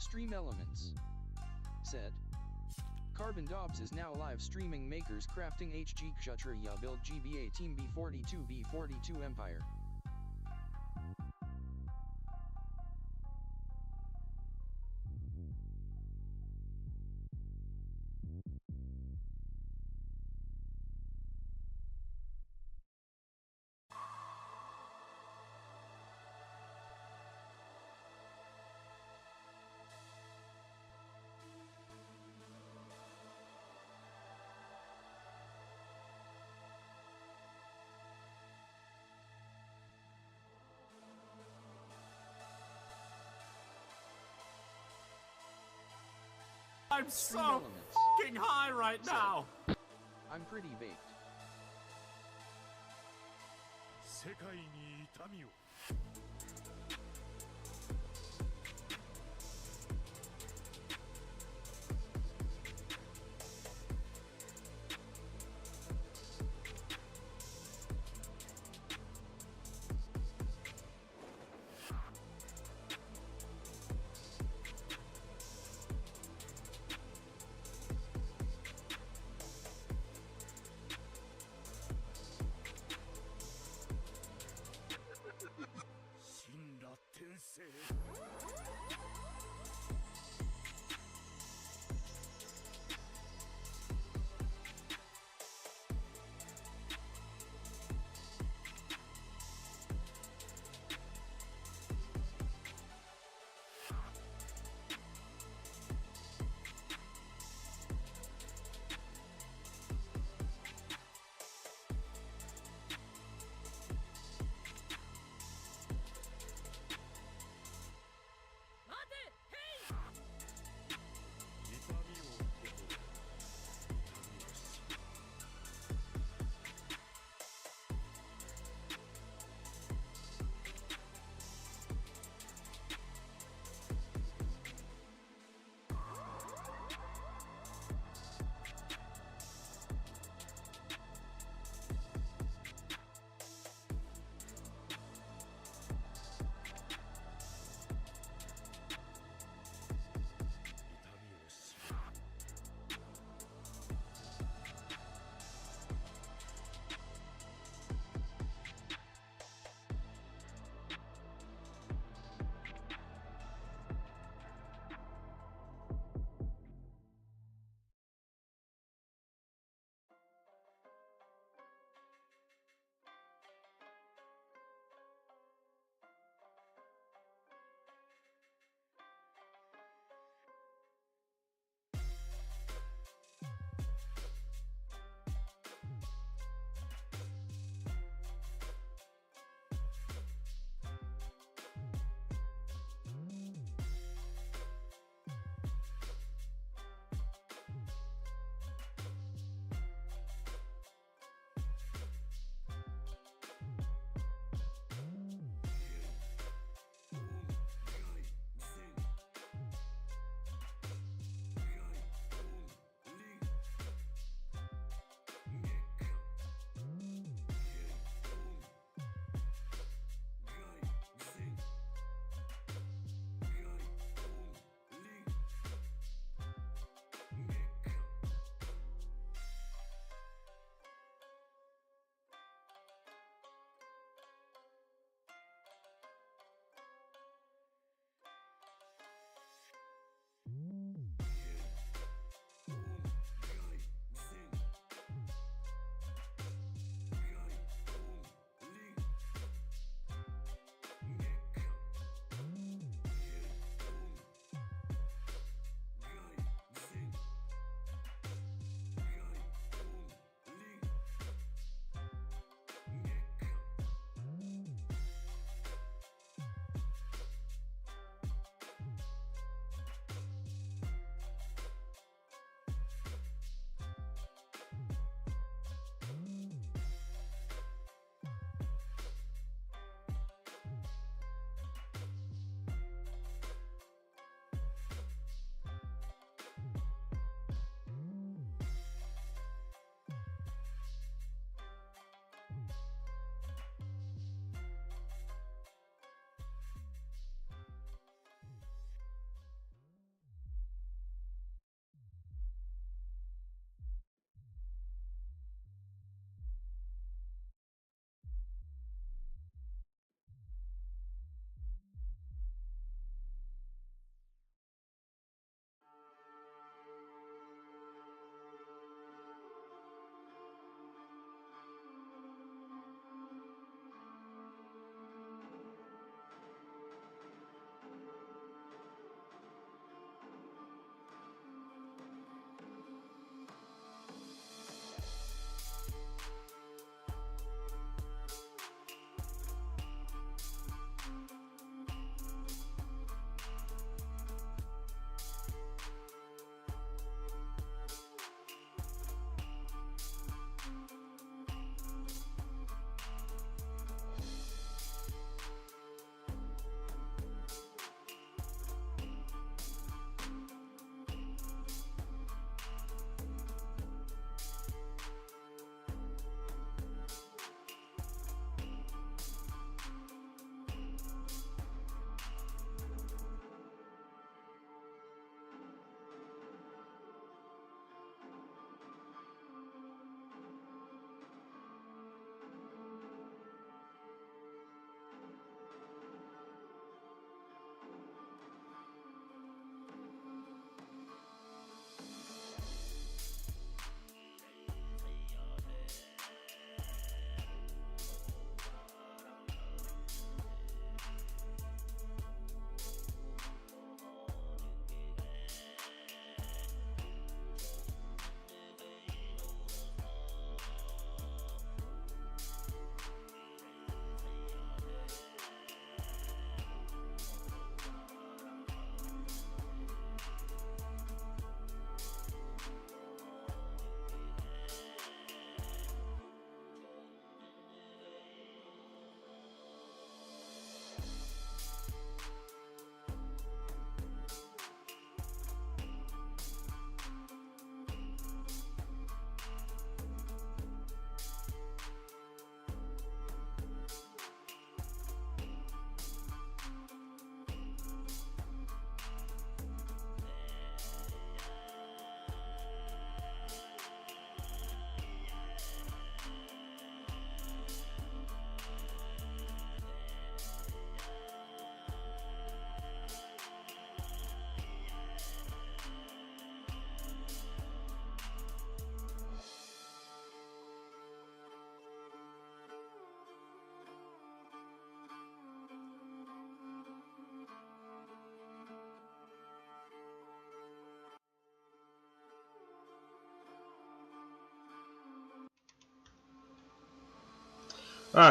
Stream Elements said. Carbon Dobbs is now live streaming Makers Crafting HG Kshatriya Build GBA Team B42 B42 Empire. I'm so f***ing high right now! I'm pretty baked. 世界に痛みを 神羅天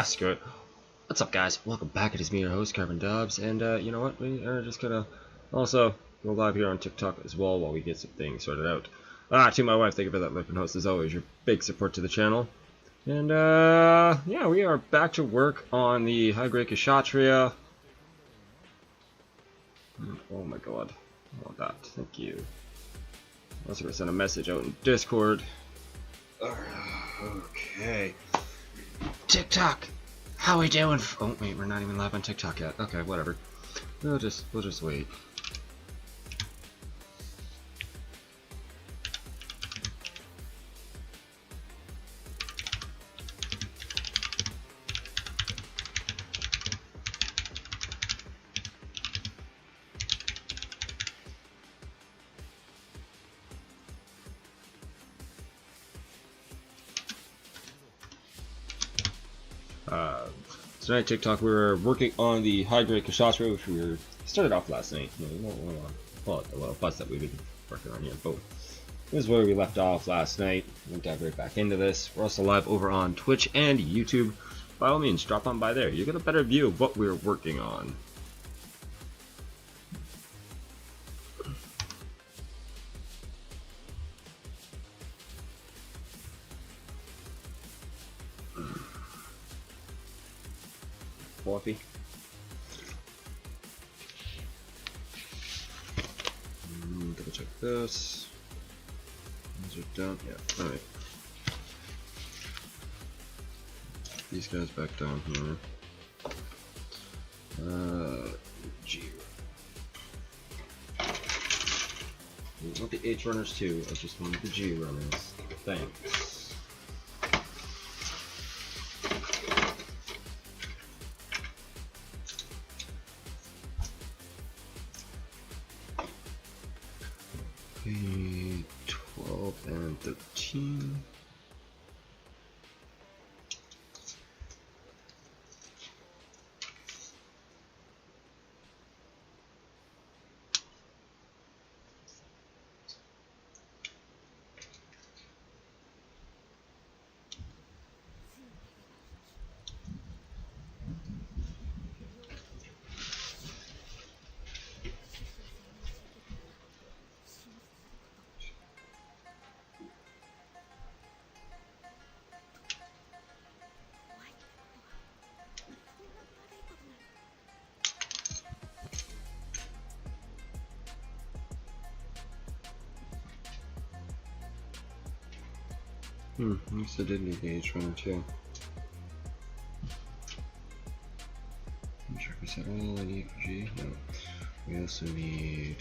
Screw it. What's up, guys? Welcome back. It is me, your host, Carbon Dobbs, and you know what? We are just gonna also go live here on TikTok as well while we get some things sorted out. To my wife, thank you for that live and host. As always, your big support to the channel. And yeah, we are back to work on the high grade Kshatriya. Oh my god, I want that. Thank you. I'm also gonna send a message out in Discord. Okay. TikTok. How we doing? Oh wait, we're not even live on TikTok yet. Okay, whatever. We'll just wait. Tonight, TikTok, we were working on the high grade Kshatriya, which we started off last night. You know, we won't call it the little bus that we've been working on here, but this is where we left off last night. We'll dive right back into this. We're also live over on Twitch and YouTube. By all means, drop on by there. You get a better view of what we're working on. Coffee. Double check this. These are done. Yeah. All right. These guys back down here. G. We want the H runners too. I just wanted the G runners. Thanks. Okay, 12 and 13. I guess I did need the H runner too. I'm sure we said all I need for G. No. We also need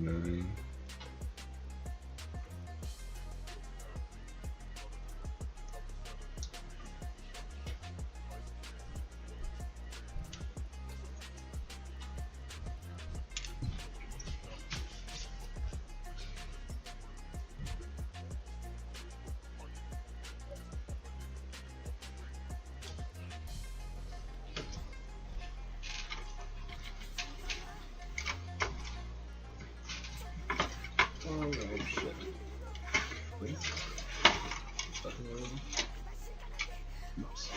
9. Oh shit. Wait. Fucking already? Oops.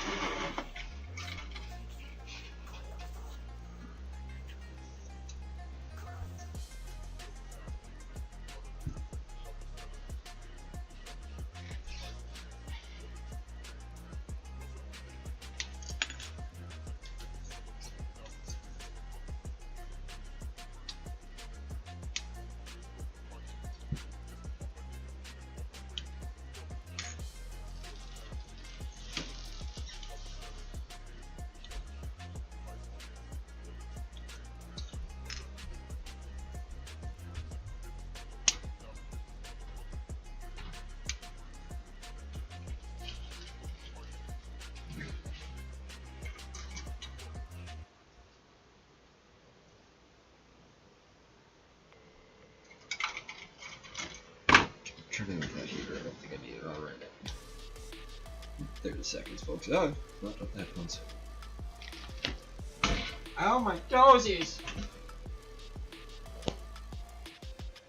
Try to move that heater. I don't think I need it. Alright. 30 seconds, folks. Oh, not up that once. Ow, my toesies!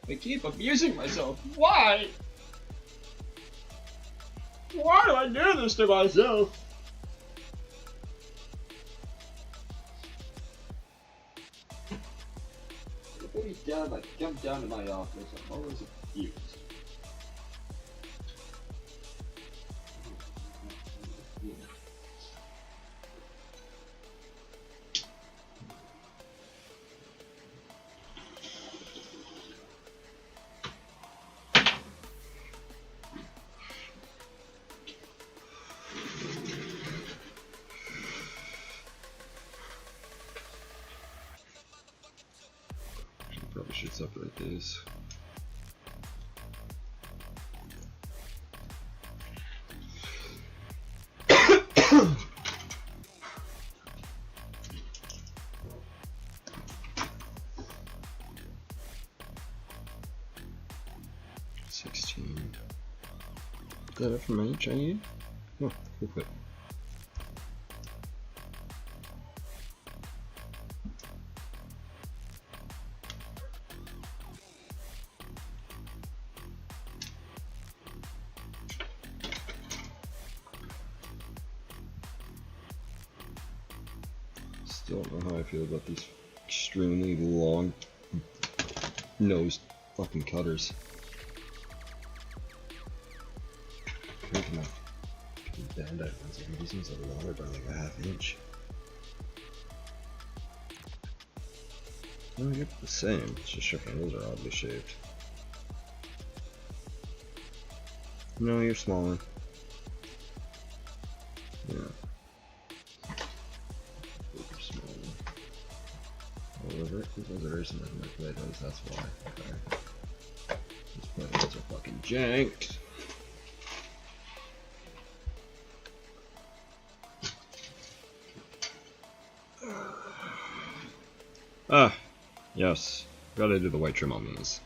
I keep abusing myself. Why? Why do I do this to myself? dad like jumped down to my office. I'm always confused. Probably should separate these. $16. Is that it for my Chinese? Oh, cool quick. Still don't know how I feel about these extremely long nosed fucking cutters. Compared to my Bandai ones, these ones are longer by like a ½ inch. No, you're the same, it's just your handles are oddly shaped. No, you're smaller. Yeah. Those are very similar to my Play-Dohs, that's why. Okay. These Play-Dohs are fucking janked. Ah, yes. Gotta do the white trim on these.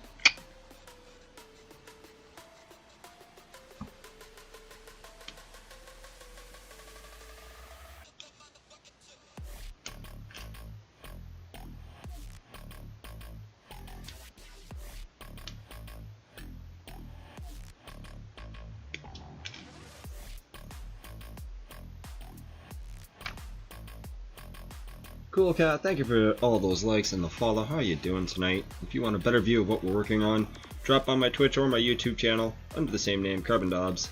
Cool Cat, thank you for all those likes and the follow. How are you doing tonight? If you want a better view of what we're working on, drop on my Twitch or my YouTube channel under the same name, Carbon Dobbs.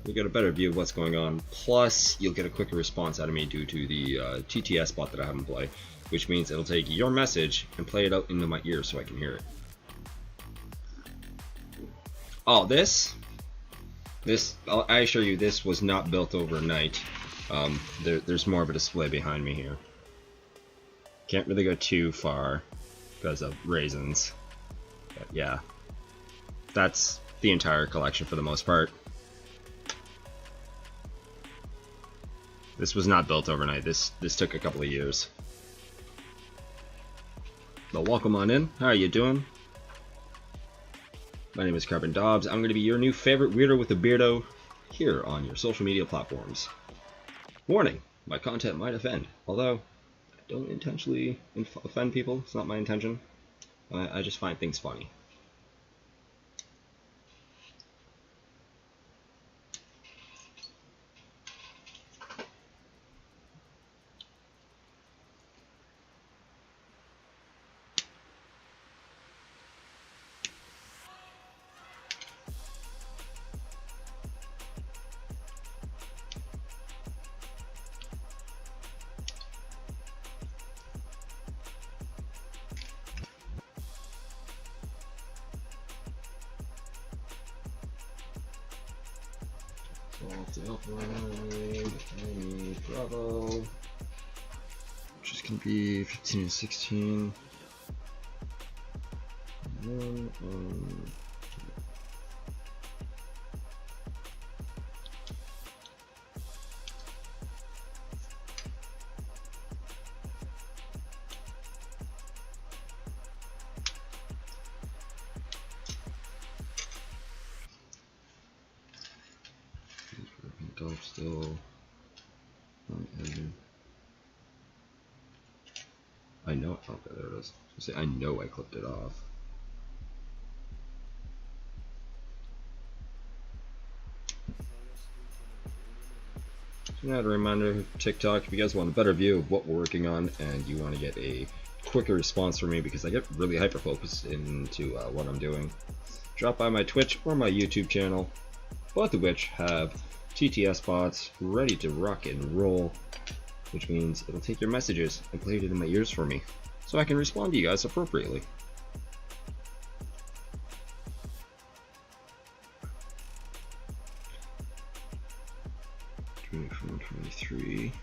You'll get a better view of what's going on. Plus, you'll get a quicker response out of me due to the TTS bot that I have in play, which means it'll take your message and play it out into my ear so I can hear it. Oh, I assure you, this was not built overnight. There's more of a display behind me here. Can't really go too far because of reasons. But yeah, that's the entire collection for the most part. This was not built overnight. This took a couple of years. But welcome on in. How are you doing? My name is Carbon Dobbs. I'm going to be your new favorite weirdo with a beardo here on your social media platforms. Warning, my content might offend, although I don't intentionally offend people. It's not my intention. I just find things funny. Bravo, which is going to be 15 and 16. And then, still I know. Okay, there it is. I know I clipped it off. So now a reminder, TikTok, if you guys want a better view of what we're working on and you want to get a quicker response for me because I get really hyper focused into what I'm doing. Drop by my Twitch or my YouTube channel, both of which have TTS bots ready to rock and roll, which means it'll take your messages and play it in my ears for me, so I can respond to you guys appropriately. 23.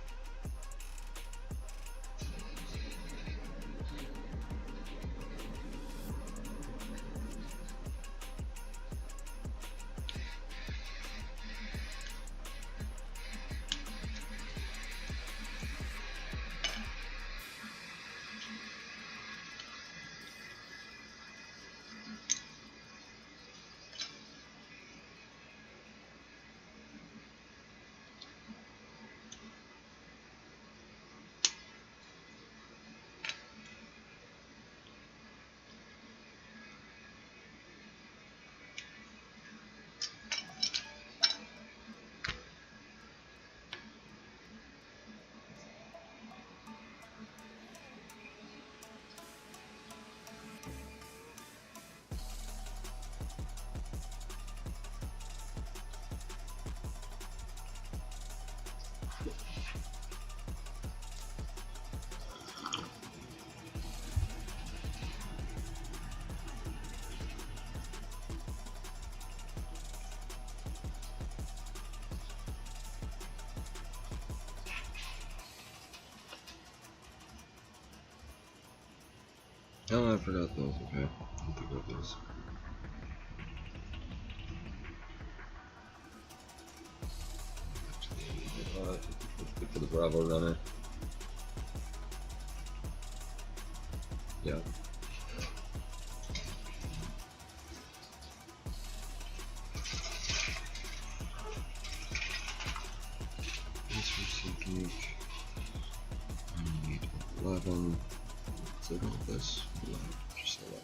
Oh, I forgot those. Okay, I'll pick up those. Good for the Bravo runner. Yeah. I need 11. So go with this. 11. Just 11.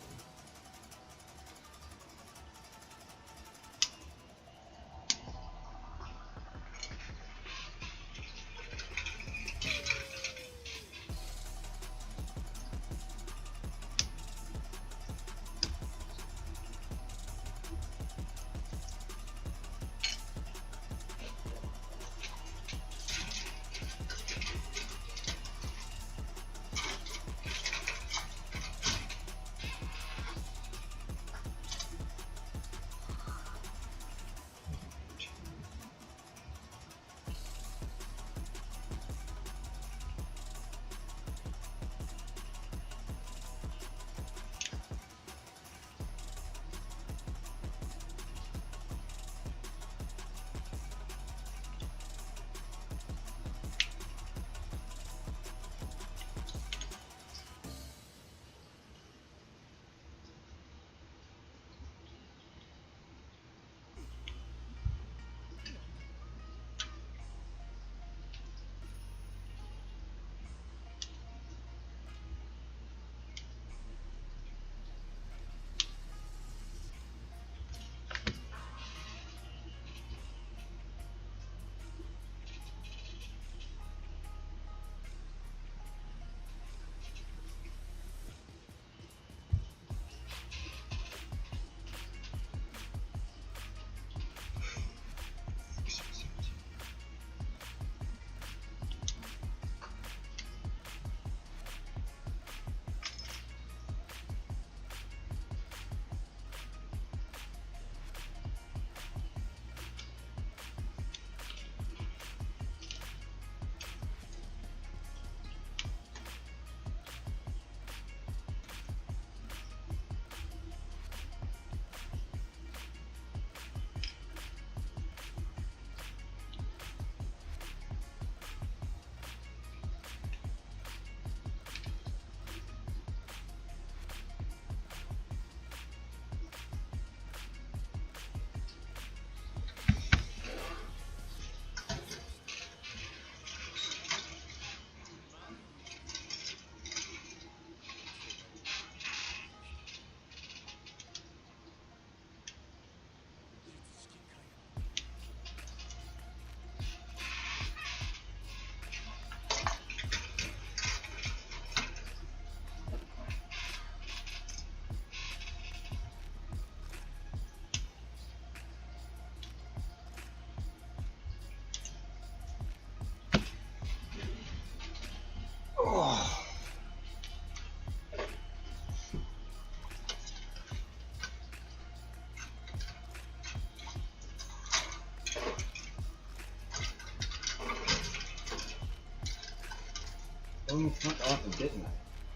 Oh, fuck off and get in that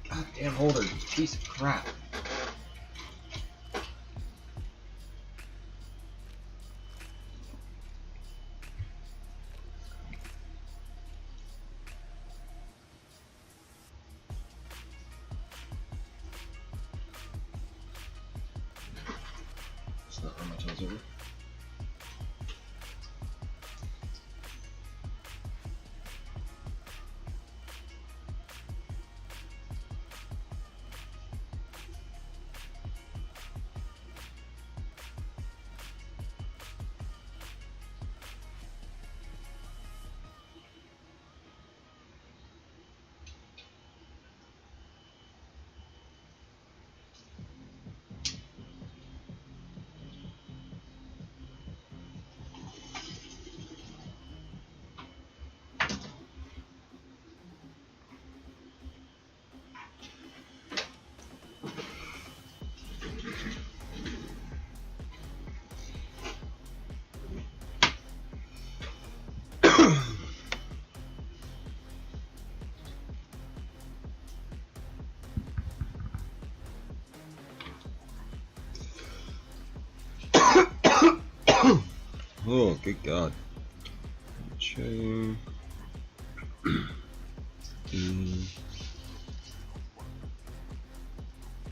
goddamn holder, you piece of crap. It's not run my toes over. Oh, good God. Chain. Is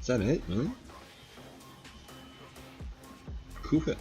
that it? Really? Kufa.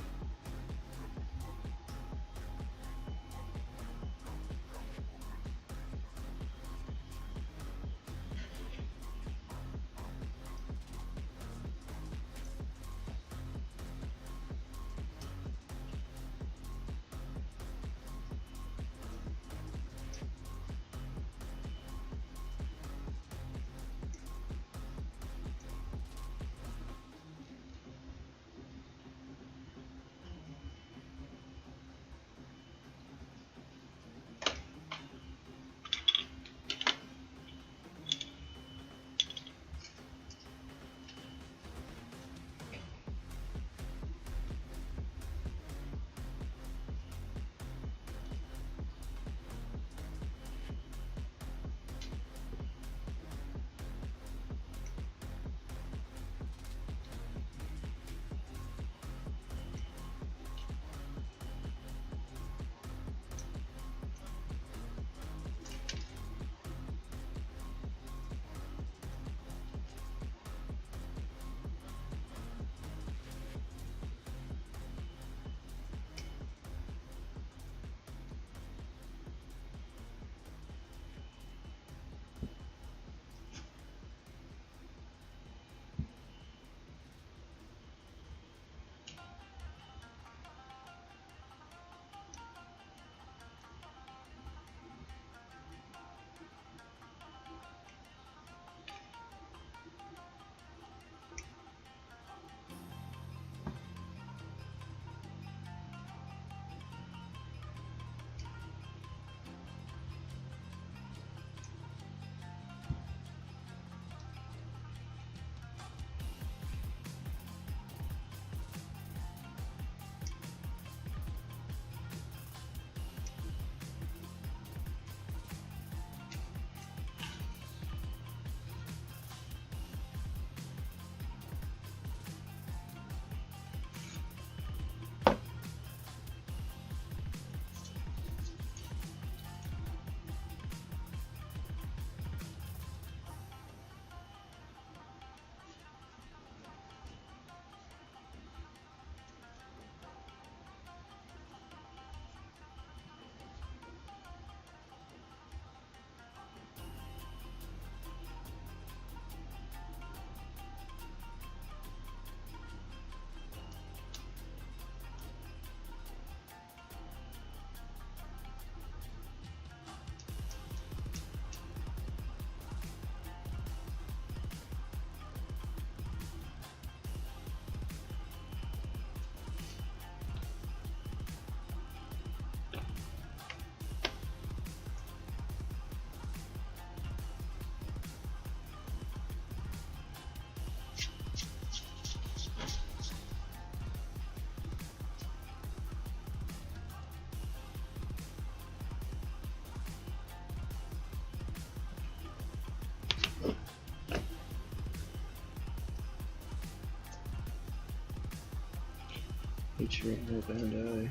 featuring her Bandai.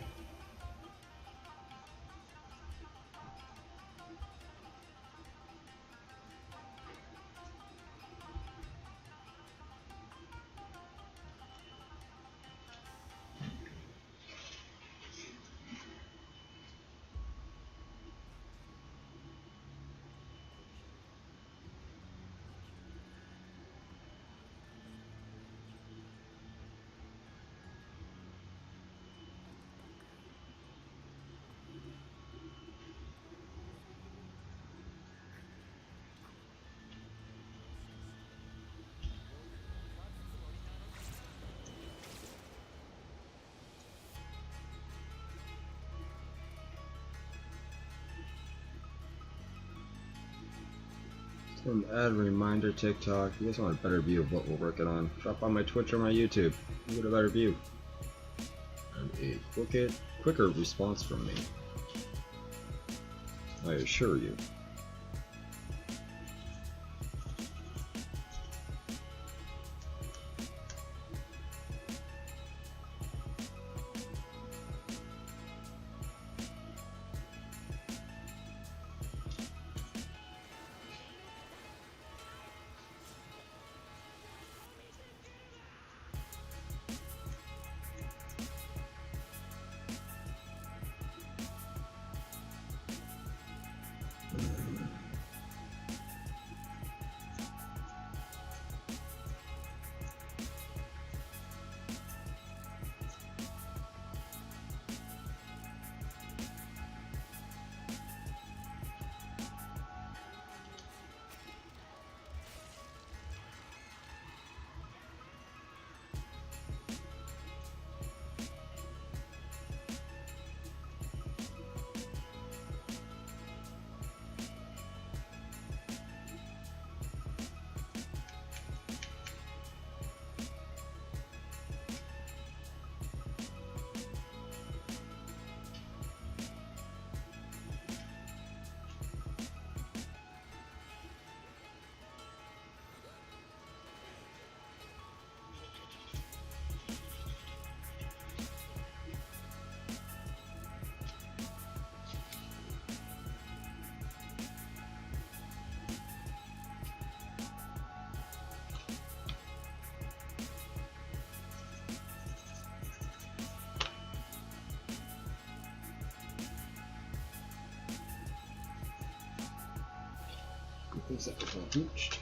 Some ad reminder TikTok. If you guys want a better view of what we're working on, drop on my Twitch or my YouTube. You get a better view. And a quicker response from me. I assure you. Things that was not reached.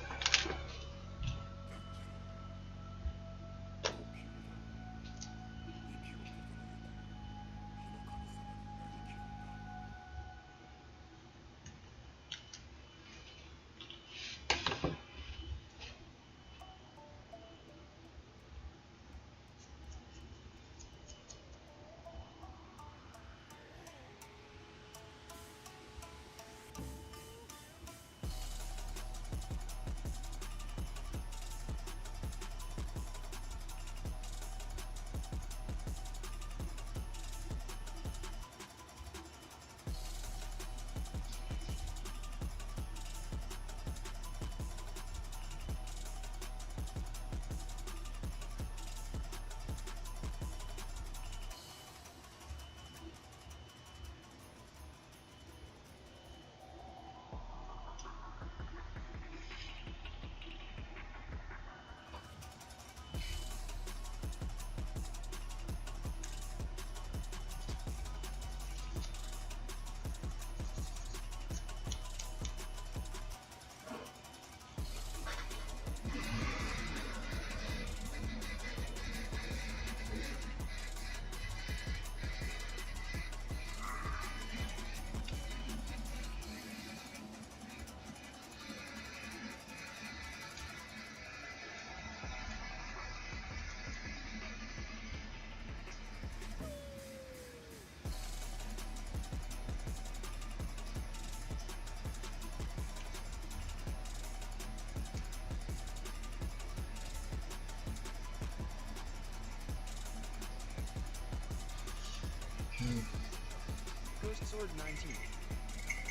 Ghost Sword 19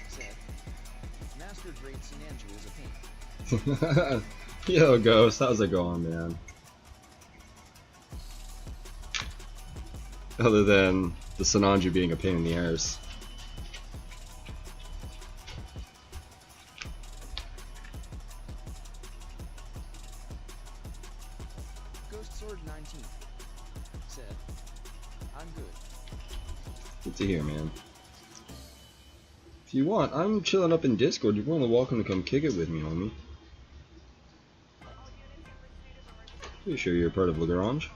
said, Master Great Sinanju is a pain. Yo, Ghost, how's it going, man? Other than the Sananju being a pain in the arse. Ghost Sword 19 said, I'm good. Good to hear, man. If you want, I'm chilling up in Discord. You're more than welcome to come kick it with me, homie. Pretty sure you're part of Lagrange.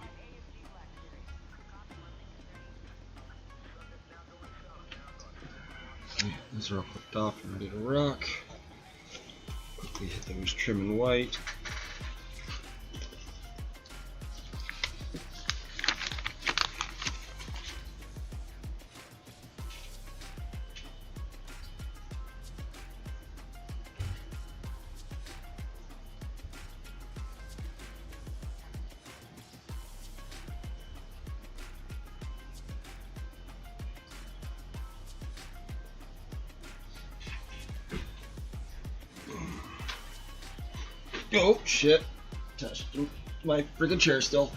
Okay, these are all hooked off and ready to rock. Quickly hit those trim and white. Oh shit! Touched my freaking chair still.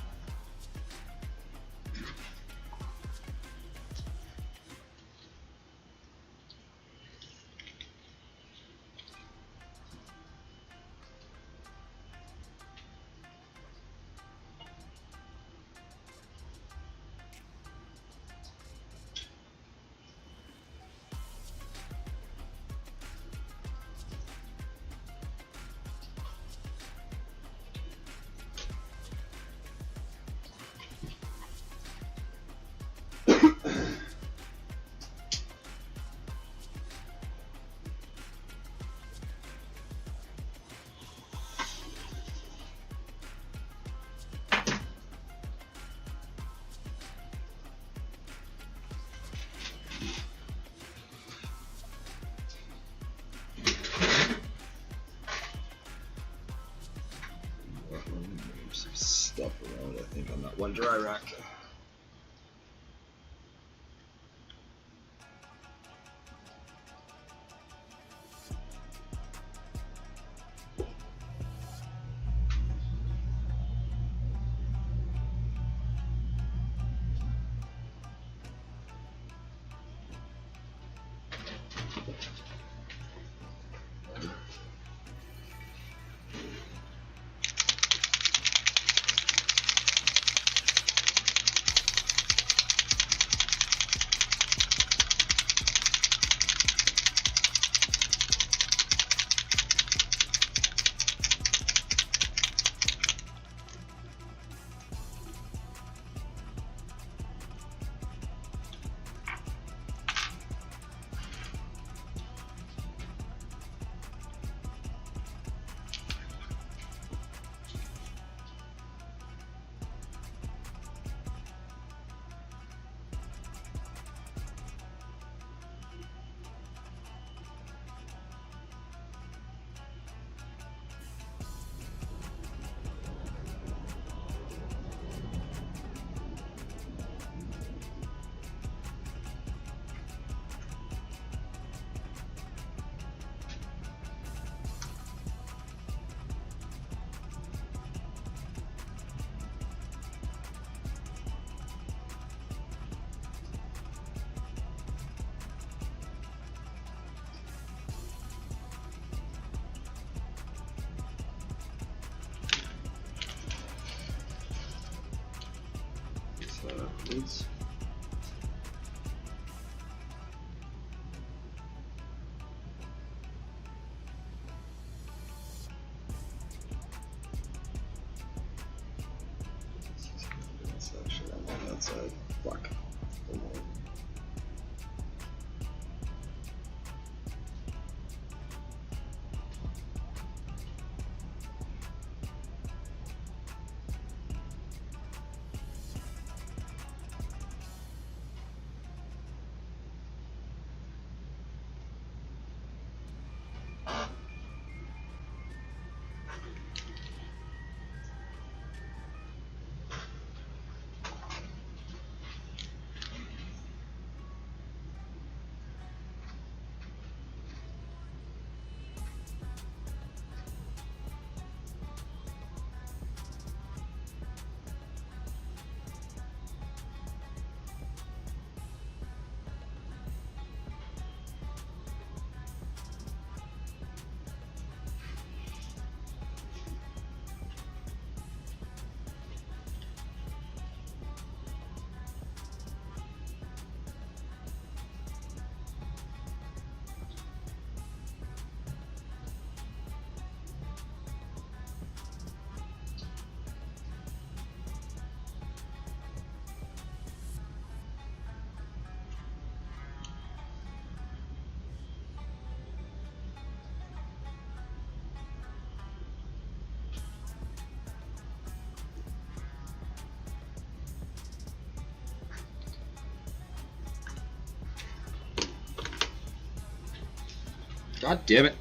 Some stuff around, I think, on that one dry rack. Oops. That's actually on that side. Fuck. God damn it.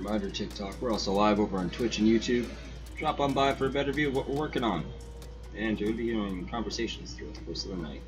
Reminder, TikTok, we're also live over on Twitch and YouTube. Drop on by for a better view of what we're working on. And you'll be doing conversations throughout the course of the night.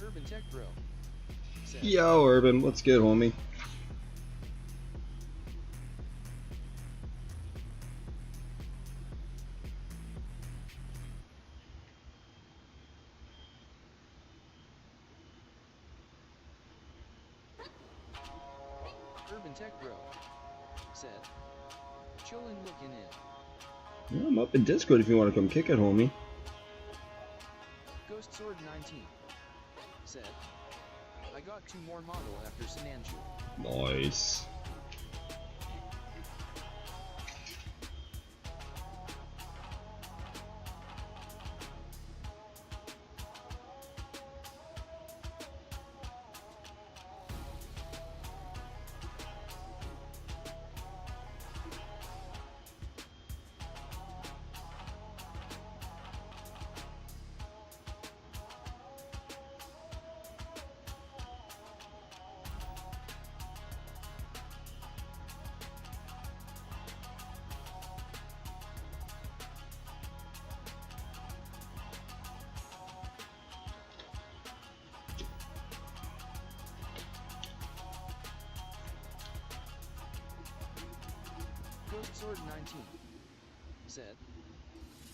Urban Tech Bro said, Yo, Urban, what's good, homie? Urban Tech Bro said, chillin' looking in. Yeah, I'm up in Discord if you want to come kick it, homie. Ghost Sword 19 said, I got 2 more model after Sinanju. Nice. Ghost Sword 19 said,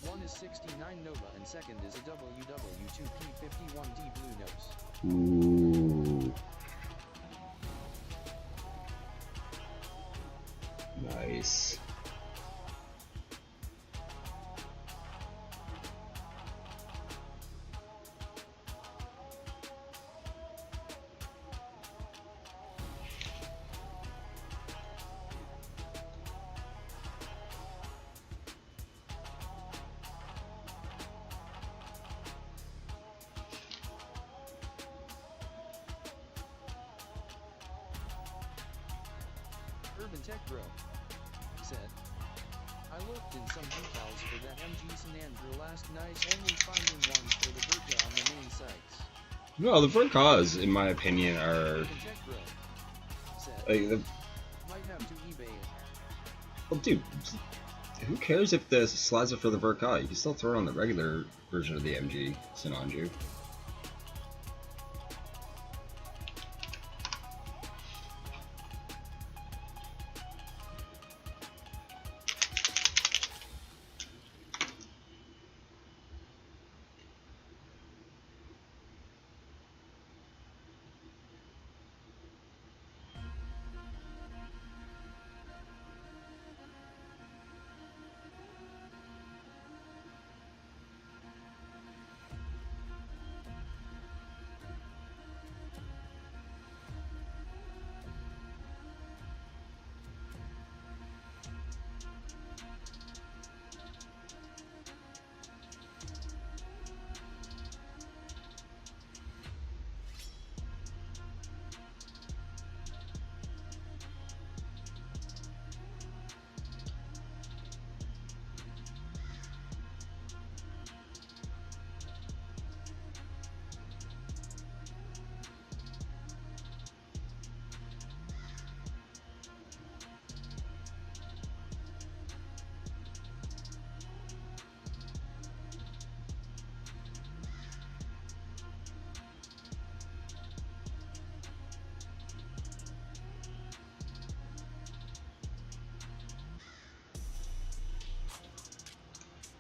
1 is 69 Nova and second is a WW2P51D Blue Nose. Ooh. Nice. Urban Tech Bro said, I looked in some decals for that MG Sinandra last night, only finding ones for the Verka on the main sites. No, the Verkas, in my opinion, are Urban Tech Bro said, like the. might have to eBay it. Well, dude, who cares if the slides are for the Verka? You can still throw it on the regular version of the MG Sinanju.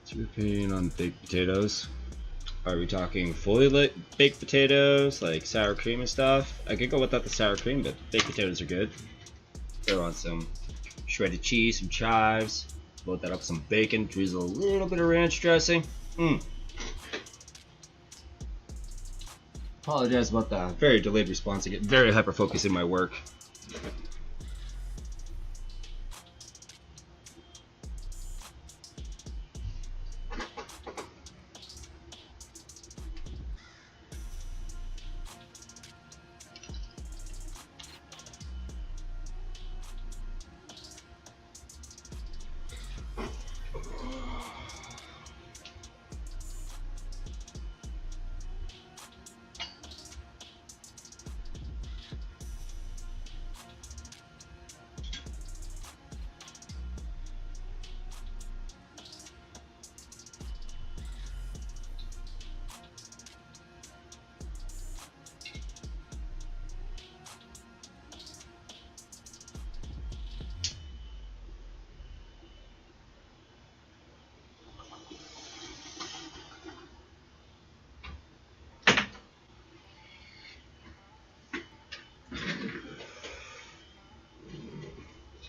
What's your opinion on baked potatoes? Are we talking fully lit baked potatoes, like sour cream and stuff? I could go without the sour cream, but baked potatoes are good. Throw on some shredded cheese, some chives, load that up with some bacon, drizzle a little bit of ranch dressing. Apologize about the very delayed response. I get very hyper-focused in my work.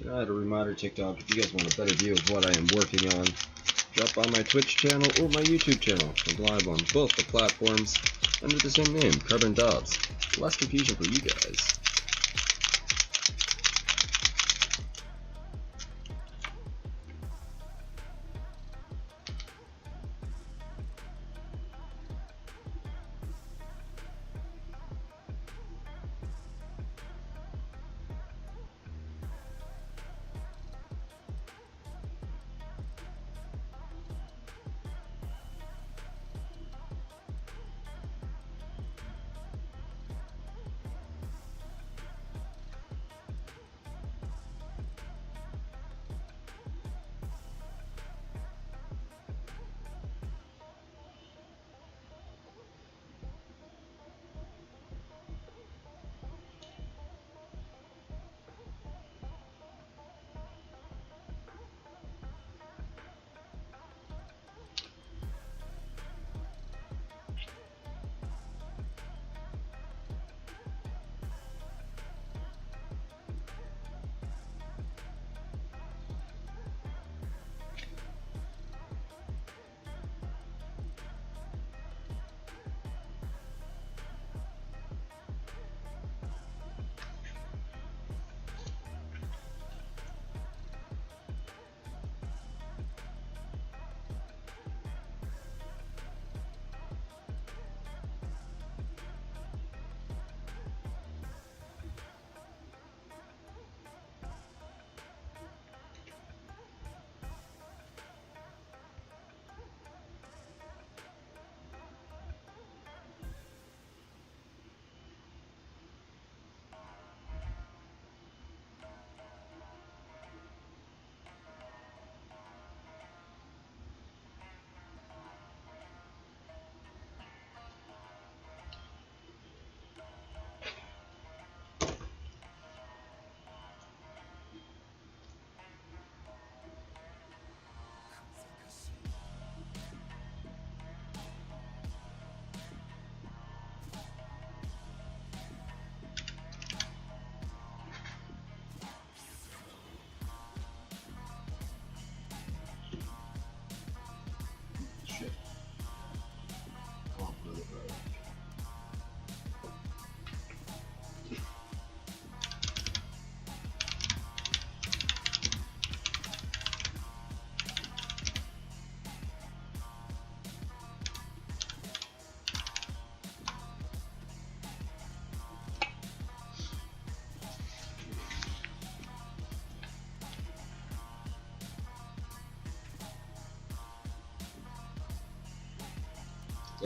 a reminder, TikTok, if you guys want a better view of what I am working on, drop by my Twitch channel or my YouTube channel. I'm live on both the platforms under the same name, Carbon Dobbs. Less confusion for you guys.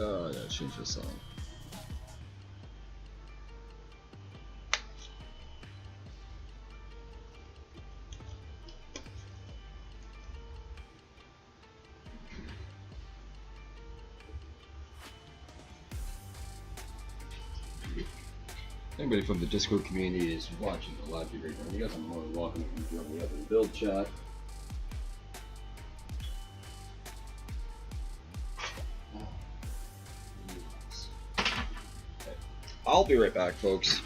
Oh, I gotta change the song. Anybody from the Discord community is watching the live feed right now, you guys are more than welcome to join me up in the build chat. I'll be right back, folks.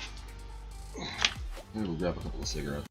I'm gonna grab a couple of cigarettes.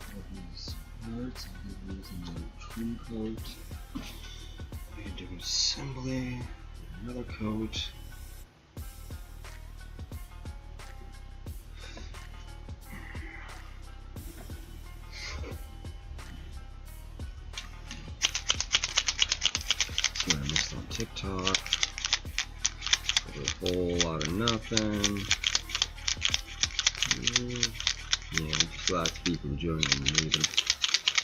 of these parts. I'll be using the trim coat. I can do assembly, another coat. I missed on TikTok. A whole lot of nothing. Yeah, just lots of people joining me.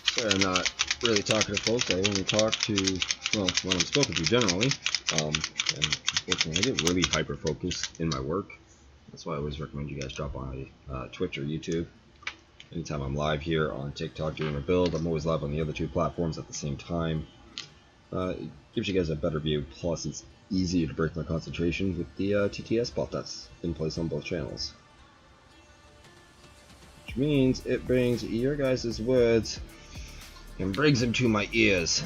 Sorry, I'm not really talking to folks. I only talk to, well, when I'm spoken to generally. And unfortunately, I get really hyper focused in my work. That's why I always recommend you guys drop on Twitch or YouTube. Anytime I'm live here on TikTok doing a build, I'm always live on the other two platforms at the same time. It gives you guys a better view, plus it's easier to break my concentration with the TTS bot that's in place on both channels. Which means it brings your guys' words and brings them to my ears.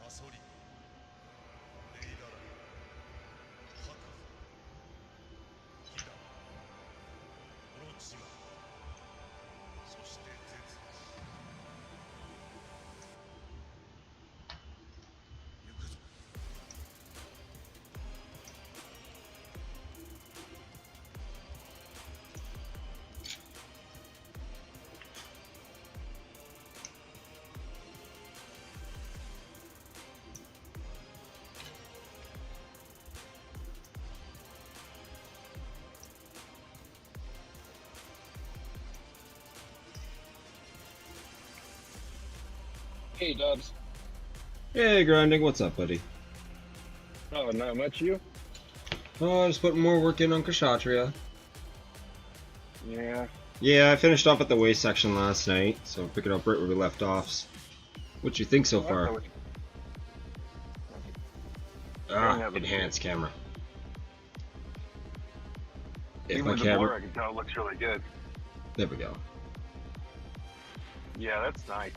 サソリネイダラハカヒダオロチマそしてゼツ行くぞ Hey, Dubs. Hey, Grinding, what's up, buddy? Oh, not much, you? Oh, just putting more work in on Kshatriya. Yeah. Yeah, I finished off at the waist section last night, so picking up right where we left off. What you think so far? Enhanced camera. If Even my with the blur, camera... I can tell it looks really good. There we go. Yeah, that's nice.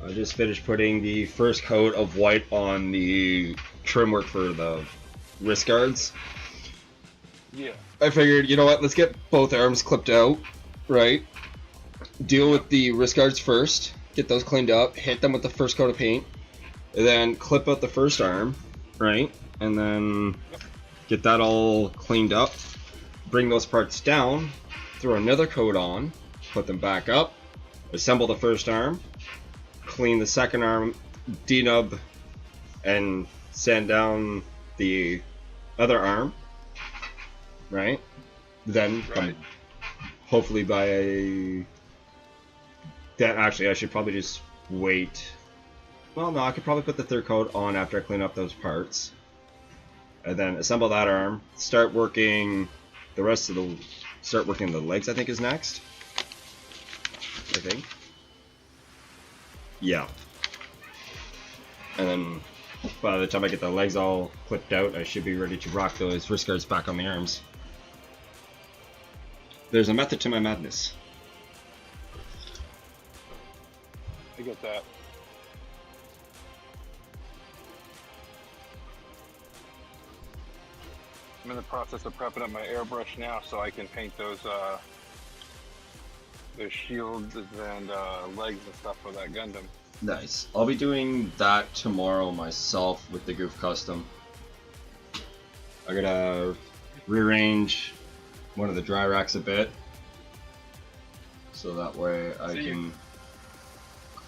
I just finished putting the first coat of white on the trim work for the wrist guards. Yeah. I figured, you know what, let's get both arms clipped out, right? Deal with the wrist guards first, get those cleaned up, hit them with the first coat of paint, and then clip out the first arm, right? And then get that all cleaned up, bring those parts down, throw another coat on, put them back up, assemble the first arm, clean the second arm, denub, and sand down the other arm, right? Then, Right. hopefully by that, actually, I should probably just wait. Well, no, I could probably put the third coat on after I clean up those parts. And then assemble that arm, start working the rest of the, start working the legs, I think is next. I think. Yeah. And then by the time I get the legs all clipped out, I should be ready to rock those wrist guards back on the arms. There's a method to my madness. I get that. I'm in the process of prepping up my airbrush now so I can paint those shields and legs and stuff for that Gundam. Nice. I'll be doing that tomorrow myself with the Goof Custom. I gotta rearrange one of the dry racks a bit, so that way I can.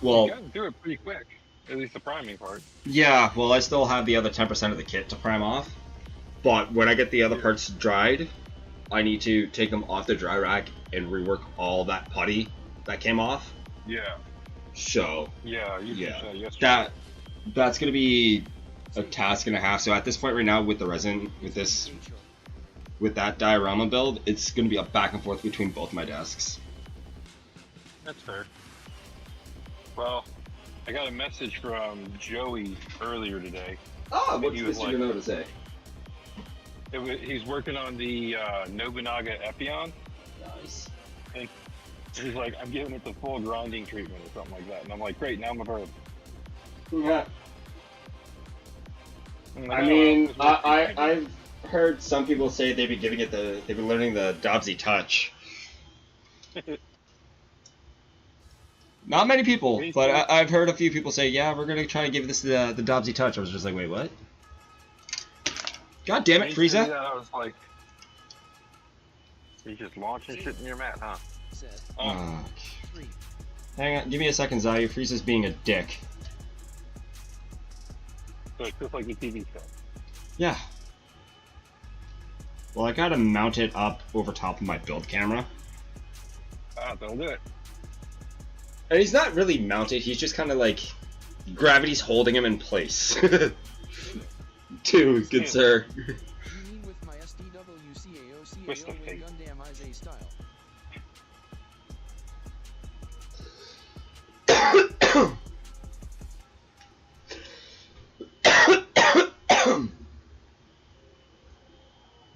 Well, You gotta do it pretty quick. At least the priming part. yeah. Well, I still have the other 10% of the kit to prime off, but when I get the other parts dried, I need to take them off the dry rack and rework all that putty that came off. Yeah. So Yeah. You yeah, said yesterday. that's gonna be a task and a half. So at this point right now, with the resin, with that diorama build, it's gonna be a back and forth between both my desks. That's fair. Well, I got a message from Joey earlier today. Oh, what's this you're gonna say? He's working on the Nobunaga Epion. Nice. And he's like, I'm giving it the full grinding treatment or something like that. And I'm like, great, now I'm a verb. Yeah. I'm like, I "Oh, mean, this works for me." I've heard some people say they've been learning the Dobbsy touch. Not many people, but I've heard a few people say, yeah, we're gonna try and give this the Dobbsy touch. I was just like, wait, what? God damn it, When he said Frieza! that, I was like, you just launching shit in your mat, huh? Hang on, give me a second, Zayu. Frieza's being a dick. So it's just like the TV show. Yeah. Well, I gotta mount it up over top of my build camera. That'll do it. And he's not really mounted, he's just kind of like, gravity's holding him in place. Dude, good sir. You mean with my SDWCAOCAOA Twist of fate. Gundam Ize style?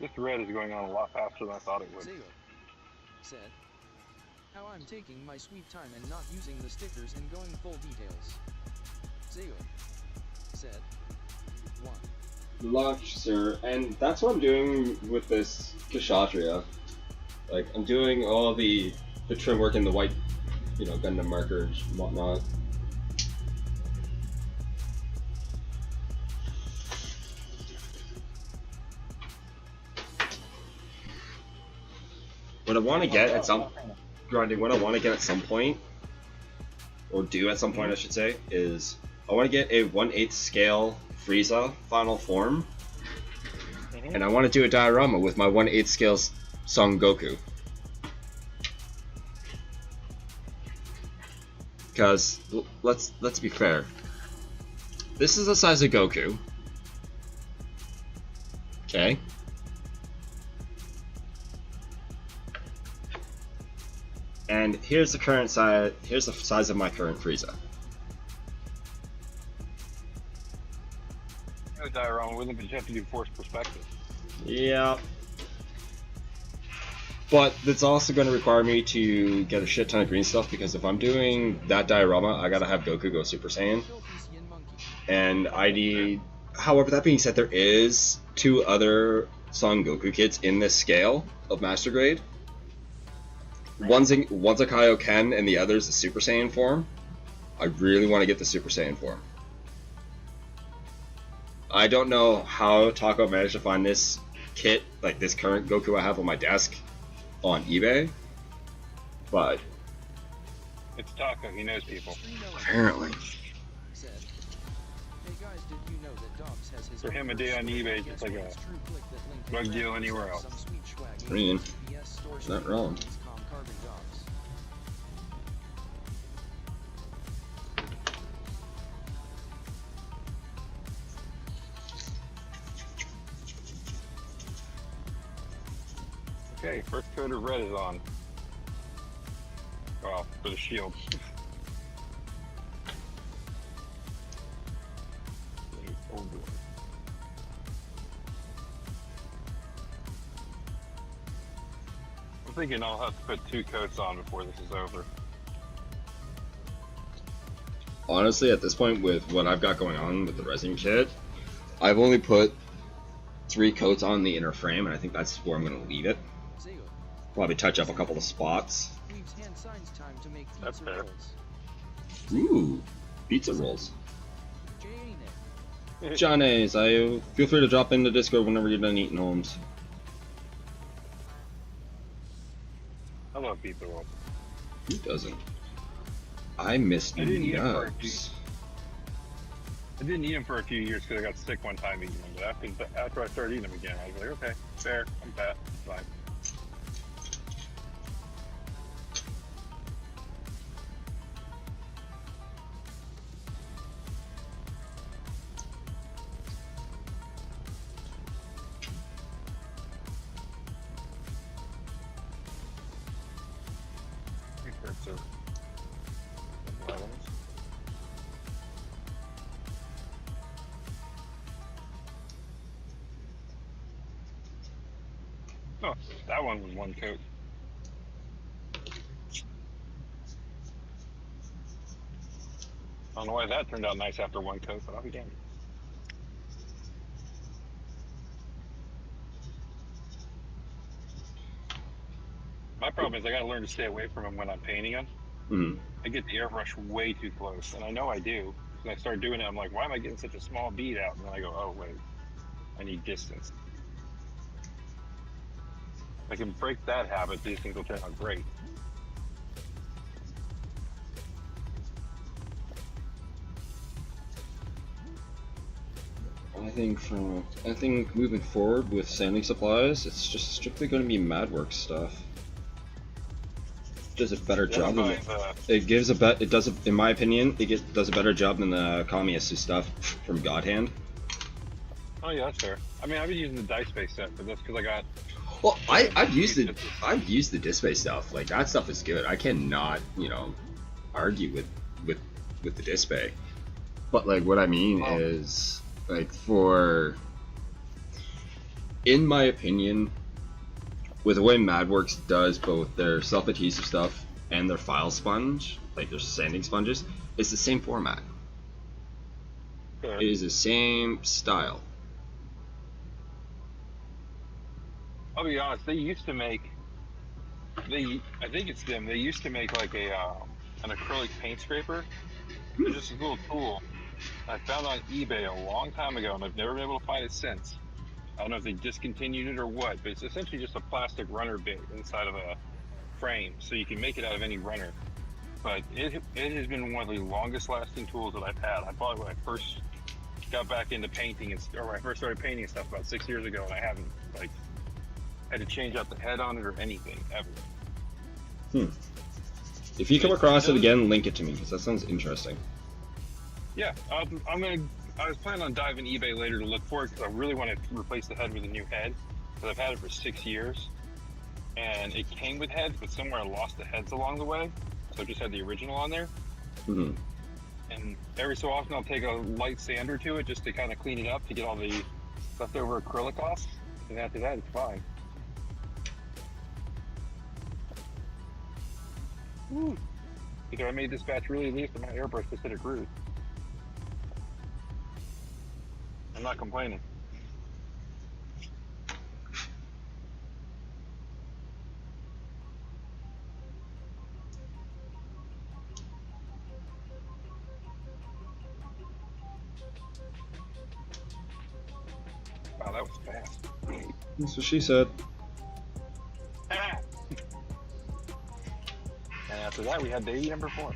This red is going on a lot faster than I thought it would. Zayo said, How I'm taking my sweet time and not using the stickers and going full details. Zayo said 1. Launch, sir, and that's what I'm doing with this Kshatriya. Like, I'm doing all the trim work in the white, you know, Gundam markers and whatnot. What I want to get at some point, or do at some point I should say, is I want to get a 1/8 scale Frieza final form, and I want to do a diorama with my 1/8 scale Son Goku. Because let's be fair, this is the size of Goku. Okay. And here's the current size. Here's the size of my current Frieza. No diorama with them, but you have to do forced perspective. Yeah. But it's also going to require me to get a shit ton of green stuff, because if I'm doing that diorama, I gotta have Goku go Super Saiyan. And I need. However, that being said, there is 2 other Son Goku kits in this scale of Master Grade. One's a Kaioken and the other's a Super Saiyan form. I really want to get the Super Saiyan form. I don't know how Taco managed to find this kit, like this current Goku I have on my desk, on eBay, but It's Taco, he knows people. apparently. Said, hey guys, did you know that Dobbs has his For him, a day on eBay is just like a drug deal anywhere else. I mean, not wrong. Okay, first coat of red is on. Well, for the shield. I'm thinking I'll have to put 2 coats on before this is over. Honestly, at this point, with what I've got going on with the resin kit, I've only put 3 coats on the inner frame, and I think that's where I'm going to leave it. Probably touch up a couple of spots. That's fair. Ooh, pizza rolls. Johnny's, feel free to drop in the Discord whenever you're done eating, Holmes. I love pizza rolls. Who doesn't? I miss I didn't eat them for a nuts. I didn't eat them for a few years because I got sick one time eating them, but after I started eating them again, I was like, okay, fair, I'm fat, it's fine. Oh, that one was 1 coat. I don't know why that turned out nice after 1 coat, but I'll be damned. My problem is I gotta learn to stay away from them when I'm painting them. Mm-hmm. I get the airbrush way too close, and I know I do. When I start doing it, I'm like, why am I getting such a small bead out? And then I go, oh wait, I need distance. If I can break that habit, these things will turn out great. I think moving forward with sanding supplies, it's just strictly going to be MadWorks stuff. It does a better job than in my opinion, does a better job than the Kamiyasu stuff from God Hand. Oh yeah, that's fair. I mean, I've been using the dice base set, but that's because I got. Well, I've used the disc base stuff. Like, that stuff is good. I cannot, argue with the disc bay. But like, what I mean is, like, in my opinion, with the way MadWorks does both their self-adhesive stuff and their file sponge, like their sanding sponges, it's the same format. It is the same style. I'll be honest, they used to make, I think it's them, they used to make like an acrylic paint scraper. It's just a little tool I found on eBay a long time ago, and I've never been able to find it since. I don't know if they discontinued it or what, but it's essentially just a plastic runner bit inside of a frame, so you can make it out of any runner. But it has been one of the longest lasting tools that I've had. I bought it when I first got back into painting, or when I first started painting and stuff about 6 years ago, and I haven't like had to change out the head on it or anything ever. If you come across it again, link it to me, because that sounds interesting. Yeah, I was planning on diving eBay later to look for it, because I really want to replace the head with a new head, because I've had it for 6 years, and it came with heads, but somewhere I lost the heads along the way, so I just had the original on there. Mm-hmm. And every so often I'll take a light sander to it just to kind of clean it up, to get all the leftover acrylic off, and after that it's fine. Woo. Because I made this batch really neat for my airbrush just hit a groove. I'm not complaining. Wow, that was fast. That's what she said. And after that, we had baby number 4.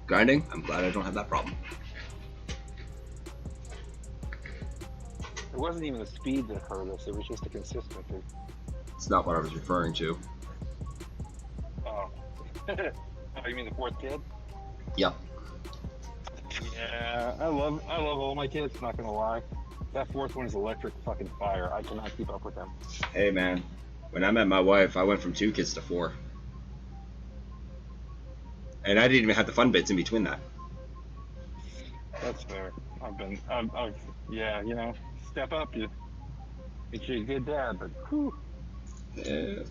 Grinding? I'm glad I don't have that problem. It wasn't even the speed that hurt us, it was just the consistency. It's not what I was referring to. Oh. Oh, you mean the 4th kid? Yep. Yeah, I love all my kids, not gonna lie. That 4th one is electric fucking fire. I cannot keep up with them. Hey man, when I met my wife, I went from 2 kids to 4. And I didn't even have the fun bits in between that. That's fair. I've yeah, you know, step up, you make you a good dad, but whew. Yeah.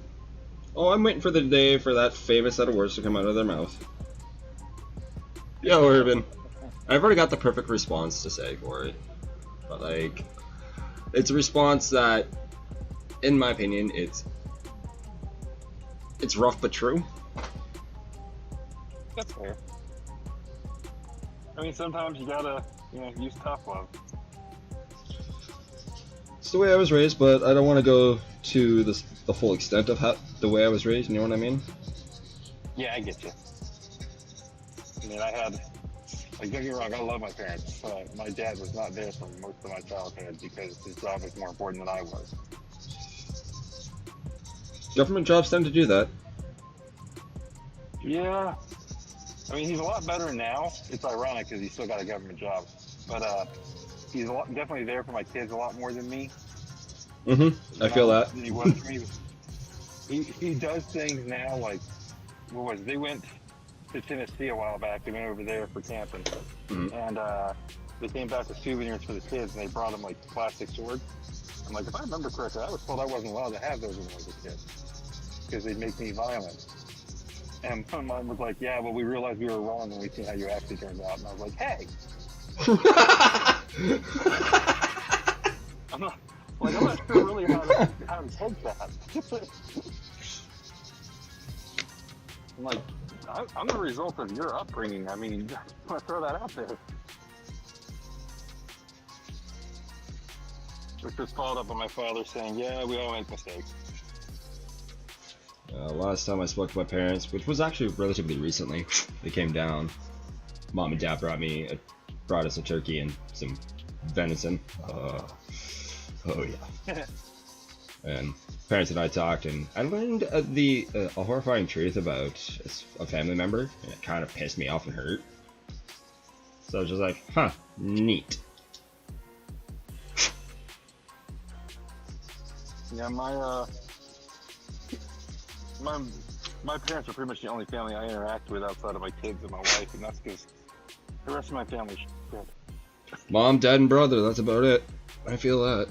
Oh, I'm waiting for the day for that famous set of words to come out of their mouth. Yo, Urban. I've already got the perfect response to say for it. But like, it's a response that, in my opinion, it's rough but true. That's fair. I mean, sometimes you gotta, you know, use tough love. It's the way I was raised, but I don't want to go to the full extent of the way I was raised, you know what I mean? Yeah, I get you. I mean, I had, like, don't get me wrong, I love my parents, but my dad was not there for most of my childhood because his job was more important than I was. Government jobs tend to do that. Yeah. I mean, he's a lot better now. It's ironic because he's still got a government job. But he's definitely there for my kids a lot more than me. I feel that. He was for me. He does things now like, what was it? They went to Tennessee a while back. They went over there for camping. And they came back with souvenirs for the kids, and they brought them like plastic swords. I'm like, if I remember correctly, I was told I wasn't allowed to have those when I was a kid because they'd make me violent. And my mom was like, yeah, well, we realized we were wrong when we see how you actually turned out. And I was like, hey. I'm not sure really how to take that. I'm like, I'm the result of your upbringing. I mean, I want to throw that out there. Which was followed up by my father saying, yeah, we all make mistakes. Last time I spoke to my parents, which was actually relatively recently, they came down. Mom and Dad brought us a turkey and some venison. Oh yeah. And parents and I talked, and I learned a horrifying truth about a family member, and it kind of pissed me off and hurt. So I was just like, huh, neat. Yeah, my parents are pretty much the only family I interact with outside of my kids and my wife, and that's because the rest of my family's shit. Mom, Dad, and brother, that's about it. I feel that.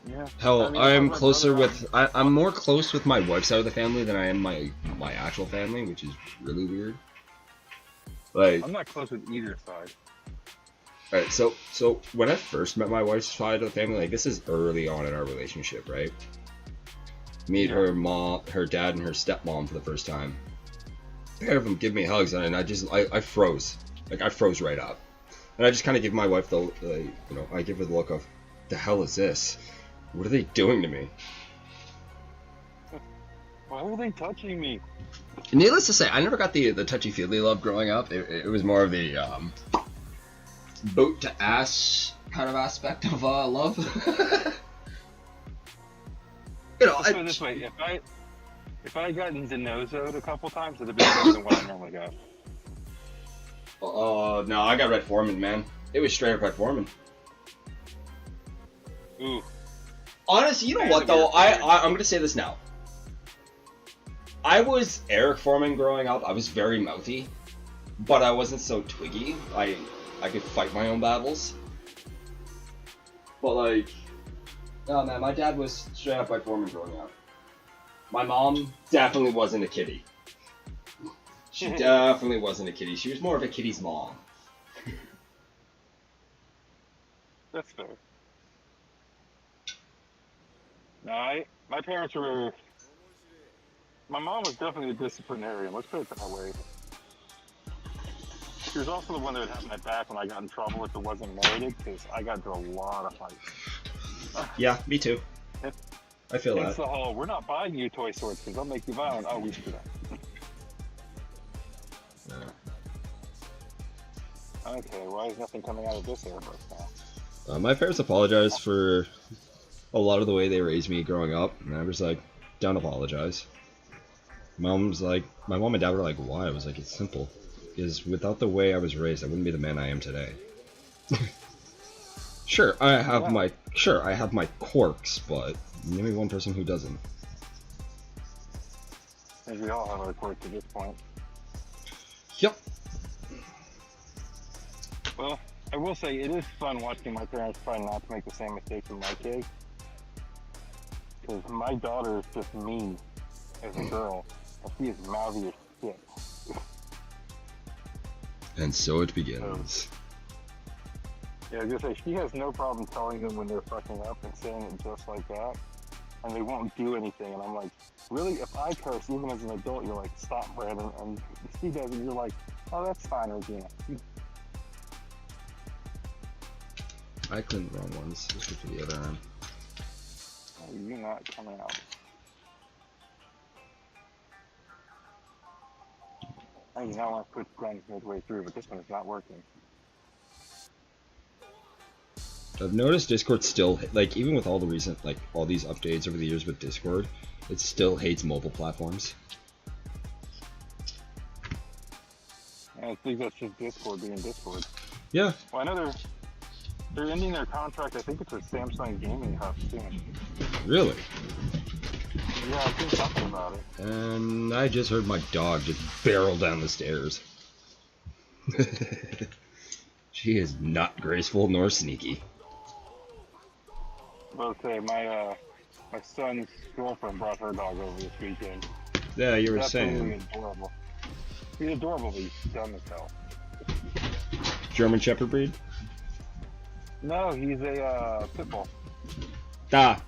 Yeah. Hell, I mean, if I'm my closer brother, with I'm more close with my wife's side of the family than I am my actual family, which is really weird. Like, I'm not close with either side. alright, so when I first met my wife's side of the family, like this is early on in our relationship, right? Meet Yeah. her mom, her dad, and her stepmom for the first time. The pair of them give me hugs, and I froze, like I froze right up, and I just kind of give my wife I give her the look of, the hell is this? What are they doing to me? Why are they touching me? Needless to say, I never got the touchy-feely love growing up. It was more of the boat to ass kind of aspect of love. Let's put it this way: if I got into nozoed a couple times, it'd have been better than what I normally got. No, I got Red Foreman, man. It was straight up Red Foreman. Ooh. Honestly, you know what though? I'm gonna say this now. I was Eric Foreman growing up. I was very mouthy, but I wasn't so twiggy. I could fight my own battles. But like, oh man, my dad was straight up Red Foreman growing up. My mom definitely wasn't a kitty. She definitely wasn't a kitty. She was more of a kitty's mom. That's fair. No, my parents were. My mom was definitely a disciplinarian. Let's put it that way. She was also the one that would have my back when I got in trouble if it wasn't merited, because I got into a lot of fights. Yeah, me too. I feel It's that. the whole, we're not buying you toy swords because they'll make you violent. Oh, we screwed up. Okay, why is nothing coming out of this airbrush now? My parents apologized for a lot of the way they raised me growing up, and I was like, don't apologize. My mom and dad were like, why? I was like, it's simple. Because without the way I was raised, I wouldn't be the man I am today. Sure, I have my quirks, but name me one person who doesn't. As we all have our quirks at this point. Yep. Well, I will say it is fun watching my parents try not to make the same mistakes with my kids. Because my daughter is just mean as a girl. And she is mouthy as shit. And so it begins. Yeah, I was gonna say, she has no problem telling them when they're fucking up and saying it just like that. And they won't do anything. And I'm like, really? If I curse, even as an adult, you're like, stop, Brandon. And she does it, you're like, oh, that's fine, Regina. I clicked the wrong ones. Let's go for the other arm. Oh, you're not coming out. I do not want to put guns midway through, but this one is not working. I've noticed Discord still, like, even with all the recent, like, all these updates over the years with Discord, it still hates mobile platforms. I think that's just Discord being Discord. Yeah. Well, I know they're ending their contract. I think it's with Samsung Gaming Hub soon. Really? Yeah, I think something about it. And I just heard my dog just barrel down the stairs. She is not graceful nor sneaky. Okay, my son's girlfriend brought her dog over this weekend. Yeah, you were Absolutely saying. adorable. He's adorable, but he's dumb as hell. German Shepherd breed? No, he's a pit bull. Ah.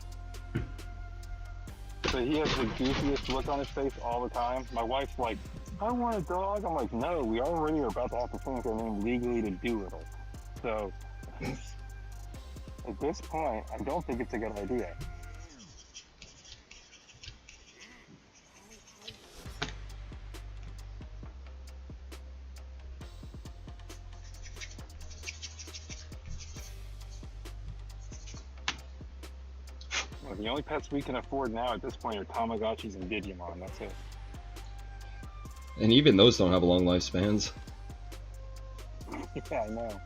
So he has the goofiest look on his face all the time. My wife's like, I want a dog. I'm like, no, we already are about to have to change our name legally to Doolittle. So, at this point, I don't think it's a good idea. Well, the only pets we can afford now at this point are Tamagotchis and Digimon. That's it. And even those don't have long lifespans. Yeah, I know.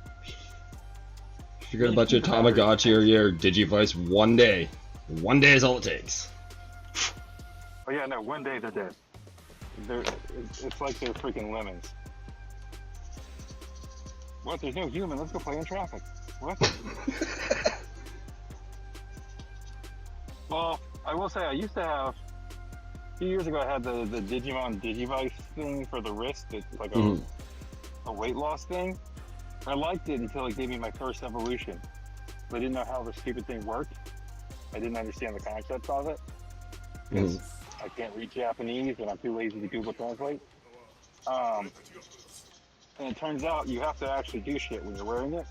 If you get a bunch of Tamagotchi or your Digivice, one day. One day is all it takes. Oh yeah, no, one day they're dead. It's like they're freaking lemons. What? There's no human. Let's go play in traffic. What? will say I used to have. A few years ago, I had the Digimon Digivice thing for the wrist. It's like a weight loss thing. I liked it until it gave me my first evolution. I didn't know how the stupid thing worked. I didn't understand the concept of it. Because I can't read Japanese and I'm too lazy to Google Translate. And it turns out you have to actually do shit when you're wearing it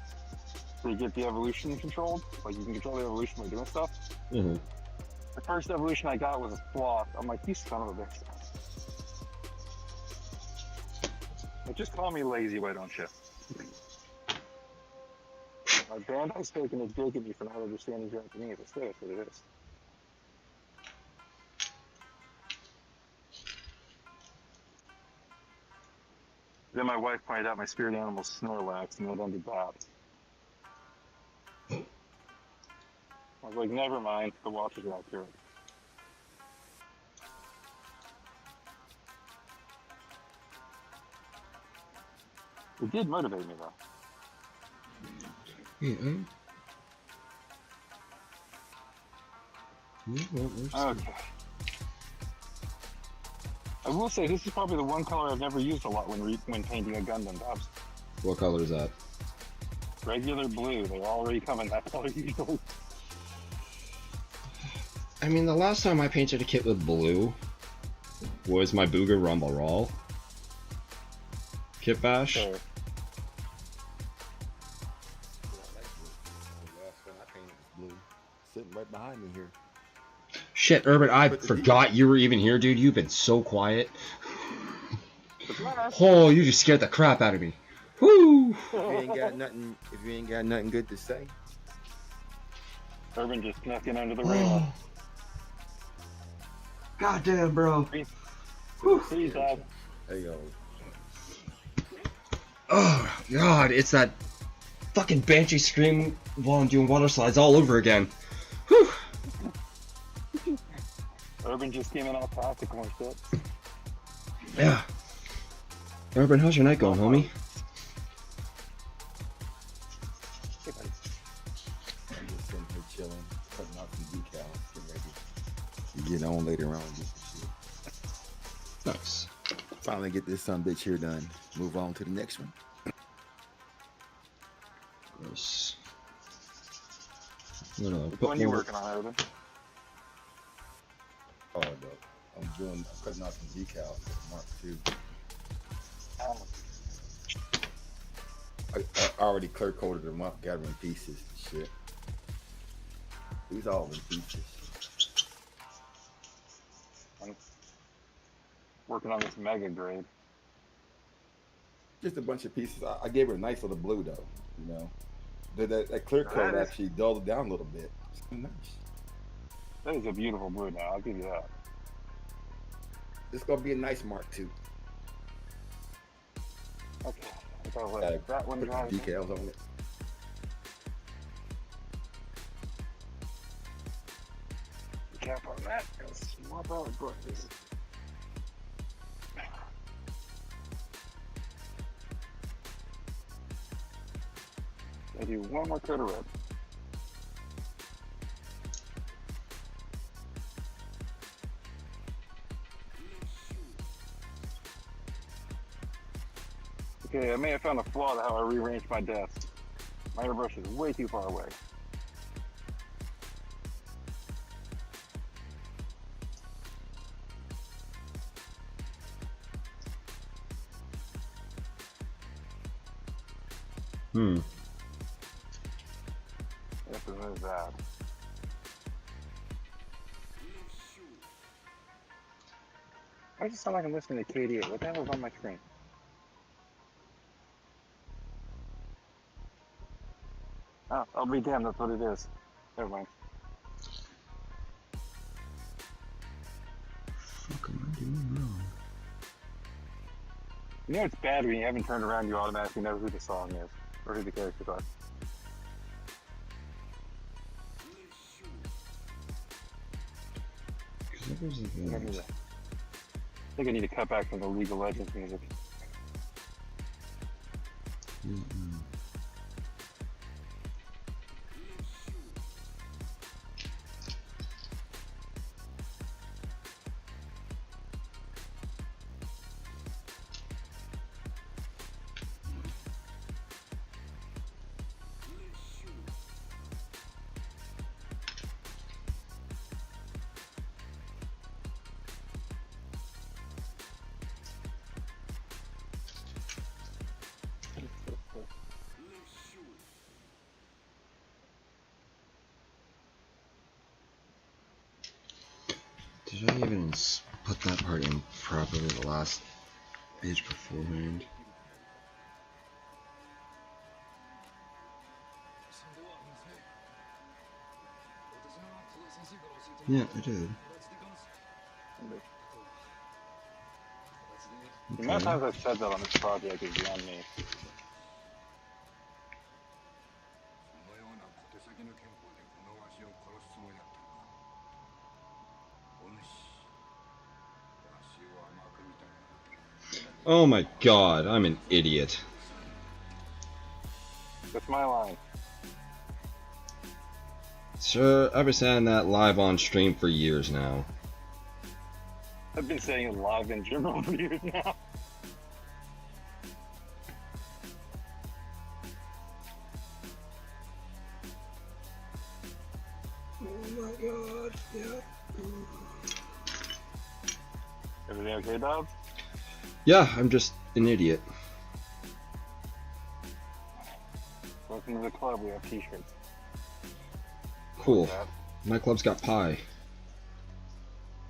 to get the evolution controlled. Like you can control the evolution by doing stuff. The first evolution I got was a sloth. I'm like, you son of a bitch. Like, just call me lazy, why don't you? My Bandai's taking a dig at me for not understanding Japanese. That's what it is. Then my wife pointed out my spirit animal's Snorlax, and it ended bad. I was like, never mind, the watch is accurate. It did motivate me, though. Okay. I will say, this is probably the one color I've never used a lot when painting a Gundam, Dobbs. What color is that? Regular blue. They already come in that color usually. I mean, the last time I painted a kit with blue was my Booga Rumble Roll kit bash. Sure. Sitting right behind me here. Shit, Urban, I forgot you were even here, dude. You've been so quiet. Oh, you just scared the crap out of me. Woo! If you ain't got nothing good to say. Urban just snuck in under the rail. Goddamn, bro. Please, Dad. There you go. Oh, God, it's that fucking Banshee scream while I'm doing water slides all over again. Whew. Urban just came in all tactical and shit. Yeah. Urban, how's your night going, homie? I'm just sitting here chilling, cutting out some decals, getting ready to get on later on and do some shit. Nice. Finally get this son bitch here done. Move on to the next one. Nice. Which one are you working on, Urban? Oh, I'm cutting out some decals for Mark II. I already clear coated them up, got them in pieces and shit. These all in pieces. I'm working on this mega grade. Just a bunch of pieces. I gave her a nice little blue though, you know. That clear coat actually dulled it down a little bit. It's nice. That is a beautiful blue now, I'll give you that. This is gonna be a nice Mark II. Okay, I'll let that one put dry. the decals on it. Cap on that. Swap out and put this. I do one more coat of red. Okay, I may have found a flaw to how I rearranged my desk. My airbrush is way too far away. I have to move that. I just sound like I'm listening to KD8. What the hell is on my screen? Oh, I'll be damned, that's what it is. Never mind. What am I doing wrong? You know it's bad when you haven't turned around, you automatically know who the song is, or who the characters are. I think I need to cut back from the League of Legends music. Did I even put that part in properly the last page beforehand? Yeah, I did. The amount of times I've said that on this project is beyond me. Oh my god, I'm an idiot. That's my line. Sir, I've been saying that live on stream for years now. I've been saying it live in general for years now. Oh my god, yeah. Everything okay, Dobbs? Yeah, I'm just an idiot. Welcome to the club, we have t-shirts. Cool. My club's got pie.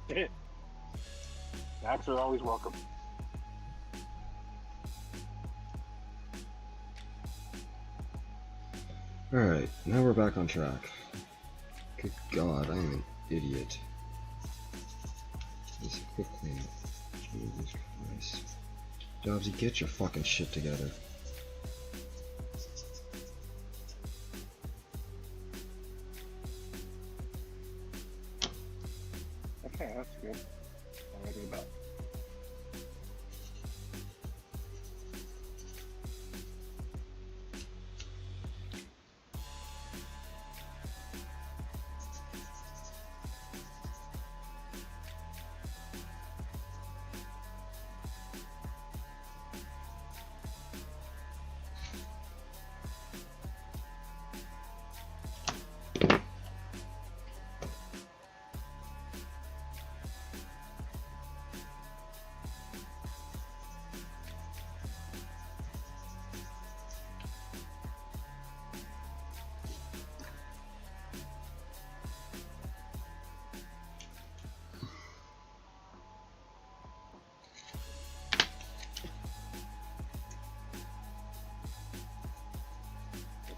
Snacks are always welcome. Alright, now we're back on track. Good god, I am an idiot. Just a quick cleanup. Jesus Christ. Dobbsy, get your fucking shit together. Okay, that's good. I'll do that.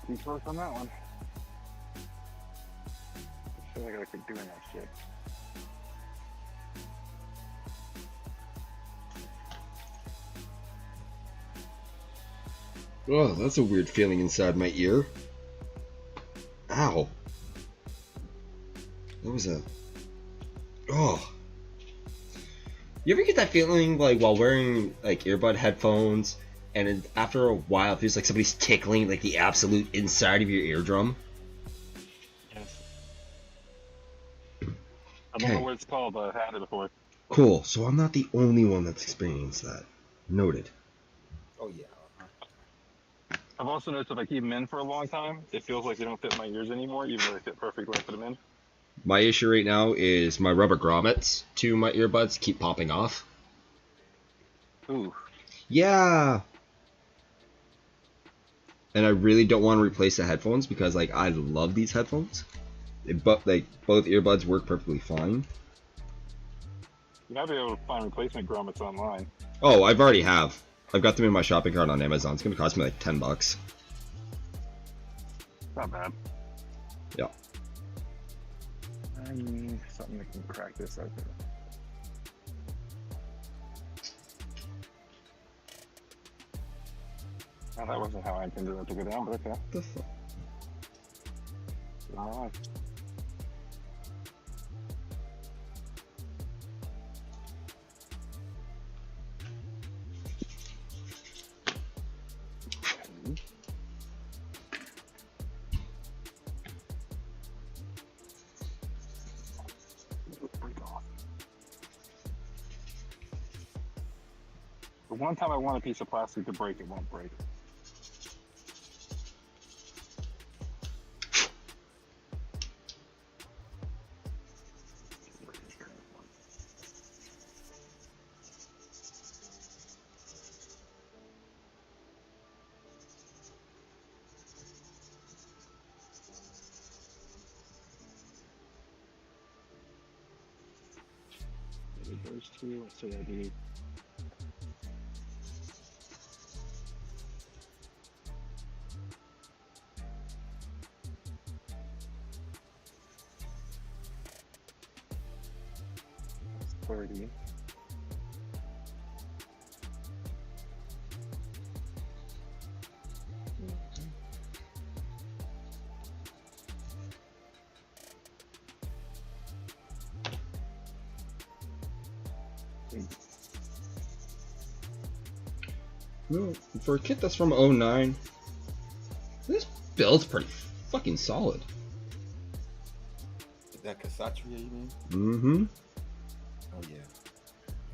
Keep close on that one. I feel like I keep doing that shit. Oh, that's a weird feeling inside my ear. Ow. That was a... Oh. You ever get that feeling like while wearing like earbud headphones and after a while it feels like somebody's tickling like the absolute inside of your eardrum? Yes. I don't know what it's called, but I've had it before. Cool, so I'm not the only one that's experienced that. Noted. Oh yeah. I've also noticed if I keep them in for a long time, it feels like they don't fit in my ears anymore, even though they fit perfectly when I put them in. My issue right now is my rubber grommets to my earbuds keep popping off. Ooh. Yeah. And I really don't want to replace the headphones because like I love these headphones. But like both earbuds work perfectly fine. You might be able to find replacement grommets online. Oh, I've already have. I've got them in my shopping cart on Amazon. It's gonna cost me like $10. Not bad. Yeah. I need something that can crack this open. Oh, that wasn't how I intended it to go down, but okay. What the fuck? Alright. The one time I want a piece of plastic to break, it won't break. Those two. So that'd be. That's 30. No, for a kit that's from '09, this build's pretty fucking solid. Is that Kshatriya, you mean? Mm-hmm. Oh yeah.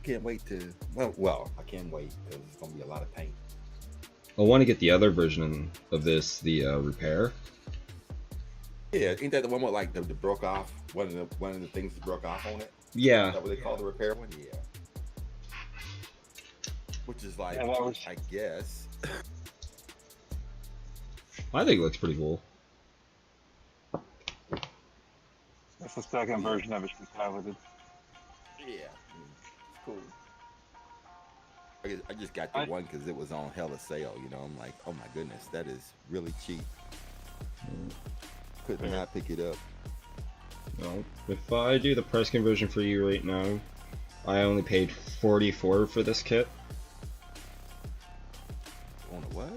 Can't wait to. Well, I can't wait because it's gonna be a lot of paint. I want to get the other version of this, the repair. Yeah, ain't that the one with like the broke off? One of the things that broke off on it. Yeah. Is that what they call the repair one? Yeah. Which is like, Yeah, that was- I guess. I think it looks pretty cool. That's the second version of it she's piloted. Yeah. It's cool. I just got the one because it was on hella sale, you know. I'm like, oh my goodness, that is really cheap. Could not pick it up. Well, if I do the price conversion for you right now, I only paid $44 for this kit. On a what?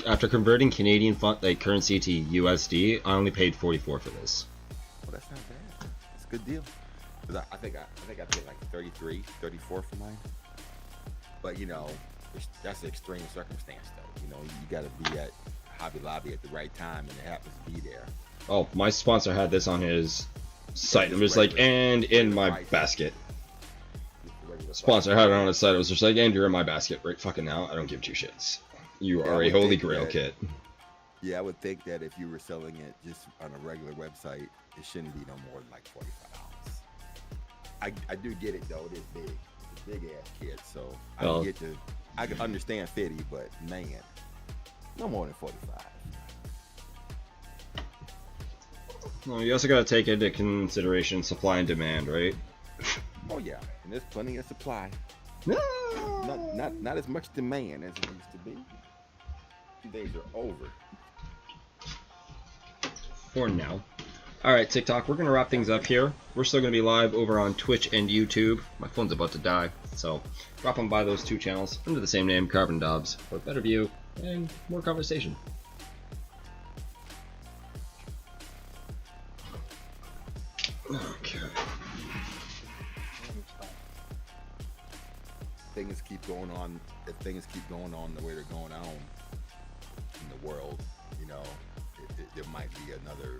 After converting Canadian currency to USD, I only paid $44 for this. Well, that's not bad. It's a good deal. 'Cause I think I paid like 33, 34 for mine. But you know, that's an extreme circumstance though. You know, you got to be at Hobby Lobby at the right time, and it happens to be there. Oh, my sponsor had this on his site, and it was like, and in my basket. Sponsor had it on his site. It was just like, and you're in my basket right fucking now. I don't give two shits. You are a holy grail kit. Yeah, I would think that if you were selling it just on a regular website, it shouldn't be no more than like $45. I do get it though. It is big. It's a big ass kit, so I can understand 50, but man, no more than 45. Well, you also got to take into consideration supply and demand, right? Oh yeah, and there's plenty of supply. No. Not as much demand as it used to be. 2 days are over. For now. Alright, TikTok, we're going to wrap things up here. We're still going to be live over on Twitch and YouTube. My phone's about to die, so drop on by those two channels under the same name, Carbon Dobbs, for a better view and more conversation. Okay. Things keep going on. If things keep going on the way they're going on in the world, you know, there might be another,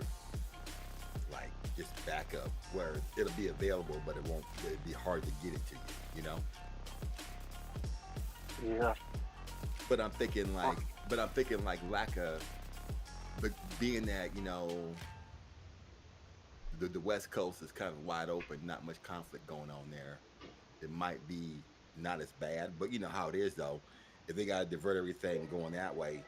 like, just backup where it'll be available, but it'll be hard to get it to you, you know. Yeah. But I'm thinking like lack of, but being that, you know, the West Coast is kind of wide open, not much conflict going on there. It might be not as bad, but you know how it is though. If they gotta divert everything going that way,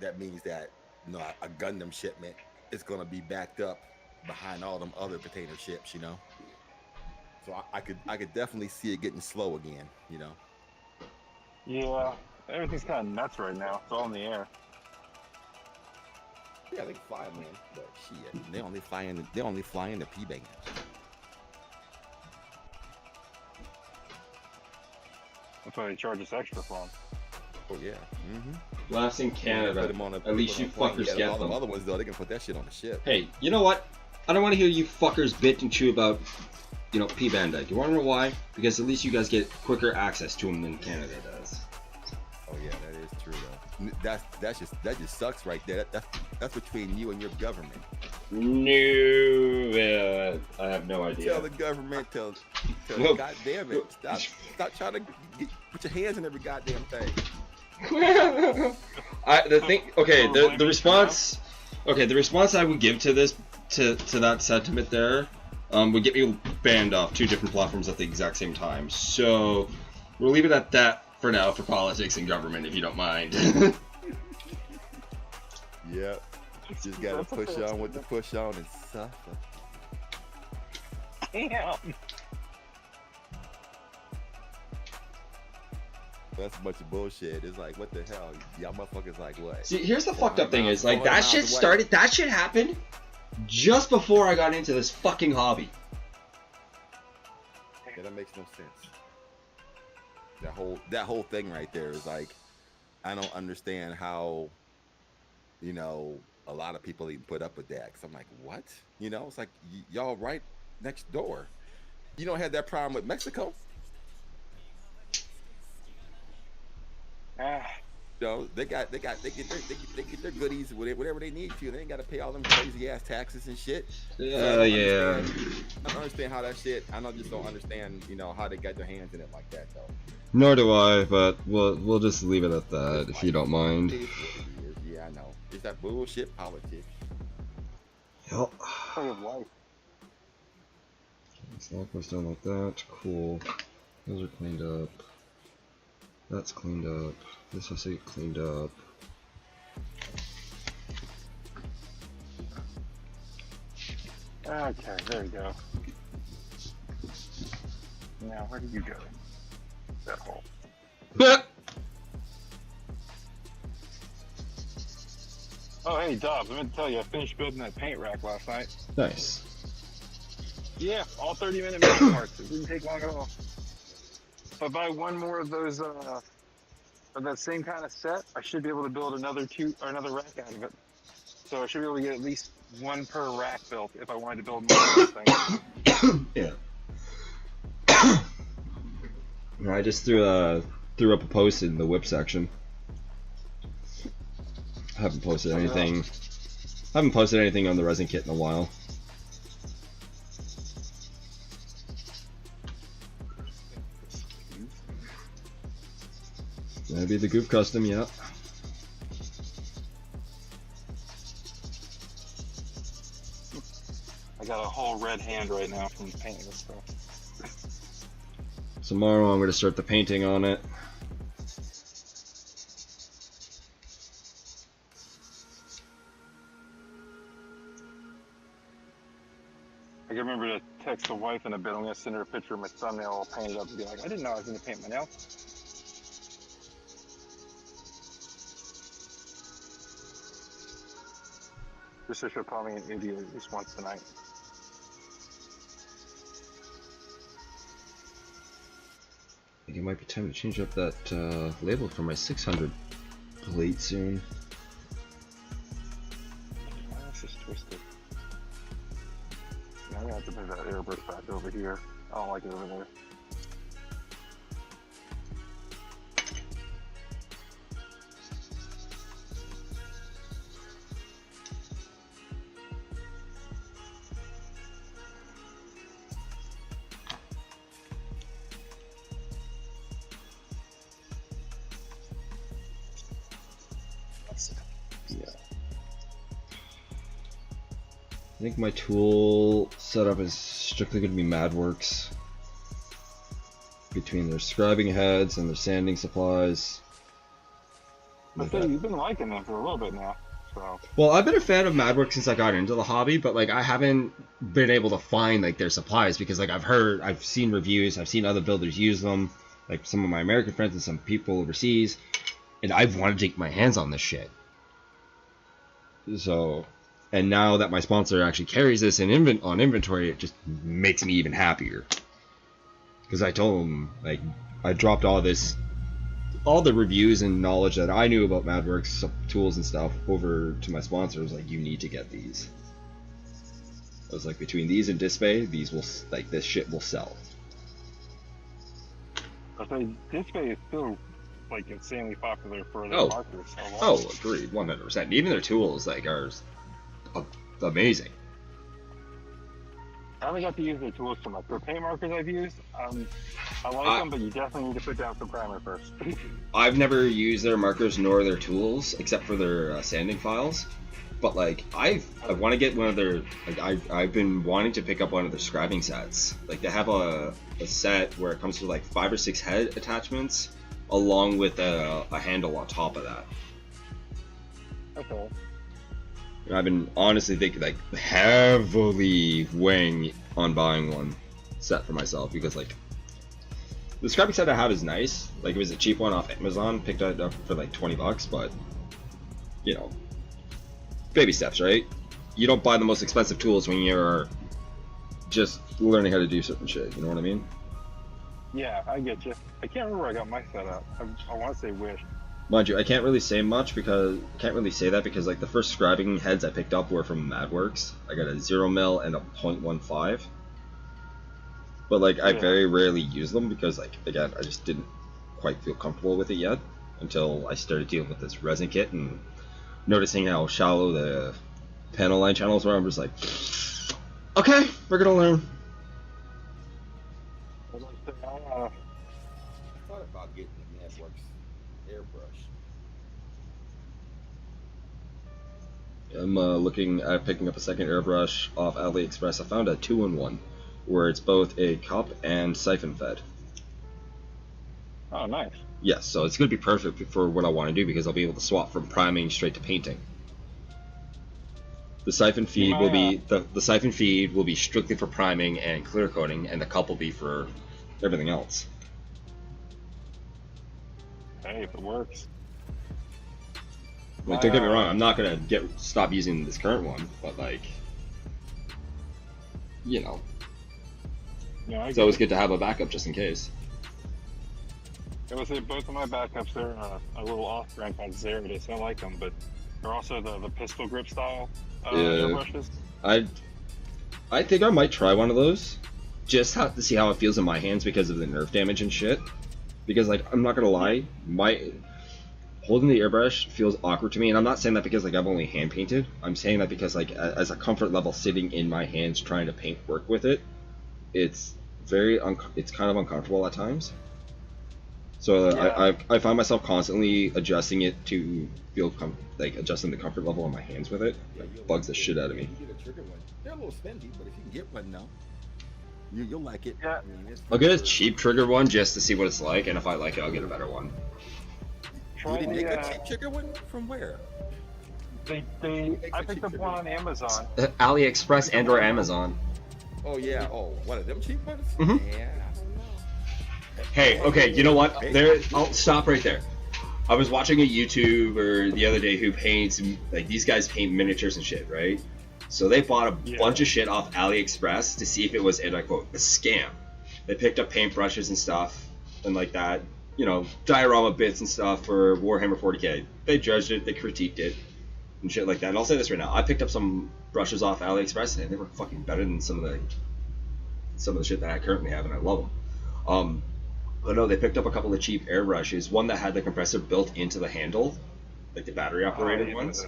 that means that, you know, a Gundam shipment is gonna be backed up behind all them other container ships, you know. So I could definitely see it getting slow again, you know. Yeah. Everything's kind of nuts right now. It's all in the air. Yeah, they fly, man, but shit, they only fly in the P-band. That's why they charge us extra for them. Oh yeah. Mm-hmm. Last in Canada. At least you fuckers get all them. the other ones though, they can put that shit on the ship. Hey, you know what? I don't want to hear you fuckers bitch and chew about, you know, P-Bandite. You want to know why? Because at least you guys get quicker access to them than Canada does. Oh yeah, that is true though. That just sucks right there. That's between you and your government. No, I have no idea. Tell the government, tell Well, God damn it, stop trying to put your hands in every goddamn thing. The response. Okay, the response I would give to this, to that sentiment there, would get me banned off 2 different platforms at the exact same time. So we'll leave it at that for now for politics and government, if you don't mind. Yep. Just gotta push on with the push on and suffer. Damn. That's a bunch of bullshit. It's like, what the hell? Y'all motherfuckers like what? See, here's the fucked up thing is, like, 400 that miles shit away. started, that shit happened just before I got into this fucking hobby. Yeah, that makes no sense. That whole thing right there is like, I don't understand how, you know, a lot of people even put up with that. Cause I'm like, what? You know, it's like y'all right next door. You don't have that problem with Mexico. Ah, You know, they get their goodies, whatever they need to. They ain't got to pay all them crazy ass taxes and shit. So I Yeah. don't understand how that shit. Just don't understand, you know, how they got their hands in it like that though. Nor do I, but we'll just leave it at that if you don't mind. It is what it is. Yeah, I know. It's that bullshit politics. Yep. part of life. So that goes down like that. Cool. Those are cleaned up. That's cleaned up. This has to get cleaned up. Okay, there we go. Now, where did you go? That hole. Oh, hey, Dobbs, I meant to tell you, I finished building that paint rack last night. Nice. Yeah, all 30-minute making parts. It didn't take long at all. If I buy one more of those, of that same kind of set, I should be able to build another rack out of it. So I should be able to get at least one per rack built if I wanted to build more of those things. Yeah. I just threw up a post in the whip section. I haven't posted anything. Haven't posted anything on the resin kit in a while. Maybe the Goop Custom, yeah. I got a whole red hand right now from painting this stuff. Tomorrow I'm going to start the painting on it. I can remember to text the wife in a bit. I'm going to send her a picture of my thumbnail all painted up and be like, I didn't know I was going to paint my nails. Just so she'll call me an idiot at least once tonight. I think it might be time to change up that label for my 600 plate soon. Why is this twisted? Now I'm going to have to move that airbrush back over here. I don't like it over there. Yeah. I think my tool setup is strictly going to be MadWorks. Between their scribing heads and their sanding supplies. I say you've been liking them for a little bit now, so. Well, I've been a fan of MadWorks since I got into the hobby, but like I haven't been able to find like their supplies because like I've seen reviews, I've seen other builders use them, like some of my American friends and some people overseas, and I've wanted to get my hands on this shit. So, and now that my sponsor actually carries this on inventory, it just makes me even happier. Because I told him, like, I dropped all the reviews and knowledge that I knew about MadWorks tools and stuff over to my sponsor. I was like, you need to get these. I was like, between these and Display, these will, like, this shit will sell. I say Display is still like insanely popular for their Oh. markers. Oh, agreed, 100%. Even their tools, like, are amazing. I haven't got to use their tools so much. Their paint markers I've used, I like them, but you definitely need to put down some primer first. I've never used their markers nor their tools except for their sanding files, but like I want to get one of their I've been wanting to pick up one of their scribing sets. Like they have a set where it comes with like 5 or 6 head attachments along with a handle on top of that. Okay. And I've been honestly thinking, like, heavily weighing on buying one set for myself because, like, the scrapping set I have is nice. Like, it was a cheap one off Amazon, picked it up for like $20, but you know, baby steps, right? You don't buy the most expensive tools when you're just learning how to do certain shit. You know what I mean? Yeah, I get you. I can't remember where I got my setup. I want to say Wish. Mind you, I can't really say much because like the first scribing heads I picked up were from MadWorks. I got a 0 mil and a 0.15. But like I very rarely use them because like again I just didn't quite feel comfortable with it yet until I started dealing with this resin kit and noticing how shallow the panel line channels were. I'm just like, okay, we're gonna learn. I thought about getting the MadWorks airbrush. I'm looking at picking up a second airbrush off AliExpress. I found a 2-in-1 where it's both a cup and siphon fed. Oh, nice. Yes, so it's going to be perfect for what I want to do because I'll be able to swap from priming straight to painting. The siphon feed will be the siphon feed will be strictly for priming and clear coating, and the cup will be for everything else. Hey, if it works. Like, don't get me wrong, I'm not gonna stop using this current one, but like, you know, it's always good to have a backup just in case. I would say both of my backups are a little off-brand called Zeridus. I like them, but they're also the pistol grip style airbrushes. I think I might try one of those, just to see how it feels in my hands because of the nerf damage and shit. Because like, I'm not gonna lie, holding the airbrush feels awkward to me, and I'm not saying that because like I've only hand painted. I'm saying that because like as a comfort level sitting in my hands trying to paint work with it, it's it's kind of uncomfortable at times. So I find myself constantly adjusting it to feel adjusting the comfort level on my hands with it. It bugs the shit out of me. You get a trigger one. They're a little spendy, but if you can get one now, you'll like it. Yeah. I mean, I'll get a cheap trigger one just to see what it's like, and if I like it, I'll get a better one. Did they make a cheap trigger one? From where? I picked up one on Amazon. AliExpress and or Amazon. Oh yeah. Oh, one of them cheap ones? Mhm. Yeah. Hey, okay, you know what? I'll stop right there. I was watching a YouTuber the other day who paints, like, these guys paint miniatures and shit, right? So they bought a bunch of shit off AliExpress to see if it was, and I quote, a scam. They picked up paintbrushes and stuff, and like that, you know, diorama bits and stuff for Warhammer 40k. They judged it, they critiqued it, and shit like that. And I'll say this right now, I picked up some brushes off AliExpress, and they were fucking better than some of the shit that I currently have, and I love them. But no, they picked up a couple of cheap airbrushes. One that had the compressor built into the handle, like the battery operated ones.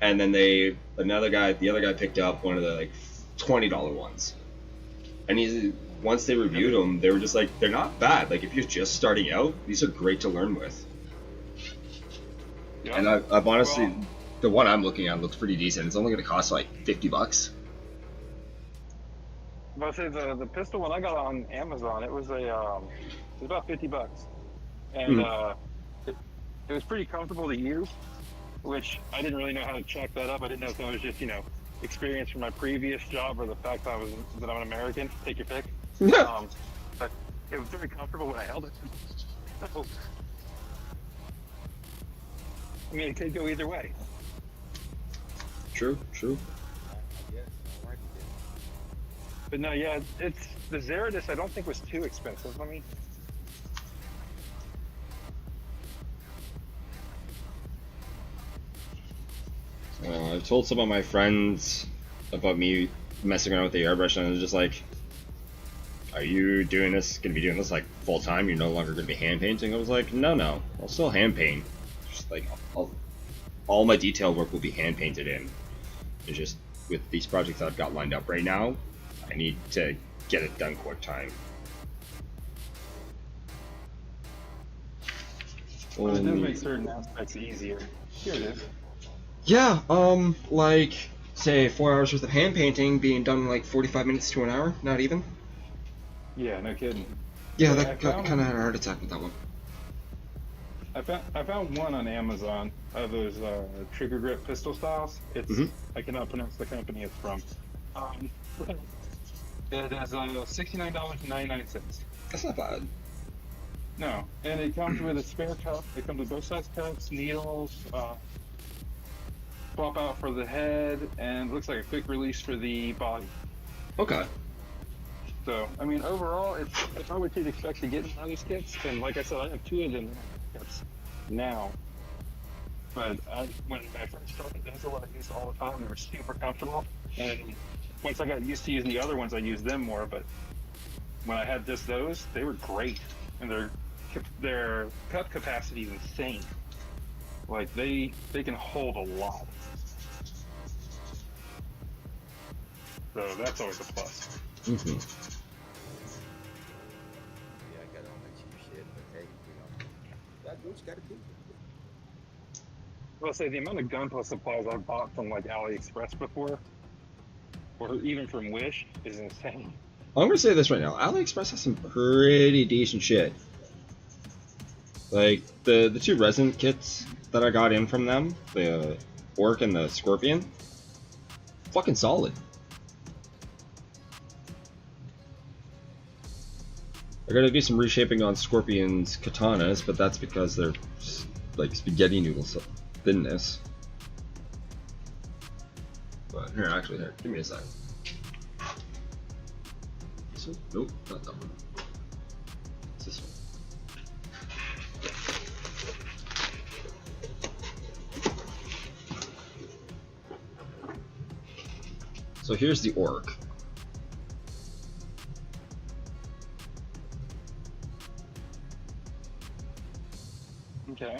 And then the other guy picked up one of the like $20 ones. And once they reviewed them, they were just like, they're not bad. Like if you're just starting out, these are great to learn with. Yeah. And I've honestly, the one I'm looking at looks pretty decent. It's only going to cost like $50. I'll say the pistol one I got on Amazon, it was about $50, and it was pretty comfortable to use, which I didn't really know how to check that up. I didn't know if that was just experience from my previous job or the fact that I'm an American. Take your pick. But it was very comfortable when I held it. So, I mean, it could go either way. True. But no, yeah, it's the Zeridus. I don't think was too expensive. I've told some of my friends about me messing around with the airbrush, and they're just like, "Are you gonna be doing this like full time? You're no longer gonna be hand painting?" I was like, "No, I'll still hand paint. Just like all my detail work will be hand painted in. It's just with these projects that I've got lined up right now, I need to get it done quick time." Well, it does make certain aspects easier. Here it is. Yeah, like, say 4 hours worth of hand painting being done in like 45 minutes to an hour, not even. Yeah, no kidding. Yeah, that kind of had a heart attack with that one. I found one on Amazon of those trigger grip pistol styles. It's I cannot pronounce the company it's from. It has $69.99. That's not bad. No, and it comes with a spare cup. It comes with both size cups, needles, swap out for the head, and looks like a quick release for the body. Okay. So, I mean, overall, it's not what you'd expect to get in those kits. And like I said, I have 2 of them kits now. But when I first started, those are what I used all the time. They were super comfortable. And once I got used to using the other ones, I used them more. But when I had just those, they were great. And their cup capacity is insane. Like, they can hold a lot. So that's always a plus. Yeah, I got all that cheap shit, but hey, you know, that's what you gotta do. I'll say the amount of Gunpla supplies I've bought from like AliExpress before, or even from Wish, is insane. I'm gonna say this right now. AliExpress has some pretty decent shit. Like the 2 resin kits that I got in from them, the Orc and the Scorpion, fucking solid. I gotta do some reshaping on Scorpion's katanas, but that's because they're like spaghetti noodles thinness. But here, actually, here, give me a second. So, nope, not that one. It's this one. So here's the Orc. Okay.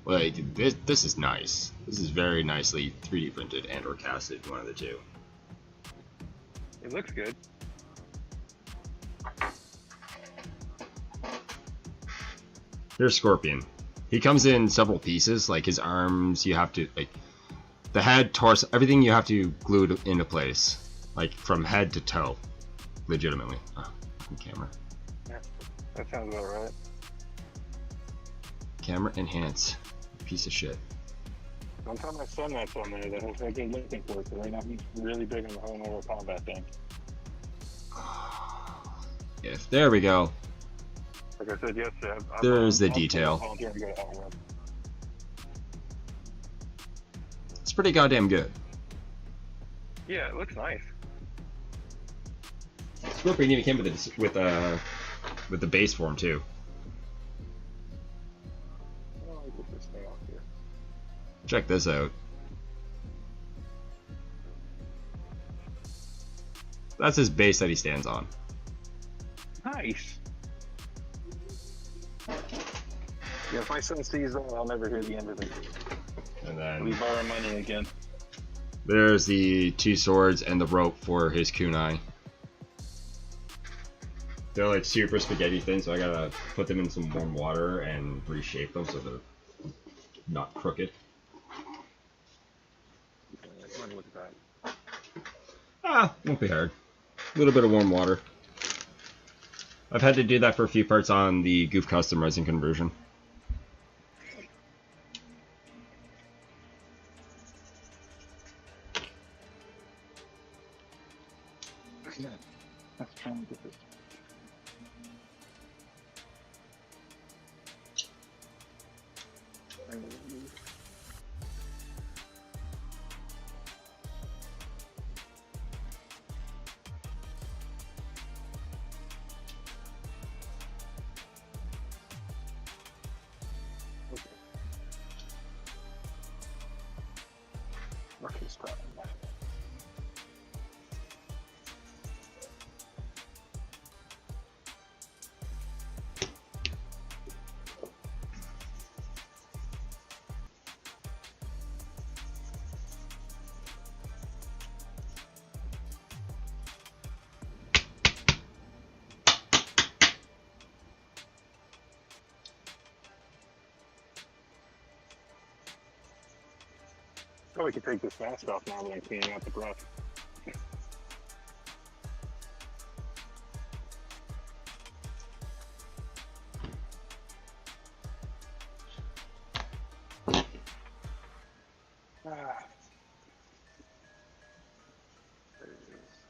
Like, this is nice. This is very nicely 3D printed and or casted, one of the 2. It looks good. Here's Scorpion. He comes in several pieces, like his arms, you have to, like, the head, torso, everything you have to glue it into place. Like, from head to toe. Legitimately. Oh, camera. Yeah, that sounds about right. Camera enhance. Piece of shit. Don't tell my son that's on there, that he'll start looking for it, because right now he's really big on the whole Mortal Kombat thing. If there we go. Like I said yesterday, There's the detail. Volunteering to go to Outworld. It's pretty goddamn good. Yeah, it looks nice. Scorpion even came with the base form too. Oh, I get this thing off here. Check this out. That's his base that he stands on. Nice. Yeah, if my son sees that, I'll never hear the end of it. And then We borrow money again. there's the 2 swords and the rope for his kunai. They're like super spaghetti thin, so I gotta put them in some warm water and reshape them so they're not crooked. Look at that. Won't be hard. A little bit of warm water. I've had to do that for a few parts on the Goof Custom resin conversion. Yeah, let's try and get this. Okay, stop. Oh, we can take this mask off now that I'm cleaning out the brush. There it is.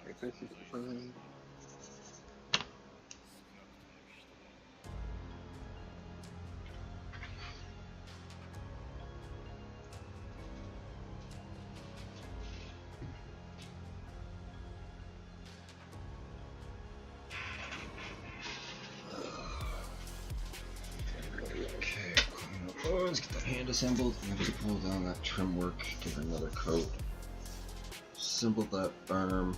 Wait, this is Okay, oh, let's get the hand assembled. I'm going to pull down that trim work, give it another coat. Assemble that arm.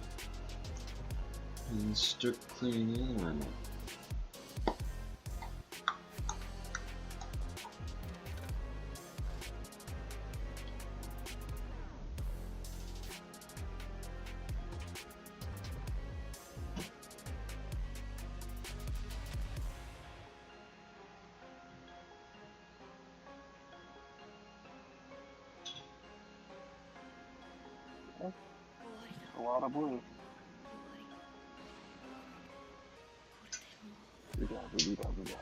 And start cleaning the other arm up. a lot of blue. Good job, good job, good job.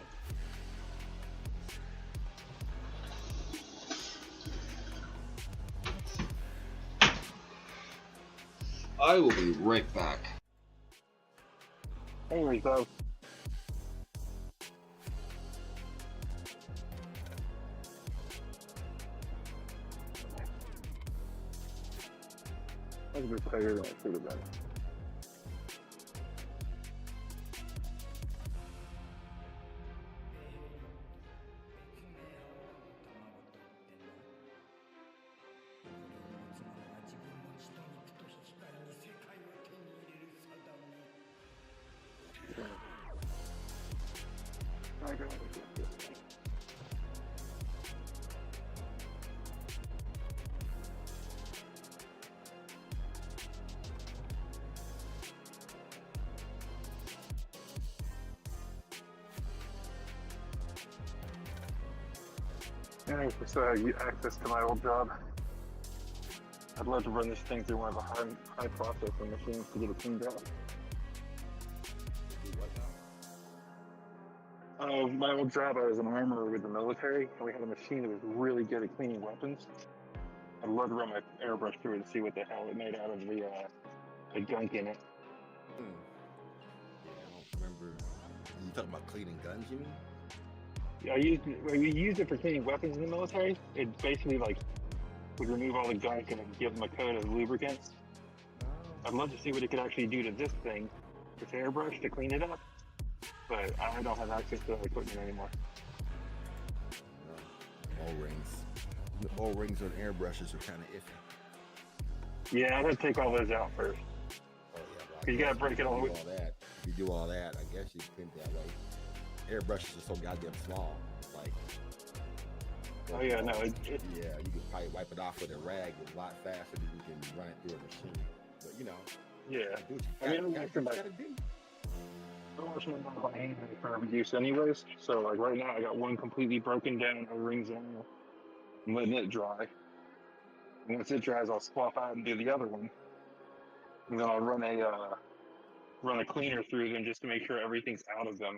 I will be right back. Anyways, though. I was a bit tired than I should have been. Anyways, so I get access to my old job. I'd love to run this thing through one of the high processing machines to get it cleaned out. My old job, I was an armorer with the military, and we had a machine that was really good at cleaning weapons. I'd love to run my airbrush through it to see what the hell it made out of the gunk in it. Yeah, I don't remember. You talking about cleaning guns, you mean? Yeah, we used it for cleaning weapons in the military. It basically like would remove all the gunk and give them a coat of lubricant. I'd love to see what it could actually do to this thing, this airbrush, to clean it up. But I don't have access to that equipment anymore. O-rings. The O-rings on airbrushes are kind of iffy. Yeah, I'd have to take all those out first. Oh yeah, well, You gotta break it all the way. If you do all that, I guess you can that way. Airbrushes are so goddamn small. Like, Oh yeah, no. yeah, you can probably wipe it off with a rag a lot faster than you can run it through a machine. But you know, Yeah. do what I mean, you I'm gotta actually do. my hand for use anyways. So like right now, I got one completely broken down O-rings in there. I'm letting it dry. And once it dries, I'll swap out and do the other one. And then I'll run a cleaner through them just to make sure everything's out of them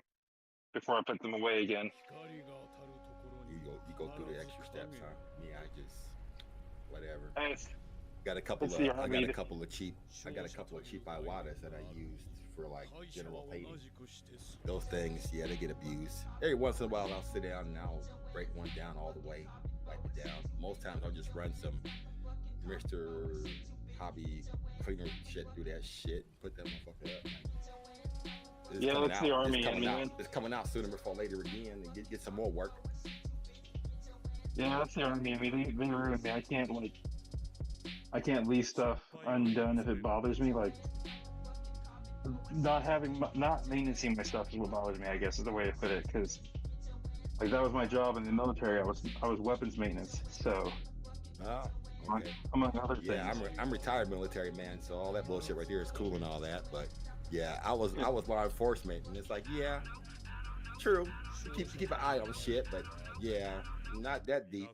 before I put them away again. You go through the extra steps, huh? Me, I just whatever. And it's, Got a couple It's of the I got Army. a couple of cheap Iwatas that I used for like general painting. Those things, yeah, they get abused. Every once in a while I'll sit down and I'll break one down all the way, wipe it down. Most times I'll just run some Mr. Hobby cleaner shit through that shit, put that motherfucker up. Yeah, coming that's out. the Army It's in coming me, out. man. It's coming out sooner before later again and get some more work. Yeah, that's the Army in me. They ruin me. I can't leave stuff undone if it bothers me. Like not maintaining my stuff is what bothers me, I guess is the way to put it. Because like that was my job in the military. I was weapons maintenance. So Oh, okay. among other things. Yeah, I'm retired military man, so all that bullshit right there is cool and all that. But yeah, I was law enforcement, and it's like, yeah, true. You keep an eye on shit, but yeah, not that deep.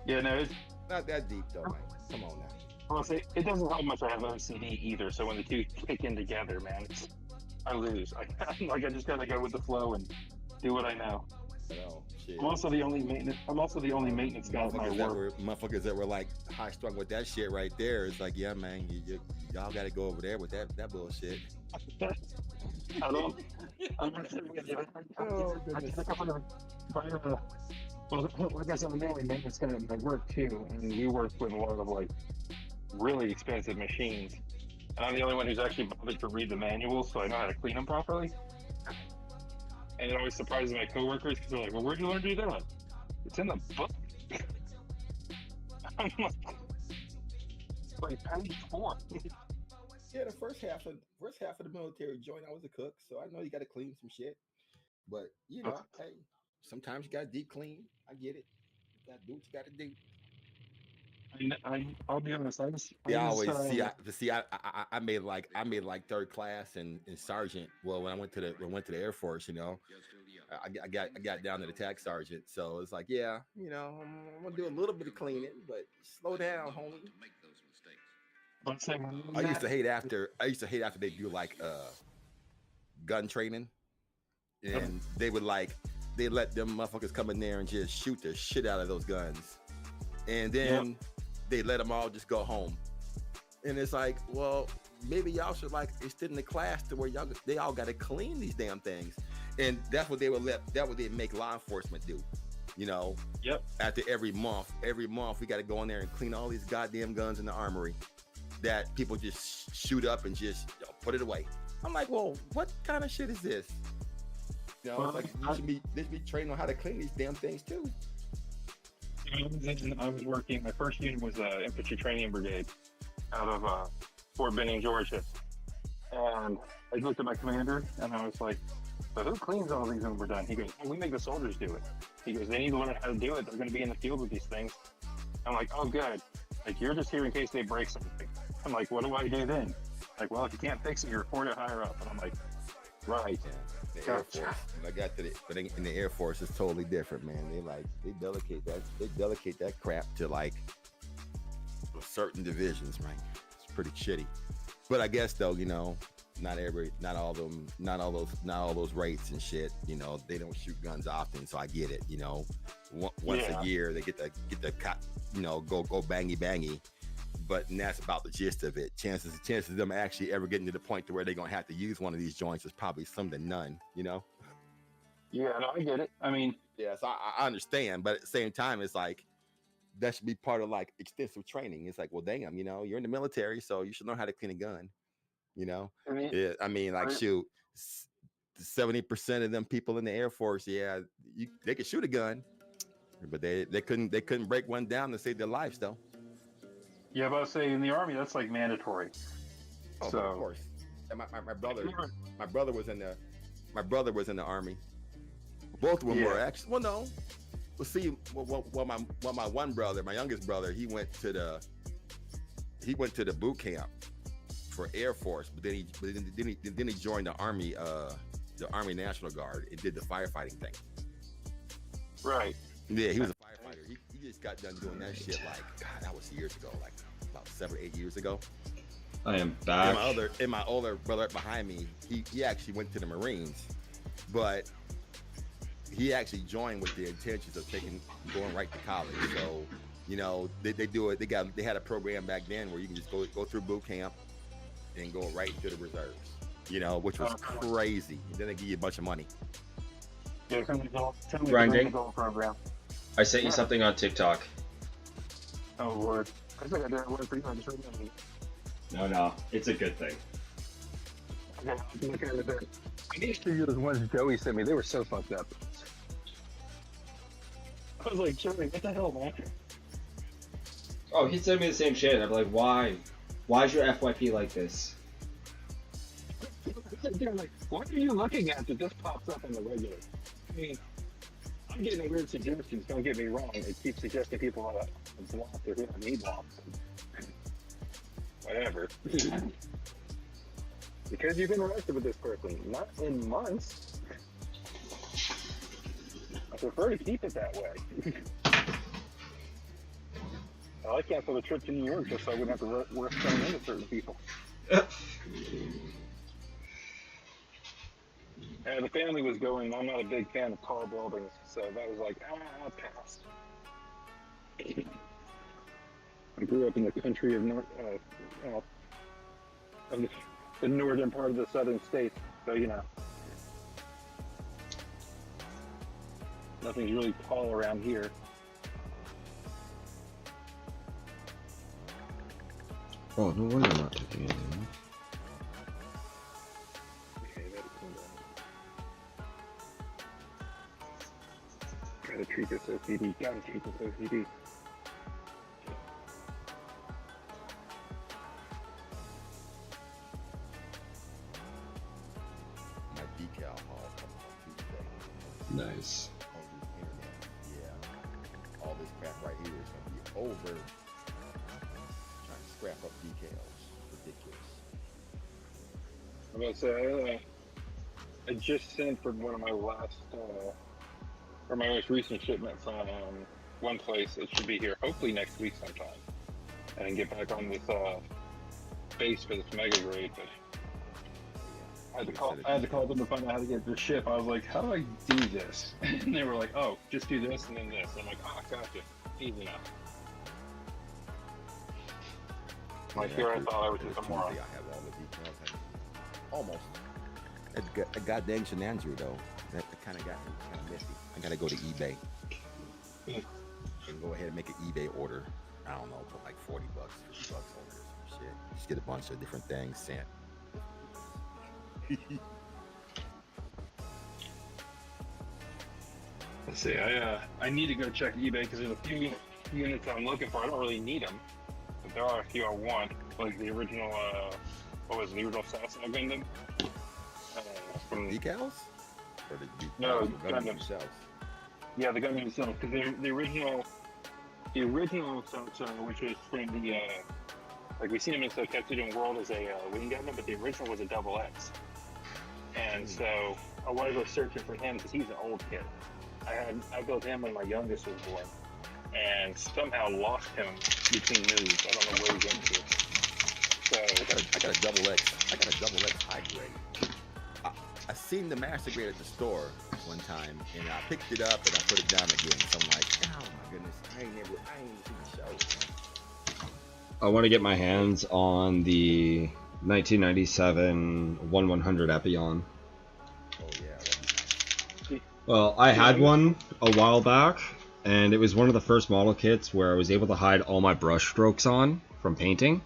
Yeah, no, it's Not that deep though, man. Come on now. Well, see, it doesn't help much I have OCD either, so when the two kick in together, man, I lose. I just gotta go with the flow and do what I know. Oh shit. I'm also the only maintenance guy at my work. Motherfuckers that were like high strung with that shit right there. It's like, yeah, man, y'all got to go over there with that bullshit. I don't. I'm gonna say I did a couple of. Well, like I said, I'm the only maintenance guy at my work too, and we work with a lot of like really expensive machines. And I'm the only one who's actually bothered to read the manuals, so I know how to clean them properly. And it always surprises my coworkers because they're like, "Well, where'd you learn to do that?" It's in the book. I'm like page 4. Yeah, the first half of the military joint, I was a cook, so I know you got to clean some shit. But you know, hey, sometimes you got to deep clean. I get it. You got to do what you got to do. I'll be honest. I made like third class and sergeant. Well, when I went to the Air Force, you know, I got down to the tech sergeant. So it's like, yeah, you know, I'm gonna do a little bit of cleaning, but slow down, homie. I used to hate after they do like gun training, and they let them motherfuckers come in there and just shoot the shit out of those guns, and then they let them all just go home. And it's like, well, maybe y'all should like extend the class to where they all got to clean these damn things. And that's what they make law enforcement do. You know, after every month we got to go in there and clean all these goddamn guns in the armory that people just shoot up and just put it away. I'm like, well, what kind of shit is this? You know, it's like they should be trained on how to clean these damn things too. I was working. My first unit was infantry training brigade out of Fort Benning, Georgia. And I looked at my commander and I was like, "So who cleans all these when we're done?" He goes, "We make the soldiers do it." He goes, "They need to learn how to do it. They're going to be in the field with these things." I'm like, "Oh, good. Like you're just here in case they break something." I'm like, "What do I do then?" Like, "Well, if you can't fix it, you report it higher up." And I'm like, "Right." Yeah. The Air Force. When I got to in the Air Force, it's totally different, man. They delegate that crap to like certain divisions, right? It's pretty shitty. But I guess though, you know, not all those rates and shit. You know, they don't shoot guns often, so I get it. You know, once a year they get the you know, go bangy bangy. But that's about the gist of it. Chances of them actually ever getting to the point to where they're gonna have to use one of these joints is probably slim to none, you know? Yeah, no, I get it. I mean, yes, I understand, but at the same time, it's like that should be part of like extensive training. It's like, well, damn, you know, you're in the military, so you should know how to clean a gun, you know? I mean, like, shoot, 70% of them people in the Air Force, they could shoot a gun, but they couldn't break one down to save their lives, though. Yeah, but I say in the Army, that's like mandatory. Oh, so, of course. And my brother was in the Army. Both of them were actually. Well, no. Well, see, my one brother, my youngest brother, he went to the boot camp for Air Force, but then he joined the Army National Guard and did the firefighting thing. Right. Yeah, he was a firefighter. just got done doing that shit like, God, that was years ago, like about 7 or 8 years ago. I am back. And my older brother behind me, he actually went to the Marines, but he actually joined with the intentions of going right to college. So, you know, they do it. They had a program back then where you can just go through boot camp and go right into the reserves. You know, which was crazy. And then they give you a bunch of money. Yeah, tell me Grinding. the program. I sent you something on TikTok. Oh Lord, I think I did one for you. I just remembered. No, it's a good thing. Okay, I'll look at it then. I need to use the ones Joey sent me. They were so fucked up. I was like, Joey, what the hell, man? Oh, he sent me the same shit. I'm like, why? Why is your FYP like this? They're like, what are you looking at that this pops up in the regular? I mean, I'm getting weird suggestions, don't get me wrong. It keeps suggesting people on a block or who don't need blocks. Whatever. Because you've interacted with this person, not in months. I prefer to keep it that way. I canceled a trip to New York just so I wouldn't have to work coming into certain people. The family was going. I'm not a big fan of tall buildings, so that was like, I'll pass. I grew up in the country of the northern part of the southern states, so you know, nothing's really tall around here. Oh, no wonder I'm not taking anything. Gotta treat this OCD. Gotta treat this OCD. My decal haul comes on Tuesday. Nice. On the internet. Yeah. All this crap right here is gonna be over. Trying to scrap up decals. Ridiculous. I'm gonna say I just sent for one of my last or my most recent shipments on one place. It should be here hopefully next week sometime, and get back on this base for this mega grade. But I had to call them to find out how to get this ship. I was like, how do I do this? And they were like, oh, just do this and then this. And I'm like, oh, gotcha, easy enough. Like here, I thought I was just a moron. I have all the details. Almost. That goddamn Shenandoah though. That kind of got me kind of messy. I gotta go to eBay and go ahead and make an eBay order. I don't know, put like $40, $50 on it or some shit. Just get a bunch of different things sent. Let's see. I need to go check eBay because there's a few units I'm looking for. I don't really need them, but there are a few I want, like the original. What was it, the original Sasana Gundam? From Decals? Or no, Gundam themselves? Yeah, the Gundam itself. Because the original Sasana, which was from the like we seen him in Kshatriya World as a wing Gundam, but the original was a double X. And so I wanted to go searching for him because he's an old kid. I built him when my youngest was born, and somehow lost him between moves. I don't know where he went to. So I got a double X high grade. I seen the master grade at the store one time, and I picked it up and I put it down again. So I'm like, oh my goodness, I ain't even seen the show. I want to get my hands on the 1997 1100 Epion. Oh yeah, that'd be nice. Well, I had one a while back, and it was one of the first model kits where I was able to hide all my brush strokes on from painting.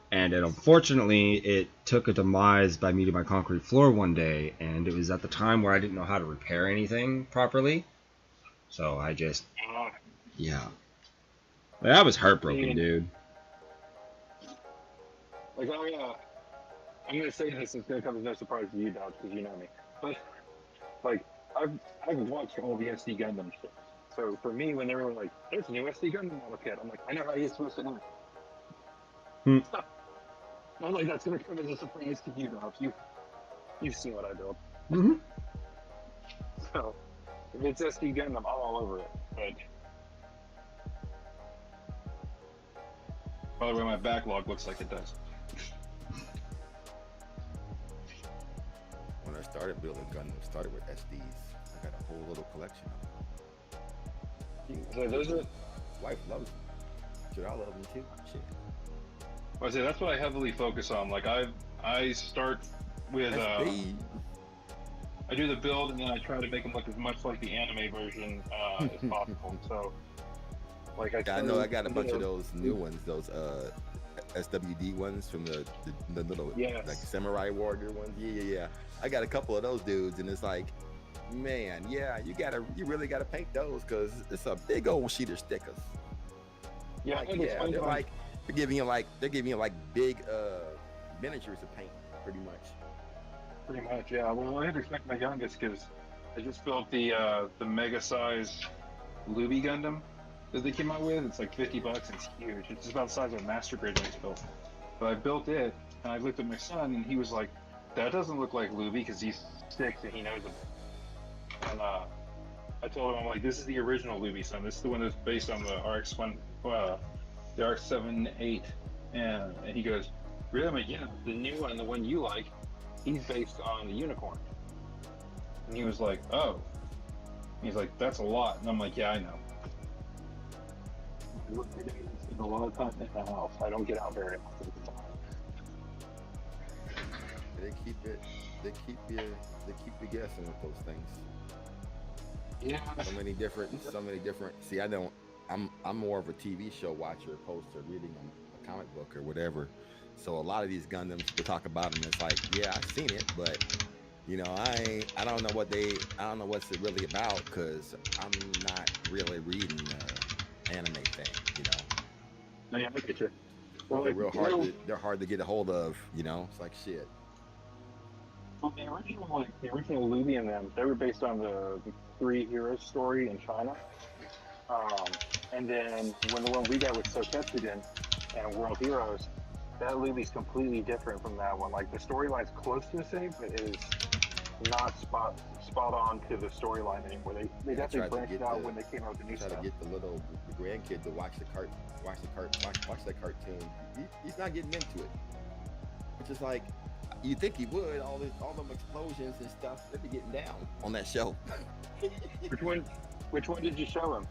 And unfortunately, it took a demise by meeting my concrete floor one day, and it was at the time where I didn't know how to repair anything properly. So I just, yeah. That was heartbroken, dude. Like, I'm gonna say this, it's gonna come as no surprise to you, Dodge, because you know me. But like, I've watched all the SD Gundam shit. So for me, when they were like, "There's a new SD Gundam model kit," I'm like, I know how you're supposed to do it. I was like, that's gonna come as a surprise to you, Dodge. You've seen what I build. Mm-hmm. So if it's SD Gundam, I'm all over it. But By the way, my backlog looks like it does. When I started building Gundam, started with SDs. I got a whole little collection of them. So those are. Wife loves them. Should I love them too? Shit. I say that's what I heavily focus on. Like I start with SD. I do the build and then I try to make them look as much like the anime version as possible. So, like I know I got a bunch of those new ones, those SWD ones from the little like samurai warrior ones. Yeah. I got a couple of those dudes, and it's like, man, yeah, you really gotta paint those because it's a big old sheet of stickers. Yeah, like, they're giving you like big miniatures to paint, pretty much. Pretty much, yeah. Well, I had to expect my youngest because I just built the mega size Luby Gundam that they came out with. It's like $50 and it's huge. It's just about the size of a master grade ice built. But I built it and I looked at my son and he was like, "That doesn't look like Luby," because he's 6 and he knows it. And I told him, I'm like, "This is the original Luby, son. This is the one that's based on the RX-1, the RX-7-8." And he goes, "Really?" I'm like, "Yeah, the new one, the one you like, he's based on the Unicorn." And he was like, "Oh." He's like, "That's a lot." And I'm like, "Yeah, I know." A lot of time in the house. I don't get out very often. They keep you guessing with those things. Yeah. So many different. See, I'm more of a TV show watcher opposed to reading a comic book or whatever. So a lot of these Gundams, we talk about them. It's like, yeah, I've seen it, but I don't know what's it really about because I'm not really reading the anime thing. No, yeah, I get you. Well, they're hard to get a hold of. It's like shit. Well, the original Luby and them, they were based on the Three Heroes story in China. And then when the one we got with Soketsuden and World Heroes, that Luby's completely different from that one. Like the storyline's close to the same, but it is not spot on to the storyline anymore. They definitely branched out when they came out with the new stuff. Try to get the grandkid to watch that cartoon. He's not getting into it. It's just like you think he would. All them explosions and stuff. They'd be getting down on that show. Which one did you show him?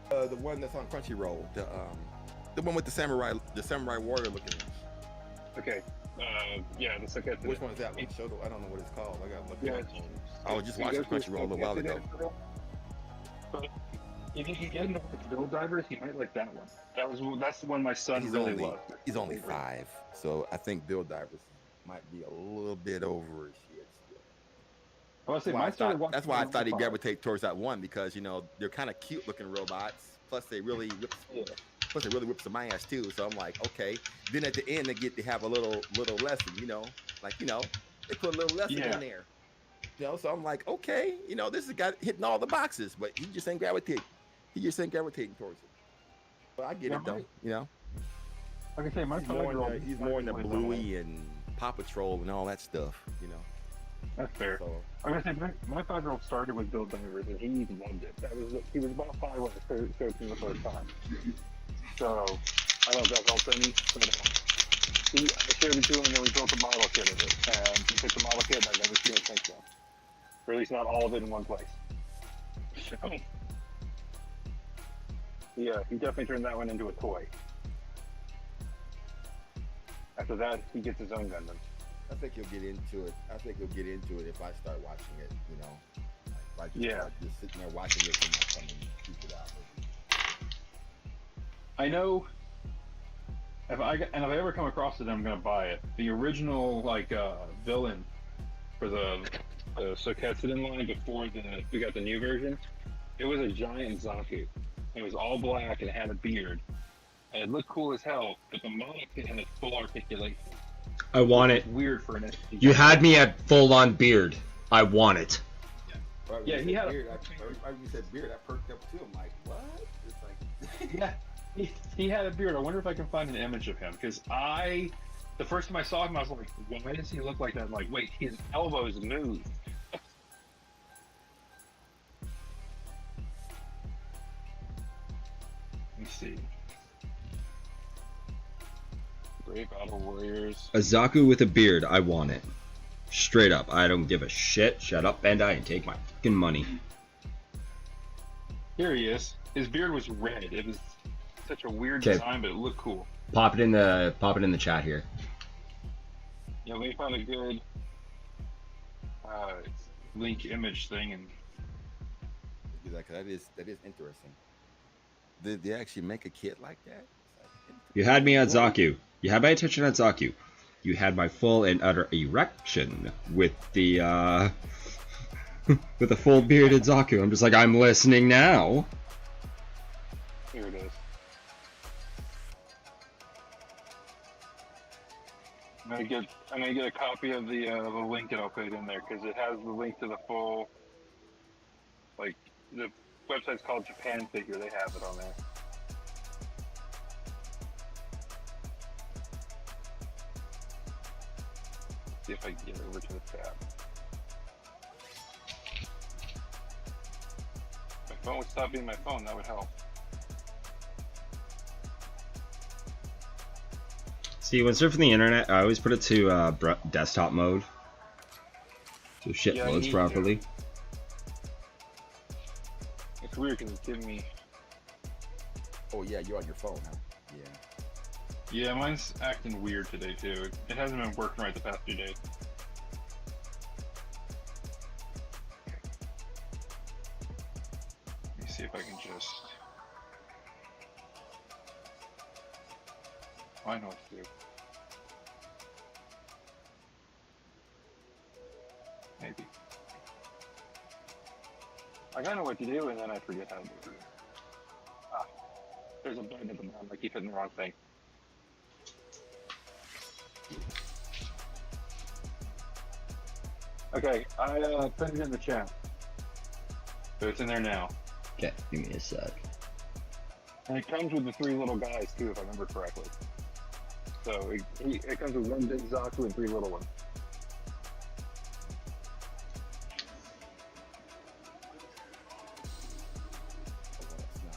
The one that's on Crunchyroll. The one with the samurai warrior looking. Okay. Yeah, the Soketsuden. Which one is that one? I don't know what it's called. I gotta look it up. I was just watching Crunchyroll a little while ago. But if you can get into Build Divers, he might like that one. That's the one my son really loved. He's only 5, so I think Build Divers might be a little bit over his head still. That's why I thought he'd gravitate towards that one because they're kind of cute looking robots. Plus they really whip some ass too. So I'm like, okay. Then at the end they get to have a little lesson. They put a little lesson in there. So I'm like, okay, this is a guy hitting all the boxes, but he just ain't gravitating. Towards it. But I get it though. Like I say, he's more in the Bluey and Paw Patrol and all that stuff. That's fair. So, I'm gonna say my 5-year-old started with Build Divers and he loved it. He was about 5 when I showed him the first time. So I don't know if that helps any, but I showed it to him and then we built a model kit of it. And he took the model kit and I've never seen it since then. Or at least not all of it in one place. So yeah, he definitely turned that one into a toy. After that, he gets his own Gundam. I think he'll get into it. If I start watching it, Like if I just sitting there watching it and not coming keep it out. I know if I ever come across it, I'm gonna buy it. The original villain for the Soketsuden line before we got the new version, it was a giant Zaku. It was all black and it had a beard. And it looked cool as hell, but the model kit had full articulation. I want it. Weird for an STG. You had me at full-on beard. I want it. Yeah, he had beard. You said beard, I perked up too. I'm like, what? It's like, yeah, he had a beard. I wonder if I can find an image of him because the first time I saw him, I was like, why does he look like that? I'm like, wait, his elbows move. Let me see. Brave Battle Warriors. A Zaku with a beard. I want it. Straight up. I don't give a shit. Shut up, Bandai, and take my fucking money. Here he is. His beard was red. It was such a weird 'Kay. design, but it looked cool. Pop it in the chat here. Yeah, we found a good link image thing, and Exactly. That is interesting. Did they actually make a kit like that? You had me at Zaku. You had my attention at Zaku. You had my full and utter erection with the with the full bearded Zaku. I'm just like, I'm listening now. here it is. I'm gonna get a copy of the link and I'll put it in there because it has the link to the full. Like the website's called Japan Figure. They have it on there. See if I can get over to the tab. My phone would stop being my phone. That would help. See, when surfing the internet, I always put it to desktop mode, so shit Yeah, I loads need properly. It's weird because it's giving me. Oh yeah, you're on your phone, huh? Yeah. Yeah, mine's acting weird today too. It hasn't been working right the past few days. Let me see if I can just. I know what to do. Maybe. Like I know what to do, and then I forget how to do it. Ah, there's a button at the bottom. I keep hitting the wrong thing. Okay, I put it in the chat. So it's in there now. Okay, give me a sec. And it comes with the 3 little guys too, if I remember correctly. So it comes with 1 big Zaku and 3 little ones. Oh, that's nice.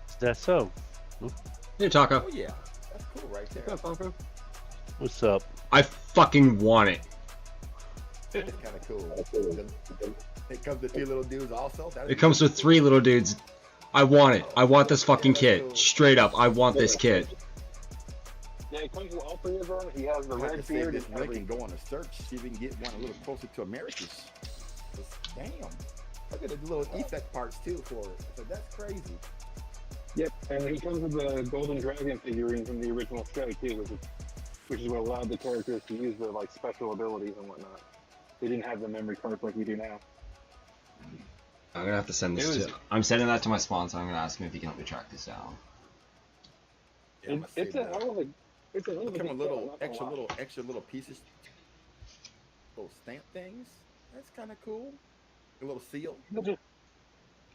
Is that so? Hey, Taka. Oh yeah, that's cool right there. What's up, Funko? What's up? I fucking want it. That's kind of cool. It comes with 3 little dudes also. It comes with 3 little dudes. I want it. I want this fucking kit. Straight up, I want this kit. Yeah, it comes with all 3 of them. He has the I have red to say beard this and link everything. and go on a search, see if we can get one a little closer to America's. Damn. Look at the little effect parts too for it. So that's crazy. Yep, and he comes with the Golden Dragon figurine from the original show too, which is what allowed the characters to use their like special abilities and whatnot. They didn't have the memory cards like we do now. I'm gonna have to send this to. I'm sending that to my sponsor. I'm gonna ask him if he can help me track this down. Yeah, I'm It's a hell of a. It's a hell of a. Come big with deal, not gonna lie. extra little pieces, little stamp things. That's kind of cool. A little seal. I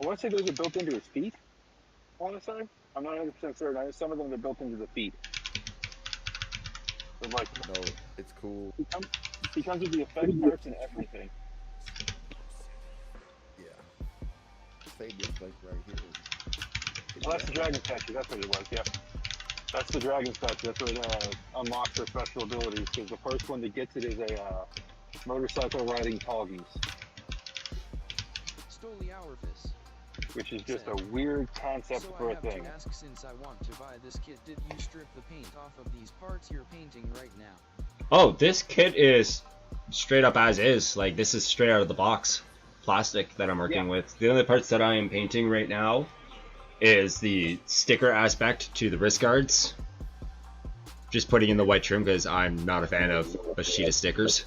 want to say those are built into his feet. I want to say. I'm not 100% certain. I know some of them are built into the feet. But like, No, it's cool. he comes with the effect parts and everything. Yeah. Save this link right here. Well, that's the dragon statue. That's what it was. Yep. That's the dragon statue. That's what it unlocks their special abilities. Because the first one that gets it is a motorcycle riding Toggies, Stoliaurvis. which is just a weird concept So for I a have thing. to ask, since I want to buy this kit, did you strip the paint off of these parts you're painting right now? Oh, this kit is straight up as is. Like, this is straight out of the box plastic that I'm working with. The only parts that I am painting right now is the sticker aspect to the wrist guards. Just putting in the white trim because I'm not a fan of a sheet of stickers.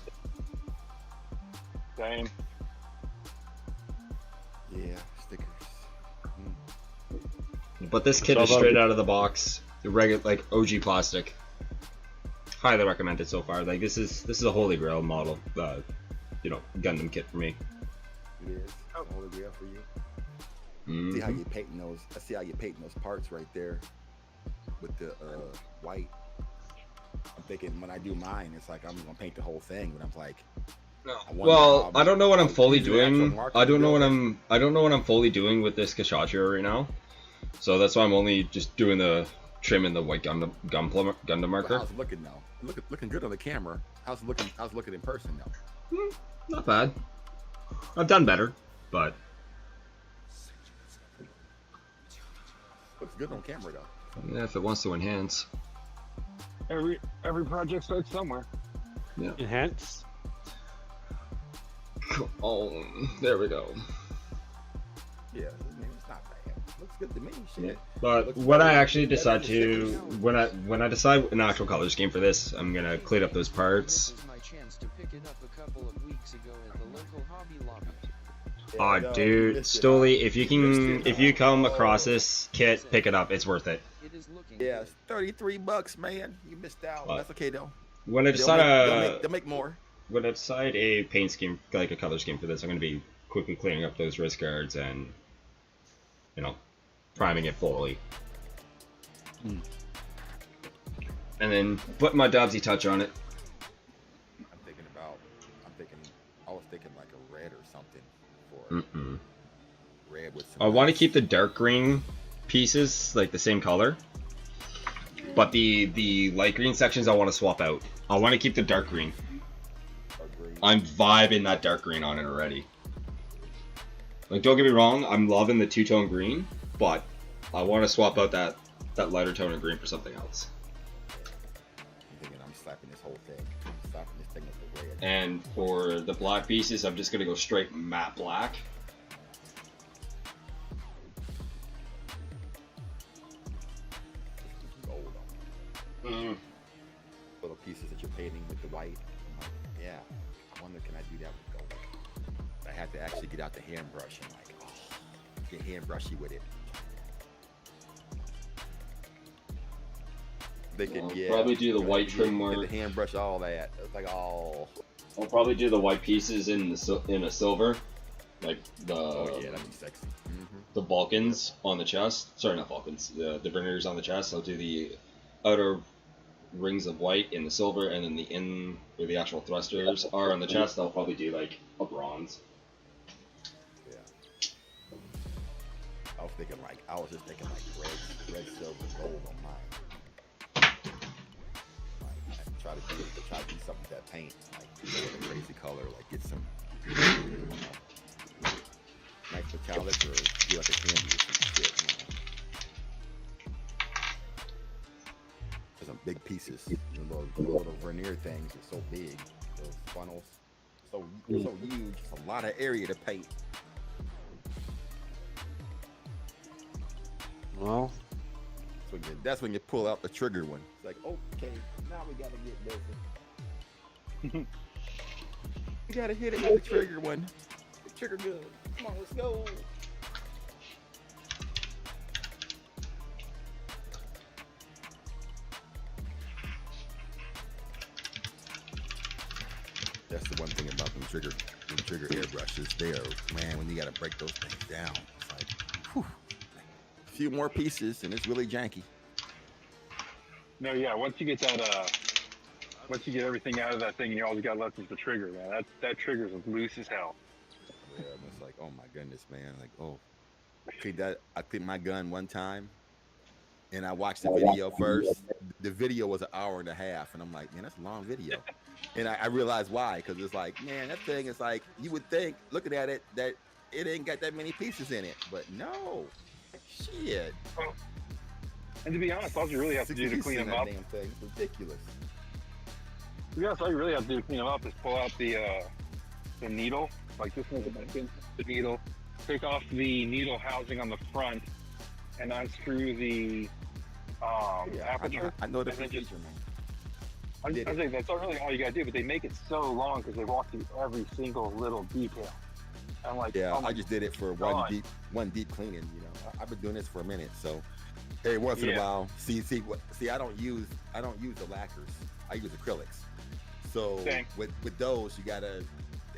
Same. Yeah, stickers. But this kit is straight out of the box, the regular like OG plastic. Highly recommend it so far. Like this is a holy grail model, Gundam kit for me. It is. Oh. It's holy grail for you. See how you painting those? I see how you painting those parts right there with the white. I'm thinking when I do mine, it's like I'm gonna paint the whole thing, but I'm like, Well, I don't know what I'm fully Usually actual doing. marker I don't know what builder. I don't know what I'm fully doing with this Kshatriya right now. So that's why I'm only just doing the trim and the white Gundam But marker. how's it looking now? Looking good on the camera. How's it looking? How's it looking in person now? Not bad. I've done better, but Looks good on camera though. yeah, if it wants to enhance. Every project starts somewhere. Yeah. Enhance. Oh, there we go. Yeah, I mean, it's not bad. Looks good to me. Shit. But Looks when better- I actually better decide than to, stickers. when I decide an actual color scheme for this, I'm gonna clean up those This parts. was my chance to pick it up a couple of weeks ago at the local Hobby Lobby. Yeah, Oh, no, you dude, missed it, Stoli, huh? if you missed can, it, if huh? you come Oh. across this kit, pick it up. It's worth it. It is looking Yeah, good. it's $33, man. You missed out. What? That's okay though. When I They'll decide they'll make more. when I decide a paint scheme, like a color scheme for this, I'm gonna be quickly cleaning up those wrist guards and, you know, priming it fully. Hmm. And then put my Dobbsy touch on it. I was thinking like a red or something for Mm-mm. red with some. I want to nice- keep the dark green pieces like the same color, but the light green sections I want to swap out. I want to keep the dark green. dark green. I'm vibing that dark green on it already. Like, don't get me wrong, I'm loving the two-tone green, but I want to swap out that lighter tone of green for something else. I'm thinking I'm slapping this whole thing. I'm slapping this thing with the red. And for the black pieces, I'm just gonna go straight matte black. Gold on Mm. little pieces that you're painting with the white. I'm like, yeah. I wonder can I do that with gold? I had to actually get out the hand brush and like, oh, get hand brushy with it. Thinking, I'll yeah. probably do the right, white trim get where- the hand brush, all that. It's like, oh. I'll probably do the white pieces in a silver, like the Oh yeah, that'd be sexy. the Balkans on the chest. Sorry, not Balkans. The verniers on the chest. I'll do the outer rings of white in the silver, and then the in where the actual thrusters are on the chest. I'll probably do like a bronze. Yeah. I was just thinking like red, silver, gold on mine. Like, I try to do something with that paint, like go with a crazy color, like get some nice metallic or do like a candy or some shit. There's some big pieces. The little vernier things are so big. Those funnels, so huge. It's a lot of area to paint. Well, That's when you pull out the trigger one. It's like, okay, now we gotta get busy. We gotta hit it with the trigger one. The trigger good. Come on, let's go. That's the one thing about them trigger airbrushes. They are, man, when you gotta break those things down, it's like, whew, a few more pieces and it's really janky. No, yeah. Once you get that, once you get everything out of that thing, you all you got left is the trigger, man. That trigger's as loose as hell. Yeah, and it's like, oh my goodness, man. Like, oh, I cleaned my gun one time, and I watched the video first. The video was an hour and a half, and I'm like, man, that's a long video. And I realized why, because it's like, man, that thing is like, you would think, looking at it, that it ain't got that many pieces in it, but no, shit. And to be honest, all you really have to do to 60 clean pieces them in up, that damn thing, it's ridiculous. to be honest, all you really have to do to clean them up is pull out the needle, like this one's the needle, take off the needle housing on the front, and unscrew the aperture. I know the and then procedure, just- man. I think that's not really all you gotta do, but they make it so long because they walk through every single little detail. I'm like, Yeah, oh my I just did it for God. one deep cleaning. You know, I've been doing this for a minute, so every once in a Yeah. while, see, I don't use the lacquers. I use acrylics. So Same. with those, you gotta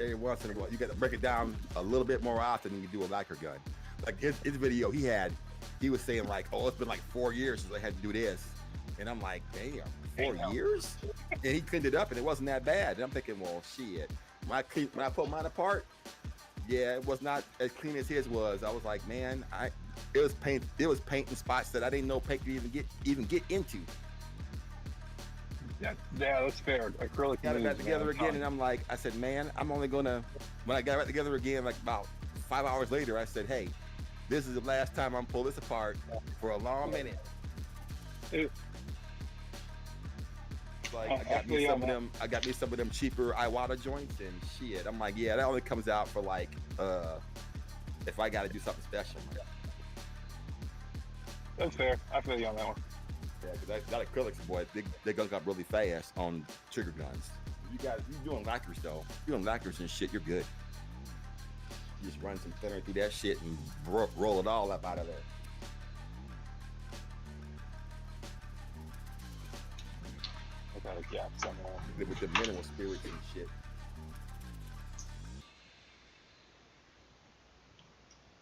every once in a while you gotta break it down a little bit more often than you do a lacquer gun. Like his video, he was saying like, oh, it's been like 4 years since I had to do this, and I'm like, damn, 4 years? And he cleaned it up, and it wasn't that bad. And I'm thinking, well, shit, when I pulled mine apart, yeah, it was not as clean as his was. I was like, man, it was paint in spots that I didn't know paint could even get into. Yeah, that's fair. Acrylic Got it back moves, together man. again, and I'm like, I said, man, I'm only gonna. When I got it back together again, like about 5 hours later, I said, hey, this is the last time I'm pull this apart for a long minute. Like I got me some of them. I got me some of them cheaper Iwata joints and shit. I'm like, yeah, that only comes out for like if I got to do something special. That's fair. I feel you on that one. Yeah, because that acrylics, boy, they gunk up really fast on trigger guns. You doing lacquers though. You doing lacquers and shit, you're good. You just run some thinner through that shit and roll it all up out of there. I got a gap somewhere. With the mineral spirits and shit.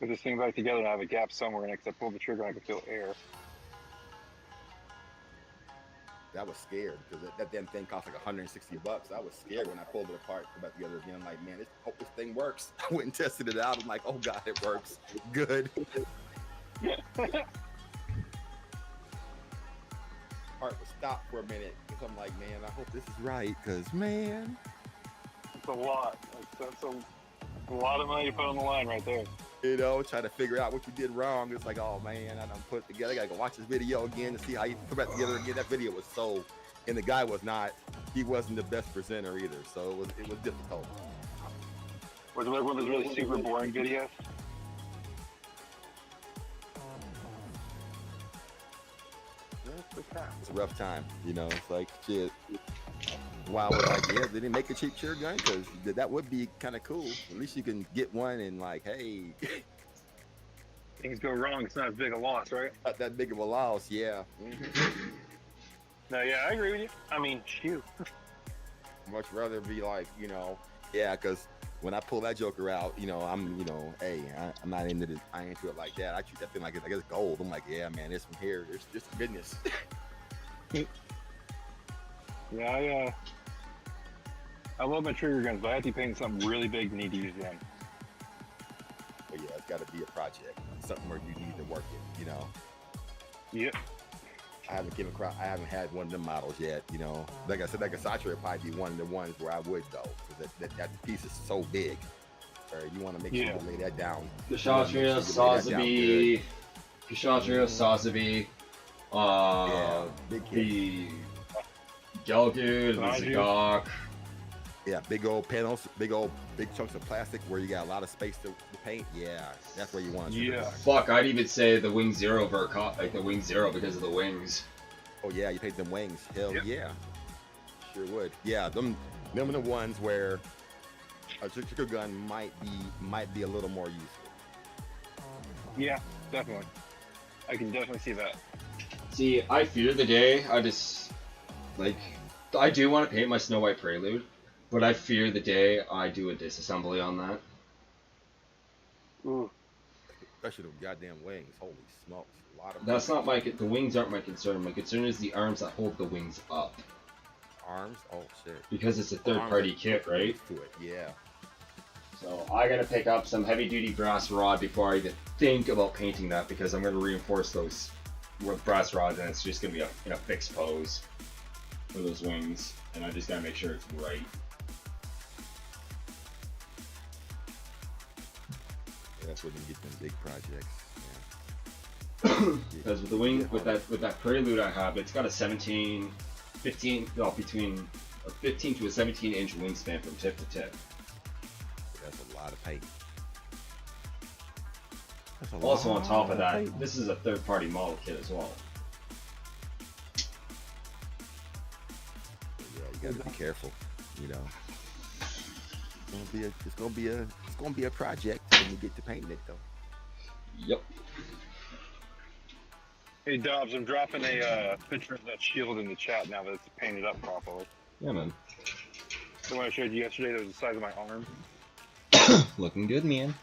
Put this thing back together and I have a gap somewhere, and I pull the trigger, I can feel air. I was scared because that damn thing cost like $160. I was scared when I pulled it apart, put it back together again. I'm like, man, hope this thing works. I went and tested it out. I'm like, oh god, it works. Good. Heart was stopped for a minute because I'm like, man, I hope this is right. Because man, it's a lot. That's a lot of money to put on the line right there. You know, trying to figure out what you did wrong. It's like, oh man, I done put it together. I gotta go watch this video again to see how you put it back together again. That video was so, and the guy he wasn't the best presenter either. So it was difficult. Was it one of those really super boring videos? It's a rough time, you know. It's like shit. Wow, I was like, yeah, they didn't make a cheap cherry gun because that would be kind of cool. At least you can get one and like, hey, things go wrong. It's not as big a loss, right? Not that big of a loss, yeah. No, yeah, I agree with you. I mean, shoot. Much rather be like, you know, yeah, because when I pull that joker out, you know, I'm not into this. I ain't into it like that. I treat that thing like it's gold. I'm like, yeah, man, this one here, it's business. Yeah, I love my trigger guns, but I have to be painting something really big to need to use them. But yeah, it's got to be a project, something where you need to work it, you know. Yep. I haven't had one of them models yet, you know. Like I said, like a Kshatriya would probably be one of the ones where I would go, because that piece is so big. Or you want to make sure you lay that down. Kshatriya, Sazabi, big the Gelgood, the Zagok. Yeah, big chunks of plastic where you got a lot of space to paint. Yeah, that's where you want to. Yeah. Fuck, I'd even say the Wing Zero like the Wing Zero because of the wings. Oh yeah, you paint them wings. Hell yep. Yeah, sure would. Yeah, them are the ones where a trigger gun might be a little more useful. Yeah, definitely. I can definitely see that. See, I fear the day I do want to paint my Snow White Prelude, but I fear the day I do a disassembly on that. Ooh. Especially the goddamn wings. Holy smokes. A lot of That's not the wings aren't my concern. My concern is the arms that hold the wings up. Arms? Oh shit. Because it's a third-party kit, right? To it. Yeah. So I gotta pick up some heavy-duty brass rod before I even think about painting that, because I'm gonna reinforce those with brass rods, and it's just gonna be in a fixed pose for those wings, and I just gotta make sure it's right. Yeah, that's where you get them big projects. Because with the wing, with that Prelude I have, it's got a 15 to a 17-inch wingspan from tip to tip. That's a lot of paint. Also on top of that, this is a third-party model kit as well. Yeah, you gotta be careful. You know, it's gonna be a project when you get to painting it though. Yep. Hey Dobbs, I'm dropping a picture of that shield in the chat now that it's painted up properly. Yeah, man. The one I showed you yesterday that was the size of my arm. Looking good, man.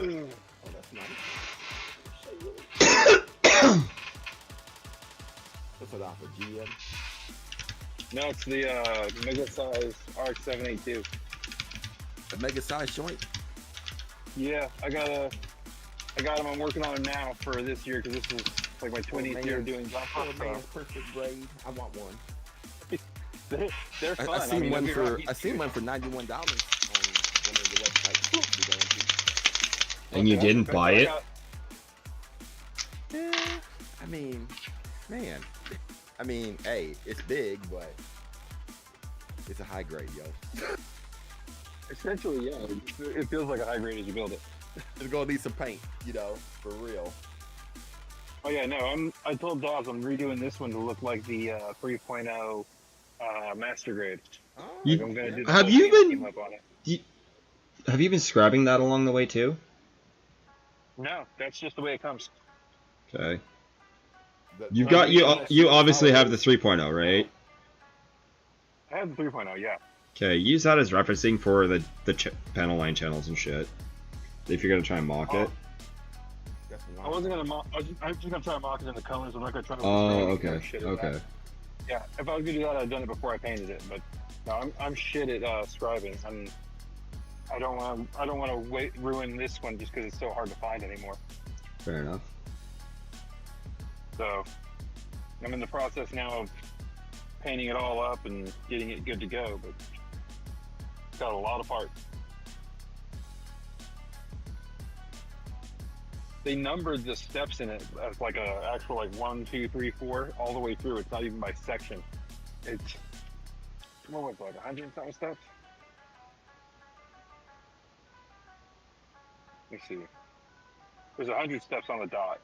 Oh, that's nice. What's it off of GM? No, it's the Mega Size RX-782. The mega size joint. Yeah, I got them. I'm working on them now for this year because this is like my 20th year doing Gunpla. Man's perfect grade. I want one. They're fun. I seen one for $91 on one of the websites. And you didn't buy it? Yeah, I mean, man. I mean, hey, it's big, but it's a high grade, yo. Essentially, yeah. It feels like a high grade as you build it. It's gonna need some paint, you know, for real. Oh yeah, no. I told Dawes I'm redoing this one to look like the 3.0 master grade. Oh, Like I'm gonna do the have whole you paint been scheme up on it. have you been scrapping that along the way too? No, that's just the way it comes. Okay. You You obviously have the 3.0, right? I have the 3.0, yeah. Okay, use that as referencing for the panel line channels and shit. If you're gonna try and mock it. I wasn't gonna mock. I'm just gonna try to mock it in the colors. I'm not gonna try to. Oh, okay. Shit at Okay. that. Yeah, if I was gonna do that, I'd done it before I painted it. But no, I'm shit at scribing. I don't want to ruin this one just because it's so hard to find anymore. Fair enough. So I'm in the process now of painting it all up and getting it good to go. But it's got a lot of parts. They numbered the steps in it as like a actual like 1, 2, 3, 4 all the way through. It's not even by section. It's what was it, like 100 and something steps. Let me see. There's 100 steps on the dot.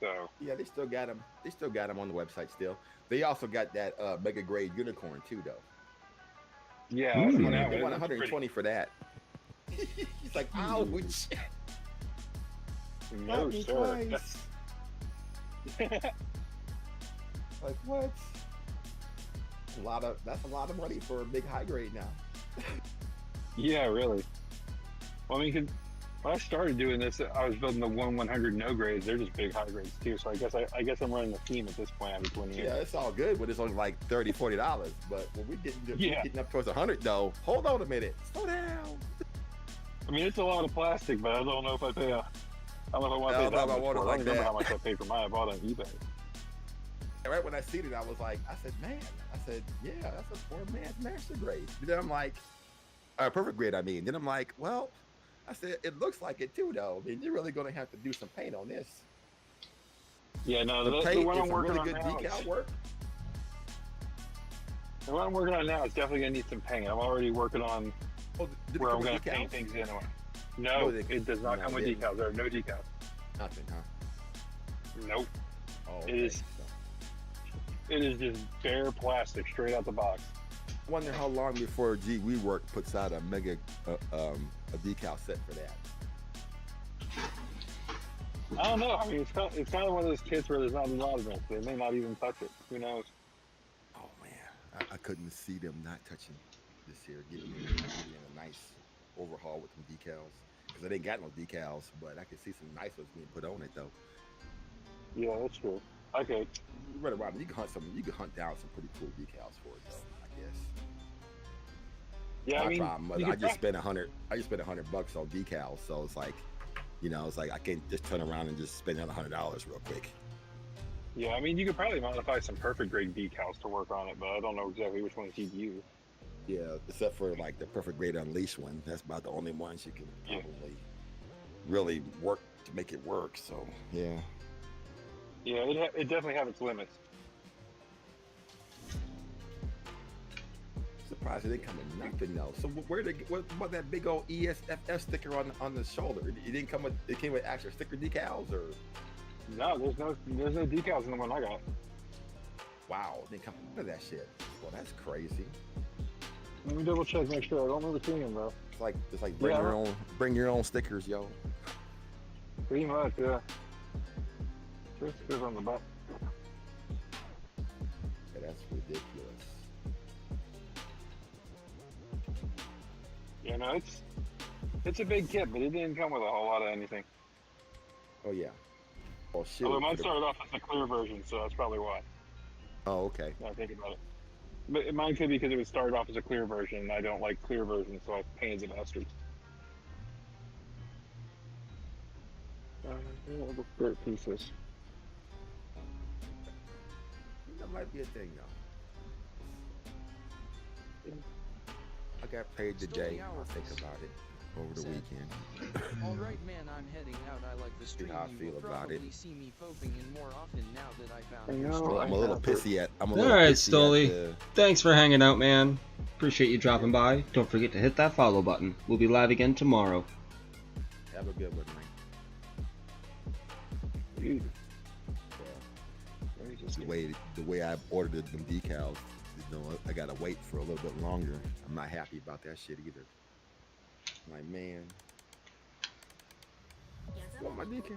So yeah, they still got them. They still got them on the website still. They also got that mega grade unicorn too, though. yeah, Ooh. They want 120 for that. He's like, ouch. No, Me sir. twice. Like what? That's a lot of money for a big high grade now. Yeah, really. Well, I mean, when I started doing this, I was building the 1/100 no grades. They're just big high grades too. So I guess I'm running the theme at this point after 20 years. Yeah, it's all good, but it's only like $30-$40. But when we're getting up towards 100 though, hold on a minute, slow down. I mean, it's a lot of plastic, but I don't know if I pay. I don't know if I want to pay that much. I I don't remember how much I paid for mine. I bought it on eBay. Right when I seen it, I was like, yeah, that's a poor man's master grade. Then I'm like, perfect grade, I mean. Then I'm like, well, I said, it looks like it too, though. I mean, you're really going to have to do some paint on this. Yeah, no, The paint one is I'm some working really good on now decal work. The one I'm working on now is definitely going to need some paint. I'm already working on Oh, did it where come I'm with going to paint decals? things in. No, it does not come with decals. There are no decals. Nothing, huh? Nope. Oh, It is just bare plastic straight out the box. I wonder how long before GWE Work puts out a mega a decal set for that. I don't know. I mean, it's kind of one of those kits where there's not a lot of it. They may not even touch it. Who knows? Oh man, I couldn't see them not touching this here, getting a nice overhaul with some decals because they didn't got no decals, but I could see some nice ones being put on it though. Yeah, that's true. Okay. Right around, you can hunt down some pretty cool decals for it though, I guess. Yeah, My I mean, problem was I just spent $100 on decals, so it's like, you know, it's like I can't just turn around and just spend another $100 real quick. Yeah, I mean, you could probably modify some perfect grade decals to work on it, but I don't know exactly which ones you'd use. Yeah, except for like the perfect grade Unleashed one. That's about the only ones you can probably really work to make it work. So yeah. Yeah, it definitely have its limits. Surprised it didn't come with nothing though. So what that big old ESFF sticker on the shoulder? It didn't come with. It came with actual sticker decals or? No, there's no decals in the one I got. Wow, it didn't come with none of that shit. Well, that's crazy. Let me double check, make sure. I don't remember seeing them though. It's like bring your own stickers, yo. Pretty much, yeah. Just goes on the back. Yeah, that's ridiculous. Yeah, no, it's a big kit, but it didn't come with a whole lot of anything. Oh yeah. Oh shoot. Although mine started off as a clear version, so that's probably why. Oh, okay. Now I think about it. But mine could be because it was started off as a clear version, and I don't like clear versions, so I pain as a bastard. The spirit pieces. That might be a thing though. I got paid today. I'll think about it over the weekend. Alright man, I'm heading out. I like the stream. how I You feel will about it. probably see me poping in more often now that I found I your know, stream. I'm a little pissy at. Alright, Stoli. Thanks for hanging out, man. Appreciate you dropping by. Don't forget to hit that follow button. We'll be live again tomorrow. Have a good one, man. The way I ordered them decals, you know, I gotta wait for a little bit longer. I'm not happy about that shit either. I'm like, man, want my decals?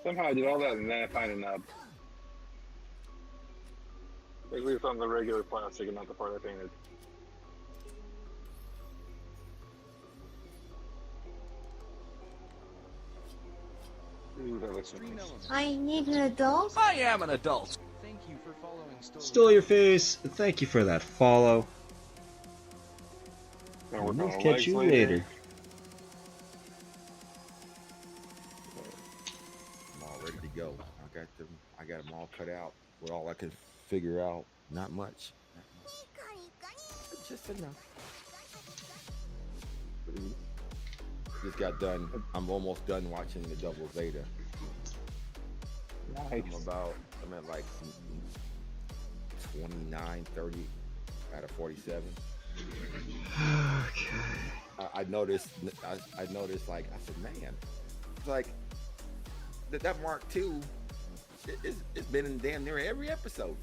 Somehow I did all that and then I find a nub. At least on the regular plastic and not the part I painted. Ooh, that looks Stream nice. elements. I need an adult. I am an adult. Thank you for following Stole your face. Thank you for that follow. Now we're We'll going catch you later. I'm all ready to go. I got them all cut out with all I can figure out. Not much. Just enough. Just got done. I'm almost done watching the double Zeta. Nice. I'm at like 29, 30 out of 47. Okay. I noticed, like, I said, man, it's like, that Mark II, it's been in damn near every episode.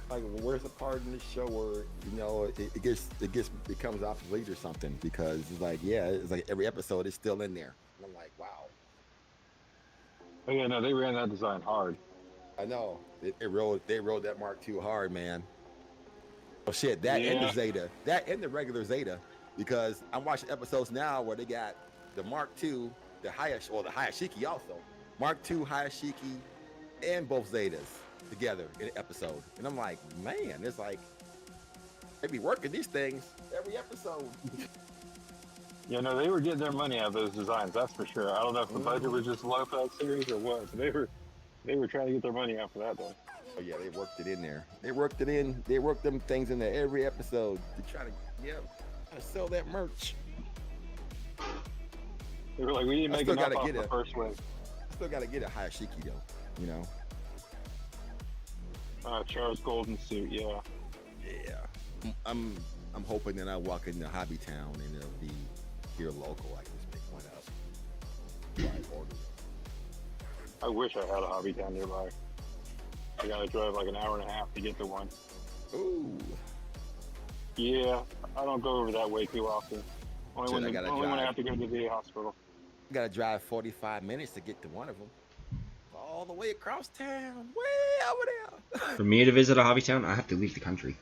Like, where's the part in the show where, you know, it becomes obsolete or something? Because it's like, yeah, it's like every episode is still in there. And I'm like, wow. Oh yeah, no, they ran that design hard. I know. They rode that Mark II hard, man. Oh shit, that and the Zeta. That and the regular Zeta. Because I'm watching episodes now where they got the Mark II, the Hayashiki also. Mark II, Hayashiki, and both Zetas together in an episode. And I'm like, man, it's like they be working these things every episode. Yeah, no, they were getting their money out of those designs, that's for sure. I don't know if the budget was just low for that series or what, but they were trying to get their money out for that though. Oh yeah, they worked it in there. They worked them things in there every episode to try to sell that merch. They were like, we didn't make enough off the first wave. I still gotta get a Hayashiki though, you know. Charles Golden suit, yeah. Yeah. I'm hoping that I walk into Hobby Town and it'll be here local. I can just pick one up. Right, order. I wish I had a Hobby Town nearby. I gotta drive like an hour and a half to get to one. Ooh. Yeah, I don't go over that way too often. Only when I have to go to the VA hospital. I gotta drive 45 minutes to get to one of them. All the way across town, way over there. For me to visit a hobby town, I have to leave the country.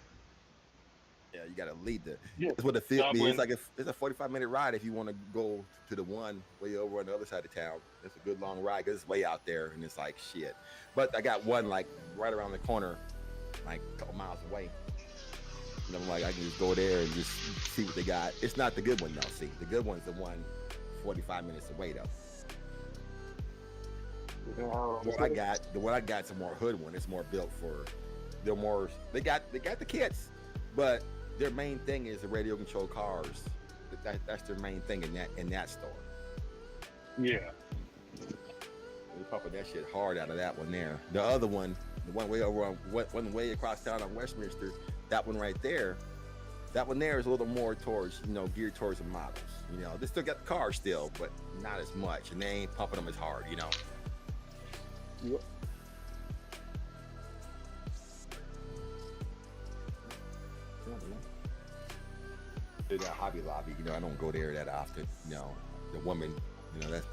Yeah, you gotta leave Yeah. That's what it feels me. It's like it's a 45-minute ride if you want to go to the one way over on the other side of town. It's a good long ride because it's way out there and it's like shit. But I got one like right around the corner, like a couple miles away. And I'm like, I can just go there and just see what they got. It's not the good one though. See, the good one's the one 45 minutes away though. The one I got's a more hood one. It's more built for. They got the kits, but their main thing is the radio controlled cars. That's their main thing in that store. Yeah. They're pumping that shit hard out of that one there. The other one, the one way over on one way across town on Westminster, that one right there. That one there is a little more towards, geared towards the models. They still got the cars still, but not as much, and they ain't pumping them as hard. Yep. To that Hobby Lobby, I don't go there that often. The woman,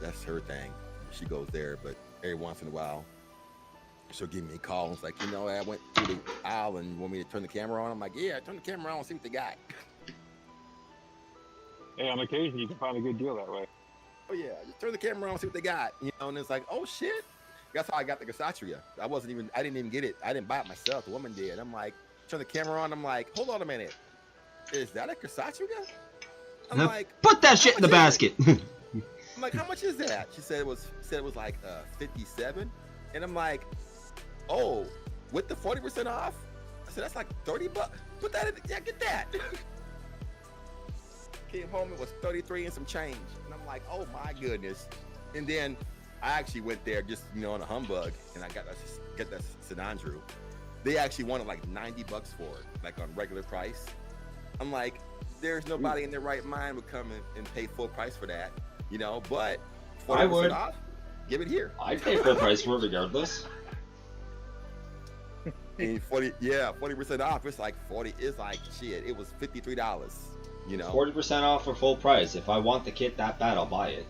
that's her thing. She goes there, but every once in a while, she'll give me a call and it's like, I went through the aisle and you want me to turn the camera on? I'm like, yeah, turn the camera on and see what they got. Hey, on occasion you can find a good deal that way. Oh yeah, just turn the camera on and see what they got. And it's like, oh shit. That's how I got the Kshatriya. I didn't even get it. I didn't buy it myself. The woman did. I'm like, turn the camera on. I'm like, hold on a minute. Is that a Kshatriya? I'm like, put that shit in the basket. I'm like, how much is that? She said it was like 57. And I'm like, oh, with the 40% off? I said, that's like 30 bucks. Put that in, yeah, get that. Came home, it was 33 and some change. And I'm like, oh my goodness. And then I actually went there just, on a humbug, and I got that St. Andrew. They actually wanted like 90 bucks for it, like on regular price. I'm like, there's nobody in their right mind would come and pay full price for that, but 40% off, give it here. I'd pay full price for it regardless. And 40% off, it's like 40, it's like, shit, it was $53, 40% off for full price. If I want the kit that bad, I'll buy it.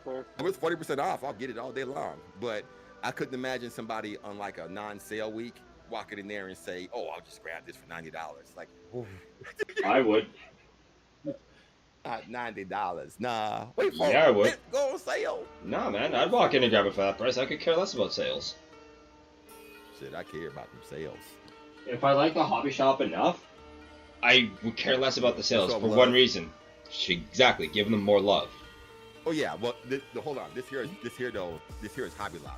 If it's 40% off, I'll get it all day long. But I couldn't imagine somebody on like a non-sale week walking in there and say, "Oh, I'll just grab this for $90." Like, I would. Not $90. Nah, wait for it. Yeah, I would. Go on sale. Nah, man, I'd walk in and grab it for that price. I could care less about sales. Shit, I care about them sales. If I like the hobby shop enough, I would care less about the sales for love. one reason. Exactly, giving them more love. Oh yeah, well, hold on. This here is Hobby Lobby.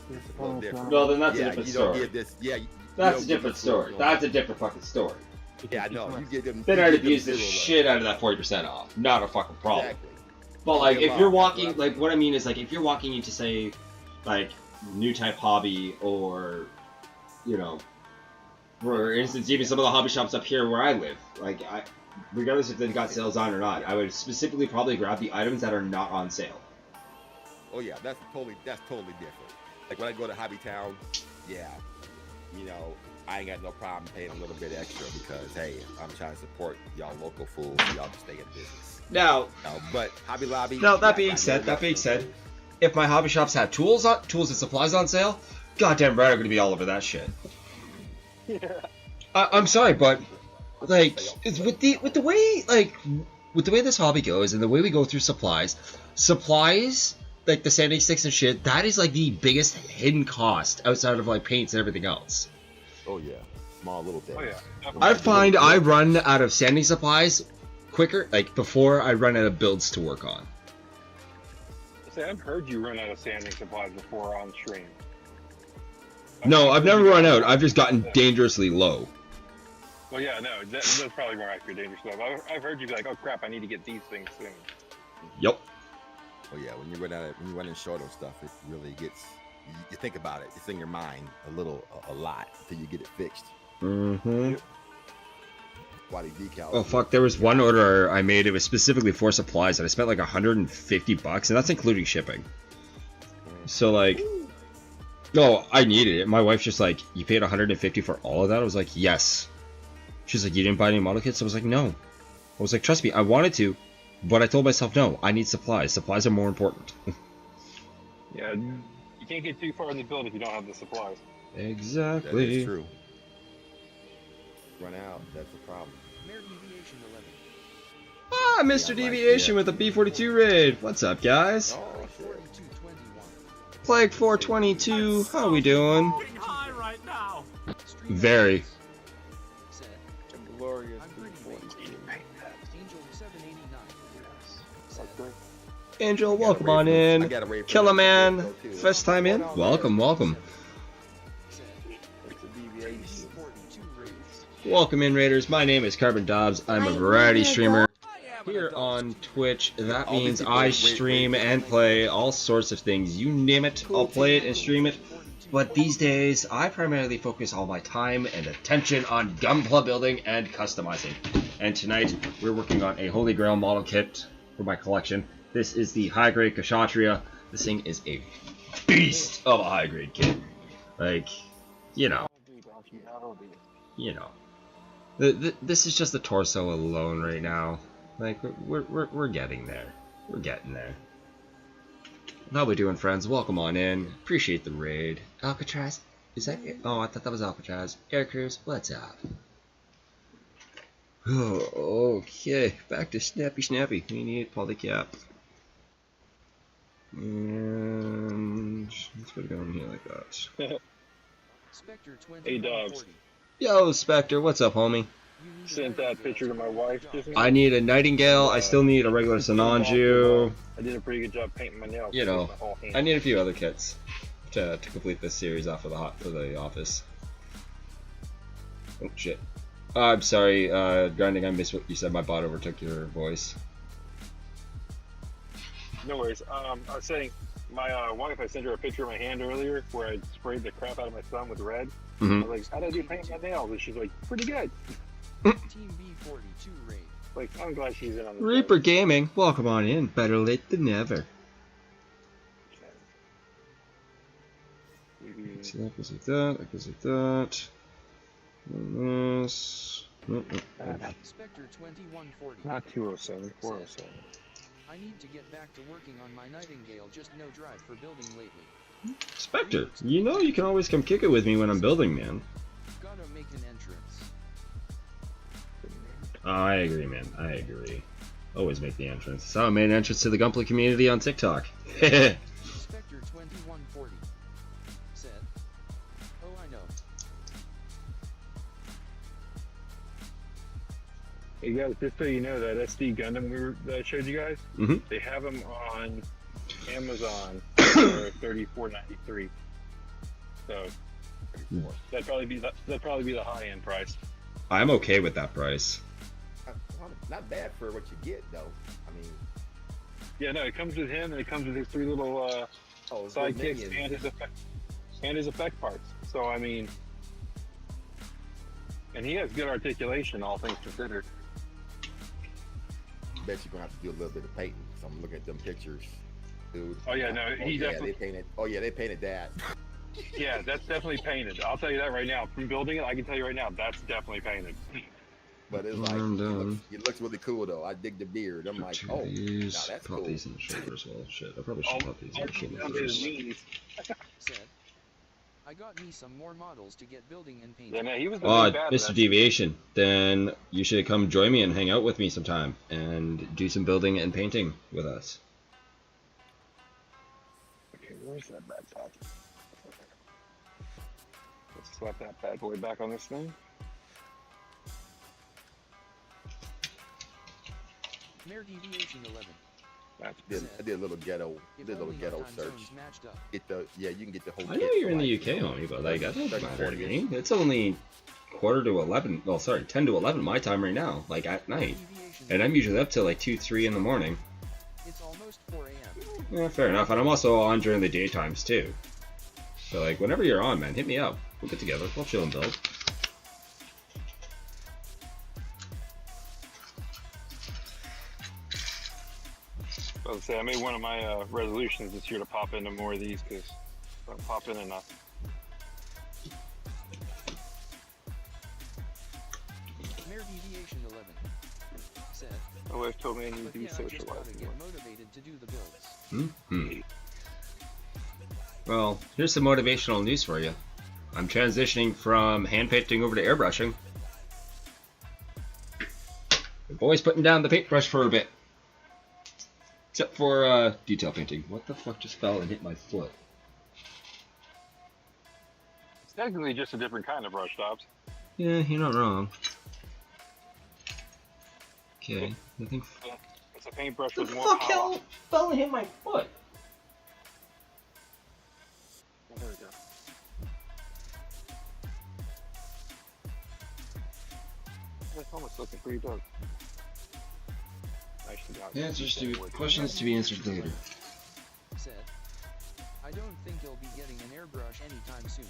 This is a little different. Well, then that's a different you story. don't give this. Yeah, That's a different story. That's a different fucking story. Yeah, I know. You give them. Then I'd abuse the shit out of that 40% off. Not a fucking problem. Exactly. But like, if you're walking, like, what I mean is, like, if you're walking into, say, like, new type hobby, or, for instance, even some of the hobby shops up here where I live, like, regardless if they've got sales on or not, I would specifically probably grab the items that are not on sale. Oh yeah, that's totally different. Like when I go to Hobby Town, yeah, I ain't got no problem paying a little bit extra because hey, I'm trying to support y'all local fools. Y'all can stay in business. Now, but Hobby Lobby. Now that being said, if my hobby shops have tools and supplies on sale, goddamn right I'm gonna be all over that shit. Yeah. I'm sorry, but like with the way this hobby goes and the way we go through supplies like the sanding sticks and shit, that is like the biggest hidden cost outside of like paints and everything else. Oh yeah, small little things. Oh yeah. I find I run out of sanding supplies quicker, like before I run out of builds to work on. Say, I've heard you run out of sanding supplies before on stream. No, I've never run out. I've just gotten dangerously low. Well, yeah, no, that's probably more accurate, dangerous stuff. I've heard you be like, oh crap, I need to get these things soon. Yep. Oh yeah, when you're running short on stuff, it really gets. You think about it. It's in your mind a lot until you get it fixed. Mm-hmm. Quality decals. Oh fuck! There was one order I made. It was specifically for supplies, and I spent like $150, and that's including shipping. So like, no, I needed it. My wife's just like, you paid $150 for all of that? I was like, yes. She's like, you didn't buy any model kits? I was like, no. I was like, trust me, I wanted to, but I told myself, no, I need supplies. Supplies are more important. Yeah, you can't get too far in the build if you don't have the supplies. Exactly. That is true. Run out, that's the problem. Ah, Mr. Deviation with a B42 raid. What's up, guys? Oh, shit. Plague 422, how we doing? Getting high right now. Very. Glorious. Angel, welcome on in. Killer Man, first time in. Welcome. Welcome in, Raiders. My name is Carbon Dobbs. I'm a variety streamer here on Twitch. That means I stream and play all sorts of things. You name it, I'll play it and stream it. But these days, I primarily focus all my time and attention on Gunpla building and customizing. And tonight, we're working on a Holy Grail model kit for my collection. This is the high-grade Kshatriya. This thing is a beast of a high-grade kit. Like, this is just the torso alone right now. Like, we're getting there. We're getting there. How we doing, friends? Welcome on in. Appreciate the raid. Alcatraz, is that it? Oh, I thought that was Alcatraz. Air Cruise, what's up? Oh, okay, back to Snappy. We need polycap. And let's put it going here like that. Hey, Dobbs. Yo, Spectre, what's up, homie? Sent that picture to my wife just now. I need a Nightingale. I still need a regular Sananju. I did a pretty good job painting my nails. You know, My whole hand. I need a few other kits to complete this series off of the office. Oh shit. I'm sorry, Grinding, I missed what you said. My bot overtook your voice. No worries. I was saying, my wife, I sent her a picture of my hand earlier where I sprayed the crap out of my thumb with red. I was like, how did I do painting my nails? And she's like, pretty good. Team B42 raid. Like, I'm glad she's in on the Reaper Gaming, welcome on in. Better late than never. So that goes like that, that goes like that. And this. Spectre 2140. Not 207, 407. I need to get back to working on my Nightingale, just no drive for building lately. Spectre, you know you can always come kick it with me when I'm building, man. Gotta make an entrance. Oh, I agree, man. I agree. Always make the entrance. So I made an entrance to the Gunpla community on TikTok. Spectre 2140 said, "Oh, I know." Hey guys, just so you know, that SD Gundam that I showed you guys, they have them on Amazon for $34.93. So that'd probably be the high end price. I'm okay with that price. Not bad for what you get, though. I mean, yeah, no, it comes with him, and it comes with his 3 little sidekicks and his effect parts. So I mean, and he has good articulation, all things considered. I bet you're gonna have to do a little bit of painting. So I'm looking at them pictures, dude. Oh yeah, no, he definitely. They painted. Oh yeah, they painted that. Yeah, that's definitely painted. I'll tell you that right now. From building it, I can tell you right now, that's definitely painted. But it's like, it looks really cool though. I dig the beard. I'm like, oh, now that's cool. Pop these in the shoulder as well. Shit, I probably should pop these in the shoulder first. Said, I got me some more models to get building and painting. Yeah, no, he was the Oh, big bad Mr. Deviation, then you should come join me and hang out with me sometime and do some building and painting with us. Okay, where's that bad top? Let's slap that bad boy back on this thing. Mayor Deviation 11. I did a little ghetto search. You can get the whole. I know you're in the UK, homie, but like I don't matter to me. It's only quarter to 11. Well, sorry, 10 to 11 my time right now, like at night, and I'm usually up till like 2, 3 in the morning. It's almost 4 a.m. Yeah, fair enough, and I'm also on during the daytimes too. So like whenever you're on, man, hit me up. We'll get together. We'll chill and build. I was say I made one of my resolutions this year to pop into more of these because I don't pop in enough. Mayor Deviation 11 said, My wife told me I need to be I just gotta socialized get more. motivated to do the builds. Well, here's some motivational news for you. I'm transitioning from hand painting over to airbrushing. The boy's putting down the paintbrush for a bit. Except for detail painting. What the fuck just fell and hit my foot? It's technically just a different kind of brush tops. Yeah, you're not wrong. Okay, nothing. It's a paintbrush with more Fuck power. hell fell and hit my foot. Oh, there we go. That's almost looking pretty dark. Answers to questions to be answered later. Said, I don't think you'll be getting an airbrush anytime soon.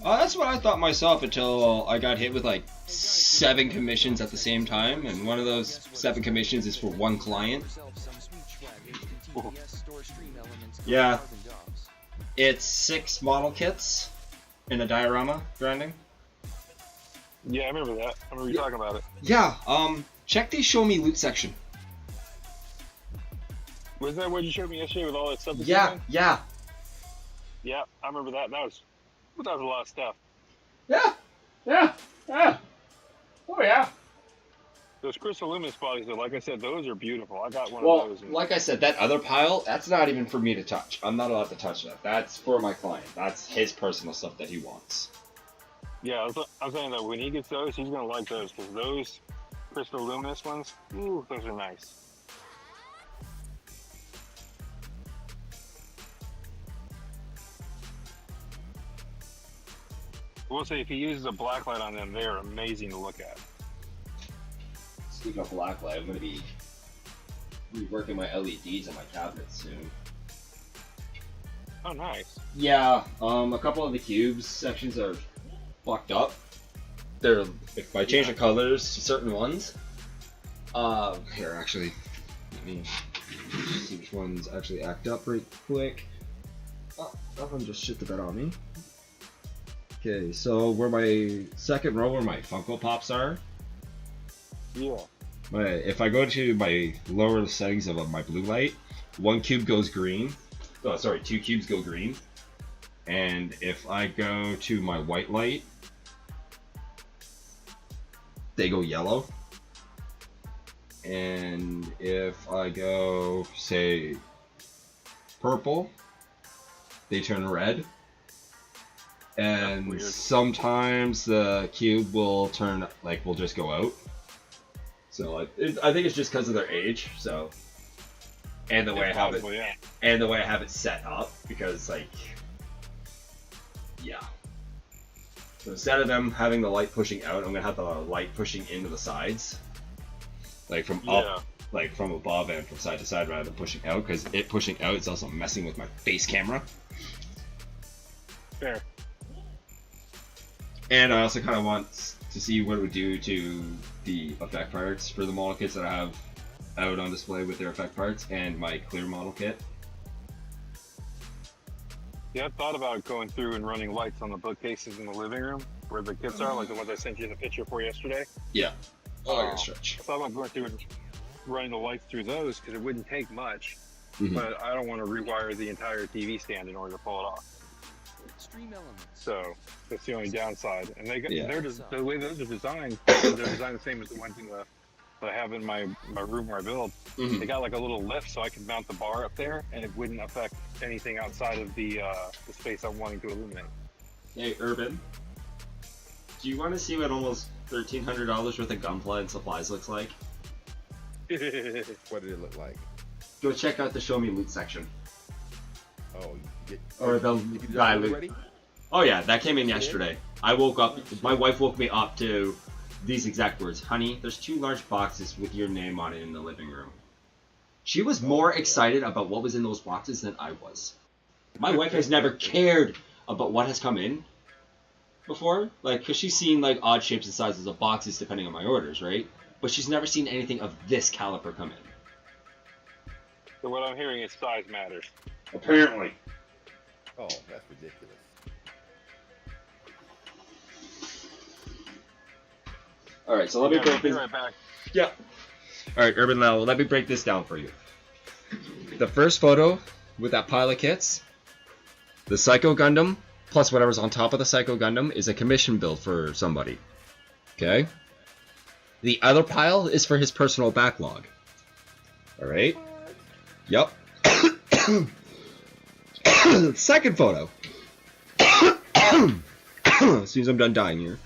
That's what I thought myself until I got hit with like 7 commissions at the same time, and one of those 7 commissions is for one client. Yeah. It's 6 model kits in a diorama grinding. Yeah, I remember that. I remember you talking about it. Yeah, check the show me loot section. Was that what you showed me yesterday with all that stuff? Yeah, yeah. Yeah, I remember that. That was a lot of stuff. Yeah, yeah, yeah. Oh yeah. Those crystal luminous bodies, though, like I said, those are beautiful. I got one Well, of those. And like I said, that other pile, that's not even for me to touch. I'm not allowed to touch that. That's for my client. That's his personal stuff that he wants. yeah, I was saying that when he gets those, he's gonna like those because those crystal luminous ones, ooh, those are nice. I will say, if he uses a black light on them, they are amazing to look at. Speaking of black light, I'm going to be reworking my LEDs on my cabinet soon. Oh, nice. Yeah, a couple of the cubes sections are fucked up. They're, if I change the colors to certain ones, here actually, let me see which ones actually act up right quick. Oh, that one just shit the bed on me. Okay, so where my second row where my Funko Pops are, Yeah. if I go to my lower settings of my blue light, one cube goes green. Oh, sorry, 2 cubes go green. And if I go to my white light, they go yellow. And if I go, say, purple, they turn red. And sometimes the cube will turn, like, will just go out. So like, I think it's just because of their age. So, and the way I have it, yeah. and the way I have it set up, because like, yeah. So instead of them having the light pushing out, I'm gonna have the light pushing into the sides, like from up, like from above and from side to side, rather than pushing out. Because it pushing out is also messing with my face camera. Fair. And I also kind of want to see what it would do to the effect parts for the model kits that I have out on display with their effect parts and my clear model kit. Yeah, I thought about going through and running lights on the bookcases in the living room where the kits are, like the ones I sent you the picture for yesterday. Yeah. Oh, I can stretch. I thought about going through and running the lights through those because it wouldn't take much, but I don't want to rewire the entire TV stand in order to pull it off. Stream elements. So that's the only downside. And they got the way those are designed, they're designed the same as the ones in the that I have in my room where I build. They got like a little lift so I can mount the bar up there and it wouldn't affect anything outside of the space I'm wanting to illuminate. Hey, Urban, do you want to see what almost $1,300 worth of Gunpla and supplies looks like? What did it look like? Go check out the Show Me Loot section. Oh, Or the guy loot. Oh yeah, that came in yesterday. I woke up, my wife woke me up to these exact words. Honey, there's 2 large boxes with your name on it in the living room. She was more excited about what was in those boxes than I was. My wife has never cared about what has come in before. Like, because she's seen like odd shapes and sizes of boxes depending on my orders, right? But she's never seen anything of this caliber come in. So what I'm hearing is size matters. Apparently. Oh, that's ridiculous. Alright, so let me break Be this. right back. Yeah. Alright, Urban, now let me break this down for you. The first photo with that pile of kits, the Psycho Gundam, plus whatever's on top of the Psycho Gundam, is a commission build for somebody. Okay? The other pile is for his personal backlog. Alright? Yep. Second photo. As soon as I'm done dying here.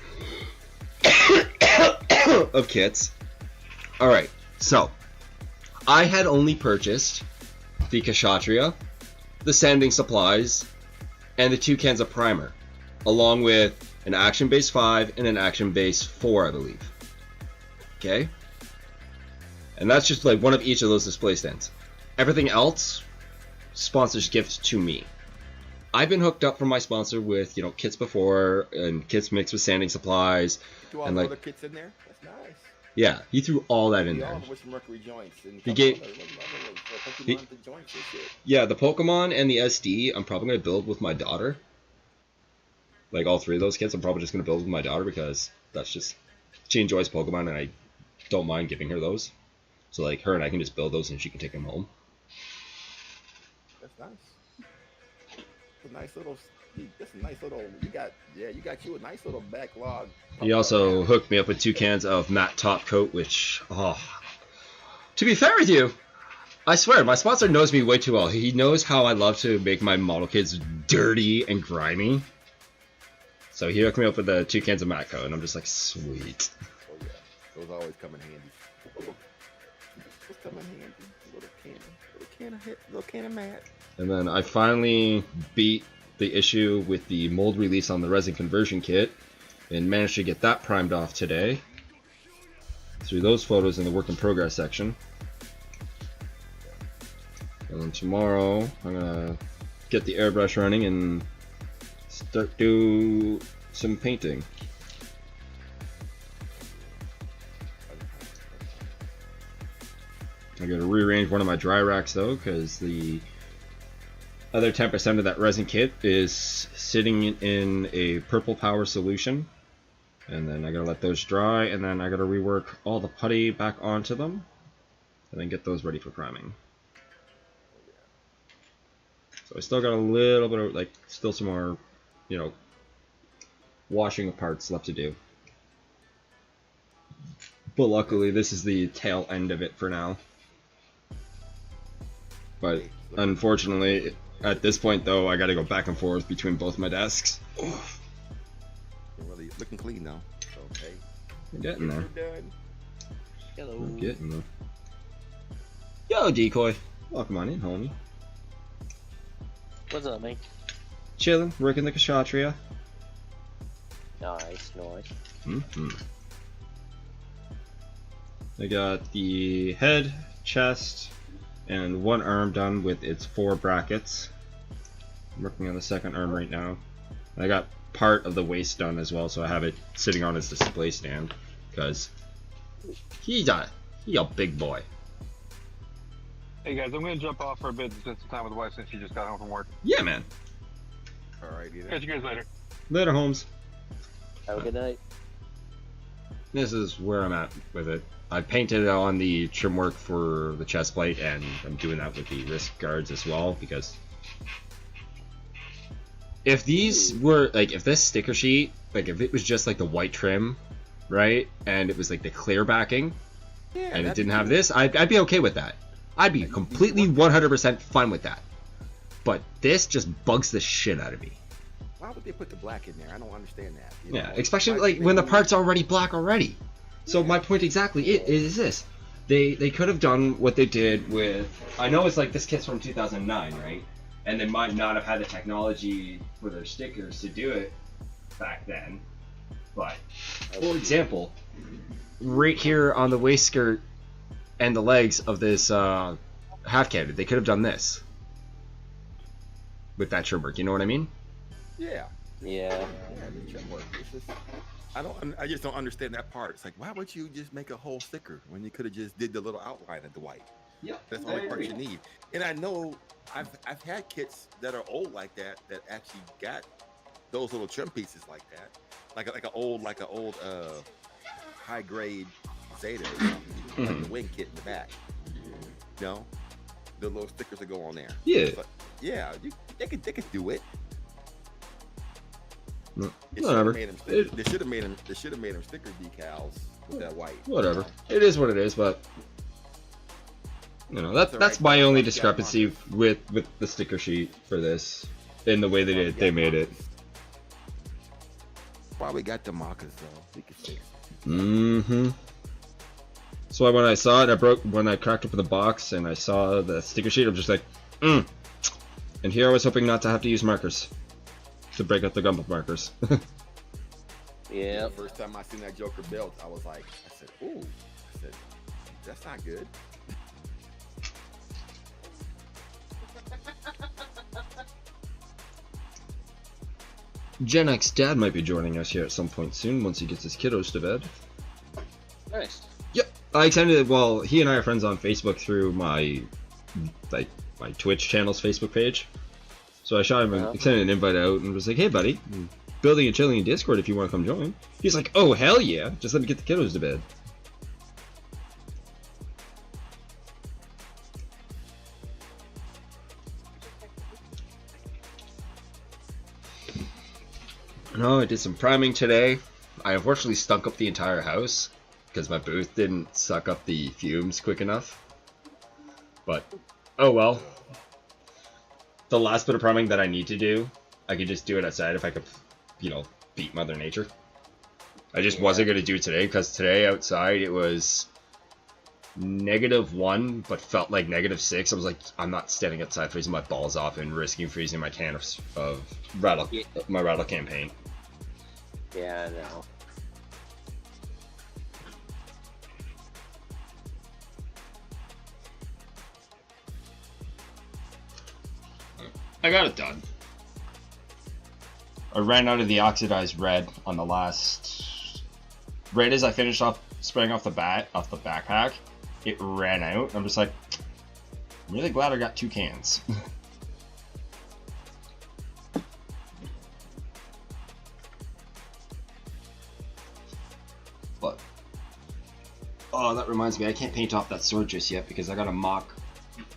Of kits. Alright, so I had only purchased the Kshatriya, the sanding supplies, and the 2 cans of primer, along with an Action Base 5 and an Action Base 4, I believe. Okay? And that's just like one of each of those display stands. Everything else, sponsors gifts to me. I've been hooked up from my sponsor with, you know, kits before, and kits mixed with sanding supplies. Do all and the like, other kits in there? That's nice. Yeah, he threw all that in there. With Mercury joints and He gave. Pokemon joints and shit. Yeah, the Pokemon and the SD, I'm probably gonna build with my daughter. Like all 3 of those kits, I'm probably just gonna build with my daughter because that's just she enjoys Pokemon and I don't mind giving her those. So like her and I can just build those and she can take them home. That's nice. A nice little. That's a nice little. You got you a nice little backlog. He also hooked me up with 2 cans of matte top coat, which, to be fair with you, I swear, my sponsor knows me way too well. He knows how I love to make my model kits dirty and grimy. So he hooked me up with the 2 cans of matte coat, and I'm just like, sweet. Oh yeah, those always come in handy. Those come in handy. Little can of matte. And then I finally beat the issue with the mold release on the resin conversion kit, and managed to get that primed off today through those photos in the work in progress section. And then tomorrow I'm gonna get the airbrush running and start do some painting. I gotta rearrange one of my dry racks though, because the other 10% of that resin kit is sitting in a purple power solution. And then I gotta let those dry, and then I gotta rework all the putty back onto them, and then get those ready for priming. So I still got a little bit of, like, still some more, you know, washing of parts left to do. But luckily, this is the tail end of it for now. But unfortunately, at this point though, I gotta go back and forth between both my desks. You're really looking clean now. Okay. We're getting there. Done. Hello. We're getting there. Yo, Decoy. Welcome on in, homie. What's up, mate? Chilling, working the Kshatriya. Nice, nice. I got the head, chest, and one arm done with its 4 brackets. I'm working on the second arm right now. I got part of the waist done as well, so I have it sitting on its display stand, because he's a big boy. Hey guys, I'm gonna jump off for a bit and spend some time with the wife since she just got home from work. Yeah, man. Alright, either. Catch you guys later. Later, Holmes. Have a good night. This is where I'm at with it. I painted on the trim work for the chest plate, and I'm doing that with the wrist guards as well, because if these were, like, if this sticker sheet, like, if it was just like the white trim, right, and it was like the clear backing, and it didn't have this, I'd be okay with that. I'd be completely 100% fine with that. But this just bugs the shit out of me. Why would they put the black in there? I don't understand that. You Yeah, know? especially like when the part's already black already. So my point exactly is this. They could have done what they did with, I know it's like this kit's from 2009, right? And they might not have had the technology for their stickers to do it back then. But, for example, right here on the waist skirt and the legs of this half candid, they could have done this with that trim work. You know what I mean? Yeah. Yeah. The trim work. It's just, I just don't understand that part. It's like, why would you just make a whole sticker when you could have just did the little outline of the white? Yeah. That's the only part you need. And I know I've had kits that are old like that actually got those little trim pieces like that, like an old high grade Zeta, like the wing kit in the back. You know, the little stickers that go on there. Yeah. But yeah, they could do it. Whatever. They should have made them sticker decals with that white. Whatever. It is what it is, but you know, that's my only discrepancy with the sticker sheet for this, in the way they made it. Probably got the markers though. We could fix it. Mm-hmm. So when I saw it, when I cracked open the box and I saw the sticker sheet, I'm just like, And here I was hoping not to have to use markers to break up the Gunpla markers. Yeah. The first time I seen that Joker belt, I was like, I said, ooh. I said, that's not good. Gen X Dad might be joining us here at some point soon once he gets his kiddos to bed. Nice. Yep. I extended, well, he and I are friends on Facebook through my Twitch channel's Facebook page. So I shot him and extended an invite out and was like, hey buddy, I'm building and chilling in Discord if you want to come join. He's like, oh hell yeah, just let me get the kiddos to bed. No, I did some priming today. I unfortunately stunk up the entire house because my booth didn't suck up the fumes quick enough. But, oh well. The last bit of priming that I need to do, I could just do it outside if I could, you know, beat Mother Nature. I just wasn't going to do it today because today outside it was -1 but felt like -6. I was like, I'm not standing outside freezing my balls off and risking freezing my can of my rattle campaign. Yeah, I know. I got it done. I ran out of the oxidized red on the last. Right as I finished off spraying off the backpack, it ran out. I'm just like, I'm really glad I got 2 cans. But oh, that reminds me, I can't paint off that sword just yet because I gotta mock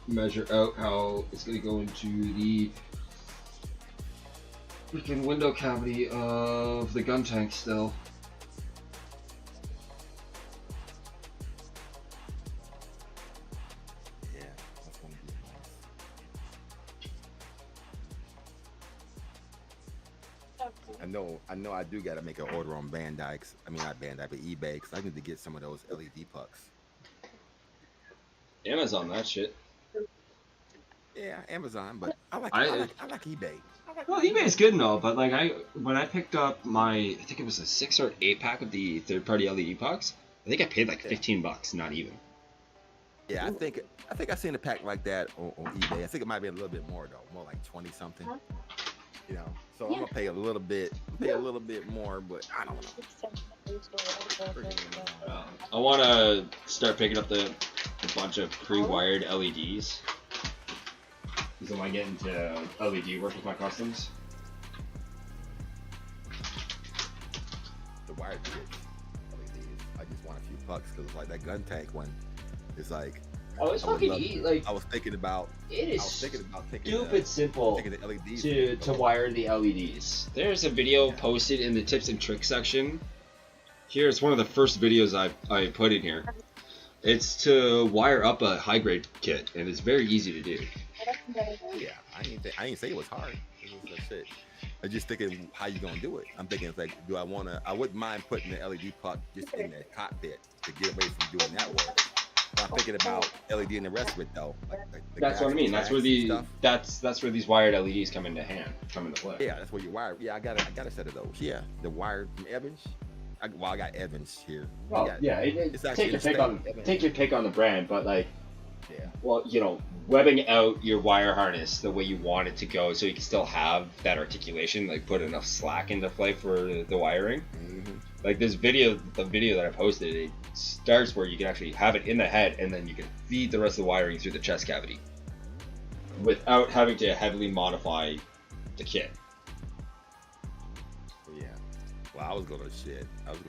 measure out how it's gonna go into the freaking window cavity of the gun tank still. Yeah, that's gonna be nice. I know I do gotta make an order on Bandai. I mean not Bandai, but eBay, because I need to get some of those LED pucks. Amazon that shit. Yeah, Amazon, but I like eBay. Well, eBay's good and all, but like when I picked up I think it was a 6 or 8 pack of the third-party LED pucks. I think I paid like $15, not even. Yeah, I think I seen a pack like that on eBay. I think it might be a little bit more though, more like 20 something. You know, so I'm gonna pay a little bit more, but I don't know. I want to start picking up a bunch of pre-wired LEDs. Because I want to get into LED work with my customs. The wired kits, LEDs. I just want a few pucks because it's like that gun tank one. It's like. Oh, it's fucking easy. Like I was thinking about. It is taking stupid simple taking the LEDs to wire the LEDs. There's a video posted in the tips and tricks section. Here, it's one of the first videos I put in here. It's to wire up a high grade kit, and it's very easy to do. Yeah, I didn't say it was hard. It was shit. I'm just thinking how you gonna do it. I'm thinking it's like, I wouldn't mind putting the LED puck just in the cockpit to get away from doing that work. But I'm thinking about LED and the rest of it though. Like that's what I mean. That's where that's where these wired LEDs come into play. Yeah, that's where you wire. Yeah, I got a set of those. Yeah, the wired from Evans. I got Evans here. Well, take your pick on the brand, but like, yeah. Well, you know, webbing out your wire harness the way you want it to go, so you can still have that articulation, like put enough slack into play for the wiring. Mm-hmm. Like this video, the video that I posted, it starts where you can actually have it in the head, and then you can feed the rest of the wiring through the chest cavity, without having to heavily modify the kit. Yeah. Well, I was gonna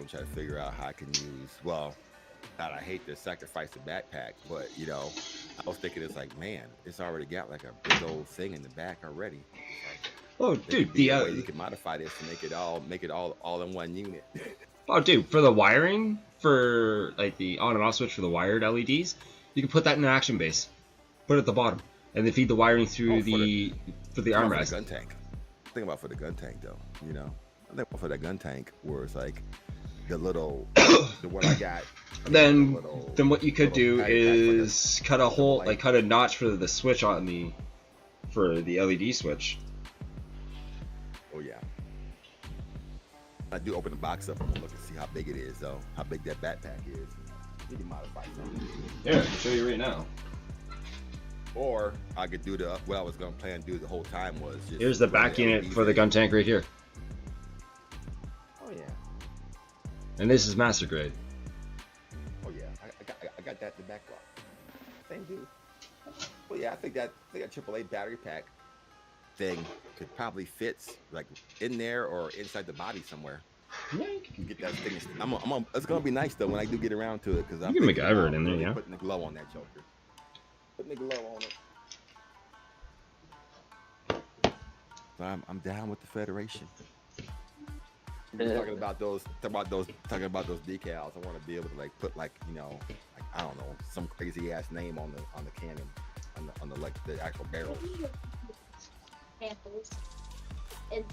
try to figure out how I can use. Well, God, I hate to sacrifice the backpack, but you know, I was thinking it's like, man, it's already got like a big old thing in the back already. Oh, dude, you can modify this to make it all in one unit. Oh, dude, for the wiring, for like the on and off switch for the wired LEDs, you can put that in an action base, put it at the bottom, and then feed the wiring through for the armrest. Gun tank. Think about for the gun tank though, you know. I think for the gun tank where it's like the little the one I got. Then what you could do is cut a hole, like cut a notch for the switch for the LED switch. Oh yeah. I do open the box up and look and see how big it is though, how big that backpack is. You can modify something. Yeah, I can show you right now. Or I could do what I was gonna plan to do the whole time was just. Here's the back unit for the gun tank right here. Oh yeah. And this is master grade. Oh yeah, I got that in the back off. Same dude. Well yeah, I think that AAA battery pack thing could probably fit like in there or inside the body somewhere. Yeah, you can get that thing. It's gonna be nice though when I do get around to it because I'm gonna MacGyver it in there, yeah. Putting the glow on that joker. Putting the glow on it. So I'm down with the Federation. talking about those decals. I want to be able to like put like I don't know, some crazy ass name on the cannon, on the like the actual barrel. Samples and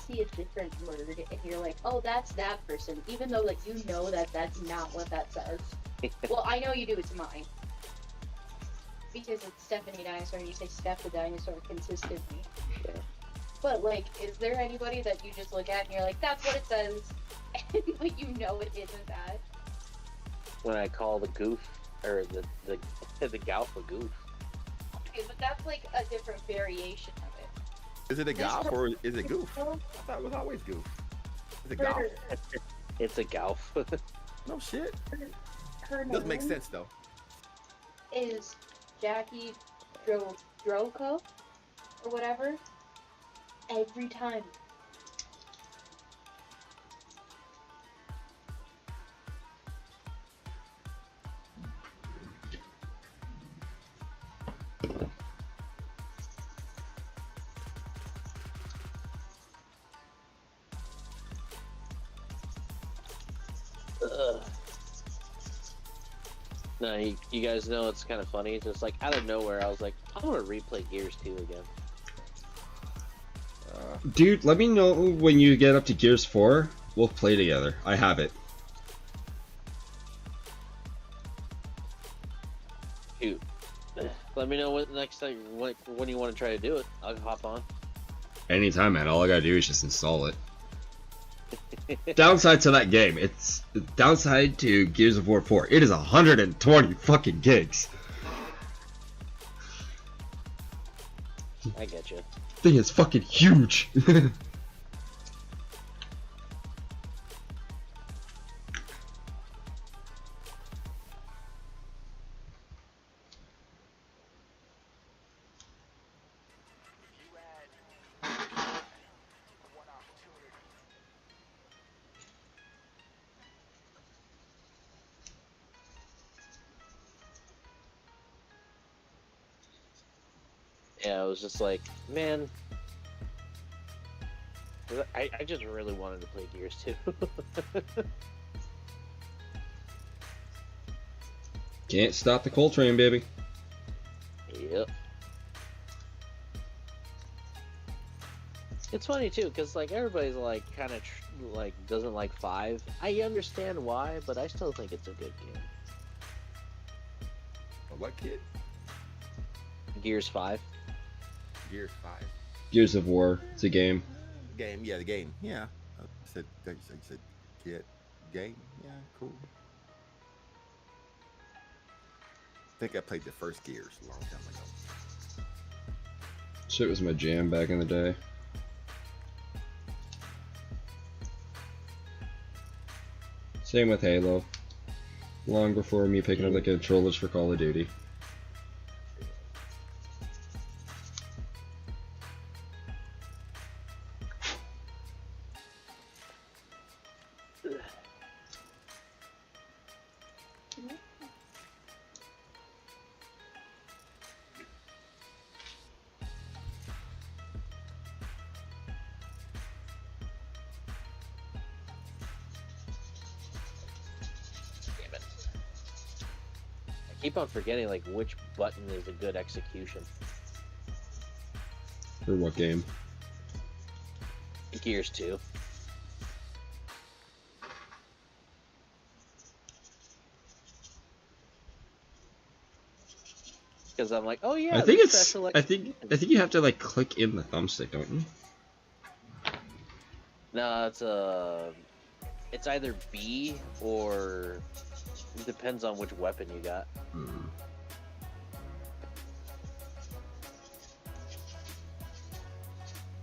see a different word, and you're like, oh, that's that person, even though like you know that that's not what that says. Well, I know you do it to mine because it's Stephanie Dinosaur, and you say Steph the Dinosaur consistently. Yeah. But like, is there anybody that you just look at and you're like, that's what it says, and like you know it isn't that? When I call the goof or the Galf a goof. Okay, but that's like a different variation of it. Is it a golf or is it goof? I thought it was always goof. Is it golf? It's a Galf. No shit. Her Doesn't make name sense though. is Jackie Droko or whatever. Every time. No, you guys know it's kind of funny. Just like out of nowhere, I was like, I want to replay Gears 2 again. Dude, let me know when you get up to Gears 4. We'll play together. I have it. Shoot. Let me know what next time when you want to try to do it. I'll hop on. Anytime, man. All I gotta do is just install it. Downside to that game, it's downside to Gears of War 4. It is 120 fucking gigs. I get you. Thing is fucking huge. Yeah, I was just like, man, I just really wanted to play Gears 2. Can't stop the coal train, baby. Yep. It's funny too, because like everybody's like kind of like doesn't like 5. I understand why, but I still think it's a good game. What kid? Gears 5. Gears 5. Gears of War. It's a game. Game, yeah, the game. Yeah. I said kid. Game. Yeah, cool. I think I played the first Gears a long time ago. Shit was my jam back in the day. Same with Halo. Long before me picking up the controllers for Call of Duty. Keep on forgetting like which button is a good execution. For what game? Gears 2. Because I'm like, oh yeah, I think this it's. special I think you have to like click in the thumbstick, don't you? No, it's either B or it depends on which weapon you got.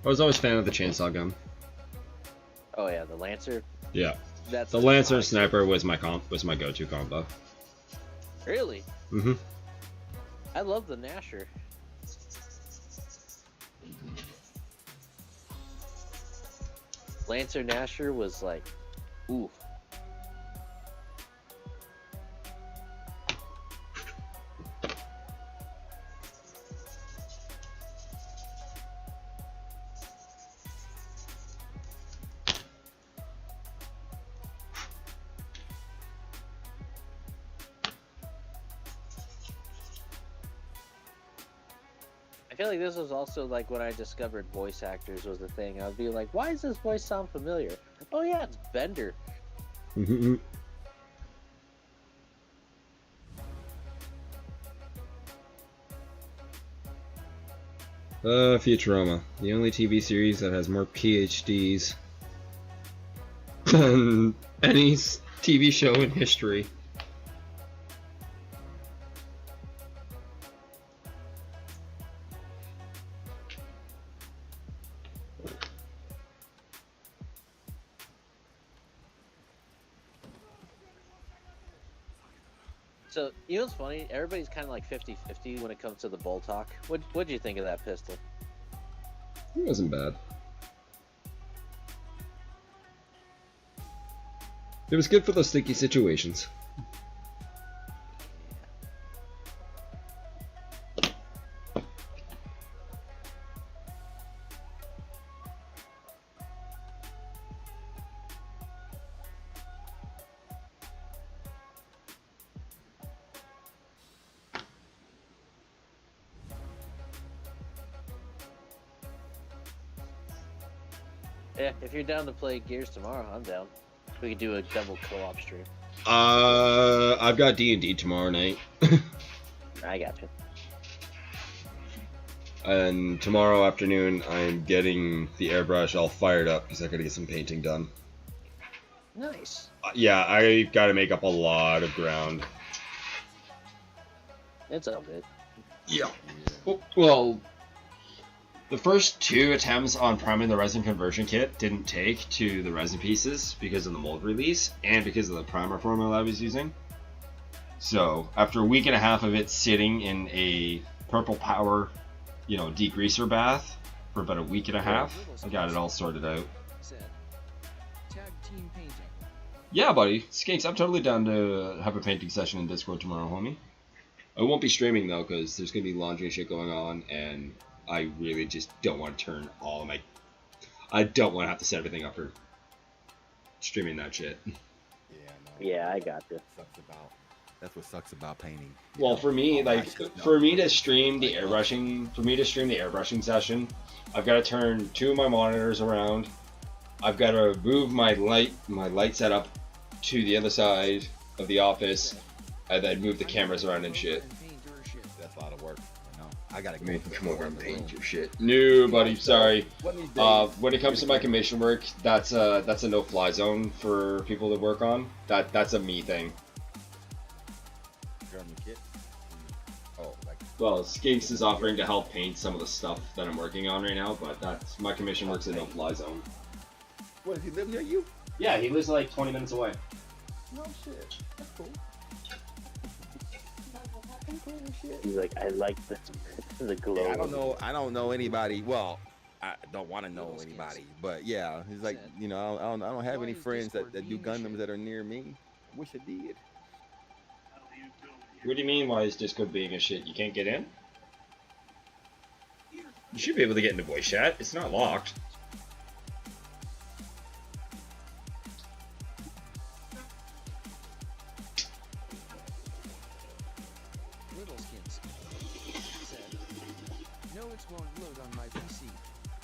I was always a fan of the chainsaw gun. Oh yeah, the Lancer. Yeah. That's The Lancer and Sniper was my go-to combo. Really? Mm-hmm. I love the Gnasher. Lancer Gnasher was like, ooh. feel like this was also like when I discovered voice actors was the thing. I'd be like, why does this voice sound familiar? Oh yeah, it's Bender. Futurama, the only TV series that has more PhDs than any TV show in history. So, you know what's funny? Everybody's kind of like 50-50 when it comes to the bull talk. What'd you think of that pistol? It wasn't bad. It was good for those sticky situations. Yeah, if you're down to play Gears tomorrow, I'm down. We could do a double co-op stream. I've got D&D tomorrow night. I got you. And tomorrow afternoon, I'm getting the airbrush all fired up because I gotta get some painting done. Nice. Yeah, I gotta make up a lot of ground. It's all good. Yeah. Well, the first 2 attempts on priming the resin conversion kit didn't take to the resin pieces because of the mold release and because of the primer formula I was using. So after a week and a half of it sitting in a purple power, degreaser bath for about a week and a half, I got it all sorted out. Tag team painting. Yeah, buddy. Skanks, I'm totally down to have a painting session in Discord tomorrow, homie. I won't be streaming though because there's gonna be laundry and shit going on, and I really just don't want to turn all of my... I don't want to have to set everything up for streaming that shit. Yeah, no. Yeah, I got you. That's what sucks about painting. Well, for me, for me to stream the airbrushing session, I've got to turn 2 of my monitors around. I've got to move my light setup to the other side of the office, and then move the cameras around and shit. That's a lot of work. I gotta come over and paint your shit. No, buddy, sorry. When it comes to my commission work, that's a no-fly zone for people to work on. That's a me thing. Well, Skinks is offering to help paint some of the stuff that I'm working on right now, but that's my commission work's a no-fly zone. What, does he live near you? Yeah, he lives like 20 minutes away. No shit. That's cool. He's like, I like the glow. Yeah, I don't know anybody. Well, I don't want to know anybody, but yeah, he's like, I don't have any friends that do Gundams that are near me. I wish I did. What do you mean, why is Discord being a shit? You can't get in? You should be able to get into voice chat. It's not locked. Won't load on my PC.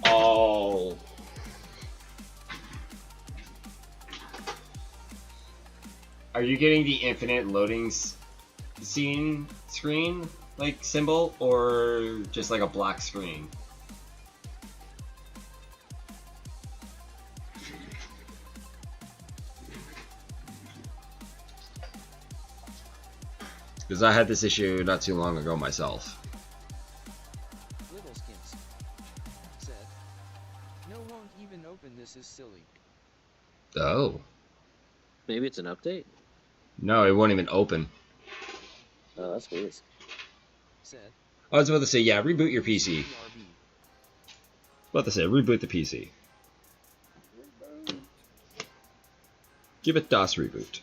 Oh. Are you getting the infinite loading scene screen like symbol, or just like a black screen? Because I had this issue not too long ago myself. This is silly. Oh. Maybe it's an update? No, it won't even open. Oh, that's weird. I was about to say, yeah, reboot your PC. About to say, reboot the PC. Give it DOS reboot.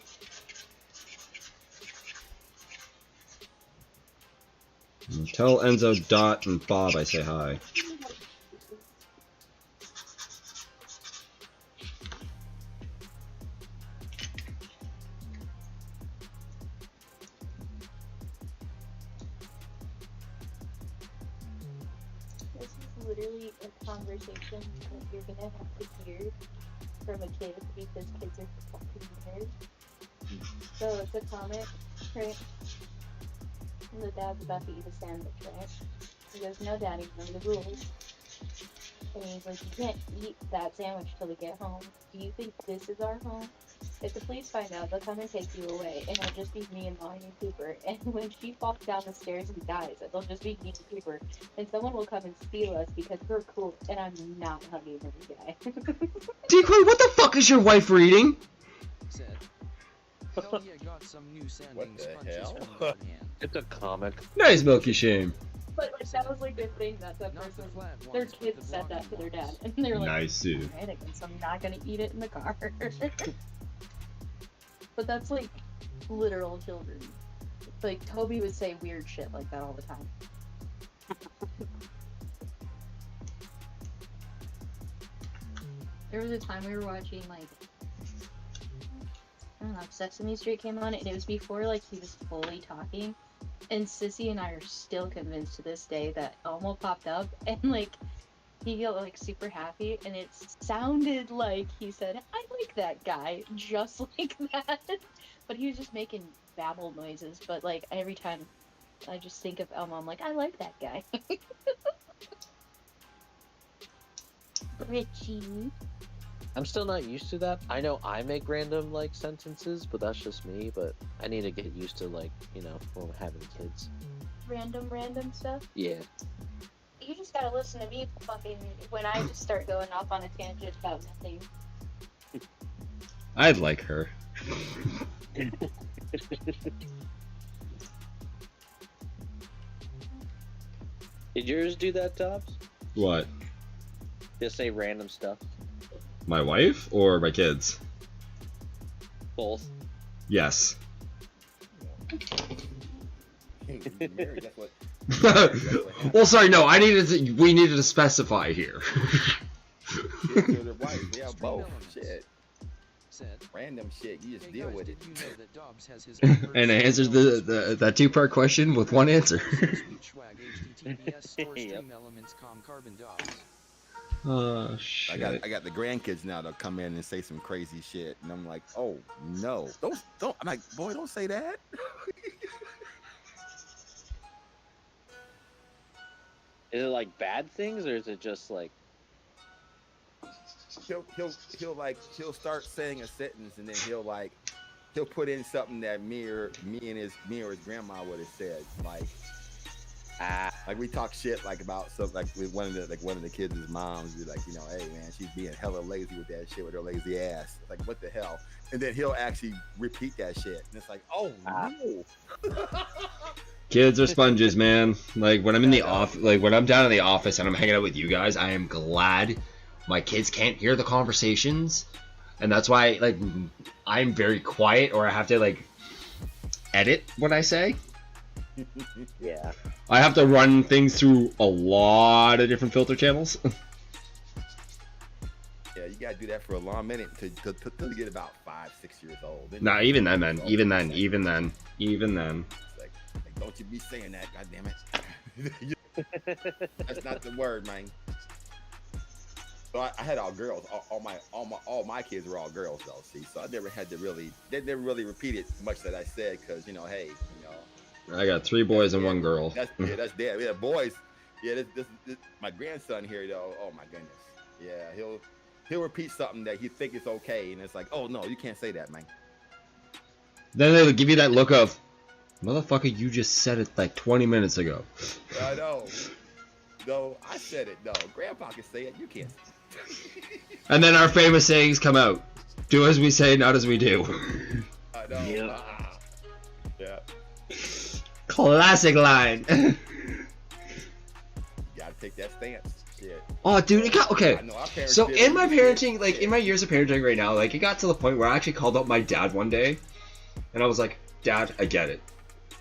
And tell Enzo, Dot, and Bob I say hi. literally a conversation that you're gonna have to hear from a kid because kids are fucking weird. So it's a comic, right? And the dad's about to eat a sandwich, right? He goes, "No, Daddy, remember the rules." And he's like, "You can't eat that sandwich till we get home. Do you think this is our home? If the police find out, they'll come and take you away, and it'll just be me and Molly and Cooper. And when she falls down the stairs and dies, it'll just be me and Cooper. And someone will come and steal us because we're cool, and I'm not hugging this guy." Decoy, what the fuck is your wife reading? Said. Hell yeah, got some new sanding What the sponges hell? from God hand. It's a comic. Nice, Milky Shame. But like, that was like the thing that Not the person, flat ones, their but kids the said that to blocky their ones. dad, and they're like, Nice, dude. "Alright, I guess I'm not gonna eat it in the car." But that's like literal children. Like Toby would say weird shit like that all the time. There was a time we were watching like, I don't know, Sesame Street came on, and it was before like he was fully talking. And Sissy and I are still convinced to this day that Elmo popped up and like he got like super happy, and it sounded like he said, "I like that guy," just like that. But he was just making babble noises. But like every time I just think of Elmo, I'm like, "I like that guy." Richie. I'm still not used to that. I know I make random like sentences, but that's just me. But I need to get used to like, you know, when we're having kids. Random stuff. Yeah. You just gotta listen to me fucking when I just start going off on a tangent about nothing. I'd like her. Did yours do that, Tops? What? Just say random stuff. My wife or my kids? Both. Yes. Married, that's what. Well, sorry, no. We needed to specify here. Kids or their wife, yeah, Stream both. elements. Shit, Said. random shit. You just Hey deal guys, with did it. you know that Dobbs has his own And I version answered of that two-part question with one answer. Speech swag HTTPS store Yep. stream elements com carbon Dobbs. Oh shit. I got the grandkids now that'll come in and say some crazy shit, and I'm like, oh no, don't. I'm like, boy, don't say that. Is it like bad things, or is it just like? He'll start saying a sentence, and then he'll put in something that me or his grandma would have said, like we talk shit like about something like with one of the kids' moms, be like, you know, hey man, she's being hella lazy with that shit with her lazy ass. Like, what the hell? And then he'll actually repeat that shit, and it's like, oh no. Kids are sponges, man. Like when I'm in the when I'm down in the office and I'm hanging out with you guys, I am glad my kids can't hear the conversations, and that's why like I'm very quiet, or I have to like edit what I say. Yeah. I have to run things through a lot of different filter channels. Yeah, you gotta do that for a long minute to get about 5-6 years old. Then Nah, even then, man. Even then. It's like, don't you be saying that, goddammit. That's not the word, man. So I had all girls. All my kids were all girls though. See, so I never had to they never really repeated much that I said, because you know, hey, you know. I got 3 boys and 1 girl. That's dead. Yeah, boys. Yeah, this my grandson here though. Oh my goodness. Yeah, he'll repeat something that he think is okay, and it's like, oh no, you can't say that, man. Then they'll give you that look of, motherfucker, you just said it like 20 minutes ago. I know. No, I said it. No, Grandpa can say it. You can't. And then our famous sayings come out. Do as we say, not as we do. I know. Yeah. Yeah. Classic line. You gotta take that stance. Shit. Oh, dude, it got okay. I know our parents So did in it. my parenting, like in my years of parenting right now, like it got to the point where I actually called up my dad one day, and I was like, "Dad, I get it."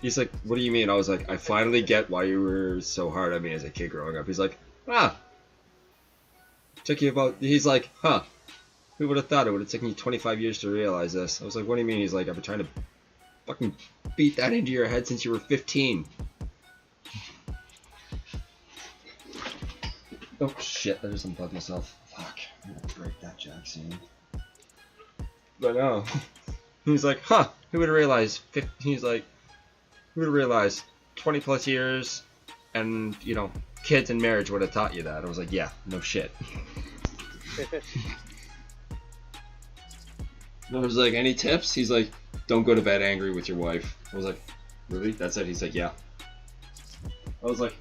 He's like, "What do you mean?" I was like, "I finally get why you were so hard on me as a kid growing up." He's like, "Ah." Took you about. He's like, "Huh? Who would have thought it would have taken you 25 years to realize this?" I was like, "What do you mean?" He's like, "I've been trying to fucking beat that into your head since you were 15." Oh shit, I just unplugged myself. Fuck, I'm gonna break that jack soon. But no. He's like, huh, who would have realized, he's like, who would have realized 20 plus years and, you know, kids and marriage would have taught you that. I was like, yeah, no shit. And I was like, any tips? He's like, don't go to bed angry with your wife. I was like, really? That's it? He's like, yeah. I was like,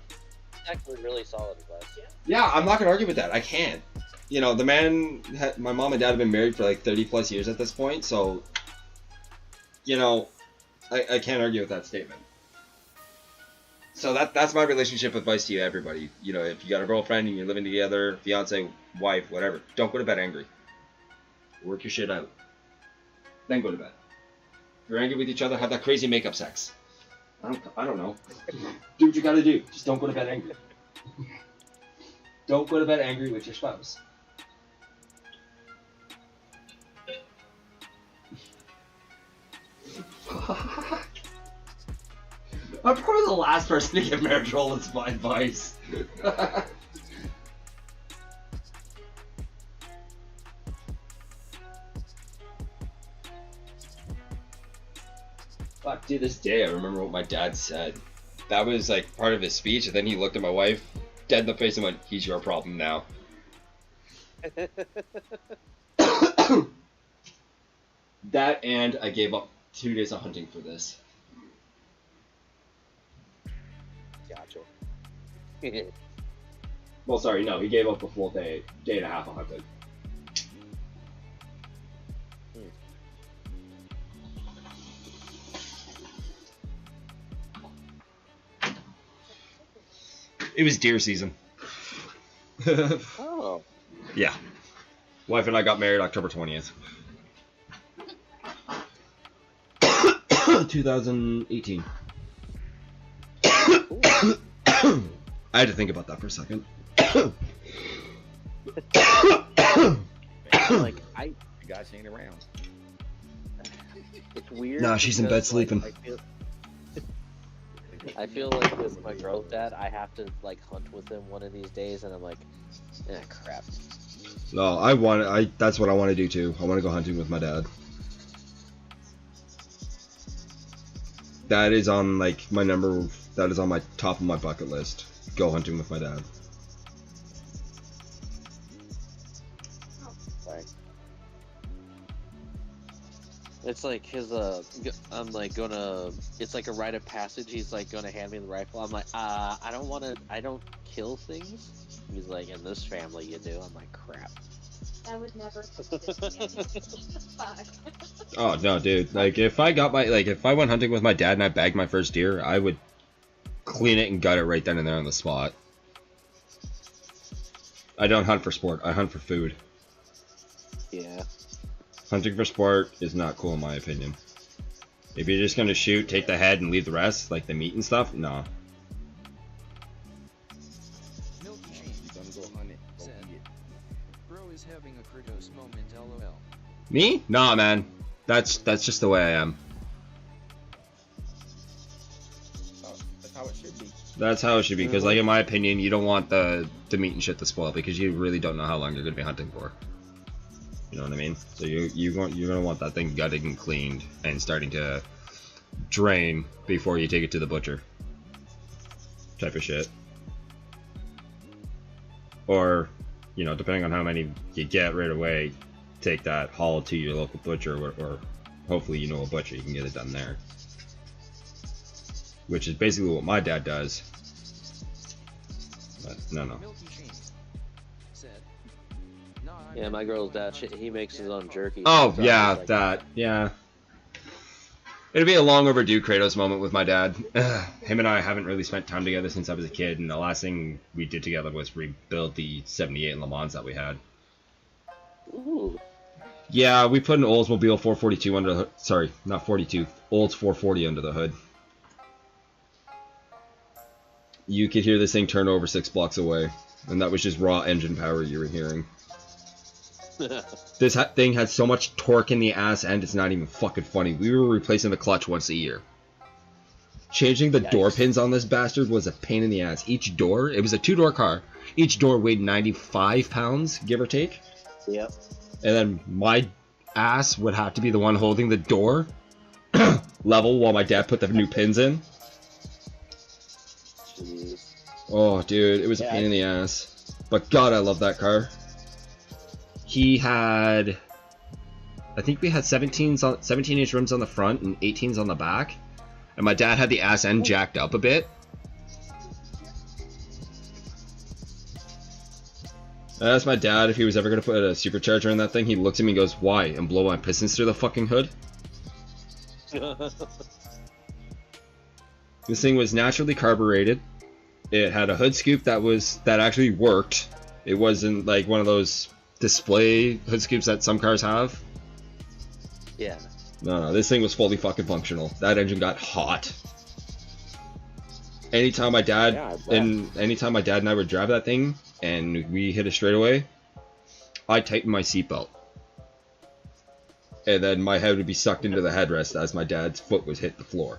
Actually, really solid advice. yeah, I'm not gonna argue with that. I can't. You know, the man, my mom and dad have been married for like 30 plus years at this point, so, you know, I can't argue with that statement. So that's my relationship advice to you, everybody. You know, if you got a girlfriend and you're living together, fiance, wife, whatever, don't go to bed angry. Work your shit out. Then go to bed. If you're angry with each other, have that crazy makeup sex. I don't know. Do what you gotta do. Just don't go to bed angry. Don't go to bed angry with your spouse. I'm probably the last person to give marriage roll as my advice. Fuck, to this day, I remember what my dad said. That was like part of his speech, and then he looked at my wife, dead in the face, and went, "He's your problem now." That, and I gave up 2 days of hunting for this. Gotcha. Well, sorry, no, he gave up a full day and a half of hunting. It was deer season. Oh. Yeah. Wife and I got married October 20th. 2018. I had to think about that for a second. Like, You guys ain't around. it's weird. Nah, she's in bed because, sleeping. I feel like with my girl's dad, I have to like hunt with him one of these days, and I'm like, crap. No, that's what I want to do too. I want to go hunting with my dad. That is on like that is on my top of my bucket list. Go hunting with my dad. Sorry. It's like his I'm like gonna. It's like a rite of passage. He's like gonna hand me the rifle. I'm like, I don't kill things. He's like, in this family you do. I'm like, crap. I would never. Fuck. Oh no, dude! Like if I went hunting with my dad and I bagged my first deer, I would clean it and gut it right then and there on the spot. I don't hunt for sport. I hunt for food. Yeah. Hunting for sport is not cool in my opinion. If you're just gonna shoot, take the head and leave the rest, like the meat and stuff, no. Milky Sheen said, "Bro is having a Kratos moment, lol." Me? Nah, man. That's just the way I am. That's how it should be. That's how it should be, because like in my opinion, you don't want the meat and shit to spoil because you really don't know how long you're gonna be hunting for. You know what I mean? So you're gonna want that thing gutted and cleaned and starting to drain before you take it to the butcher. Type of shit. Or, you know, depending on how many you get right away, take that haul to your local butcher, or hopefully you know a butcher, you can get it done there. Which is basically what my dad does. But no. Milky Sheen said, "Nah, I'm Yeah, my girl's dad. He makes his own jerky. Oh So yeah, like, yeah. It'd be a long overdue Kratos moment with my dad. Him and I haven't really spent time together since I was a kid, and the last thing we did together was rebuild the 78 in Le Mans that we had. Ooh. Yeah, we put an Oldsmobile 442 under the hood. Sorry, not 42. Olds 440 under the hood. You could hear this thing turn over 6 blocks away, and that was just raw engine power you were hearing. This thing had so much torque in the ass end, it's not even fucking funny. We were replacing the clutch once a year. Changing the Yikes. door pins on this bastard was a pain in the ass. Each door, it was a 2-door car. Each door weighed 95 pounds, give or take. Yep. And then my ass would have to be the one holding the door level while my dad put the new pins in. Jeez. Oh, dude, it was a pain in the ass. But God, I love that car. He had, I think we had 17-inch rims on the front and 18s on the back. And my dad had the ass end jacked up a bit. I asked my dad if he was ever going to put a supercharger in that thing. He looks at me and goes, why? And blow my pistons through the fucking hood? This thing was naturally carbureted. It had a hood scoop that actually worked. It wasn't like one of those display hood scoops that some cars have. Yeah. No, this thing was fully fucking functional. That engine got hot. Anytime my dad and I would drive that thing and we hit a straightaway, I tightened my seatbelt. And then my head would be sucked into the headrest as my dad's foot was hit the floor.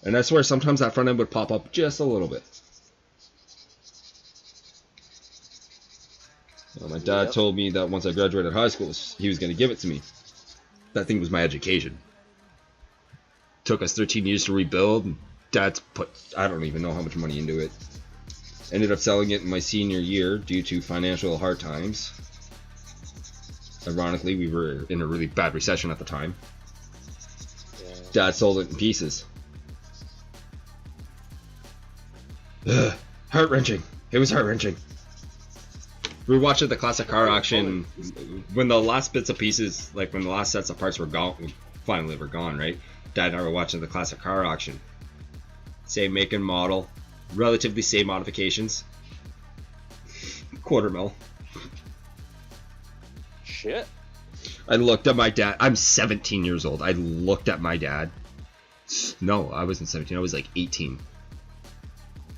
And I swear sometimes that front end would pop up just a little bit. Well, my dad told me that once I graduated high school, he was going to give it to me. That thing was my education. Took us 13 years to rebuild. And Dad's put, I don't even know how much money into it. Ended up selling it in my senior year due to financial hard times. Ironically, we were in a really bad recession at the time. Yeah. Dad sold it in pieces. Ugh, heart-wrenching. It was heart-wrenching. We were watching the classic car auction when the last bits of pieces, like when the last sets of parts were gone, finally were gone, right? Dad and I were watching the classic car auction. Same make and model, relatively same modifications. $250,000. Shit. I looked at my dad. I'm 17 years old. I looked at my dad. No, I wasn't 17. I was like 18.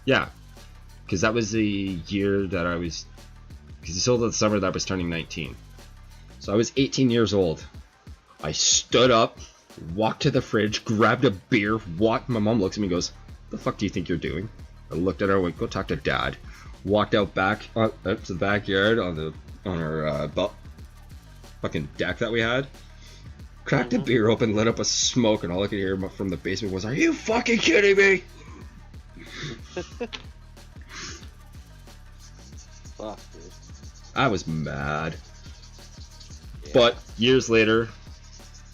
Yeah, because that was the year that I was. Because he sold it the summer that I was turning 19. So I was 18 years old. I stood up, walked to the fridge, grabbed a beer, walked. My mom looks at me and goes, "The fuck do you think you're doing?" I looked at her and went, "Go talk to Dad." Walked out back up to the backyard on our fucking deck that we had. Cracked a beer open, lit up a smoke, and all I could hear from the basement was, "Are you fucking kidding me?" Fuck, dude. I was mad. Yeah. But years later,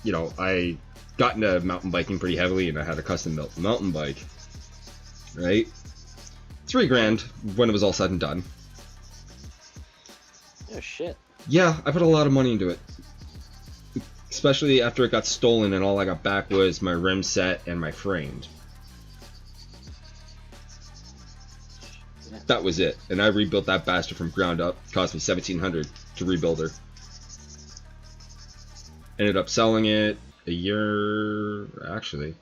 you know, I got into mountain biking pretty heavily, and I had a custom built mountain bike. Right? $3,000 when it was all said and done. Oh shit. Yeah, I put a lot of money into it. Especially after it got stolen and all I got back was my rim set and my frames. That was it. And I rebuilt that bastard from ground up. It cost me $1,700 to rebuild her. Ended up selling it a year... Actually,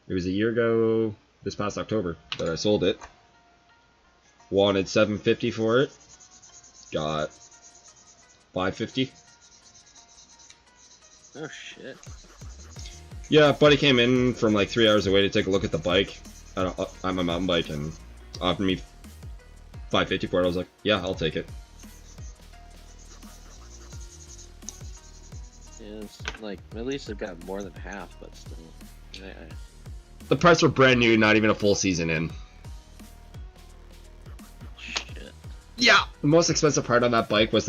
it was a year ago this past October that I sold it. Wanted $750 for it. Got $550. Oh shit. Yeah, buddy came in from like 3 hours away to take a look at the bike. I'm a mountain bike and offered me $550 for it. I was like, yeah, I'll take it. Yeah, it's like at least it got more than half, but still. Yeah. The parts were brand new, not even a full season in. Shit. Yeah, the most expensive part on that bike was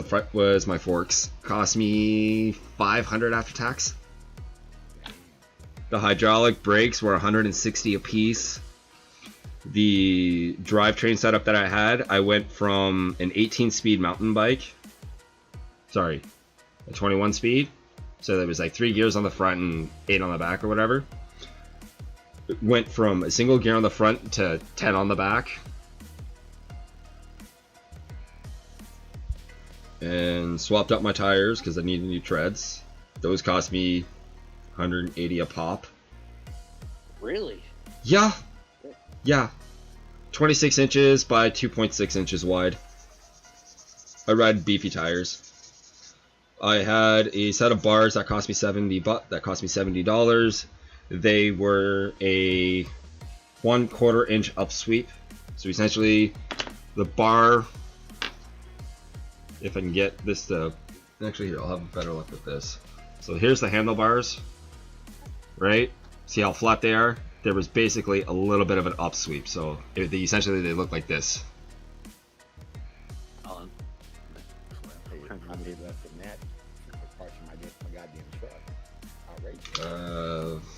my forks. Cost me $500 after tax. The hydraulic brakes were $160 a piece. The drivetrain setup that I had, I went from an 18-speed mountain bike. Sorry, a 21-speed. So there was like 3 gears on the front and 8 on the back or whatever. It went from a single gear on the front to 10 on the back. And swapped out my tires because I needed new treads. Those cost me $180 a pop. Really? Yeah. Yeah. 26 inches by 2.6 inches wide. I ride beefy tires. I had a set of bars that cost me $70. they were a 1/4 inch upsweep. So essentially, the bar, if I can get this to, actually here, I'll have a better look at this. So here's the handlebars, right? See how flat they are? There was basically a little bit of an upsweep, so essentially they look like this.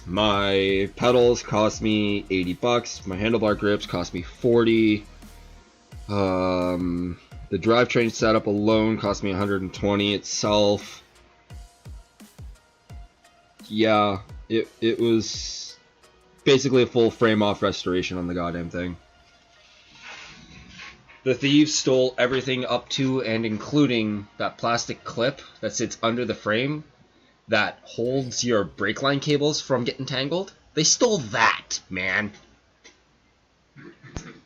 My pedals cost me $80. My handlebar grips cost me $40. The drivetrain setup alone cost me $120 itself. Yeah, it was basically a full frame off restoration on the goddamn thing. The thieves stole everything up to and including that plastic clip that sits under the frame that holds your brake line cables from getting tangled. They stole that, man.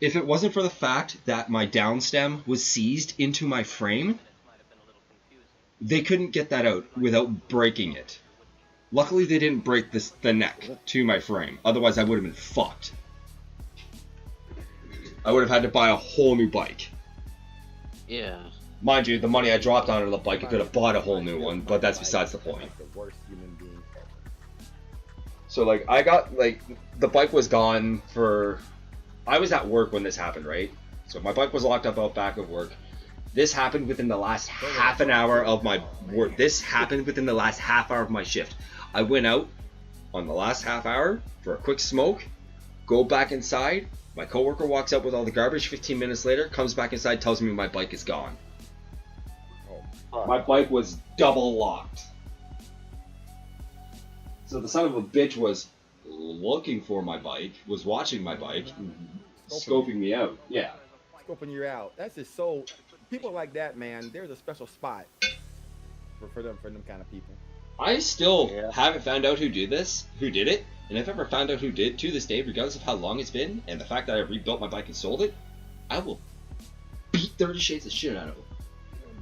If it wasn't for the fact that my downstem was seized into my frame, they couldn't get that out without breaking it. Luckily, they didn't break the neck to my frame. Otherwise, I would have been fucked. I would have had to buy a whole new bike. Yeah. Mind you, the money I dropped onto the bike, I could have bought a whole new one, but that's besides the point. So, like, I got, like, the bike was gone for... I was at work when this happened, right? So my bike was locked up out back of work. This happened within the last half an hour of my work. This happened within the last half hour of my shift. I went out on the last half hour for a quick smoke, go back inside. My coworker walks out with all the garbage. 15 minutes later, comes back inside, tells me my bike is gone. My bike was double locked. So the son of a bitch was looking for my bike, was watching my bike, scoping me out. Yeah. Scoping you out. That's just so... People like that, man, there's a special spot for them kind of people. I still haven't found out who did it, and if I ever found out who did, to this day, regardless of how long it's been, and the fact that I rebuilt my bike and sold it, I will beat 30 shades of shit out of them.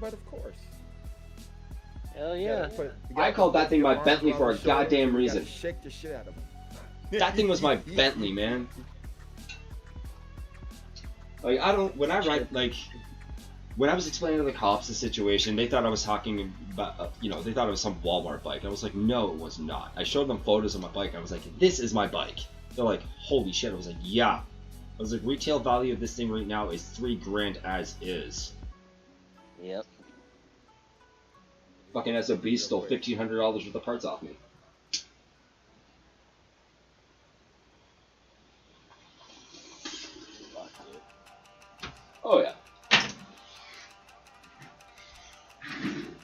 But of course. Hell yeah. I called that thing my Bentley for a goddamn reason. Shake the shit out of them. That thing was my Bentley, man. Like, I don't, when I ride, like, when I was explaining to the cops the situation, they thought I was talking about, they thought it was some Walmart bike. I was like, no, it was not. I showed them photos of my bike. I was like, this is my bike. They're like, holy shit. I was like, yeah. I was like, retail value of this thing right now is $3,000 as is. Yep. Fucking SOB stole $1,500 worth of parts off me. Oh yeah.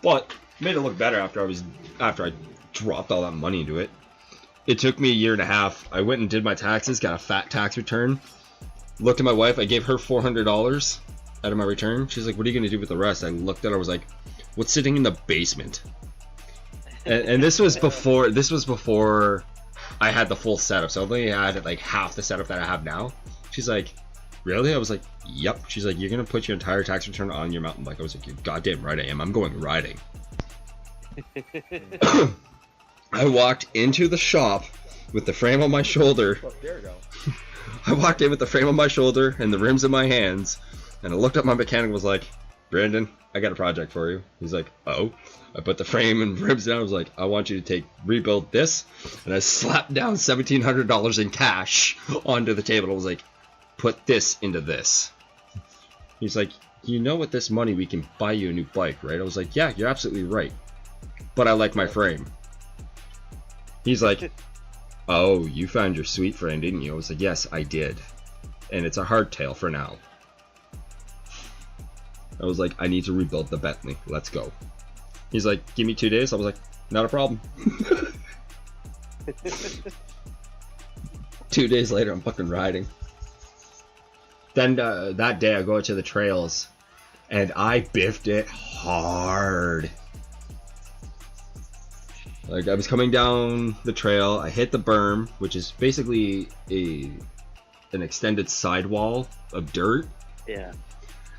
But made it look better after I dropped all that money into it. It took me a year and a half. I went and did my taxes, got a fat tax return. Looked at my wife, I gave her $400 out of my return. She's like, what are you gonna do with the rest? I looked at her, I was like, what's sitting in the basement? And this was before I had the full setup, so I only had like half the setup that I have now. She's like, really? I was like, yep. She's like, you're gonna put your entire tax return on your mountain bike. I was like, you're goddamn right I am. I'm going riding. I walked into the shop with the frame on my shoulder. There you go. I walked in with the frame on my shoulder and the rims in my hands, and I looked up my mechanic and was like, Brandon, I got a project for you. He's like, oh. I put the frame and rims down. I was like, I want you to rebuild this, and I slapped down $1,700 in cash onto the table. I was like, put this into this. He's like, you know, with this money we can buy you a new bike, right? I was like, yeah, you're absolutely right, but I like my frame. He's like, oh, you found your sweet frame, didn't you? I was like, yes, I did, and it's a hardtail for now. I was like, I need to rebuild the Bentley, let's go. He's like, give me 2 days. I was like, not a problem. 2 days later, I'm fucking riding. Then that day I go out to the trails and I biffed it hard. Like, I was coming down the trail, I hit the berm, which is basically an extended sidewall of dirt. Yeah.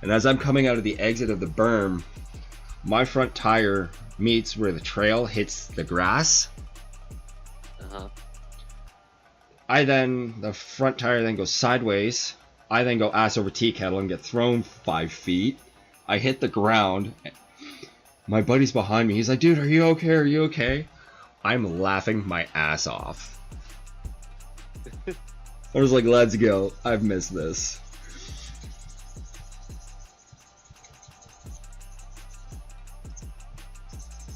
And as I'm coming out of the exit of the berm, my front tire meets where the trail hits the grass. Uh-huh. the front tire then goes sideways. I then go ass over tea kettle and get thrown 5 feet. I hit the ground. My buddy's behind me. He's like, dude, are you okay? Are you okay? I'm laughing my ass off. I was like, let's go. I've missed this.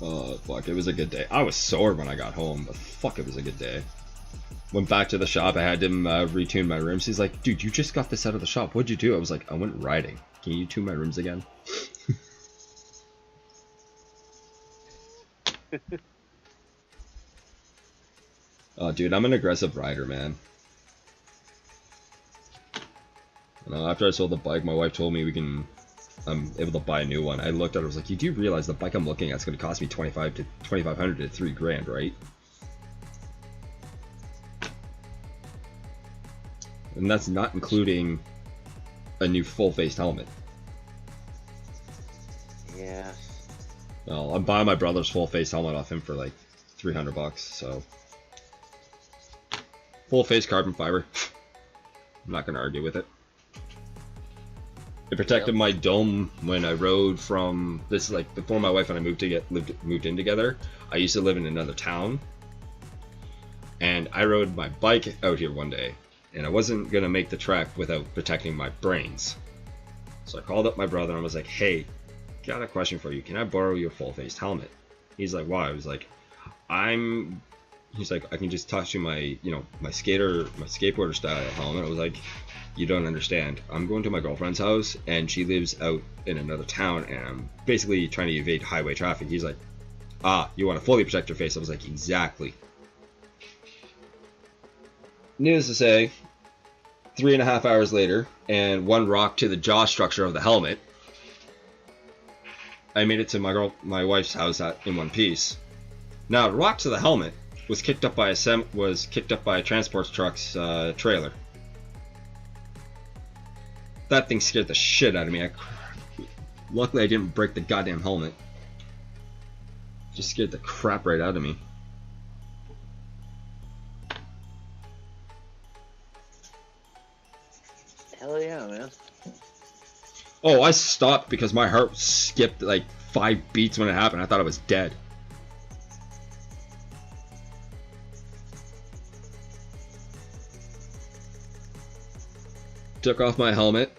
Oh, fuck. It was a good day. I was sore when I got home, but fuck, it was a good day. Went back to the shop. I had him retune my rims. He's like, dude, you just got this out of the shop. What'd you do? I was like, I went riding. Can you tune my rims again? Oh, dude, I'm an aggressive rider, man. After I sold the bike, my wife told me I'm able to buy a new one. I looked at it, I was like, you do realize the bike I'm looking at is going to cost me $2,500 to $3,000, right? And that's not including a new full-faced helmet. Yeah. Well, I'm buying my brother's full-face helmet off him for like $300, so... Full-face carbon fiber. I'm not going to argue with it. It protected my dome when I rode from... This is like before my wife and I moved in together. I used to live in another town. And I rode my bike out here one day. And I wasn't going to make the trek without protecting my brains. So I called up my brother and I was like, hey, got a question for you. Can I borrow your full-faced helmet? He's like, why? I was like, he's like, I can just toss you my, my skateboarder style helmet. I was like, you don't understand. I'm going to my girlfriend's house and she lives out in another town and I'm basically trying to evade highway traffic. He's like, you want to fully protect your face? I was like, exactly. Needless to say, 3.5 hours later, and one rock to the jaw structure of the helmet, I made it to my wife's house in one piece. Now, the rock to the helmet was kicked up by a transport truck's trailer. That thing scared the shit out of me. Luckily, I didn't break the goddamn helmet. Just scared the crap right out of me. Hell yeah, man. Oh, I stopped because my heart skipped like 5 beats when it happened. I thought I was dead. Took off my helmet,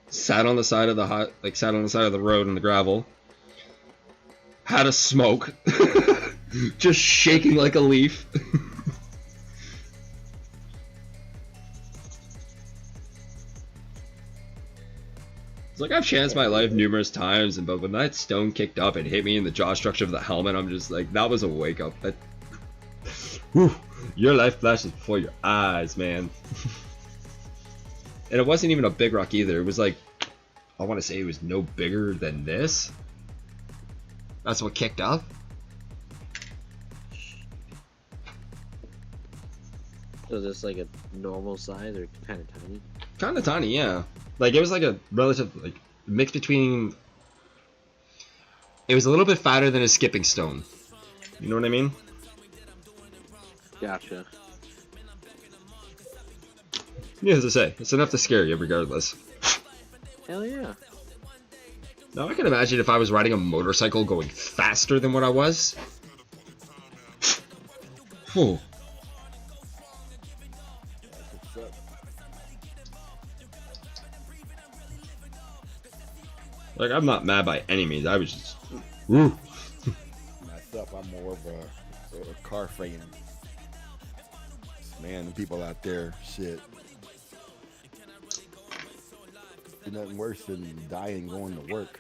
sat on the side of the road in the gravel, had a smoke, just shaking like a leaf. It's like I've chanced my life numerous times, but when that stone kicked up and hit me in the jaw structure of the helmet, I'm just like, that was a wake up. Whew, your life flashes before your eyes, man. And it wasn't even a big rock either. It was like, I want to say it was no bigger than this. That's what kicked up. So is this like a normal size or kind of tiny? Kind of tiny, yeah. Like, it was like a relative, like, mix between... It was a little bit fatter than a skipping stone. You know what I mean? Gotcha. Yeah, as I say, it's enough to scare you regardless. Hell yeah. Now, I can imagine if I was riding a motorcycle going faster than what I was. Whew. Like, I'm not mad by any means. I was just... Woo. Myself, I'm more of a car fan. Man, the people out there, shit. There's nothing worse than dying going to work.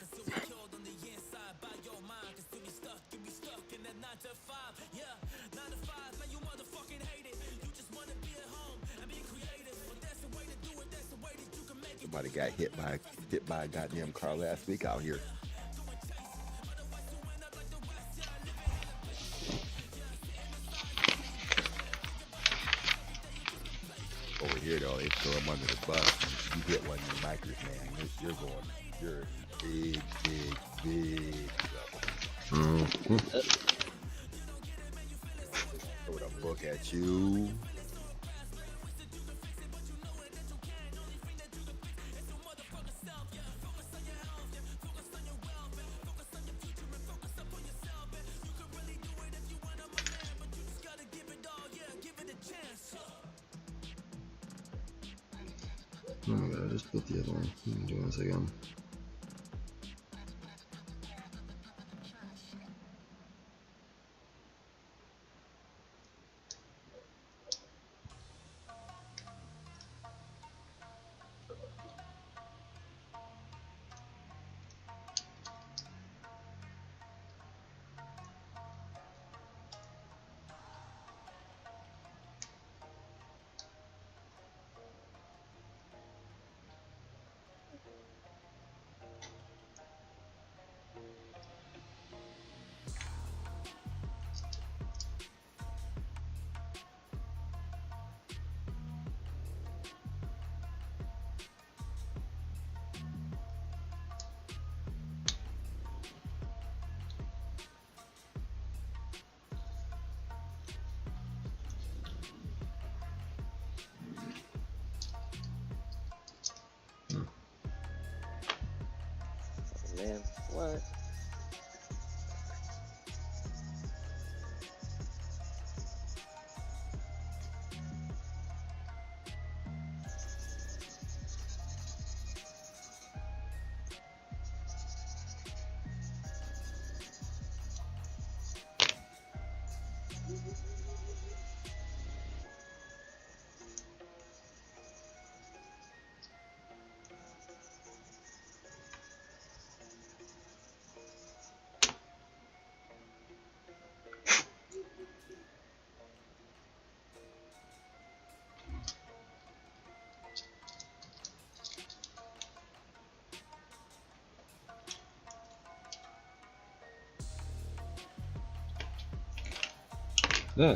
Somebody got hit by a goddamn car last week out here. Over here though, they throw them under the bus. You get one of the bikers, man. You're big trouble. Throw the book at you. Oh my god, I just built the other one. I'm doing this again. Man, what? Yeah.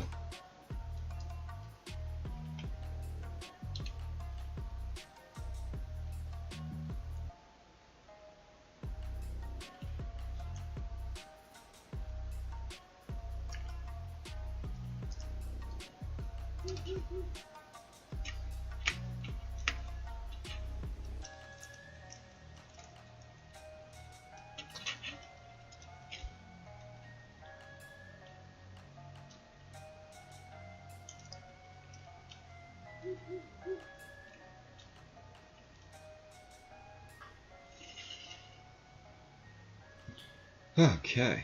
Okay.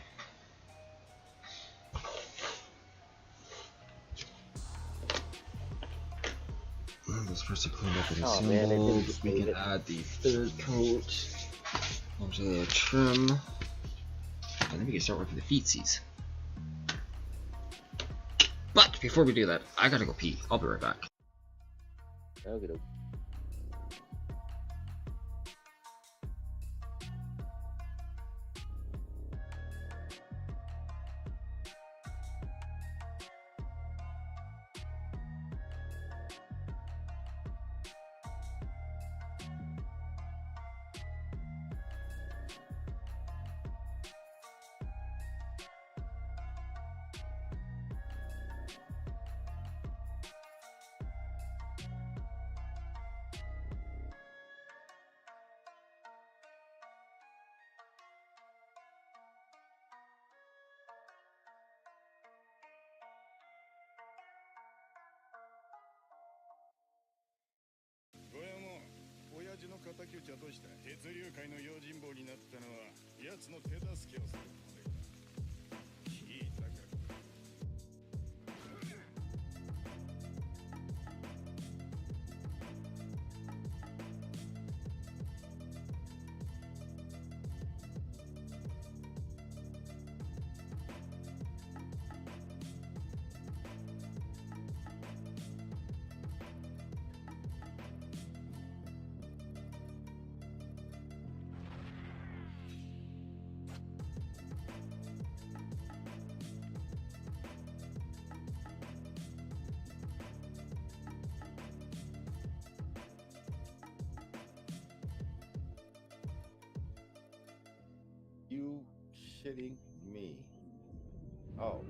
Let's first clean up and Oh man, it assembled. didn't We save can it. add the third coat onto the trim. And then we can start working the feetsies. But before we do that, I gotta go pee. I'll be right back. Okay. You shitting me? Oh.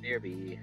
BRB.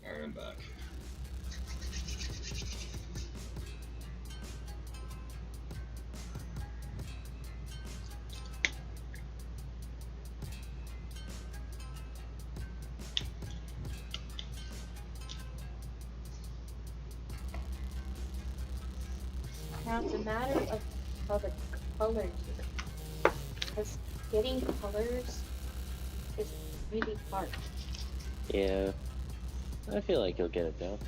Alright, I'm back. Now it's a matter of how the colors are. Because getting colors is really hard. Yeah. I feel like he'll get it down.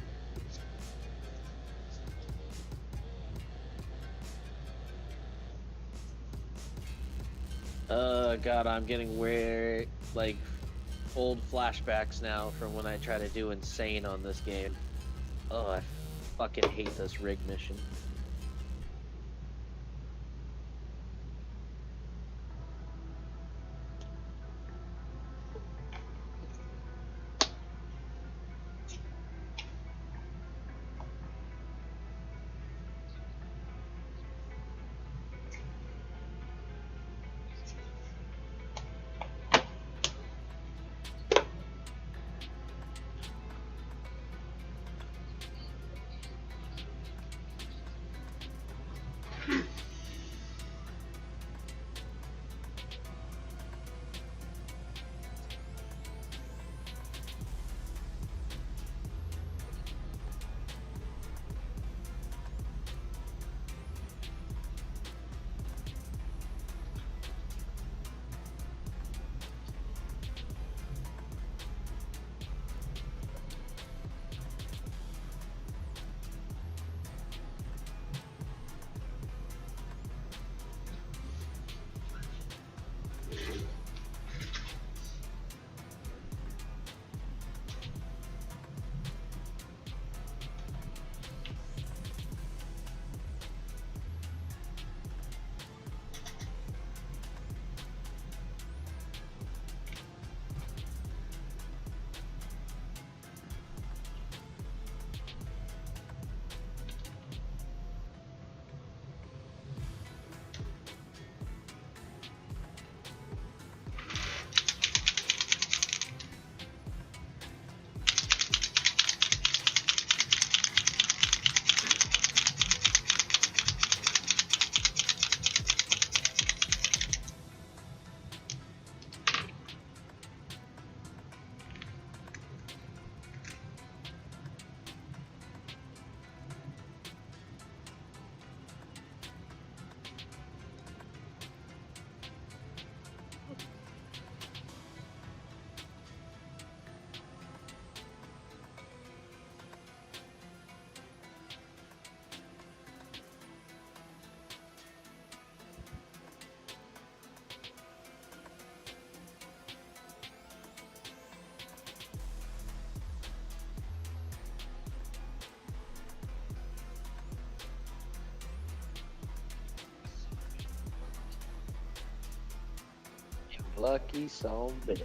God, I'm getting weird, like, old flashbacks now from when I try to do insane on this game. Oh, I fucking hate this rig mission. Lucky son bitch.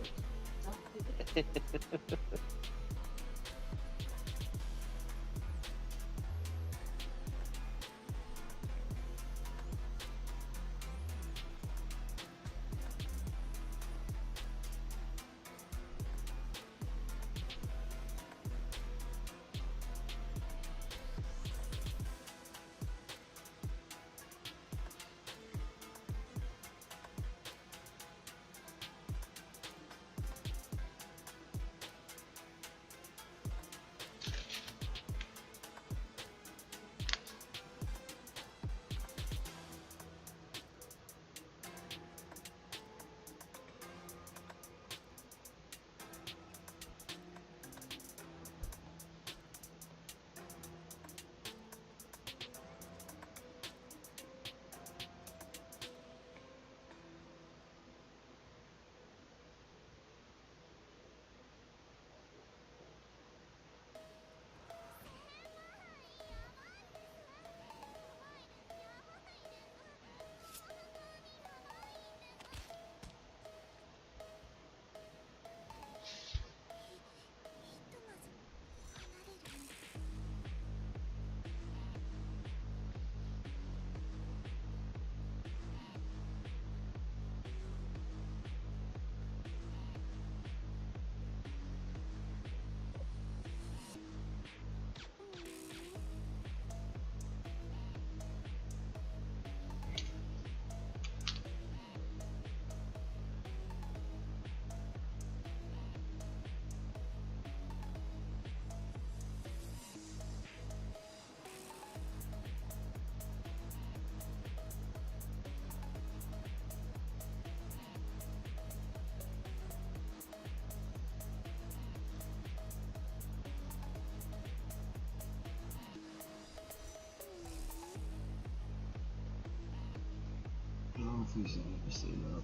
Oh, please don't ever say no.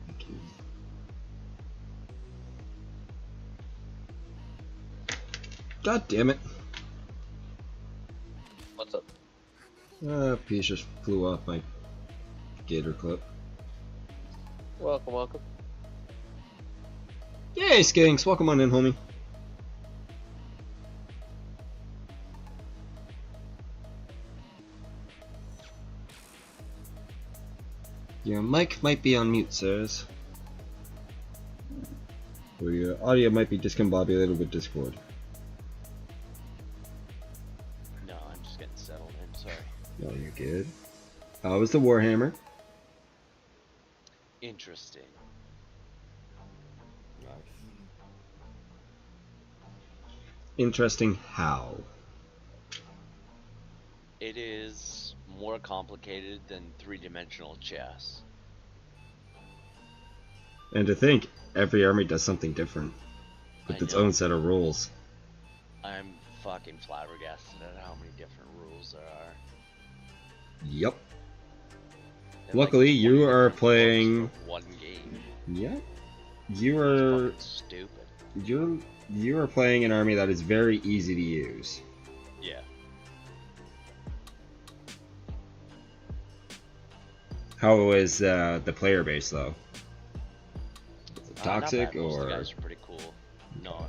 Thank you. God damn it. What's up? Piece just flew off my gator clip. Welcome, welcome. Yay, Skanks! Welcome on in, homie. Your mic might be on mute, sirs. Or your audio might be discombobulated with Discord. No, I'm just getting settled in, sorry. No, you're good. How was the Warhammer? Interesting. Interesting how? It is more complicated than three-dimensional chess. And to think, every army does something different. With I its know. own set of rules. I'm fucking flabbergasted at how many different rules there are. Yep. They're Luckily, like 20 you are different playing... rules for one game. Yep. You It's are... fucking stupid. You are playing an army that is very easy to use. Yeah. How is the player base though? Is it Not toxic bad. Most of or? the guys are pretty cool. No.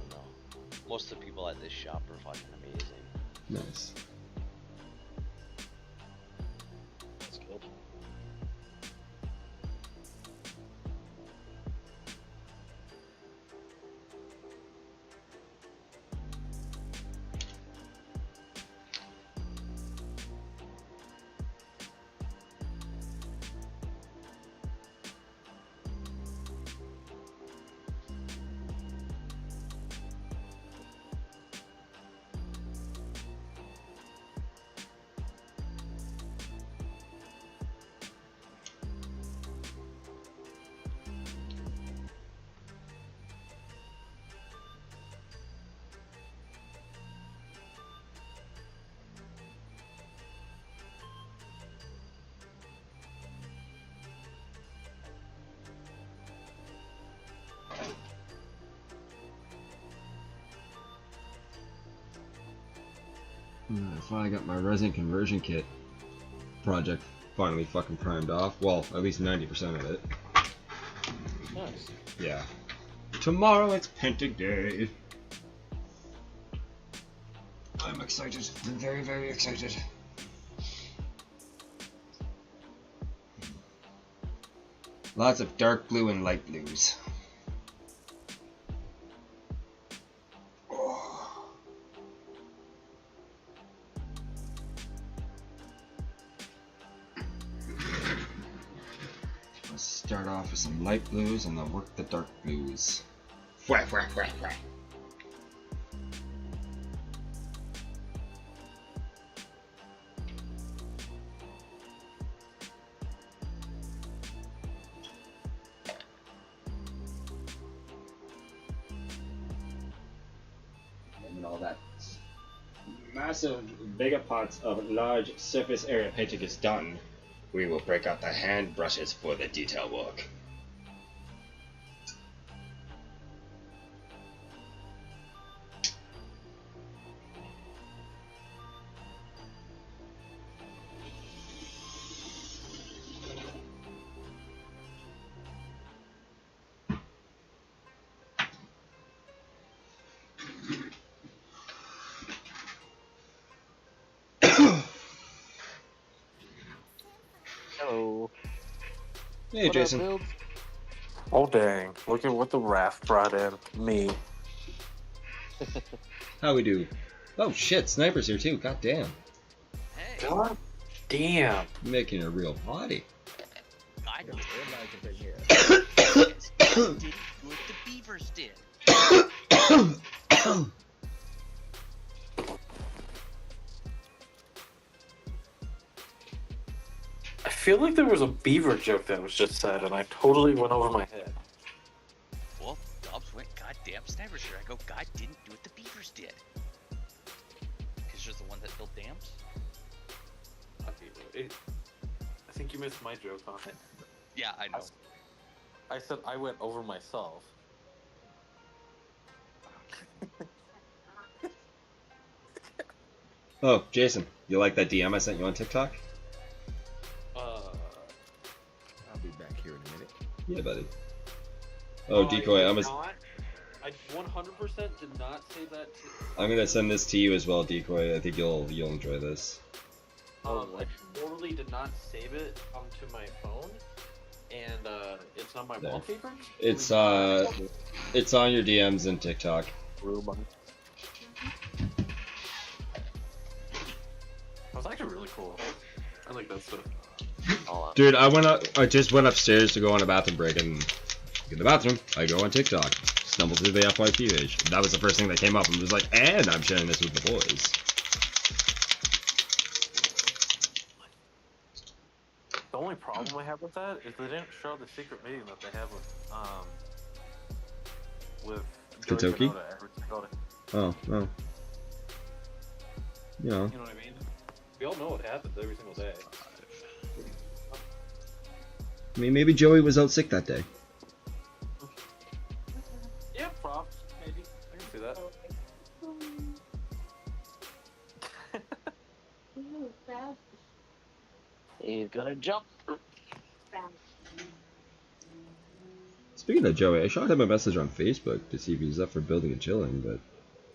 Most of the people at this shop are fucking amazing. Nice. That's good. I finally got my resin conversion kit project finally fucking primed off. Well, at least 90% of it. Nice. Yeah. Tomorrow it's painting day. I'm excited. I'm very, very excited. Lots of dark blue and light blues. Oh. Let's start off with some light blues and then work the dark blues. Whack, whack, whack, whack. And all that massive megapots of large surface area painting is done, we will break out the hand brushes for the detail work. Hello. Hey, What up, Jason. Build? Oh dang, look at what the raft brought in. Me. How we do? Oh shit, Sniper's here too, god damn. Hey, God damn. Making a real party. I know. Everybody can take here. Didn't do what the beavers did. I feel like there was a beaver joke that was just said, and I totally went over my head. Well, Dubs went, goddamn Sniper's here. I go, God didn't do what the beavers did. Because you're the one that built dams? I think you missed my joke on it. Yeah, I know. I said I went over myself. Oh, Jason, you like that DM I sent you on TikTok? I'll be back here in a minute. Yeah, buddy. Oh, Decoy, I 100% did not say that. I'm gonna send this to you as well, Decoy. I think you'll enjoy this. I totally did not save it onto my phone, and it's on my There. wallpaper. It's on your DMs and TikTok. That was actually really cool. I like that stuff. Dude, I just went upstairs to go on a bathroom break, and in the bathroom, I go on TikTok, stumble through the FYP page. That was the first thing that came up, and was like, and I'm sharing this with the boys. The only problem I have with that is they didn't show the secret meeting that they have with Joey Kentucky? Canota every single day. Oh. You know. You know what I mean? We all know what happens every single day. I mean, maybe Joey was out sick that day. Yeah, props, maybe. I can see that. Ooh, fast. He's gonna jump. Speaking of Joey, I shot him a message on Facebook to see if he's up for building and chilling, but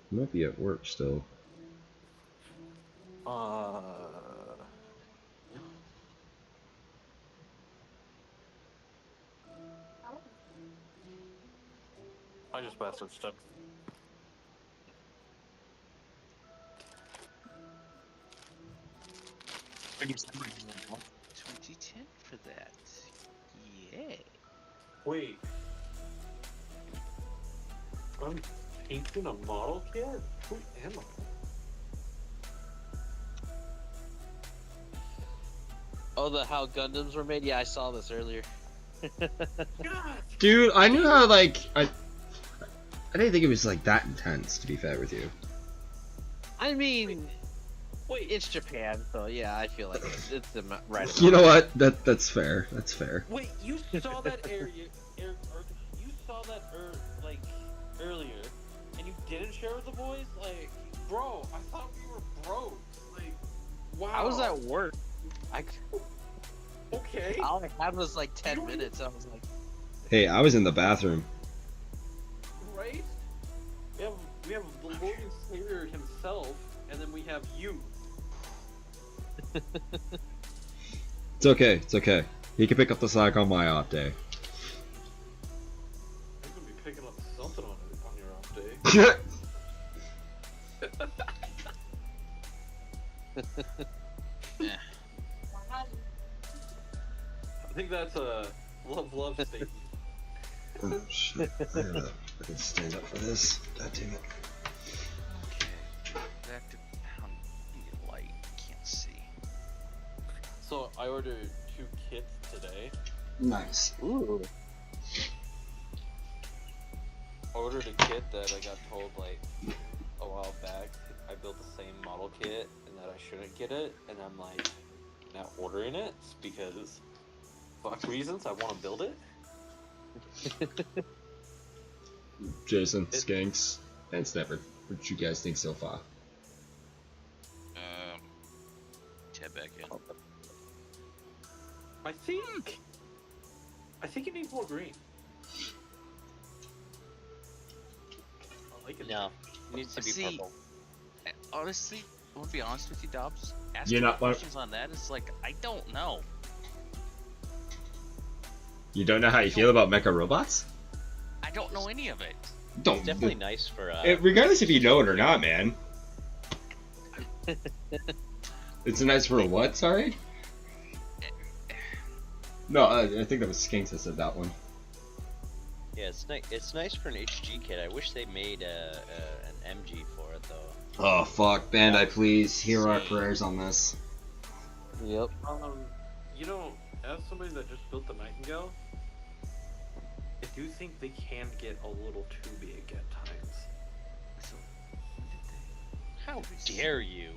he might be at work still. I just messaged him. Are you 2010 for that? Yay. Wait. I'm painting a model kit? Who am I? Oh, how Gundams were made? Yeah, I saw this earlier. Dude, I knew how, like, I didn't think it was, like, that intense, to be fair with you. I mean, it's Japan, so yeah, I feel like it's the right. You know what? That's fair. That's fair. Wait, you saw that you saw that like earlier, and you didn't share with the boys? Like, bro, I thought we were bros. Like, wow. I was at work. Okay. All I had was like 10 minutes. I was like, Hey, I was in the bathroom. Right? We have the Lord and Savior himself, and then we have you. It's okay. It's okay. He can pick up the slack on my off day. You're gonna be picking up something on your off day. I think that's a love statement. Oh shit! I gotta stand up for this. God damn it! Okay, back to pound light. Can't see. So I ordered 2 kits today. Nice. Ooh. I ordered a kit that I got told like a while back. I built the same model kit and that I shouldn't get it, and I'm like not ordering it because fuck reasons. I want to build it. Jason, Skanks, and Snapper. What you guys think so far? Tab back in. I think it needs more green. I like it. No, it needs to be See, purple. honestly, I want to be honest with you, Dobbs. You're Asking not- questions on that is like, I don't know. You don't know how you feel about mecha robots? I don't know any of it. Don't. It's definitely nice for Regardless if you know it or not, man. It's nice for what? Sorry. No, I think that was Skanks that said that one. Yeah, it's nice for an HG kit. I wish they made an MG for it though. Oh fuck, Bandai, please hear our prayers on this. Yep. You know, as somebody that just built the Nightingale, I do think they can get a little too big at times. How dare you?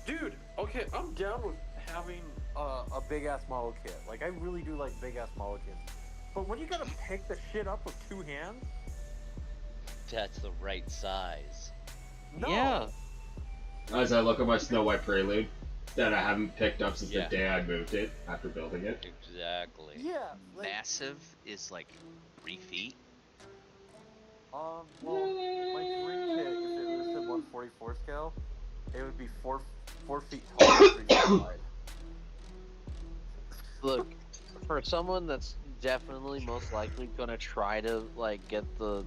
Dude, okay, I'm down with having a big ass model kit. Like, I really do like big ass model kits. But when you gotta pick the shit up with 2 hands, That's the right size. no. Yeah. As I look at my Snow White Prelude, that I haven't picked up since Yeah. the day I moved it after building it. Exactly. Yeah. Like, Massive is like 3 feet. well, my dream kit, if it was the 144 scale, it would be 4 feet tall, 3 feet wide. Look, for someone that's definitely most likely gonna try to like get the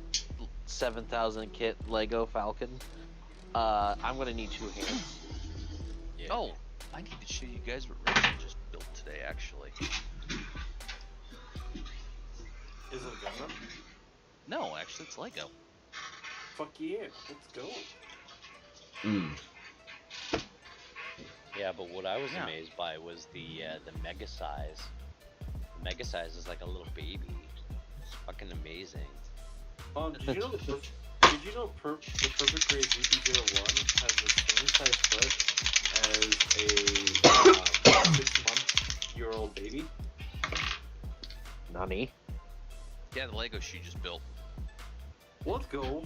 7,000 kit Lego Falcon, I'm gonna need 2 hands. Yeah. Oh, I need to show you guys what Rachel just built today, actually. Is it a Gundam? No, actually, it's Lego. Fuck yeah, let's go. Yeah, but what I was Yeah. amazed by was the mega size. The mega size is like a little baby. It's fucking amazing. Did you know the Perfect Grade GP01 has the same size foot as a 6-month-year-old baby? Nani? Yeah, the Lego she just built. Let's go.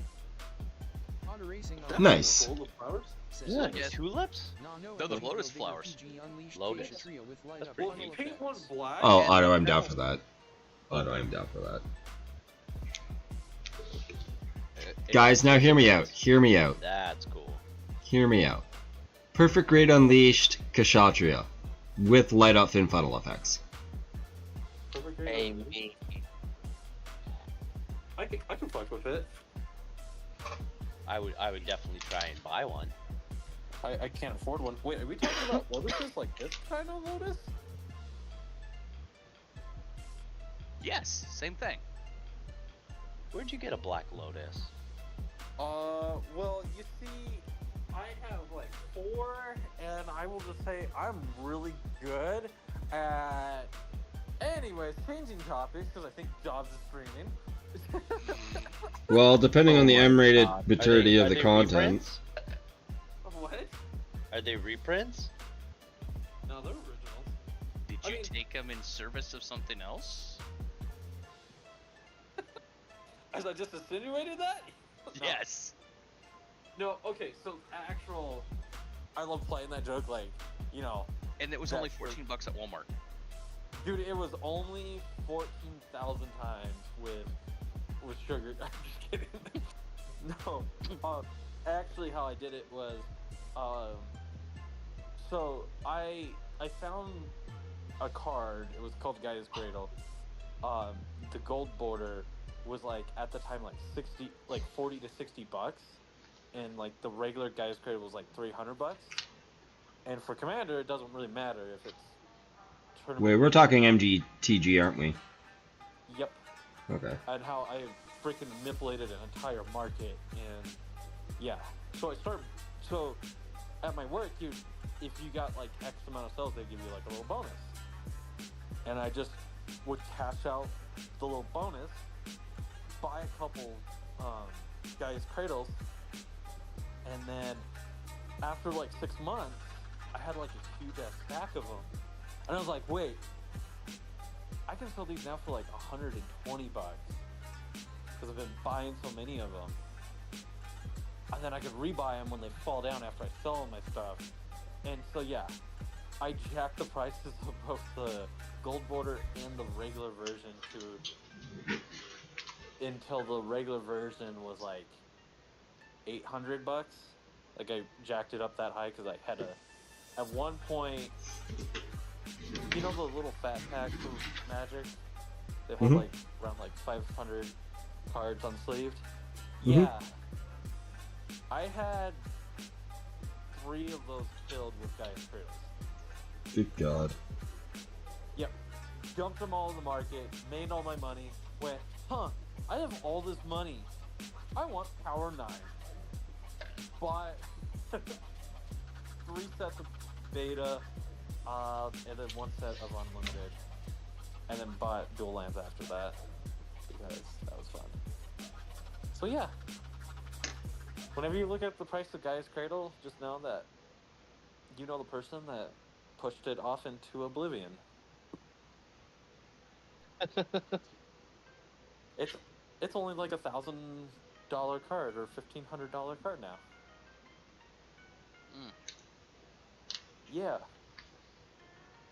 Auto racing. Nice. Full of flowers? Yeah, Yeah. tulips? No, the lotus flowers. Lotus. That's Well, pretty you neat. paint one black. Oh, and Otto, I'm now- down for that. Otto, I'm down for that. Guys, now hear me out. Hear me out. That's cool. Hear me out. Perfect Grade Unleashed Kshatriya with light up fin funnel effects. Perfect Grade Hey, Unleashed. me. I can fuck with it. I would definitely try and buy one. I can't afford one. Wait, are we talking about lotuses like this kind of lotus? Yes, same thing. Where'd you get a black lotus? Well, you see, I have like 4, and I will just say I'm really good at. Anyways, changing topics because I think Dobbs is streaming. Well, depending on the M-rated God. maturity Are of the they content. reprints? What? Are they reprints? No, they're originals. Did I you mean- take them in service of something else? As I just insinuated that? No. Yes. No, okay, so actual. I love playing that joke, like, you know. And it was That only was- $14 at Walmart. Dude, it was only 14,000 times with sugar. I'm just kidding. No. Actually, how I did it was, so I found a card. It was called Gaia's Cradle. The gold border was like at the time like 40 to 60 bucks, and like the regular Gaia's Cradle was like 300 bucks. And for Commander, it doesn't really matter if it's tournament. Wait, we're talking MGTG, aren't we? Yep. Okay. And how I freaking manipulated an entire market, and yeah. So at my work, if you got like X amount of cells, they give you like a little bonus. And I just would cash out the little bonus, buy a couple Gaia's Cradles, and then after like 6 months, I had like a huge ass stack of them. And I was like, wait, I can sell these now for like 120 bucks. Because I've been buying so many of them. And then I could rebuy them when they fall down after I sell all my stuff. And so yeah, I jacked the prices of both the gold border and the regular version until the regular version was like 800 bucks. Like I jacked it up that high because I had to. At one point, you know the little fat packs from Magic? They hold like around like 500 cards unsleeved. Yeah. I had 3 of those filled with Gaia's Cradles. Good God. Yep. Dumped them all in the market, made all my money, went, I have all this money. I want Power 9. Bought 3 sets of beta, and then 1 set of unlimited. And then bought dual lands after that, because that was fun. So yeah. Whenever you look at the price of Gaia's Cradle, just know that you know the person that pushed it off into oblivion. It's only like $1,000 card or $1,500 card now. Yeah.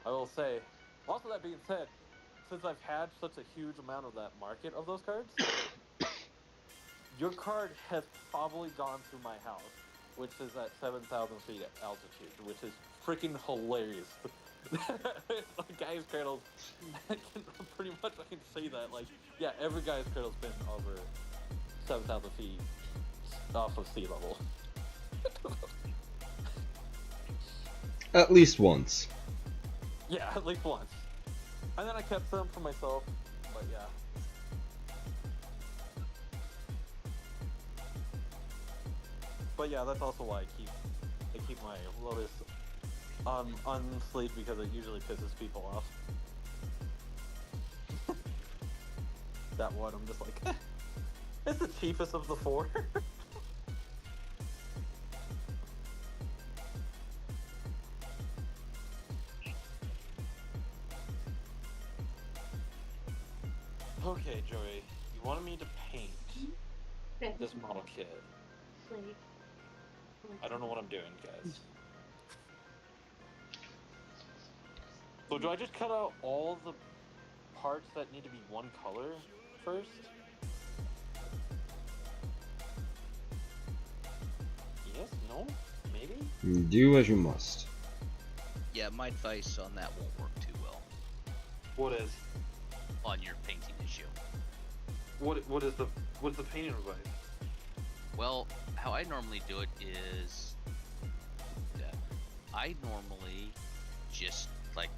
I will say. Also, that being said, since I've had such a huge amount of that market of those cards, your card has probably gone through my house, which is at 7,000 feet altitude, which is freaking hilarious. Gaia's Cradles, pretty much I can say that, like, yeah, every Gaia's Cradle's been over 7,000 feet off of sea level. At least once. Yeah, at least once. And then I kept some for myself, but yeah. But yeah, that's also why I keep my Lotus unsleeved, because it usually pisses people off. That one, I'm just like, it's the cheapest of the 4. Okay, Joey, you wanted me to paint this model kit. I don't know what I'm doing, guys. So do I just cut out all the parts that need to be one color first? Yes? No? Maybe? Do as you must. Yeah, my advice on that won't work too well. What is? On your painting issue. What is the painting advice? Well, how I normally do it is, I normally just like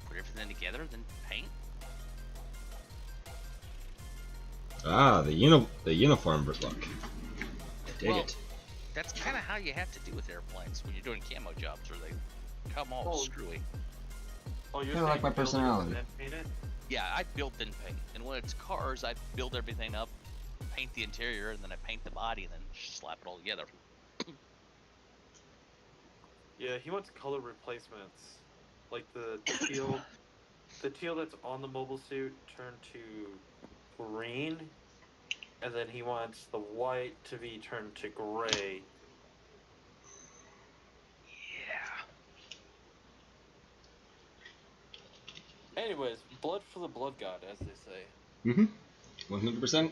put everything together, then paint. Ah, the uniform look. Dig it. That's kind of how you have to do with airplanes when you're doing camo jobs, or they come all screwy. Oh, you're Kinda like my personality. Yeah, I build then paint, and when it's cars, I build everything up, paint the interior, and then I paint the body, and then slap it all together. Yeah, he wants color replacements, like the teal that's on the mobile suit turned to green, and then he wants the white to be turned to gray. Yeah. Anyways, blood for the blood god, as they say. 100%. I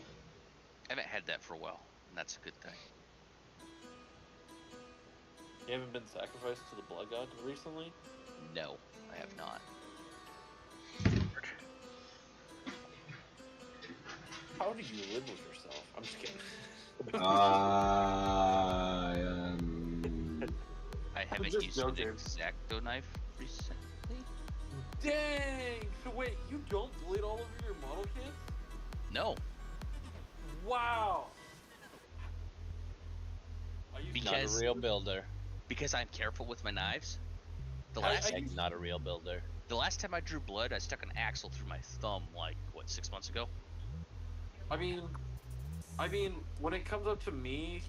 haven't had that for a while, and that's a good thing. You haven't been sacrificed to the blood god recently? No, I have not. How do you live with yourself? I'm just kidding. I haven't just used joking. an X-Acto knife recently. Dang! So wait, you don't bleed all over your model kits? No, Wow! because Not a real builder. because I'm careful with my knives. The I- last I- Not a real builder. the last time I drew blood, I stuck an axle through my thumb, like what, 6 months ago. I mean, when it comes up to me,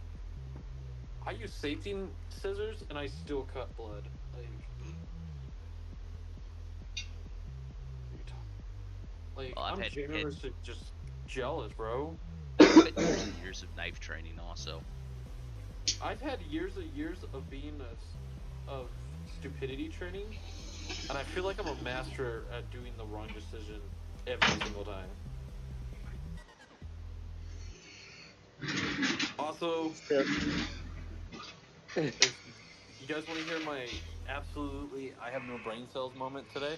I use safety scissors and I still cut blood. Well, I've I'm had generously just jealous, bro. I've had years of knife training also. I've had years of being of stupidity training, and I feel like I'm a master at doing the wrong decision every single time. Also, if you guys want to hear my absolutely I have no brain cells moment today?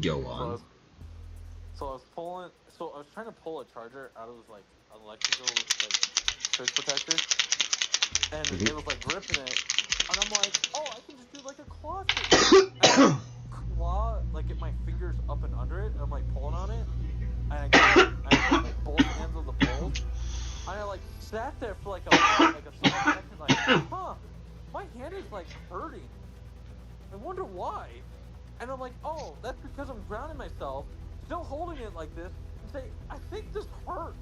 Go on. So I was trying to pull a charger out of like an electrical like surge protector, and it was like gripping it, and I'm like, oh, I can just do like a claw trick. And I claw, like get my fingers up and under it, and I'm like pulling on it, and I got like both ends of the poles, and I like sat there for like a split second, like, huh, my hand is like hurting. I wonder why. And I'm like, oh, that's because I'm grounding myself, still holding it like this, and say, I think this hurts.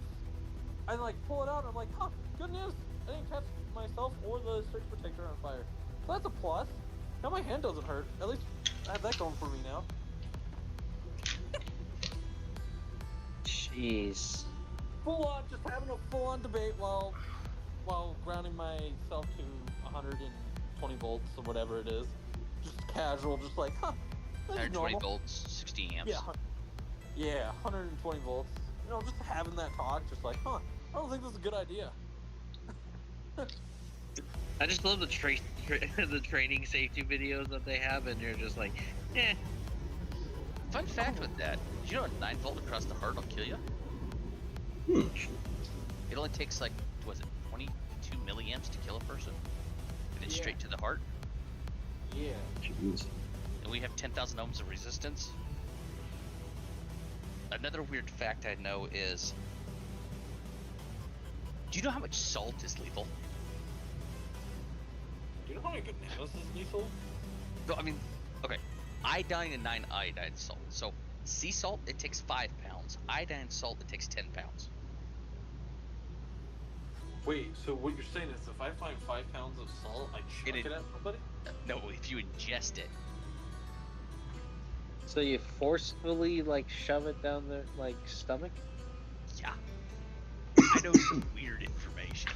And like pull it out, and I'm like, huh, good news. I didn't catch myself or the surge protector on fire. So that's a plus. Now my hand doesn't hurt. At least I have that going for me now. Jeez. Just having a full-on debate while grounding myself to 120 volts or whatever it is. Just casual, just like, huh. 120 volts, 60 amps. Yeah, 120 volts. You know, just having that talk, just like, huh, I don't think this is a good idea. I just love the the training safety videos that they have, and you're just like, eh. Fun fact with that, did you know a 9 volt across the heart will kill you? It only takes like, was it 22 milliamps to kill a person? And it's straight to the heart? Yeah. Jeez. And we have 10,000 ohms of resistance. Another weird fact I know is, do you know how much salt is lethal? Do you know how many bananas is lethal? No, I mean, okay, iodine and 9 iodine salt. So sea salt, it takes 5 pounds. Iodine salt, it takes 10 pounds. Wait, so what you're saying is if I find 5 pounds of salt, I chuck it at somebody? No, if you ingest it. So you forcefully like shove it down their like stomach? Yeah. I know some weird information.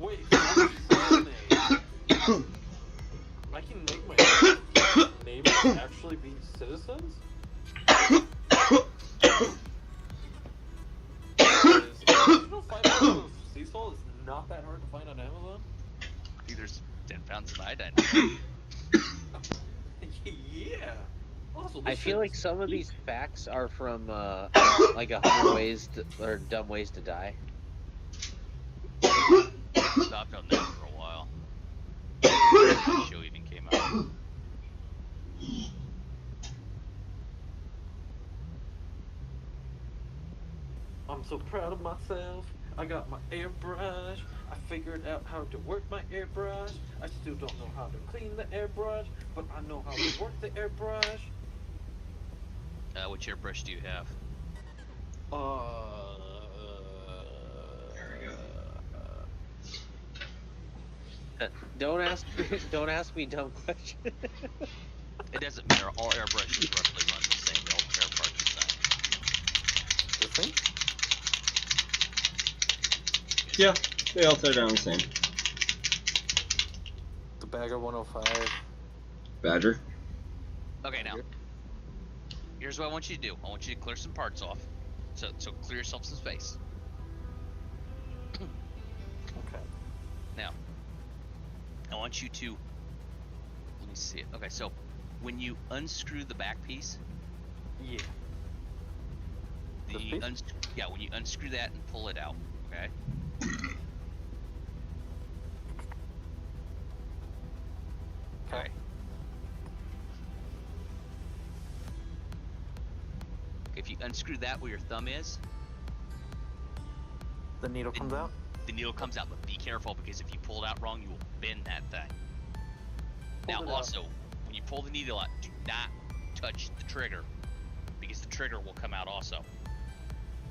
Wait, so you're saying I can make my neighbors actually be citizens? You know 5 pounds of sea salt is not that hard to find on Amazon? I think there's 10 pounds of iodine. Yeah. Also, I feel like some of these facts are from like 100 ways to, or dumb ways to die. So I've known that for a while. The show even came out. I'm so proud of myself. I got my airbrush. I figured out how to work my airbrush. I still don't know how to clean the airbrush, but I know how to work the airbrush. Which airbrush do you have? Don't ask me dumb questions. It doesn't matter. All airbrushes roughly run the same. They all tear apart the same. The thing? Yeah, they all tear down the same. The Bagger 105. Badger? Okay, now. Here's what I want you to do. I want you to clear some parts off. So clear yourself some space. Okay. Now, I want you to. Let me see it. Okay, so when you unscrew the back piece. Yeah. Yeah, when you unscrew that and pull it out. Okay. Okay. If you unscrew that where your thumb is, the needle comes out? The needle comes out, but be careful because if you pull it out wrong, you will bend that thing. Now also, when you pull the needle out, do not touch the trigger because the trigger will come out also.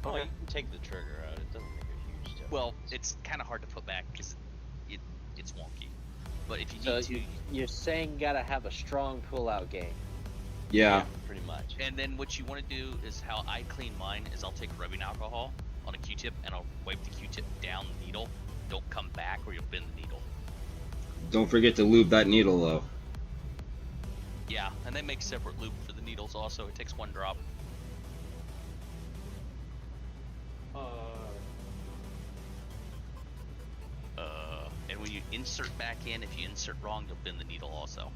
Oh, you can take the trigger out. It doesn't make a huge difference. Well, it's kind of hard to put back because it's wonky. But if you need to, you're saying you gotta have a strong pull-out game. Yeah. Pretty much. And then what you want to do is how I clean mine is I'll take rubbing alcohol on a Q-tip and I'll wipe the Q-tip down the needle. Don't come back or you'll bend the needle. Don't forget to lube that needle though. Yeah, and they make separate lube for the needles also. It takes 1 drop. And when you insert back in, if you insert wrong, you'll bend the needle also.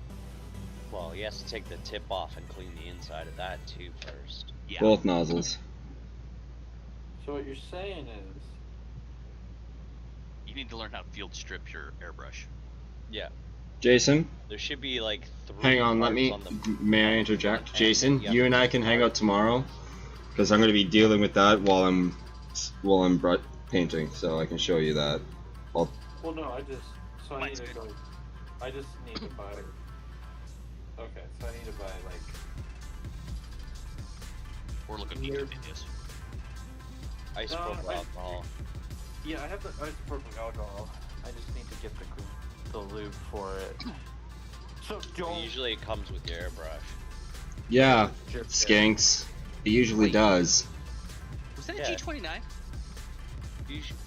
Well, he has to take the tip off and clean the inside of that too first. Yeah. Both nozzles. So what you're saying is, you need to learn how to field strip your airbrush. Yeah. Jason? There should be like 3 Hang on, let parts me. on the May I interject? Jason, yeah. you and I can hang out tomorrow because I'm going to be dealing with that while I'm painting, so I can show you that. well, no, I need to go. I just need to buy. Okay, so I need to buy like. Or look at YouTube videos. Isopropyl alcohol. Yeah, I have the isopropyl alcohol. I just need to get the lube for it. So Usually it comes with your airbrush. Yeah, skanks. It usually does. Was that a G29?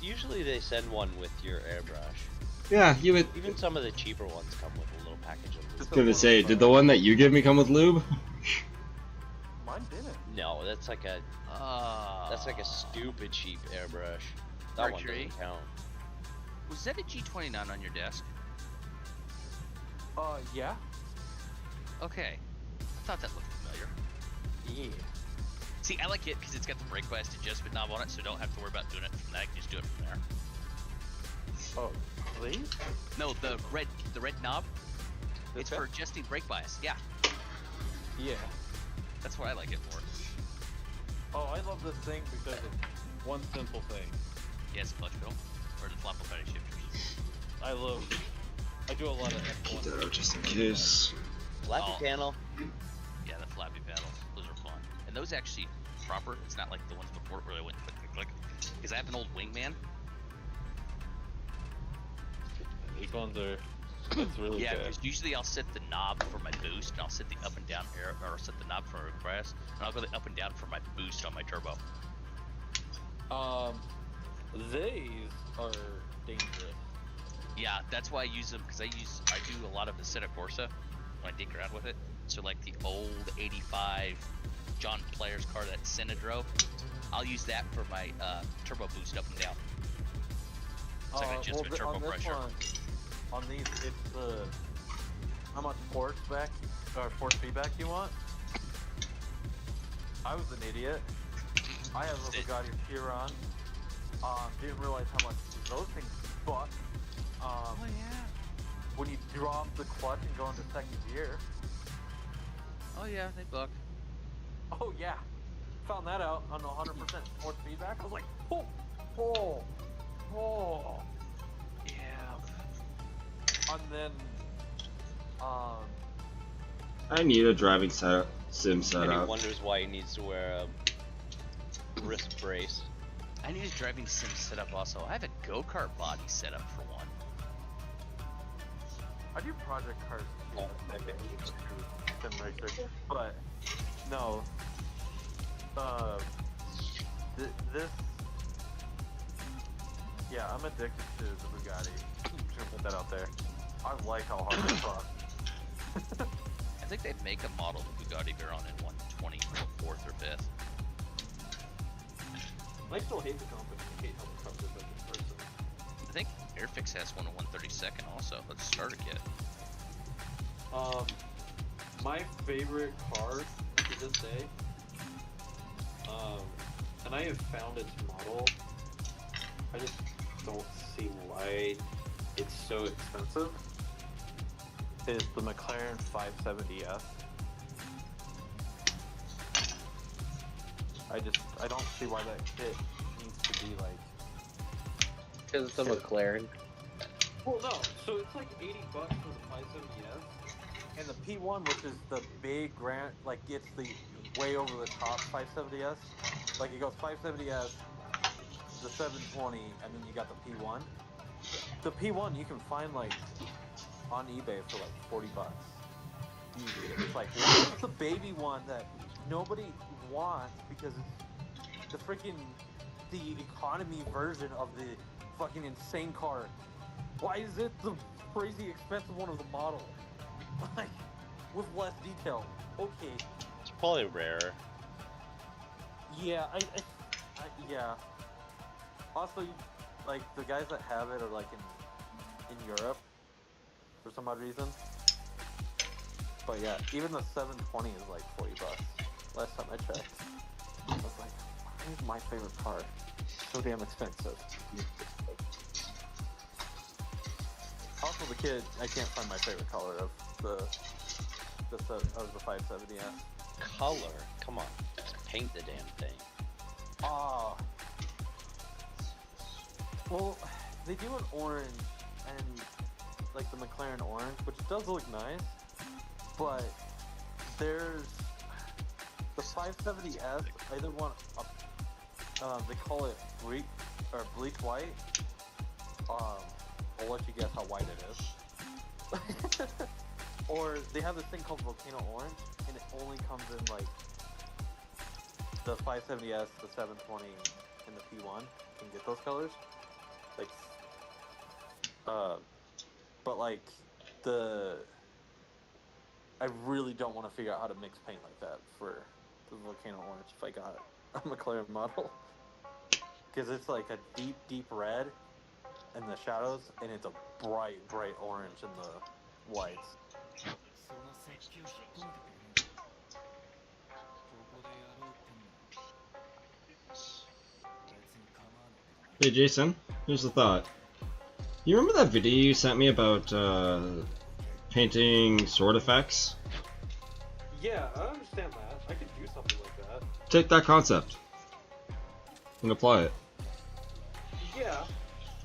Usually they send one with your airbrush. Yeah, you would. Even some of the cheaper ones come with a little package of lube. I was gonna say, did the one that you give me come with lube? Mine didn't. No, that's like a stupid cheap airbrush. That one doesn't count. Was that a G29 on your desk? Yeah. Okay. I thought that looked familiar. Yeah. See, I like it because it's got the brake bias adjustment knob on it, so I don't have to worry about doing it from that. I can just do it from there. Oh, please? No, the red knob. It's for adjusting brake bias. Yeah. Yeah. That's what I like it for. Oh, I love this thing because of one simple thing. Yeah, it's a clutch pedal. Or the flopper pedal shifters. I do a lot of F1. Get that out just in case. Flappy panel. Yeah, the flappy paddles. Those are fun. And those actually proper. It's not like the ones before where they went click, click, click. Because I have an old Wingman. These ones are. That's really yeah, good. because usually I'll set the knob for my boost, and I'll set the up and down air, or set the knob for my press, and I'll go the up and down for my boost on my turbo. These are dangerous. Yeah, that's why I use them, because I do a lot of the Assetto Corsa when I dig around with it. So like the old 85 John Player's car that Senna drove, I'll use that for my turbo boost up and down. So I can adjust my turbo pressure. On these, it's how much force feedback you want. I was an idiot. I have a Bugatti Chiron. Didn't realize how much those things buck. Oh yeah. When you drop the clutch and go into second gear. Oh yeah, they buck. Oh yeah. Found that out on 100% force feedback. I was like, oh. Yeah. And then, I need a driving sim And he setup. wonders why he needs to wear a wrist brace. I need a driving sim setup also. I have a go-kart body setup for one. I do project cars sim racer, but no. This. Yeah, I'm addicted to the Bugatti. Should put that out there. I like how hard it fucks. think they make a model of Bugatti Veyron in 124th or 5th. I still hate the company. I hate how the cars are built in person. I think Airfix has one in 132nd also. Let's start a kit. My favorite car to this day, and I have found its model. I just don't see why it's so expensive. Is the McLaren 570S. I don't see why that kit needs to be like. Because it's a McLaren. Well, no. So it's like $80 for the 570S, and the P1, which is the big grand, like it's the way over the top 570S. Like it goes 570S, the 720, and then you got the P1. The P1 you can find like on eBay for like $40. Easy. It's like, why is the baby one that nobody wants because it's the economy version of the fucking insane car? Why is it the crazy expensive one of the model? Like, with less detail. Okay. It's probably rarer. Yeah, yeah. Also, like, the guys that have it are like in Europe for some odd reason. But yeah, even the 720 is like $40. Last time I checked. I was like, why is my favorite car so damn expensive? Also, the kid, I can't find my favorite color of the 570S. Color? Come on, just paint the damn thing. Ah. Well, they do an orange and like the McLaren orange, which does look nice, but there's the 570S. I either want they call it bleach white. I'll let you guess how white it is. Or they have this thing called volcano orange, and it only comes in like the 570S, the 720, and the P1. You can get those colors. Like, but like I really don't want to figure out how to mix paint like that for the volcano orange if I got a McLaren model, because it's like a deep red in the shadows, and it's a bright orange in the whites. Hey Jason, here's the thought. You remember that video you sent me about painting sword effects? Yeah, I understand that. I could do something like that. Take that concept and apply it. Yeah,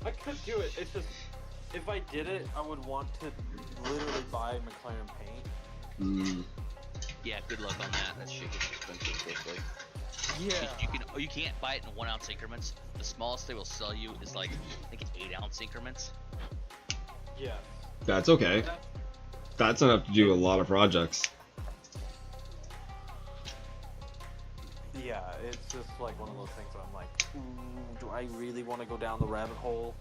I could do it. It's just, if I did it, I would want to literally buy McLaren paint. Yeah, good luck on that. That shit gets expensive quickly. Yeah. You can't buy it in 1 ounce increments. The smallest they will sell you is like, I think 8 ounce increments. Yeah. That's okay. That's enough to do a lot of projects. Yeah, it's just like one of those things where I'm like, do I really want to go down the rabbit hole?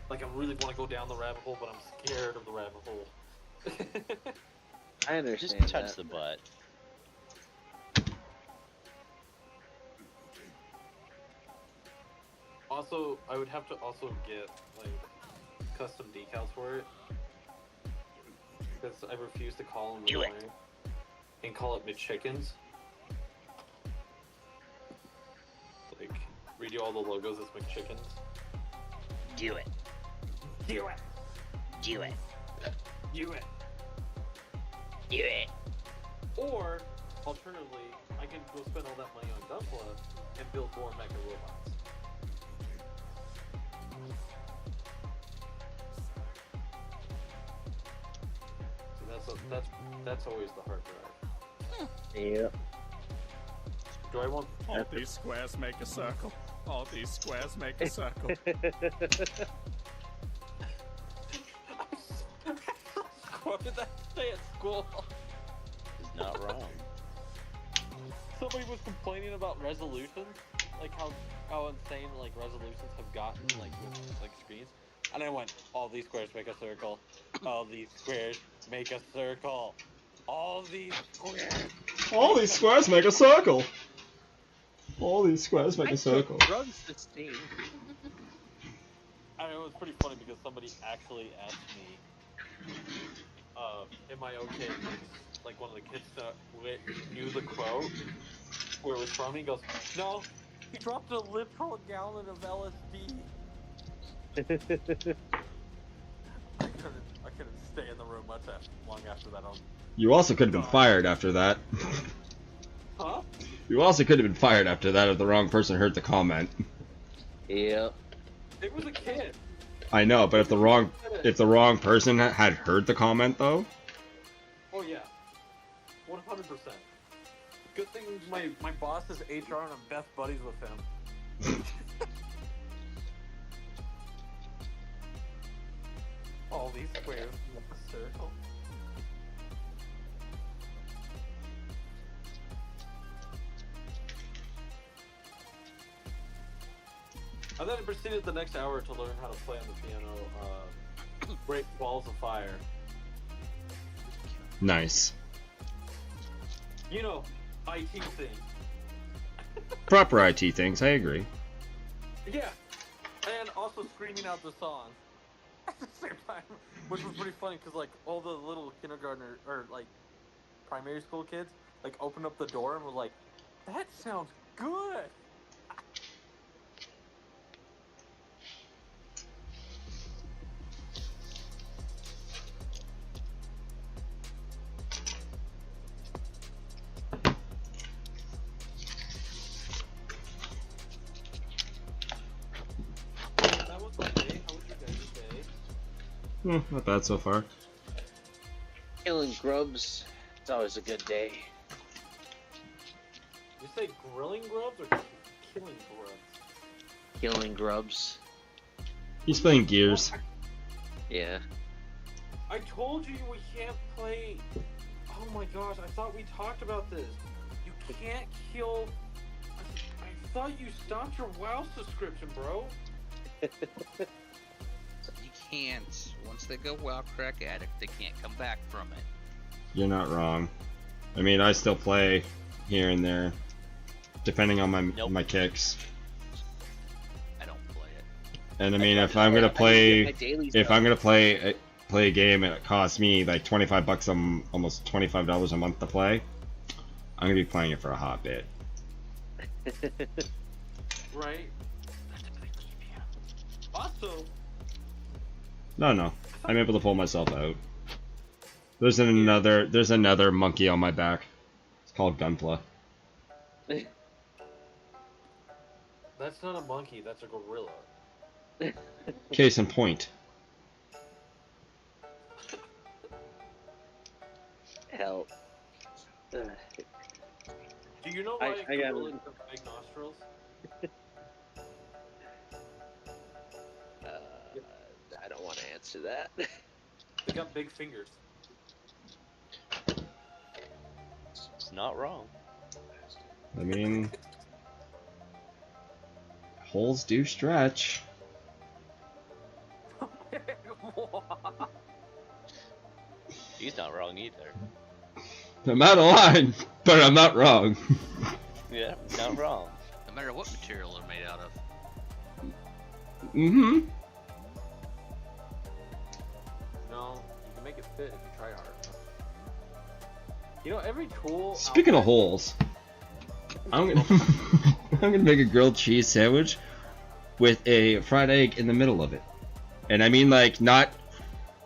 Like, I really want to go down the rabbit hole, but I'm scared of the rabbit hole. I understand. Just touch the butt. Also, I would have to also get like custom decals for it, because I refuse to call them McLaren and call it McChickens. Like, redo all the logos as McChickens. Do it. Do it. Do it. Do it. Do it. Or, alternatively, I can go spend all that money on Gunpla and build more mecha robots. So that's always the hard drive. Yeah. Do I want All these squares make a circle. All these squares make a circle. What did that say at school? It's not wrong. Somebody was complaining about resolutions, like how insane like resolutions have gotten like with like screens, and I went, all these squares make a circle. All these squares make a circle. All these squares. All these squares make a circle. All these squares make a circle. Runs this team. I know it was pretty funny because somebody actually asked me, "Am I okay?" Like one of the kids that knew the quote where it was from. He goes, "No, he dropped a literal gallon of LSD." I couldn't stay in the room long after that. You also could have been fired after that. Huh? You also could have been fired after that if the wrong person heard the comment. Yep. It was a kid. I know, but if the wrong person had heard the comment though. Oh yeah, 100%. Good thing my boss is HR and I'm best buddies with him. All these squares in a circle. And then I proceeded the next hour to learn how to play on the piano, Great Balls of Fire. Nice. You know, IT thing. Proper IT things, I agree. Yeah, and also screaming out the song at the same time, which was pretty funny because like all the little kindergartner or like primary school kids like opened up the door and were like, "That sounds good." Not bad so far. Killing grubs, it's always a good day. You say grilling grubs or killing grubs? Killing grubs. He's playing Gears. Yeah. I told you we can't play. Oh my gosh, I thought we talked about this. You can't kill. I thought you stopped your WoW subscription, bro. You can't. Once they go WoW Crack Addict, they can't come back from it. You're not wrong. I mean, I still play here and there, depending on my kicks. I don't play it. And I mean, if I'm gonna play a game and it costs me like $25 almost $25 a month to play, I'm gonna be playing it for a hot bit. Right. Also. No, I'm able to pull myself out. There's another monkey on my back. It's called Gunpla. That's not a monkey, that's a gorilla. Case in point. Help. Do you know why gorillas have big nostrils? I don't want to answer that. They got big fingers. It's not wrong. I mean, holes do stretch. He's not wrong either. I'm out of line, but I'm not wrong. Yeah, not wrong. No matter what material they're made out of. Mm-hmm. No, you can make it fit if you try hard. You know, every tool. Speaking of holes, I'm gonna make a grilled cheese sandwich with a fried egg in the middle of it, and I mean like not,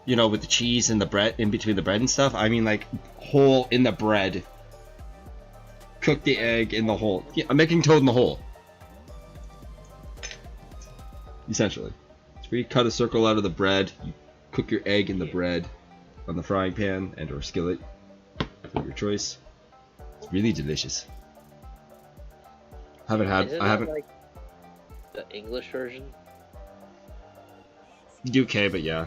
you know, with the cheese and the bread in between the bread and stuff. I mean like hole in the bread. Cook the egg in the hole. Yeah, I'm making toad in the hole. Essentially, so where you cut a circle out of the bread, you cook your egg in the bread on the frying pan and or skillet, of your choice. It's really delicious. I haven't. Like the English version. UK, but yeah.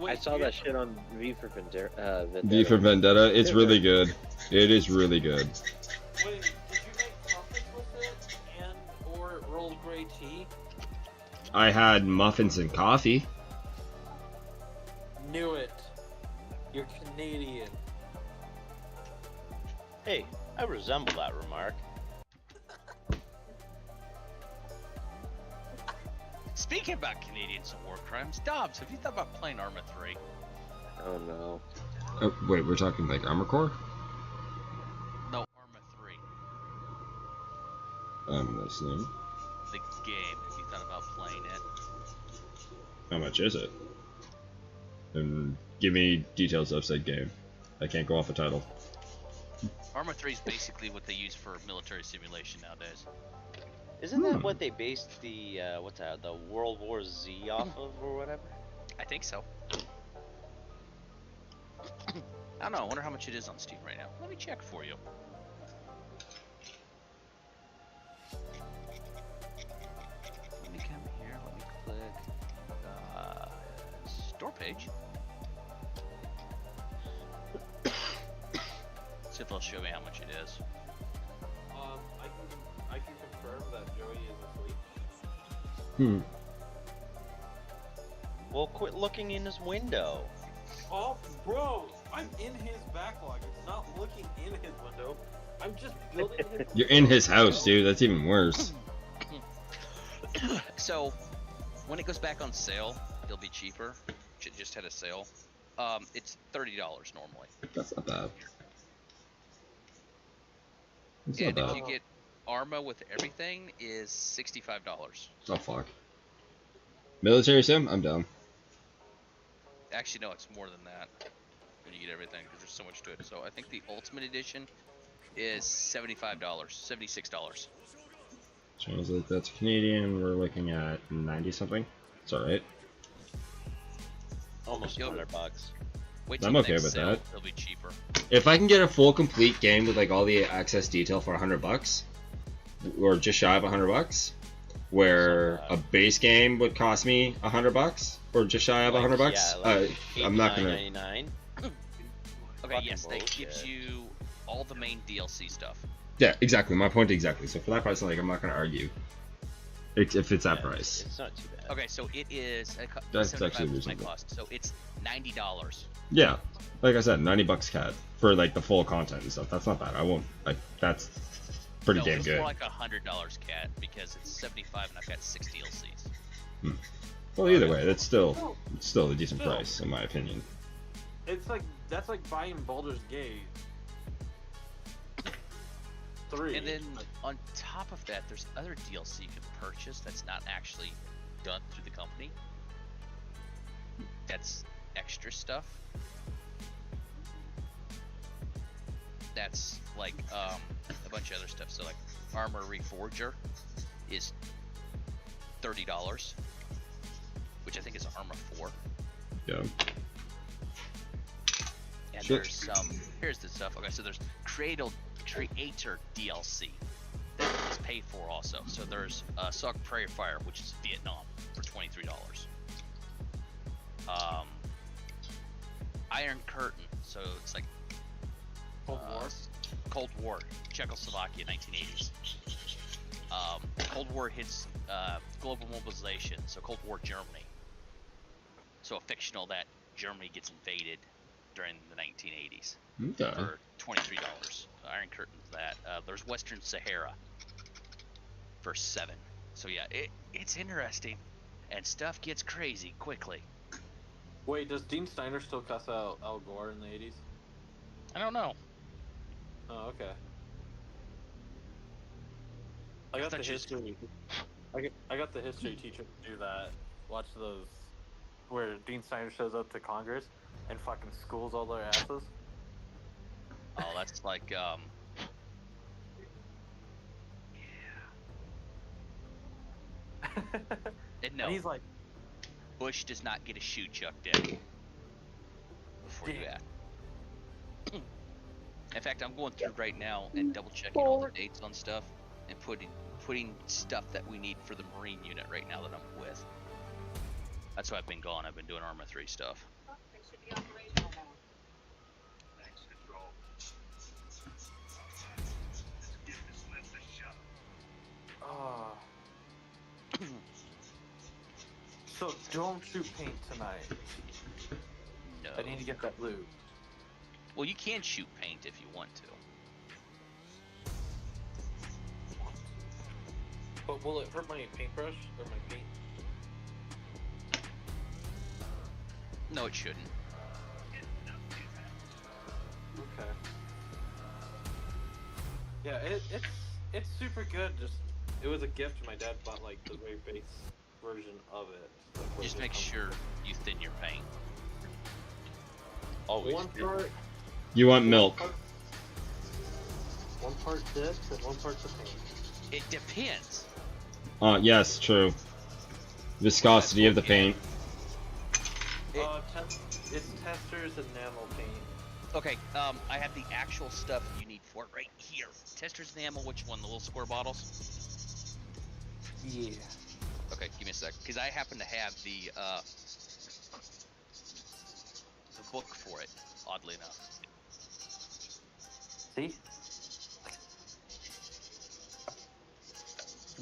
I saw that shit on V for Vendetta. V for Vendetta. It's really good. It is really good. Wait, did you make muffins with it and or Earl Grey tea? I had muffins and coffee. Knew it. Canadian. Hey, I resemble that remark. Speaking about Canadians and war crimes, Dobbs, have you thought about playing Arma 3? Oh no. Oh, wait, we're talking like Armor Core? No, Arma 3. I'm listening. The game. Have you thought about playing it? How much is it? And give me details of said game. I can't go off a title. Arma 3 is basically what they use for military simulation nowadays. Isn't that what they based the what's that, the World War Z off of or whatever? I think so. I don't know. I wonder how much it is on Steam right now. Let me check for you. Let me come here. Let me click store page. See if they'll show me how much it is. I can confirm that Joey is asleep. Well, quit looking in his window. Oh, bro, I'm in his backlog. It's not looking in his window. I'm just building his. You're in his house, dude. That's even worse. So, when it goes back on sale, it'll be cheaper. It just had a sale. It's $30 normally. That's not bad. It's And not if bad. you get Arma with everything, is $65. Oh, fuck. Military sim? I'm down. Actually, no, it's more than that when you get everything because there's so much to it. So I think the Ultimate Edition is $75, $76. Translate that to Canadian. We're looking at 90 something. It's alright. Almost Yo. $100. Wait till I'm the okay next with sale, that. It'll be cheaper. If I can get a full complete game with like all the access detail for $100, or just shy of $100, where a base game would cost me $100, or just shy of $100, I'm not gonna. $89.99. Okay, yes, that bullshit. gives you all the main DLC stuff. Yeah, exactly. My point exactly. So for that price, like I'm not gonna argue. If it's that price. It's not too bad. Okay, so it is. That's 75 actually was my reasonable. cost. So it's $90. Yeah, like I said, $90 CAD for like the full content and stuff. That's not bad. I won't like that's pretty No, damn it's good. more like $100 CAD because it's 75 and I've got 6 DLCs. Well, either way, it's still a decent price in my opinion. It's like that's like buying Baldur's Gate 3. And then on top of that, there's other DLC you can purchase that's not actually done through the company. That's extra stuff. That's like a bunch of other stuff. So like Armor Reforger is $30, which I think is Arma 4. Yeah. And Sure. there's some. Here's the stuff. Okay, so there's Creator DLC that is paid for also. So there's Sog Prairie Fire, which is Vietnam, for $23. Iron Curtain, so it's like Cold War, Czechoslovakia, 1980s. Cold War hits global mobilization, so Cold War Germany. So a fictional that Germany gets invaded during the 1980s Okay. for $23. Iron Curtain's that. There's Western Sahara for $7. So yeah, it's interesting, and stuff gets crazy quickly. Wait, does Dean Steiner still cuss out Al Gore in the 80s? I don't know. Oh, okay. I got the history. I got the history teacher to do that. Watch those where Dean Steiner shows up to Congress and fucking schools all their asses. Oh, that's like and no, And he's like, Bush does not get a shoe chucked in before you act. In fact, I'm going through right now and double checking all the dates on stuff and putting stuff that we need for the Marine unit right now that I'm with. That's why I've been gone. I've been doing Arma 3 stuff. So don't shoot paint tonight. No. I need to get that loot. Well, you can shoot paint if you want to. But will it hurt my paintbrush or my paint? No, it shouldn't. Okay. Yeah, it's super good. Just it was a gift. My dad bought like the very base version of it. Like, Just make sure you thin your paint. Always. One part. You want milk. One part this and one part the paint. It depends. Yes, true. Viscosity of the paint. It's testers and enamel paint. Okay, I have the actual stuff you need for it right here. Testers enamel, which one? The little square bottles? Yeah. Okay, give me a sec. Because I happen to have the book for it, oddly enough. See?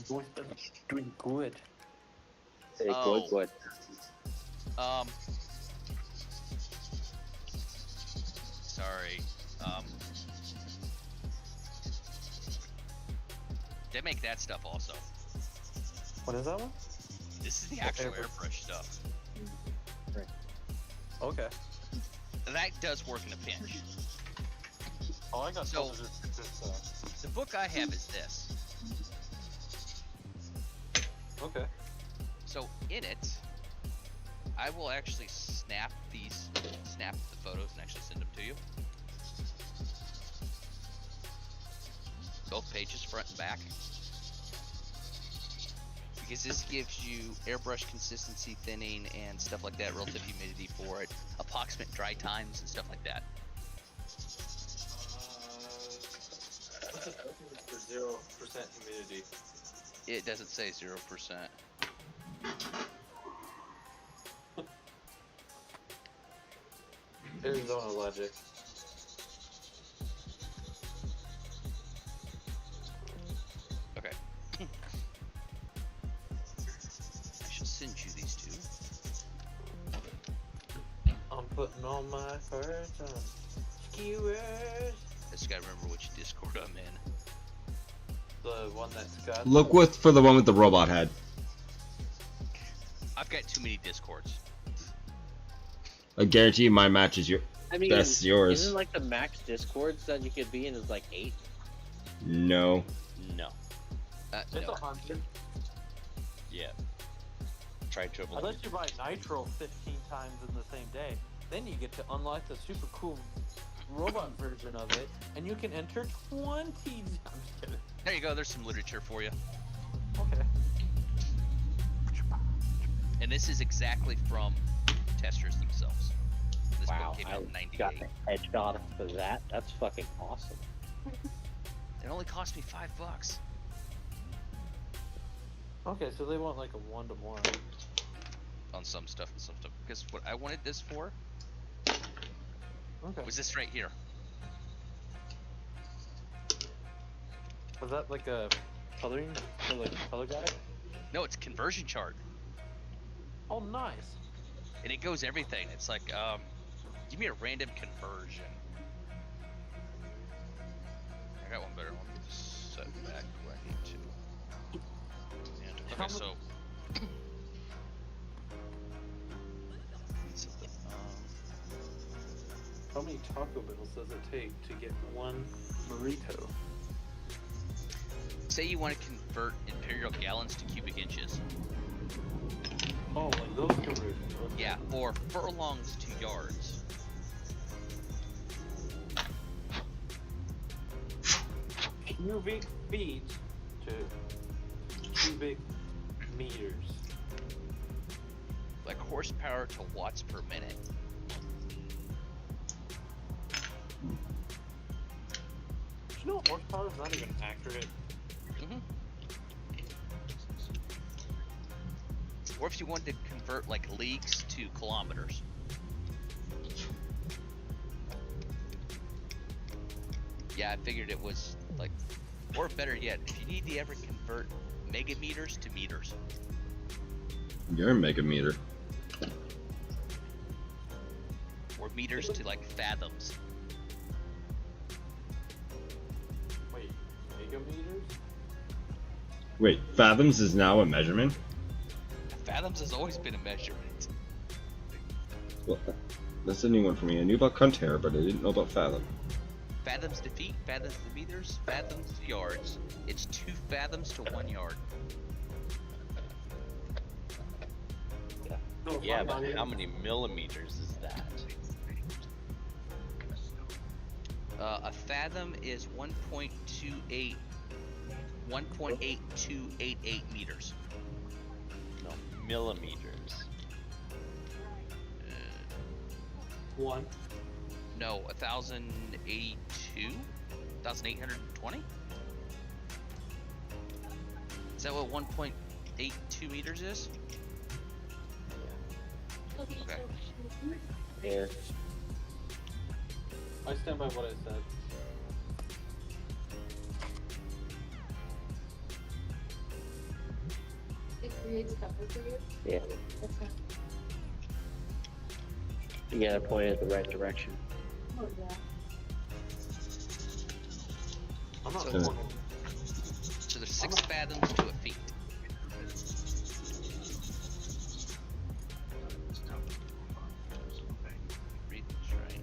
Boy's been doing good. Hey, Oh. good. Sorry. They make that stuff also. What is that one? This is the actual airbrush stuff. Right. Okay. That does work in a pinch. Oh, I got So, just the book I have is this. Okay. So in it, I will actually snap the photos and actually send them to you. Both pages, front and back. Because this gives you airbrush consistency, thinning, and stuff like that, relative humidity for it, approximate dry times, and stuff like that. What's it for 0% humidity? It doesn't say 0%. Arizona logic. Okay. I shall send you these two. I'm putting all my cards on skewers. I just gotta remember which Discord I'm in. The one that's got. Look for the one with the robot head. I've got too many Discords. I guarantee my match is I mean, best yours. Isn't like the max discords that you could be in is like 8? No. No. It's No. 100. Yeah. Try triple. Unless you buy Nitro 15 times in the same day, then you get to unlock the super cool robot version of it, and you can enter 20. I'm just kidding. There you go, there's some literature for you. Okay. And this is exactly from testers themselves. This Wow, book came out in I got 98. the headshot for that. That's fucking awesome. It only cost me $5. Okay, so they want like a 1-to-1. On some stuff and some stuff. Because what I wanted this for Okay. was this right here. Was that like a coloring for like color guide? No, it's conversion chart. Oh, nice. And it goes everything. It's like, give me a random conversion. I got one better. Let me just set back where I need to. And, okay, so. How many Taco Bells does it take to get one burrito? Say you want to convert imperial gallons to cubic inches. Oh, like those conversions. Okay. Yeah, or furlongs to yards. Cubic feet to cubic meters. Like horsepower to watts per minute. Do you know horsepower is not even accurate? Mm-hmm. Or if you wanted to convert like leagues to kilometers. Yeah, I figured it was like, or better yet, if you need to ever convert megameters to meters. You're a mega meter. Or meters to like fathoms. picometers? Wait, fathoms is now a measurement? Fathoms has always been a measurement. Well, that's a new one for me. I knew about conter, but I didn't know about fathom. Fathoms to feet, fathoms to meters, fathoms to yards. It's 2 fathoms to 1 yard. Yeah, but how many millimeters is that? A fathom is 1.8288 meters. No, millimeters. One. No, 1,082? 1,820? Is that what 1.82 meters is? Okay. Yeah. I stand by what I said. It creates cover for you. Yeah. That's not. You gotta point it the right direction. Oh yeah. I'm not So- pointing. So there's 6 fathoms to a feet. Read this right.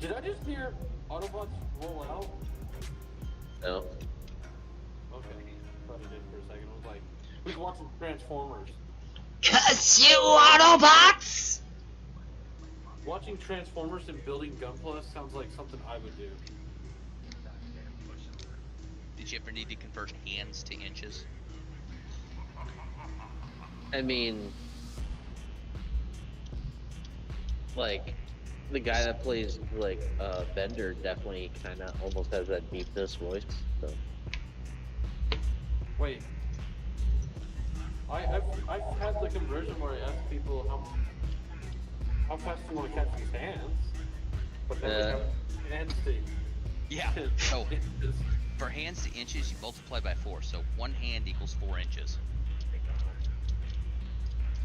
Did I just hear Autobots roll out? No. Okay. Thought I did for a second. I was like, who's watching Transformers? Curse you, Autobots! Watching Transformers and building Gunpla sounds like something I would do. Did you ever need to convert hands to inches? I mean, like, the guy that plays, like, Bender definitely kind of almost has that deepness voice, so. Wait. I've had the conversion where I ask people how fast do you want to catch these hands? But then we have hands to Yeah. Oh, for hands to inches, you multiply by 4. So 1 hand equals 4 inches.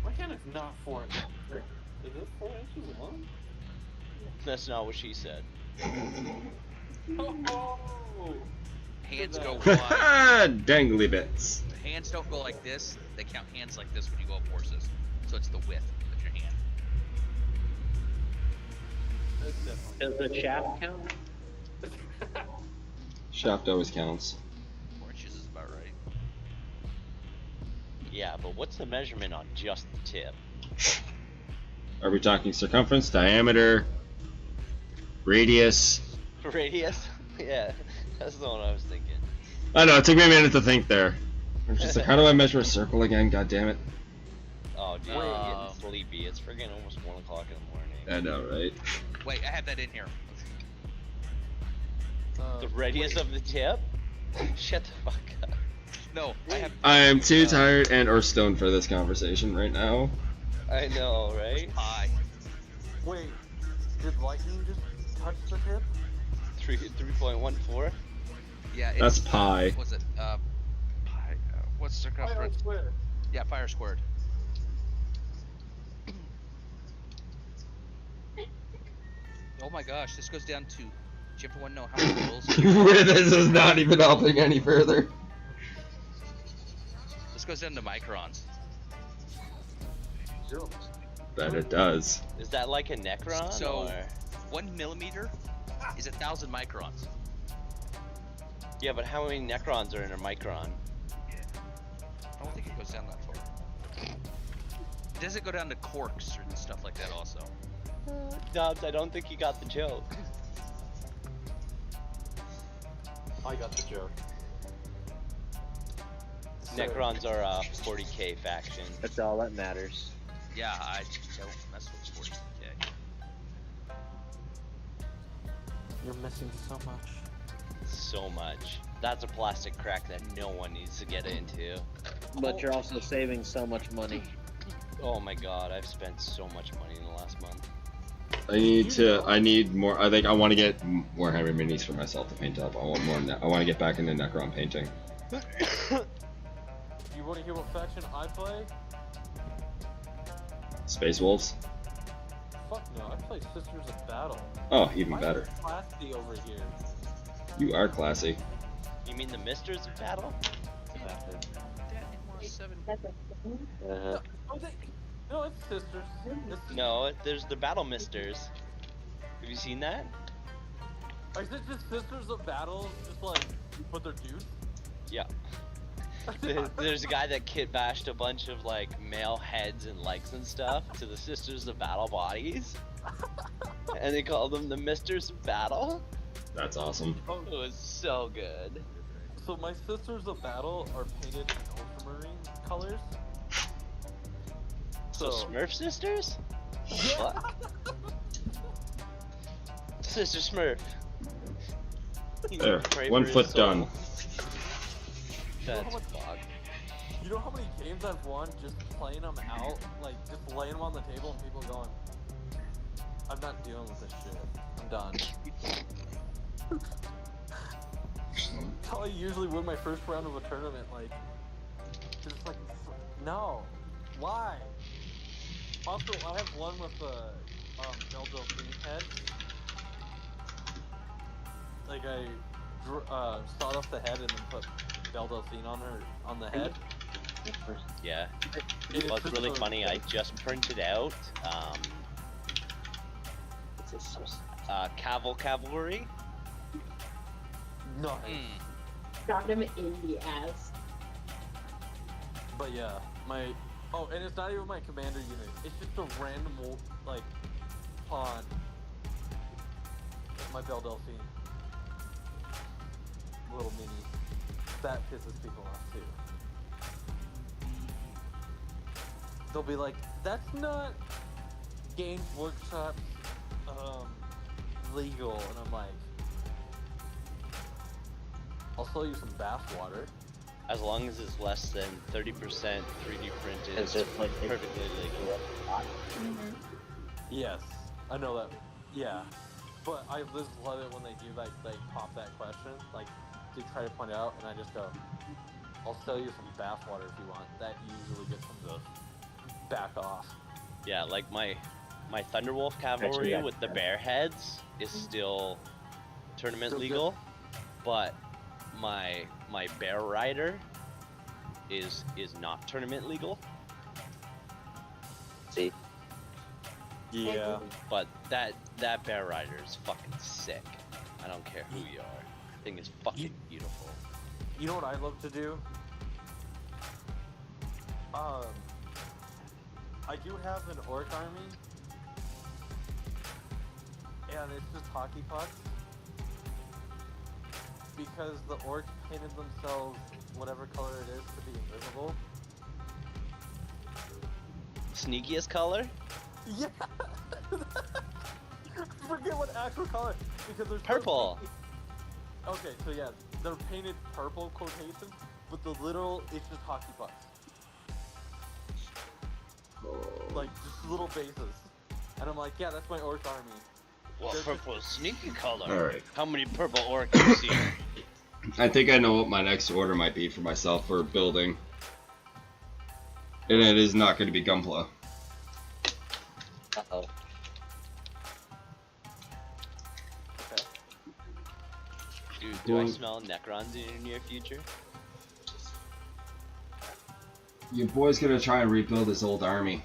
Why can't it not 4 inches? Is it 4 inches long? That's not what she said. Oh! Hands go wide. Dangly bits. Hands don't go like this. They count hands like this when you go up horses. So it's the width of your hand. Does the shaft count? Shaft always counts. 4 inches is about right. Yeah, but what's the measurement on just the tip? Are we talking circumference, diameter, radius? Radius? Yeah, that's the one I was thinking. I know, it took me a minute to think there. I was just like, how do I measure a circle again? God damn it. Oh, dude, I'm getting sleepy. It's freaking almost 1 o'clock in the morning. I know, right? Wait, I have that in here. The radius of the tip? Shut the fuck up. No, I have. I am too tired and or stoned for this conversation right now. I know, right? Pi. Wait, did lightning just touch the tip? 3.14? Yeah, That's it's, pi. What's it? Pi. What's circumference? Square. Yeah, pi r squared. Oh my gosh, this goes down to. Do you ever want to know how many rolls? This is not even helping any further. This goes down to microns. Bet it does. Is that like a Necron? So, or? 1 millimeter is 1,000 microns. Yeah, but how many Necrons are in a micron? I don't think it goes down that far. It doesn't go down to quarks and stuff like that also. Dobbs, I don't think you got the joke. I got the joke. Necrons are a 40k faction. That's all that matters. Yeah, I don't mess with 40k. You're missing so much. So much. That's a plastic crack that no one needs to get into. But you're also saving so much money. Oh my god, I've spent so much money in the last month. I need more. I think I want to get Warhammer minis for myself to paint up. I want more. I want to get back into Necron painting. You want to hear what faction I play? Space Wolves. Fuck no, I play Sisters of Battle. Oh, even I'm better. classy over here. You are classy. You mean the Misters of Battle? Uh-huh. No, it's sisters. No, there's the Battle Misters. Have you seen that? Is it just sisters of battle? Just like, but they're dudes? Yeah. There's a guy that kit bashed a bunch of like male heads and legs and stuff to the Sisters of Battle bodies, and they called them the Misters of Battle. That's awesome. It was so good. So my sisters of battle are painted in ultramarine colors. So Smurf sisters? What? Sister Smurf. There, Pray 1 for his foot soul. done. That's fucked. You know how many games I've won just playing them out? Like, just laying them on the table and people going, I'm not dealing with this shit. I'm done. That's how I usually win my first round of a tournament, like, just like, no. Why? Also, I have one with the, Belle Delphine head. Like, I, sawed off the head and then put Belle Delphine on the head. Yeah. Well, it's really funny. I just printed out Cavalry. Nice. Got him in the ass. But yeah, and it's not even my commander unit. It's just a random, like, pawn. My Belle Delphine. Little mini. That pisses people off too. They'll be like, that's not Games Workshop legal, and I'm like, I'll sell you some bath water. As long as it's less than 30% 3D printed, It's just like perfectly legal. Yes, I know that. Yeah, but I just love it when they do like pop that question, like they try to point it out, and I just go, I'll sell you some bath water if you want. That usually gets them to back off. Yeah, like my Thunderwolf cavalry with the bear heads is still tournament legal, but my bear rider is not tournament legal. See? Yeah. But that bear rider is fucking sick. I don't care who you are. I think it's fucking beautiful. You know what I love to do? I do have an orc army, and it's just hockey pucks. Because the orcs painted themselves whatever color it is to be invisible. Sneakiest color? Yeah! I forget what actual color, because there's purple. Okay, so yeah, they're painted purple quotations, but the literal, it's just hockey pucks. Like, just little bases. And I'm like, yeah, that's my orc army. Well, purple is sneaky color. Alright. How many purple orcs have you seen? I think I know what my next order might be for myself for building. And it is not going to be Gunpla. Uh-oh. Okay. Dude, do I smell Necrons in your near future? Your boy's going to try and rebuild his old army.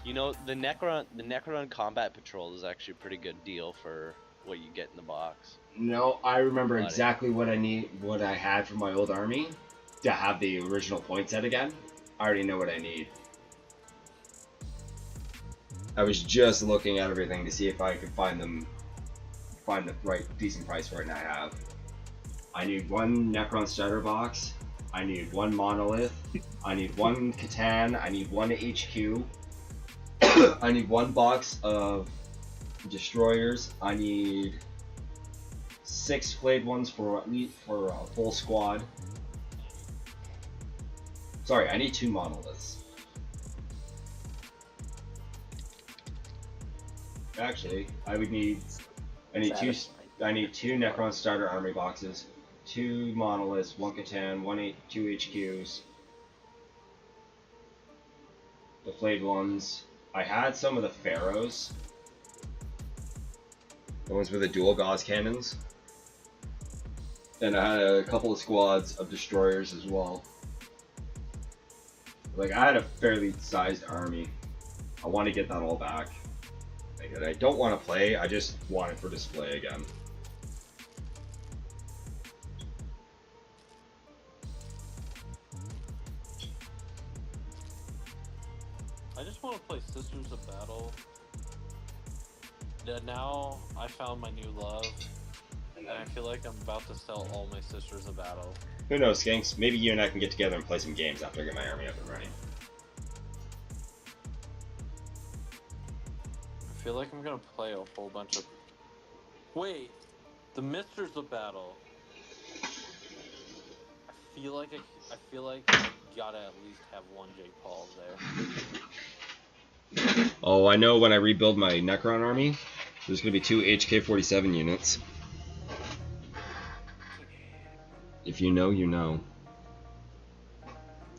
You know, the Necron Combat Patrol is actually a pretty good deal for what you get in the box. No, I remember exactly what I had for my old army to have the original point set again. I already know what I need. I was just looking at everything to see if I could find the right decent price for it, and I have. I need one Necron starter box. I need one Monolith. I need one Catan. I need one HQ. I need one box of Destroyers. I need 6 flayed ones for a full squad. Sorry, I need 2 Monoliths. Actually, I need 2 Necron starter army boxes, 2 Monoliths, 1 Catan, 2 HQs. The flayed ones. I had some of the Pharaohs. The ones with the dual gauze cannons. And I had a couple of squads of destroyers as well. Like, I had a fairly sized army. I want to get that all back. Like, I don't want to play, I just want it for display again. I just want to play Sisters of Battle. Yeah, now I found my new love, and I feel like I'm about to sell all my Sisters of Battle. Who knows, Skanks? Maybe you and I can get together and play some games after I get my army up and running. I feel like I'm gonna play a whole bunch of... Wait! The Misters of Battle! I feel like I gotta at least have one Jake Paul there. Oh, I know when I rebuild my Necron army, there's going to be 2 HK-47 units. If you know, you know.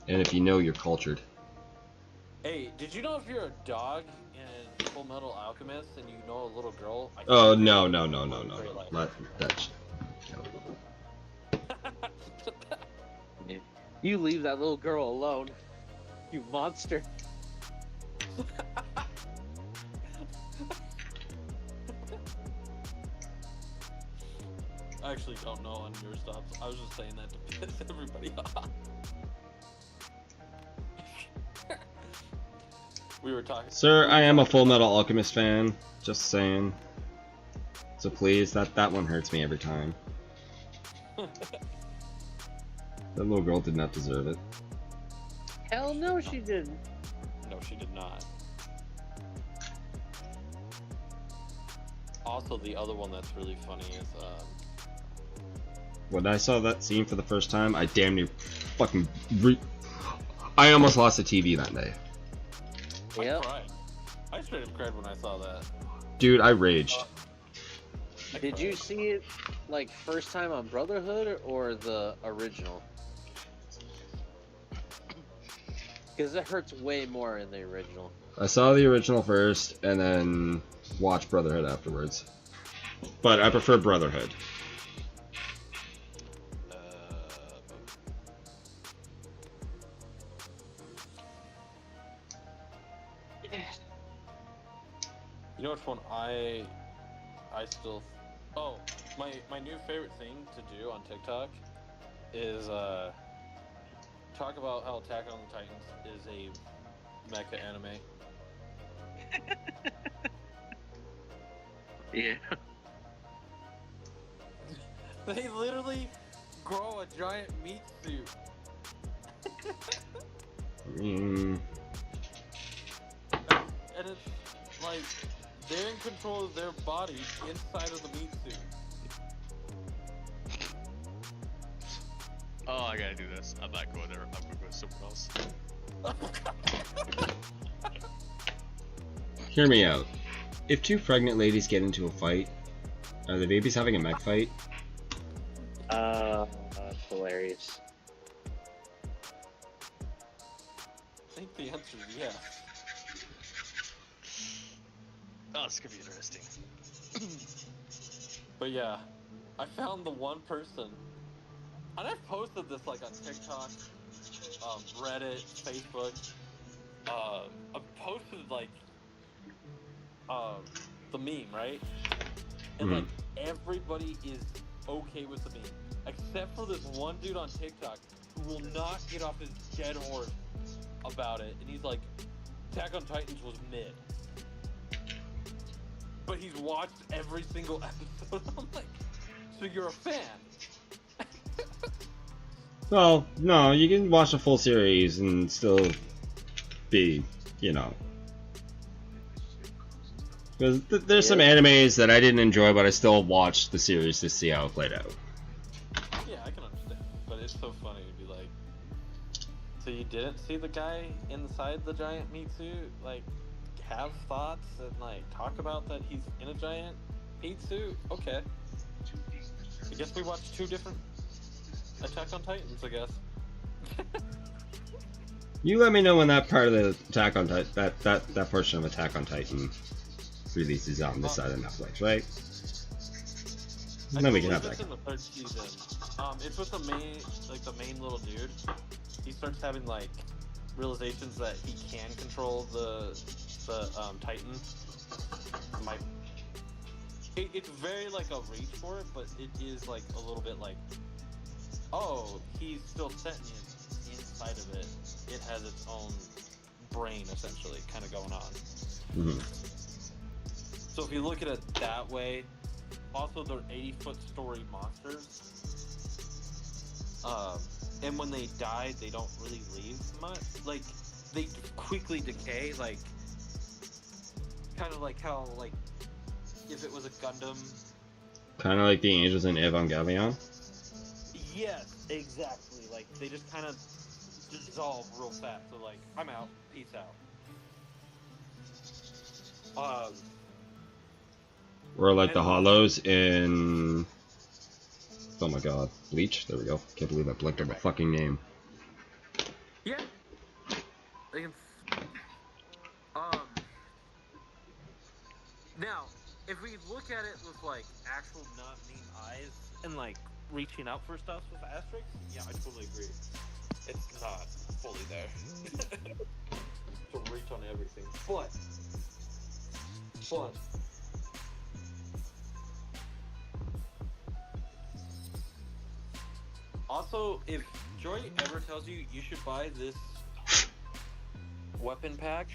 And if you know, you're cultured. Hey, did you know if you're a dog in Full Metal Alchemist and you know a little girl? Oh, no. That's... You leave that little girl alone, you monster. I actually don't know on your stops. I was just saying that to piss everybody off. We were talking. Sir, I am a Full Metal Alchemist fan. Just saying. So please, that one hurts me every time. That little girl did not deserve it. Hell no, she didn't. No, she did not. Also, the other one that's really funny is, When I saw that scene for the first time, I damn near fucking I almost lost the TV that day. Yeah. I cried. I straight up cried when I saw that. Dude, I raged. Did you see it, like, first time on Brotherhood or the original? Because it hurts way more in the original. I saw the original first, and then watched Brotherhood afterwards. But I prefer Brotherhood. You know which one I still... Oh, my new favorite thing to do on TikTok is, talk about how Attack on the Titans is a mecha anime. Yeah. They literally grow a giant meat suit. Mm. And it's like they're in control of their body inside of the meat suit. Oh, I gotta do this. I'm not going there. I'm gonna go somewhere else. Hear me out. If 2 pregnant ladies get into a fight, are the babies having a mech fight? That's hilarious. I think the answer is yes. Oh, it's gonna be interesting. But yeah, I found the one person, and I've posted this like on TikTok, Reddit, Facebook. I've posted like the meme, right? And like everybody is okay with the meme, except for this one dude on TikTok who will not get off his dead horse about it, and he's like, Attack on Titans was mid. But he's watched every single episode. I'm like, so you're a fan? Well, no, you can watch the full series and still be, you know. Because there's some animes that I didn't enjoy, but I still watched the series to see how it played out. Yeah, I can understand. But it's so funny to be like, so you didn't see the guy inside the giant meat suit, like, have thoughts and like talk about that he's in a giant meat suit? Okay. I guess we watched 2 different Attack on Titans, I guess. You let me know when that part of the Attack on Titan, that portion of Attack on Titan releases on this side of Netflix, right? Then we can have believe that. it's in the third season. It's with the main little dude. He starts having like realizations that he can control the Titan. It's very like a reach for it, but it is like a little bit like, oh, he's still sentient inside of it. It has its own brain essentially, kind of going on. Mm-hmm. So if you look at it that way, also they're 80-foot story monsters. And when they die, they don't really leave much. Like, they quickly decay, like, kind of like how, like, if it was a Gundam. Kind of like the angels in Evangelion. Yes, exactly. Like, they just kind of dissolve real fast. So, like, I'm out. Peace out. Or like the hollows in... Oh my god. Bleach? There we go. Can't believe I blinked on the fucking name. Yeah. They can. Now, if we look at it with like actual not mean eyes and like reaching out for stuff with asterisks, yeah, I totally agree. It's not fully there to reach on everything, but also, if Joy ever tells you you should buy this weapon pack,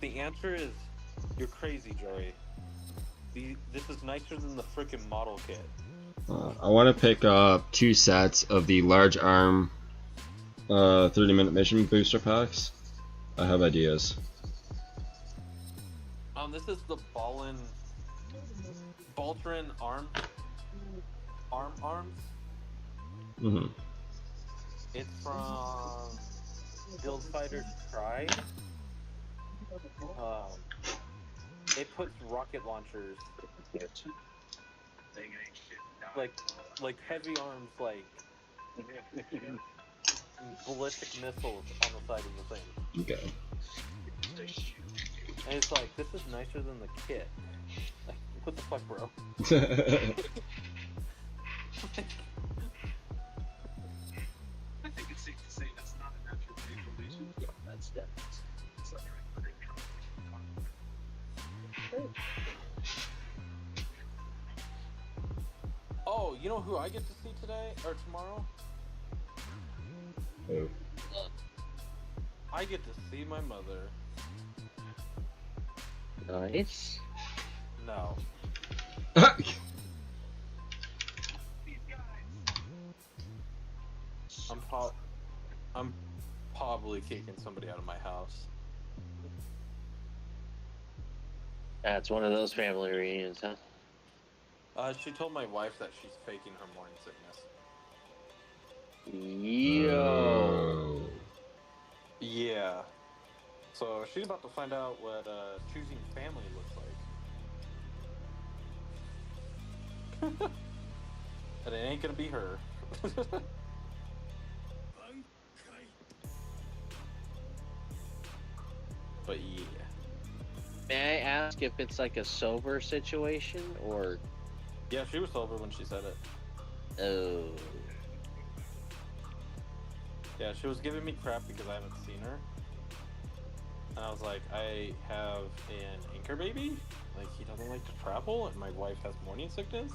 the answer is you're crazy, Jory. This is nicer than the frickin' model kit. I want to pick up 2 sets of the large arm 30-minute mission booster packs. I have ideas. This is the Baltrin arms. Mm-hmm. It's from Build Fighters Pride. It puts rocket launchers, like heavy arms, like ballistic missiles on the side of the thing. Okay. And it's like, this is nicer than the kit. Like, what the fuck, bro? I think it's safe to say that's not a natural relation. That's definitely. Oh, you know who I get to see today or tomorrow? Who? I get to see my mother. Nice. No. I'm probably kicking somebody out of my house. That's one of those family reunions, huh? She told my wife that she's faking her morning sickness. Yo. Yeah. So she's about to find out what choosing family looks like. And it ain't gonna be her. But yeah. May I ask if it's like a sober situation or? Yeah, she was sober when she said it. Oh. Yeah, she was giving me crap because I haven't seen her. And I was like, I have an anchor baby. Like, he doesn't like to travel, and my wife has morning sickness.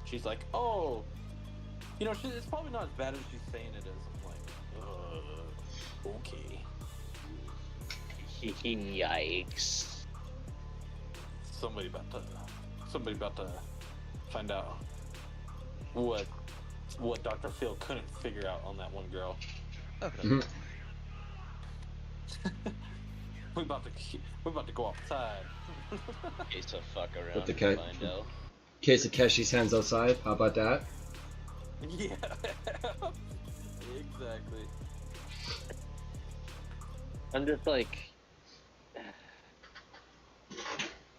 She's like, oh, you know, it's probably not as bad as she's saying it is. I'm like, okay. Yikes. Somebody about to find out what Dr. Phil couldn't figure out on that one girl. Okay. We're about to go outside. Case to fuck around With the and find out. Case of Keshi's hands outside. How about that? Yeah. Exactly. I'm just like,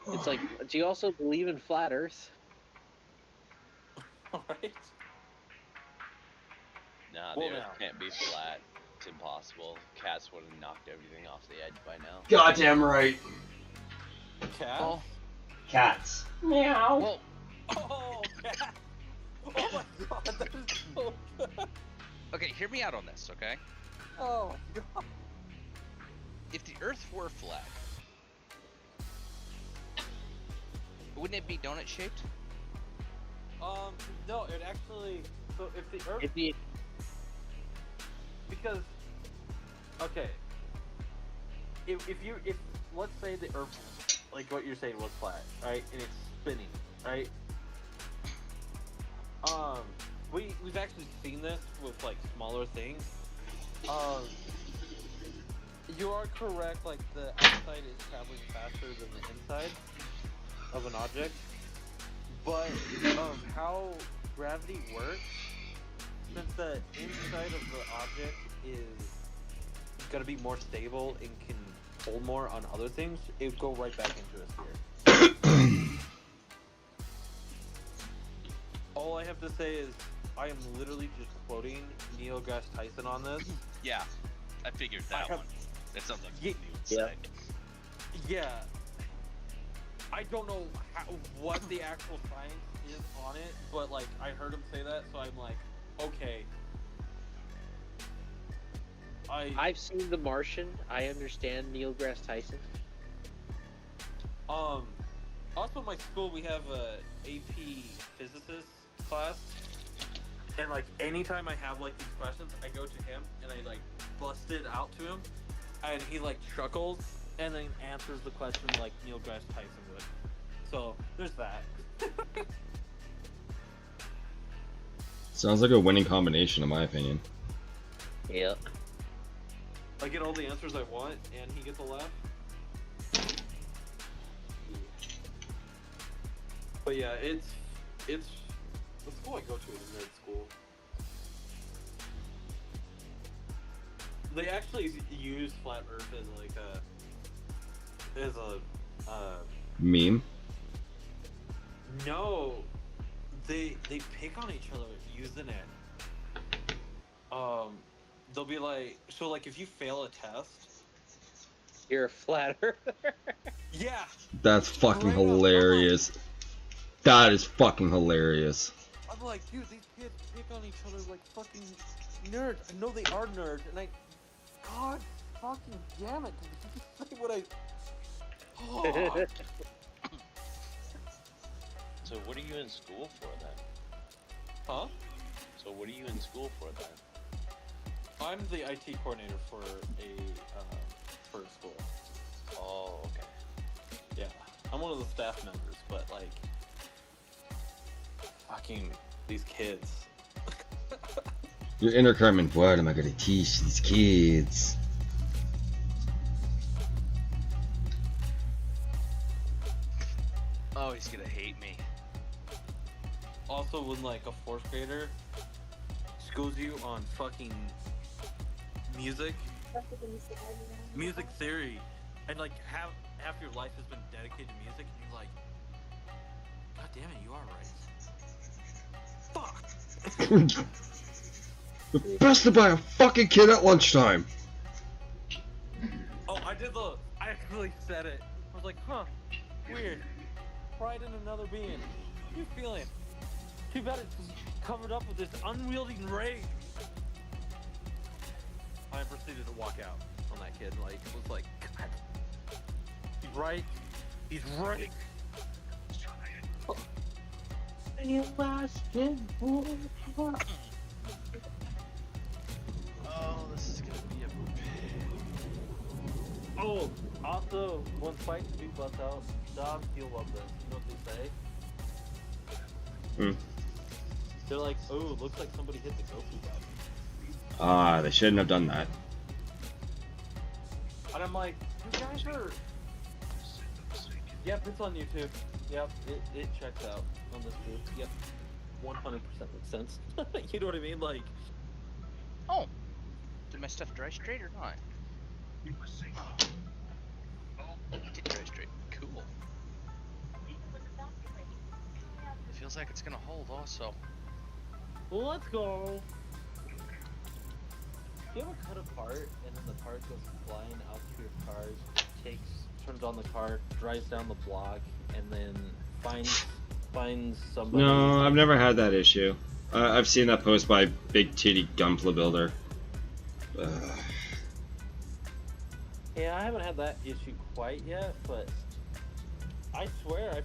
it's like, do you also believe in flat Earth? Alright. Nah, Well, the Earth now. can't be flat. It's impossible. Cats would have knocked everything off the edge by now. Goddamn right. Cat? Well, Cats. well, Oh, yeah. Oh my god, that is so good. Okay, hear me out on this, okay? Oh god. If the Earth were flat, wouldn't it be donut shaped? No, it actually. So if the Earth. It'd be Because. Okay. If let's say the Earth, like what you're saying, was flat, right, and it's spinning, right? We've actually seen this with like smaller things. You are correct. Like the outside is traveling faster than the inside of an object, but how gravity works, since the inside of the object is gonna be more stable and can hold more on other things, it would go right back into a sphere. All I have to say is I am literally just quoting Neil deGrasse Tyson on this. Yeah, I figured that one. That sounds like something you would Yeah. say. Yeah. I don't know what the actual science is on it, but like I heard him say that, so I'm like, okay. I've seen The Martian. I understand Neil deGrasse Tyson. Also, my school we have a AP physicist class, and like anytime I have like these questions, I go to him and I like bust it out to him, and he like chuckles and then answers the question like Neil deGrasse Tyson would. So there's that. Sounds like a winning combination, in my opinion. Yep. I get all the answers I want, and he gets a laugh. But yeah, it's the school I go to is a nerd school. They actually use flat Earth as like a Meme? no, they pick on each other using it. They'll be like, so like if you fail a test, You're a flat earther. yeah, That's fucking Straight up, hilarious. That is fucking hilarious. I'm like, dude, these kids pick on each other like fucking nerds. I know they are nerds, and God fucking damn it, did you just say what I... Oh. So what are you in school for then? Huh? So what are you in school for then? I'm the IT coordinator for a school. Oh, okay. Yeah, I'm one of the staff members, but like, fucking these kids. Your inner Carmen, what am I gonna teach these kids? Oh, he's gonna hate me. Also, when like a fourth grader schools you on fucking music theory, and like half your life has been dedicated to music, and you're like, God damn it, you are right. Fuck. The best to buy a fucking kid at lunchtime. Oh, I actually said it. I was like, huh, weird. Pride in another being. How you feeling? Too bad it's covered up with this unwieldy rage. I proceeded to walk out on that kid. Like, it was like, God. He's right. He's right. Oh, this is gonna be a Oh, also, when Spike do bust out, dogs, you'll love this. You know what they say? Hmm. They're like, oh, looks like somebody hit the Goku button. Ah, they shouldn't have done that. And I'm like, you guys are... Yep, it's on YouTube. Yep, it checks out on this group. Yep, 100% makes sense. You know what I mean? Like... Oh, did my stuff dry straight or not? It did dry straight. Cool. It feels like it's gonna hold also. Well, let's go. You ever cut a part and then the part goes flying out to your car, turns on the car, drives down the block, and then finds find somebody. No, I've never had that issue. I've seen that post by Big Titty Gunpla Builder. Yeah, I haven't had that issue quite yet, but I swear,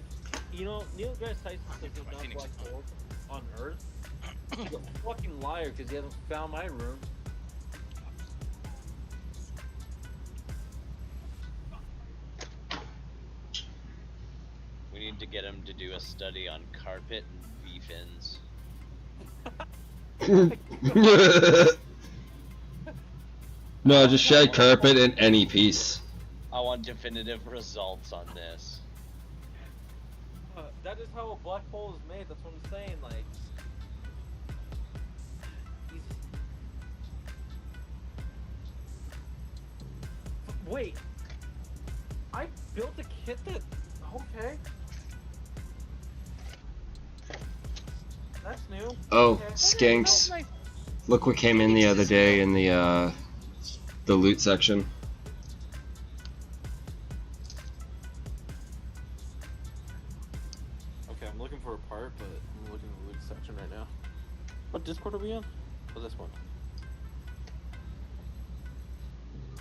Neil deGrasse Tyson says there's not black holes on Earth. He's a fucking liar because he hasn't found my room. We need to get him to do a study on carpet and V-fins. No, just shed carpet in any piece. I want definitive results on this. That is how a black hole is made. That's what I'm saying. Like, wait, I built a kit that. Okay. That's new. Oh, okay. skinks. Look what came in the other day in the loot section. Okay, I'm looking for a part, but I'm looking at the loot section right now. What Discord are we in? Oh, this one.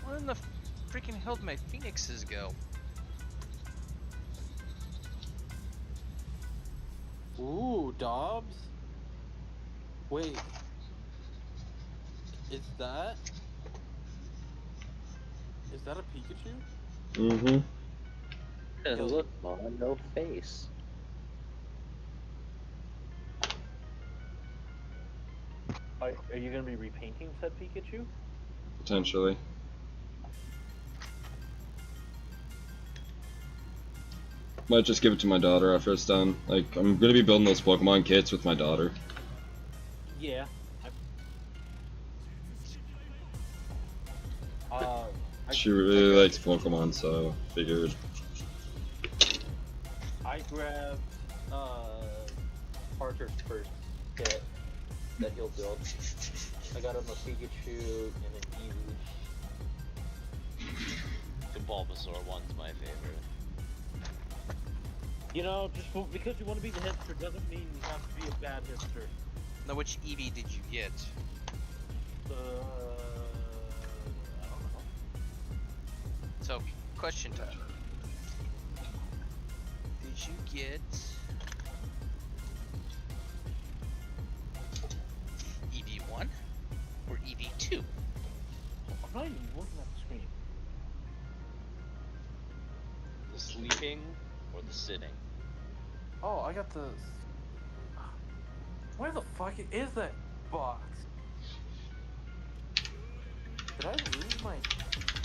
Where in the freaking hell did my phoenixes go? Ooh, Dobbs. Wait. Is that a Pikachu? Mm-hmm. And look, Mom, no face. Are you gonna be repainting said Pikachu? Potentially. Might just give it to my daughter after it's done. Like, I'm gonna be building those Pokemon kits with my daughter. Yeah. She really likes Pokemon, so figured. I grabbed Parker's first kit that he'll build. I got him a Pikachu and an Eevee. The Bulbasaur one's my favorite. You know, just because you want to be the hipster doesn't mean you have to be a bad hipster. Now, which Eevee did you get? I don't know. So, question time. Did you get EV1 or EV2? I'm not even looking at the screen. The sleeping or the sitting? Oh, I got the. Where the fuck is that box? Did I lose my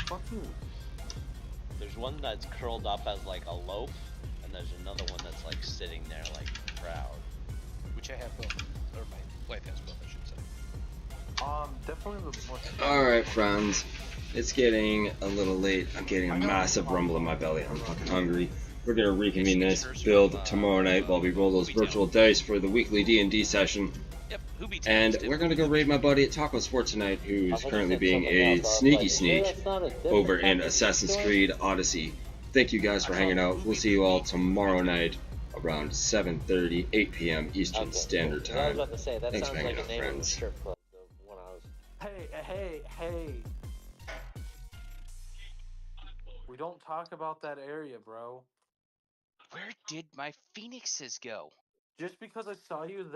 fucking? There's one that's curled up as like a loaf, and there's another one that's like sitting there like proud. Which I have both, or my wife has both, I should say. Definitely the more. Alright, friends. It's getting a little late. I'm getting a massive rumble in my belly. I'm fucking hungry. We're gonna reconvene this build tomorrow night while we roll those virtual dice for the weekly D&D session. Yep, And we're gonna go raid my buddy at Taco Sport tonight, who's currently being a sneaky sneak over in Assassin's Creed Odyssey. Thank you guys for hanging out. We'll see you all tomorrow night around 7:30, 8 p.m. Eastern Standard I was Time. about to say, that Thanks for sounds hanging like out, the name of a friends. strip club. The one I was. Hey. We don't talk about that area, bro. Where did my phoenixes go? Just because I saw you there.